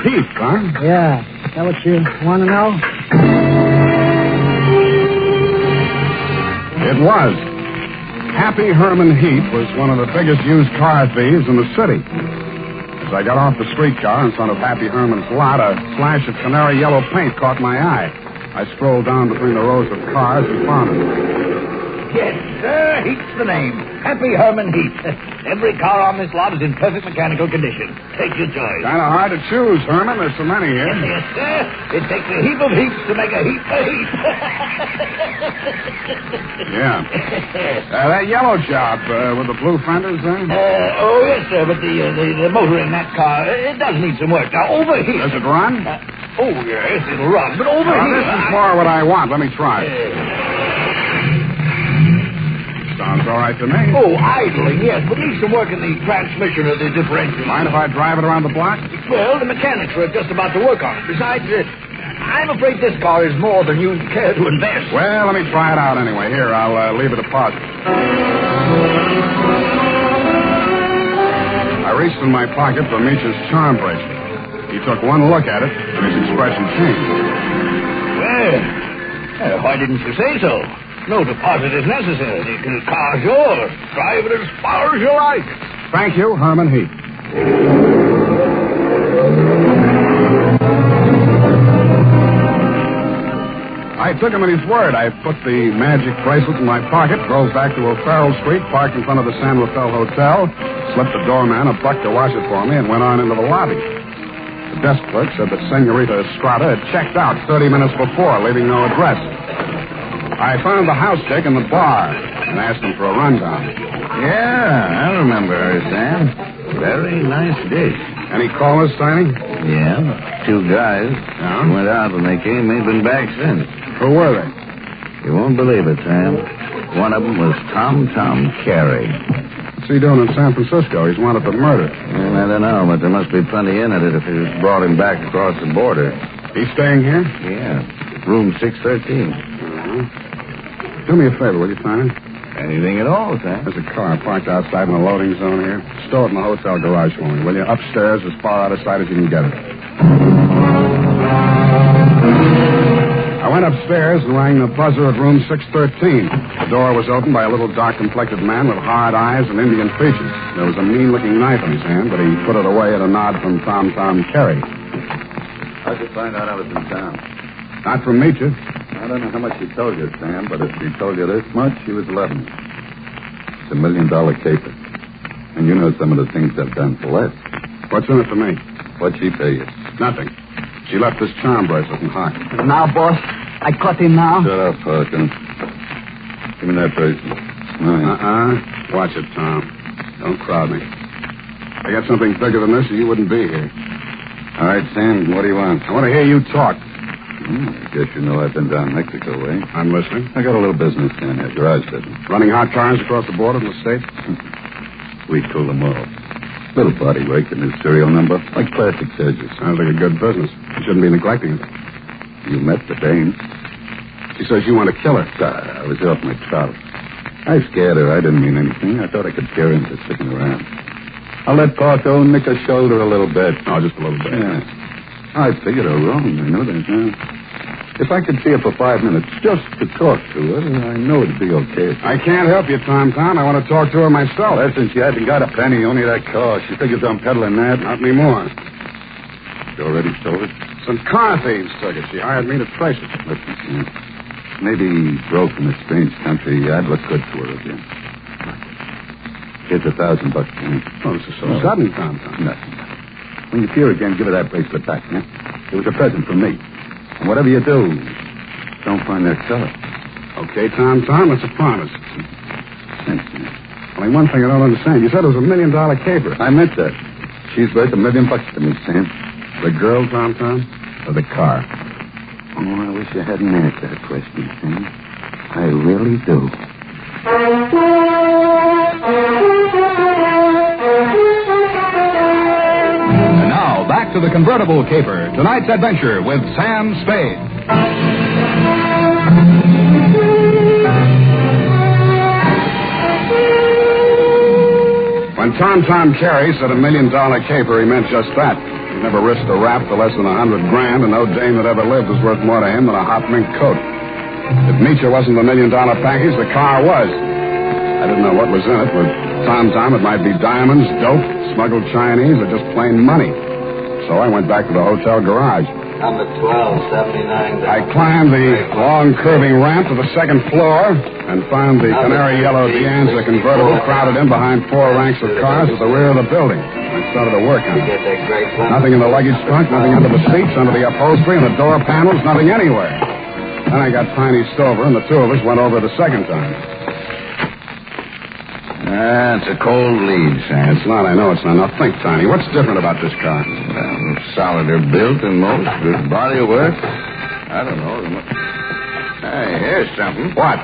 U: Heap, huh?
A: Yeah. Is that what you want to know?
U: It was. Happy Herman Heap was one of the biggest used car thieves in the city. As I got off the streetcar in front of Happy Herman's lot, a flash of canary yellow paint caught my eye. I strolled down between the rows of cars and found him.
O: Yes, sir. Heap's the name. Happy Herman Heap. Every car on this lot is in perfect mechanical condition. Take your choice.
U: Kind of hard to choose, Herman. There's so many here.
O: Yes, sir. It takes a heap of heaps to make a heap of heap.
U: Yeah. That yellow job with the blue fenders,
O: Oh, yes, sir. But the motor in that car, it does need some work. Now, over here.
U: Does it run?
O: Oh, yes, it'll run. But over here.
U: This is more what I want. Let me try it. Sounds all right to me.
O: Oh, idling, yes, but needs some work in the transmission of the differential.
U: Mind if I drive it around the block?
O: Well, the mechanics are just about to work on it. Besides, I'm afraid this car is more than you care to invest.
U: Well, let me try it out anyway. Here, I'll leave a deposit. I reached in my pocket for Misha's charm bracelet. He took one look at it, and his expression changed.
O: Well, why didn't you say so? No deposit is necessary. The car's yours. Drive it as far as you like.
U: Thank you, Herman Heap. I took him at his word. I put the magic bracelet in my pocket, drove back to O'Farrell Street, parked in front of the San Rafael Hotel, slipped the doorman a buck to wash it for me, and went on into the lobby. The desk clerk said that Senorita Estrada had checked out 30 minutes before, leaving no address. I found the house chick in the bar and asked him for a rundown.
P: Yeah, I remember her, Sam. Very nice dish.
U: Any callers signing?
P: Yeah, 2 guys.
U: Yeah?
P: Went out when they came. Ain't been back since.
U: Who were they?
P: You won't believe it, Sam. One of them was Tom Carey.
U: What's he doing in San Francisco? He's wanted for murder.
P: Well, I don't know, but there must be plenty in it if he brought him back across the border.
U: He's staying here?
P: Yeah, room 613.
U: Do me a favor, will you, Simon?
P: Anything at all, Sam.
U: There's a car parked outside in the loading zone here. Stow it in the hotel garage for me, will you? Upstairs, as far out of sight as you can get it. I went upstairs and rang the buzzer at room 613. The door was opened by a little dark-complected man with hard eyes and Indian features. There was a mean-looking knife in his hand, but he put it away at a nod from Tom Carey.
P: How'd you find out I was in town?
U: Not from Meacher.
P: I don't know how much he told you, Sam, but if he told you this much, he was 11. It's $1 million caper. And you know some of the things I've done for less.
U: What's in it for me?
P: What'd she pay you?
U: Nothing. She left this charm bracelet in Hawk.
A: Now, boss, I caught him now.
P: Shut up, Hawkins. Give me that bracelet.
U: Watch it, Tom. Don't crowd me. I got something bigger than this, or you wouldn't be here.
P: All right, Sam, what do you want?
U: I want to hear you talk.
P: I guess you know I've been down Mexico way.
U: I'm listening.
P: I got a little business down here, garage business.
U: Running hot cars across the border to the States?
P: We cool them all. Little body work and his serial number, like plastic surgeons.
U: Sounds like a good business. You shouldn't be neglecting it.
P: You met the dame.
U: She says you want to kill her.
P: I was off my trout. I scared her. I didn't mean anything. I thought I could scare her into sticking around. I let Parco nick her shoulder a little bit.
U: Oh, just a little bit.
P: Yeah. I figured her wrong. I know that now. If I could see her for 5 minutes just to talk to her, I know it'd be okay.
U: I can't help you, Tom. I want to talk to her myself.
P: Listen, she hasn't got a penny, only that car. She figures I'm peddling that.
U: Not anymore.
P: She already sold it?
U: Some car thieves took it. She hired me to trace it.
P: Listen, Sam. maybe broke in a strange country, I'd look good to her again. Here's $1,000, Sam.
U: Oh, this is so sudden, Tom.
P: Nothing. When you see her again, give her that bracelet back, yeah? It was a present from me. And whatever you do, don't find that seller.
U: Okay, Tom, that's a promise.
P: Thanks, man.
U: Only one thing I don't understand. You said it was $1 million caper.
P: I meant that. She's worth $1 million to me, Sam.
U: The girl, Tom, or the car?
P: Oh, I wish you hadn't asked that question, Sam. I really do.
D: And now, back to the Convertible Caper. Tonight's adventure with Sam Spade.
U: When Tom Carey said $1 million caper, he meant just that. He never risked a rap for less than $100,000, and no dame that ever lived was worth more to him than a hot mink coat. If Meacher wasn't the $1 million package, the car was. I didn't know what was in it. With Tom, it might be diamonds, dope, smuggled Chinese, or just plain money. So I went back to the hotel garage.
M: Number 1279.
U: I climbed the long curving ramp to the second floor and found the canary yellow Deanza convertible crowded in behind 4 ranks of cars at the rear of the building. I started to work on it. Nothing in the luggage trunk, nothing under the seats, under the upholstery, and the door panels, nothing anywhere. Then I got Tiny Stover, and the two of us went over the second time.
E: It's a cold lead, Sam.
U: It's not, I know it's not. Now think, Tiny, what's different about this car?
E: Well, solider built than most. Good body work. I don't know. Hey, here's something.
U: What?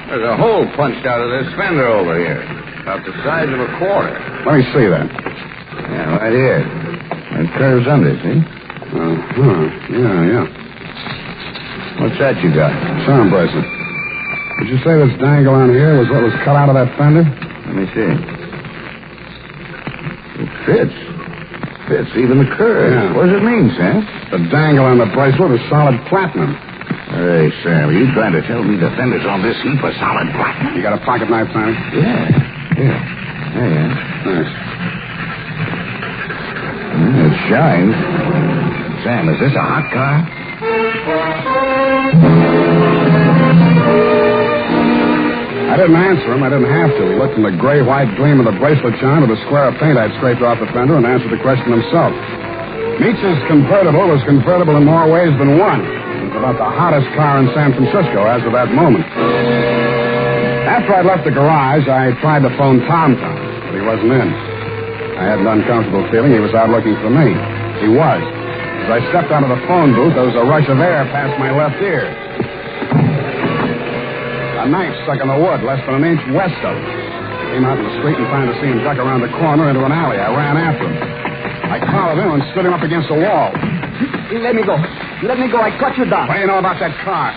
E: There's a hole punched out of this fender over here. About the size of a quarter.
U: Let me see that.
E: Yeah, right here. It curves under, see?
U: Yeah.
E: What's that you got?
U: Charm bracelet. Did you say this dangle on here was what was cut out of that fender?
E: Let me see. It fits. Fits even the curve.
U: Yeah.
E: What does it mean, Sam?
U: The dangle on the bracelet is solid platinum.
E: Hey, Sam, are you trying to tell me the fenders on this heap are solid platinum?
U: You got a pocket knife, Tiny?
E: Yeah. Here. There you are.
U: Thanks.
E: It shines. Sam, is this a hot car?
U: I didn't answer him. I didn't have to. He looked from the gray-white gleam of the bracelet shine to the square of paint I'd scraped off the fender and answered the question himself. Meach's convertible was convertible in more ways than one. It was about the hottest car in San Francisco as of that moment. After I'd left the garage, I tried to phone Tom, but he wasn't in. I had an uncomfortable feeling he was out looking for me. He was. As I stepped out of the phone booth, there was a rush of air past my left ear. A knife stuck in the wood, less than an inch west of it. I came out in the street and found to see him duck around the corner into an alley. I ran after him. I collared him and stood him up against the wall.
A: Let me go. Let me go. I cut you down.
U: What do you know about that car?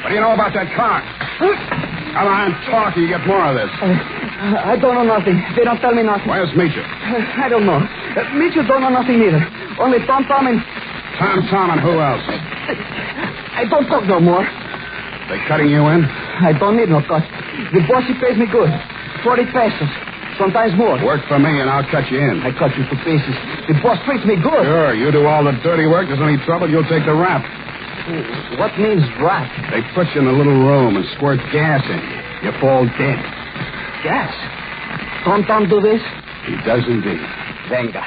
U: What do you know about that car? Come on, talk, or you get more of this.
A: I don't know nothing. They don't tell me nothing.
U: Where's Meacher?
A: I don't know. Meacher don't know nothing either. Only Tom and...
U: Tom and who else?
A: I don't talk no more.
U: They cutting you in?
A: I don't need no cut. The boss, he pays me good. 40 pesos. Sometimes more.
U: Work for me and I'll cut you in.
A: I cut you to pieces. The boss treats me good.
U: Sure, you do all the dirty work. There's any trouble, you'll take the rap.
A: What means rap?
U: They put you in a little room and squirt gas in you. You fall dead.
A: Gas? Tom do this?
U: He does indeed.
A: Venga.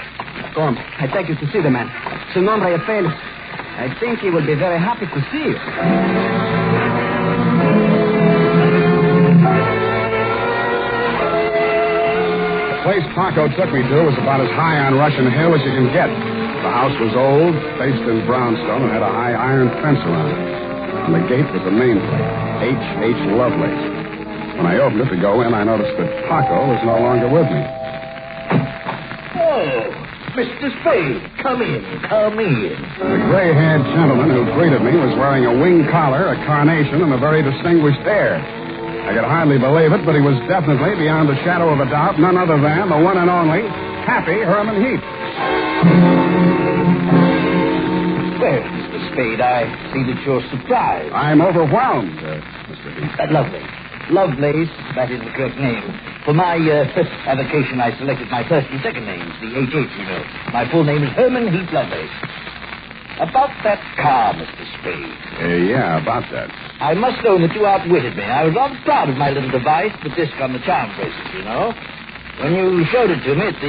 A: Come, I take you to see the man. Su nombre es Philo. I think he will be very happy to see you.
U: The place Paco took me to was about as high on Russian Hill as you can get. The house was old, faced in brownstone, and had a high iron fence around it. On the gate was a nameplate, H.H. Lovelace. When I opened it to go in, I noticed that Paco was no longer with me.
Q: Oh, Mr. Spade, come in.
U: The gray-haired gentleman who greeted me was wearing a wing collar, a carnation, and a very distinguished air. I could hardly believe it, but he was definitely, beyond the shadow of a doubt, none other than the one and only Happy Herman Heap.
Q: Well, Mr. Spade, I see that you're surprised.
U: I'm overwhelmed, Mr. Heap.
Q: Lovelace, that is the correct name. For my avocation, I selected my first and second names, the H.H., you know. My full name is Herman Heap Lovelace. About that car, Mr. Spade.
U: Yeah, about that.
Q: I must own that you outwitted me. I was rather proud of my little device, the disc on the charm bracelet, you know. When you showed it to me at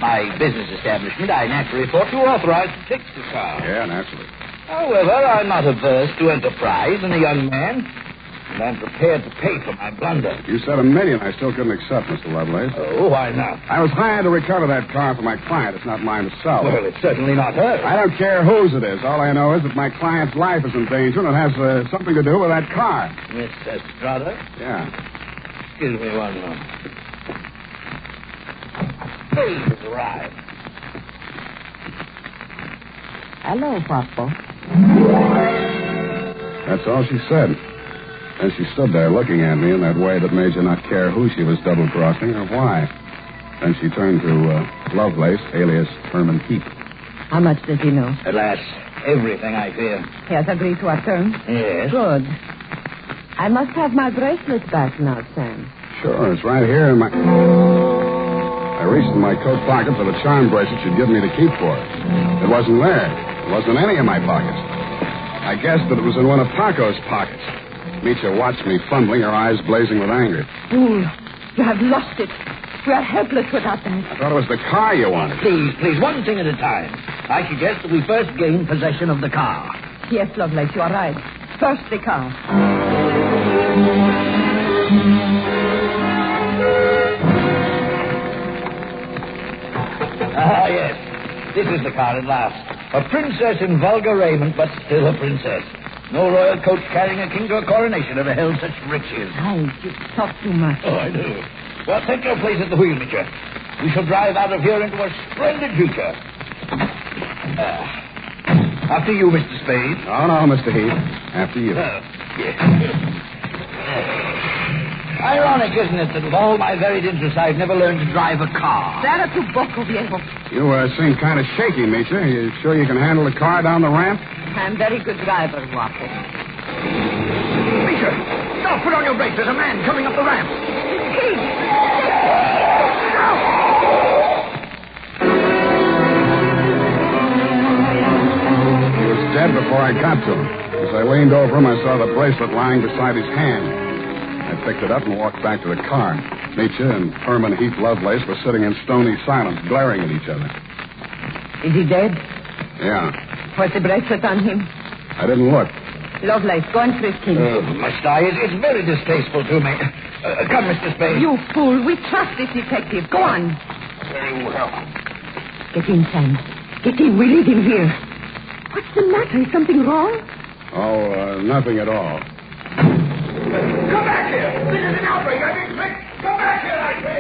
Q: my business establishment, I naturally thought you were authorized to fix the car.
U: Yeah, naturally.
Q: However, I'm not averse to enterprise in a young man, and I'm prepared to pay for my blunder.
U: You said $1 million I still couldn't accept, Mr. Lovelace.
Q: Oh, why not?
U: I was hired to recover that car for my client. It's not mine to sell.
Q: Well, it's certainly not hers.
U: I don't care whose it is. All I know is that my client's life is in danger, and it has something to do with that car.
Q: Miss Estrada?
U: Yeah.
Q: Excuse me one moment. Spade has arrived.
B: Hello, Papa.
U: That's all she said. And she stood there looking at me in that way that made you not care who she was double-crossing or why. Then she turned to Lovelace, alias Herman Heap.
B: How much does he know?
Q: Alas, everything, I fear.
B: He has agreed to our terms?
Q: Yes.
B: Good. I must have my bracelet back now, Sam.
U: Sure, it's right here in my... I reached in my coat pocket for the charm bracelet she'd given me to keep for her. It wasn't there. It wasn't in any of my pockets. I guessed that it was in one of Paco's pockets. Misha watched me fumbling, her eyes blazing with anger.
B: Fool, you have lost it. We are helpless without that.
U: I thought it was the car you wanted.
Q: Please, one thing at a time. I suggest that we first gain possession of the car.
B: Yes, Lovelace, you are right. First the car.
Q: Ah, yes. This is the car at last. A princess in vulgar raiment, but still a princess. No royal coach carrying a king to a coronation ever held such riches.
B: You talk too much.
Q: Oh, I do. Well, take your place at the wheel, Mitchell. We shall drive out of here into a splendid future. After you, Mr. Spade.
U: No, Mr. Heath. After you.
Q: Yes. Ironic, isn't it, that with all my varied interests, I've never learned to drive a car.
B: Será tu poco, viejo.
U: You seem kind of shaky, Misha. You sure you can handle the car down the ramp?
B: I'm a very good driver, Waffle.
Q: Misha, stop! Put on your brakes. There's a man coming up the ramp.
U: He was dead before I got to him. As I leaned over him, I saw the bracelet lying beside his hand. I picked it up and walked back to the car. Misha and Herman Heath Lovelace were sitting in stony silence, glaring at each other.
B: Is he dead?
U: Yeah.
B: What's the bracelet on him?
U: I didn't look.
B: Lovelace, go and frisk him.
Q: Must I? It's very distasteful to me. Come, Mr. Spade.
B: You fool. We trust this detective. Go on.
Q: Very well.
B: Get in, Sam. Get in. We leave him here. What's the matter? Is something wrong?
U: Oh, nothing at all.
Q: Come back here! This is an outbreak! I mean, come back here, I say!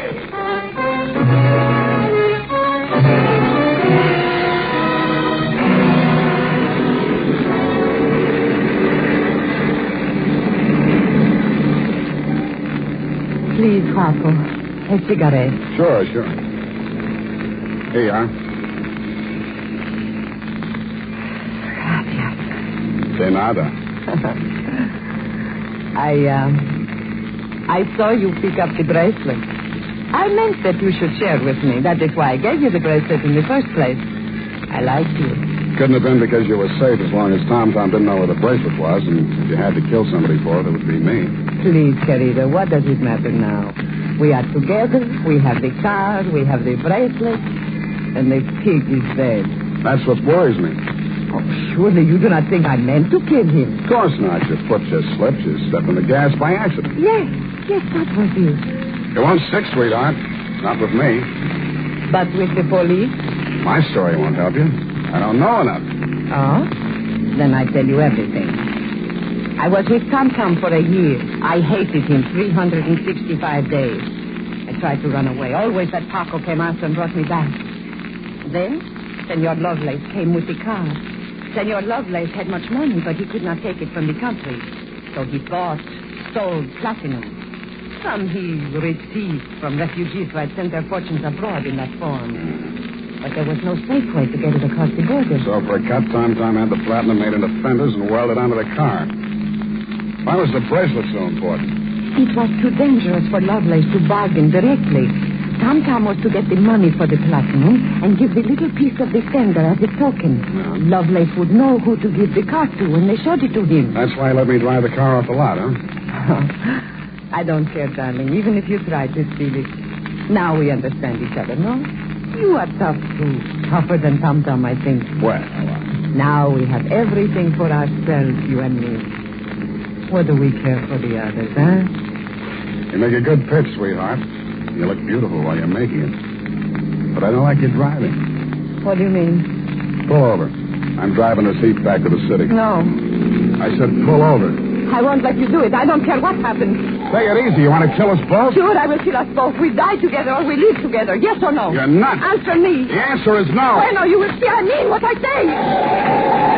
B: Please, Paco. A cigarette.
U: Sure. Here you are.
B: Gracias.
U: De nada.
B: I saw you pick up the bracelet. I meant that you should share with me. That is why I gave you the bracelet in the first place. I liked you.
U: Couldn't have been because you were safe as long as Tom didn't know where the bracelet was, and if you had to kill somebody for it, it would be me.
B: Please, querida, what does it matter now? We are together, we have the car, we have the bracelet, and the pig is dead.
U: That's what worries me.
B: Oh, surely you do not think I meant to kill him.
U: Of course not. Your foot just slipped. You stepped on the gas by accident.
B: Yes, that was it.
U: You won't stick, sweetheart. Not with me.
B: But with the police?
U: My story won't help you. I don't know enough.
B: Oh? Then I tell you everything. I was with Tom for a year. I hated him 365 days. I tried to run away. Always that Paco came after and brought me back. Then, Senor Lovelace came with the car. Senor Lovelace had much money, but he could not take it from the country. So he stole platinum. Some he received from refugees who had sent their fortunes abroad in that form. But there was no safe way to get it across the border.
U: So for a cut, Tom had the platinum made into fenders and welded onto the car. Why was the bracelet so important?
B: It was too dangerous for Lovelace to bargain directly. Tom was to get the money for the platinum and give the little piece of the fender as a token.
U: Yeah.
B: Lovelace would know who to give the car to when they showed it to him.
U: That's why he let me drive the car off the lot, huh?
B: I don't care, darling, even if you try to steal it. Now we understand each other, no? You are tough, too. Tougher than Tom, I think.
U: Well,
B: now we have everything for ourselves, you and me. What do we care for the others, huh?
U: you make a good pitch, sweetheart. You look beautiful while you're making it. But I don't like you driving.
B: What do you mean?
U: Pull over. I'm driving this heap back to the city.
B: No.
U: I said pull over.
B: I won't let you do it. I don't care what happens.
U: Take it easy. You want to kill us both?
B: Sure, I will kill us both. We die together or we live together. Yes or no?
U: You're nuts.
B: Answer me.
U: The answer is no.
B: Bueno, you will see I mean what I say.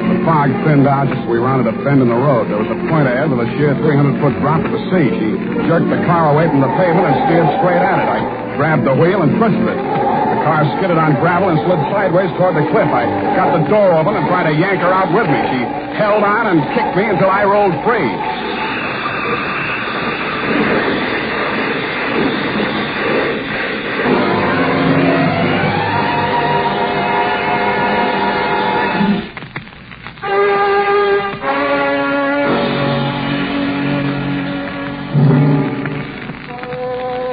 U: The fog thinned out just as we rounded a bend in the road. There was a point ahead with a sheer 300-foot drop to the sea. She jerked the car away from the pavement and steered straight at it. I grabbed the wheel and pushed it. The car skidded on gravel and slid sideways toward the cliff. I got the door open and tried to yank her out with me. She held on and kicked me until I rolled free.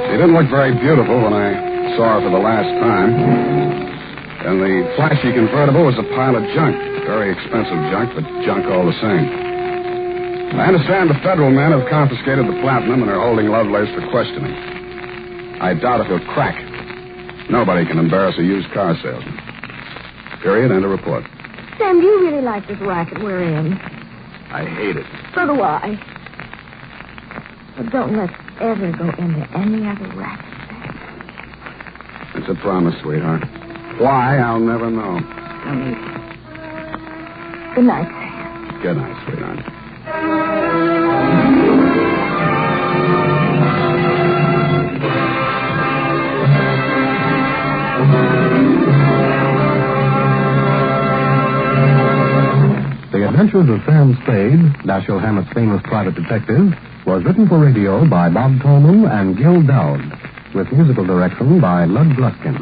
U: She didn't look very beautiful when I saw her for the last time. And the flashy convertible was a pile of junk. Very expensive junk, but junk all the same. I understand the federal men have confiscated the platinum and are holding Lovelace for questioning. I doubt if he'll crack. Nobody can embarrass a used car salesman. Period. End of report.
V: Sam, do you really like this racket we're in?
U: I hate it.
V: So do I. But don't let's ever go into any other racket.
U: It's a promise, sweetheart. Why, I'll never know.
V: Good night, Sam.
U: Good night, sweetheart.
R: The Adventures of Sam Spade, Dashiell Hammett's famous private detective, was written for radio by Bob Tolman and Gil Dowd, with musical direction by Lud Gluskin.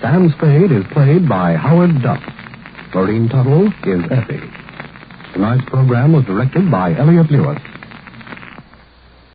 R: Sam Spade is played by Howard Duff. Lorene Tuttle is Effie. Tonight's program was directed by Elliot Lewis.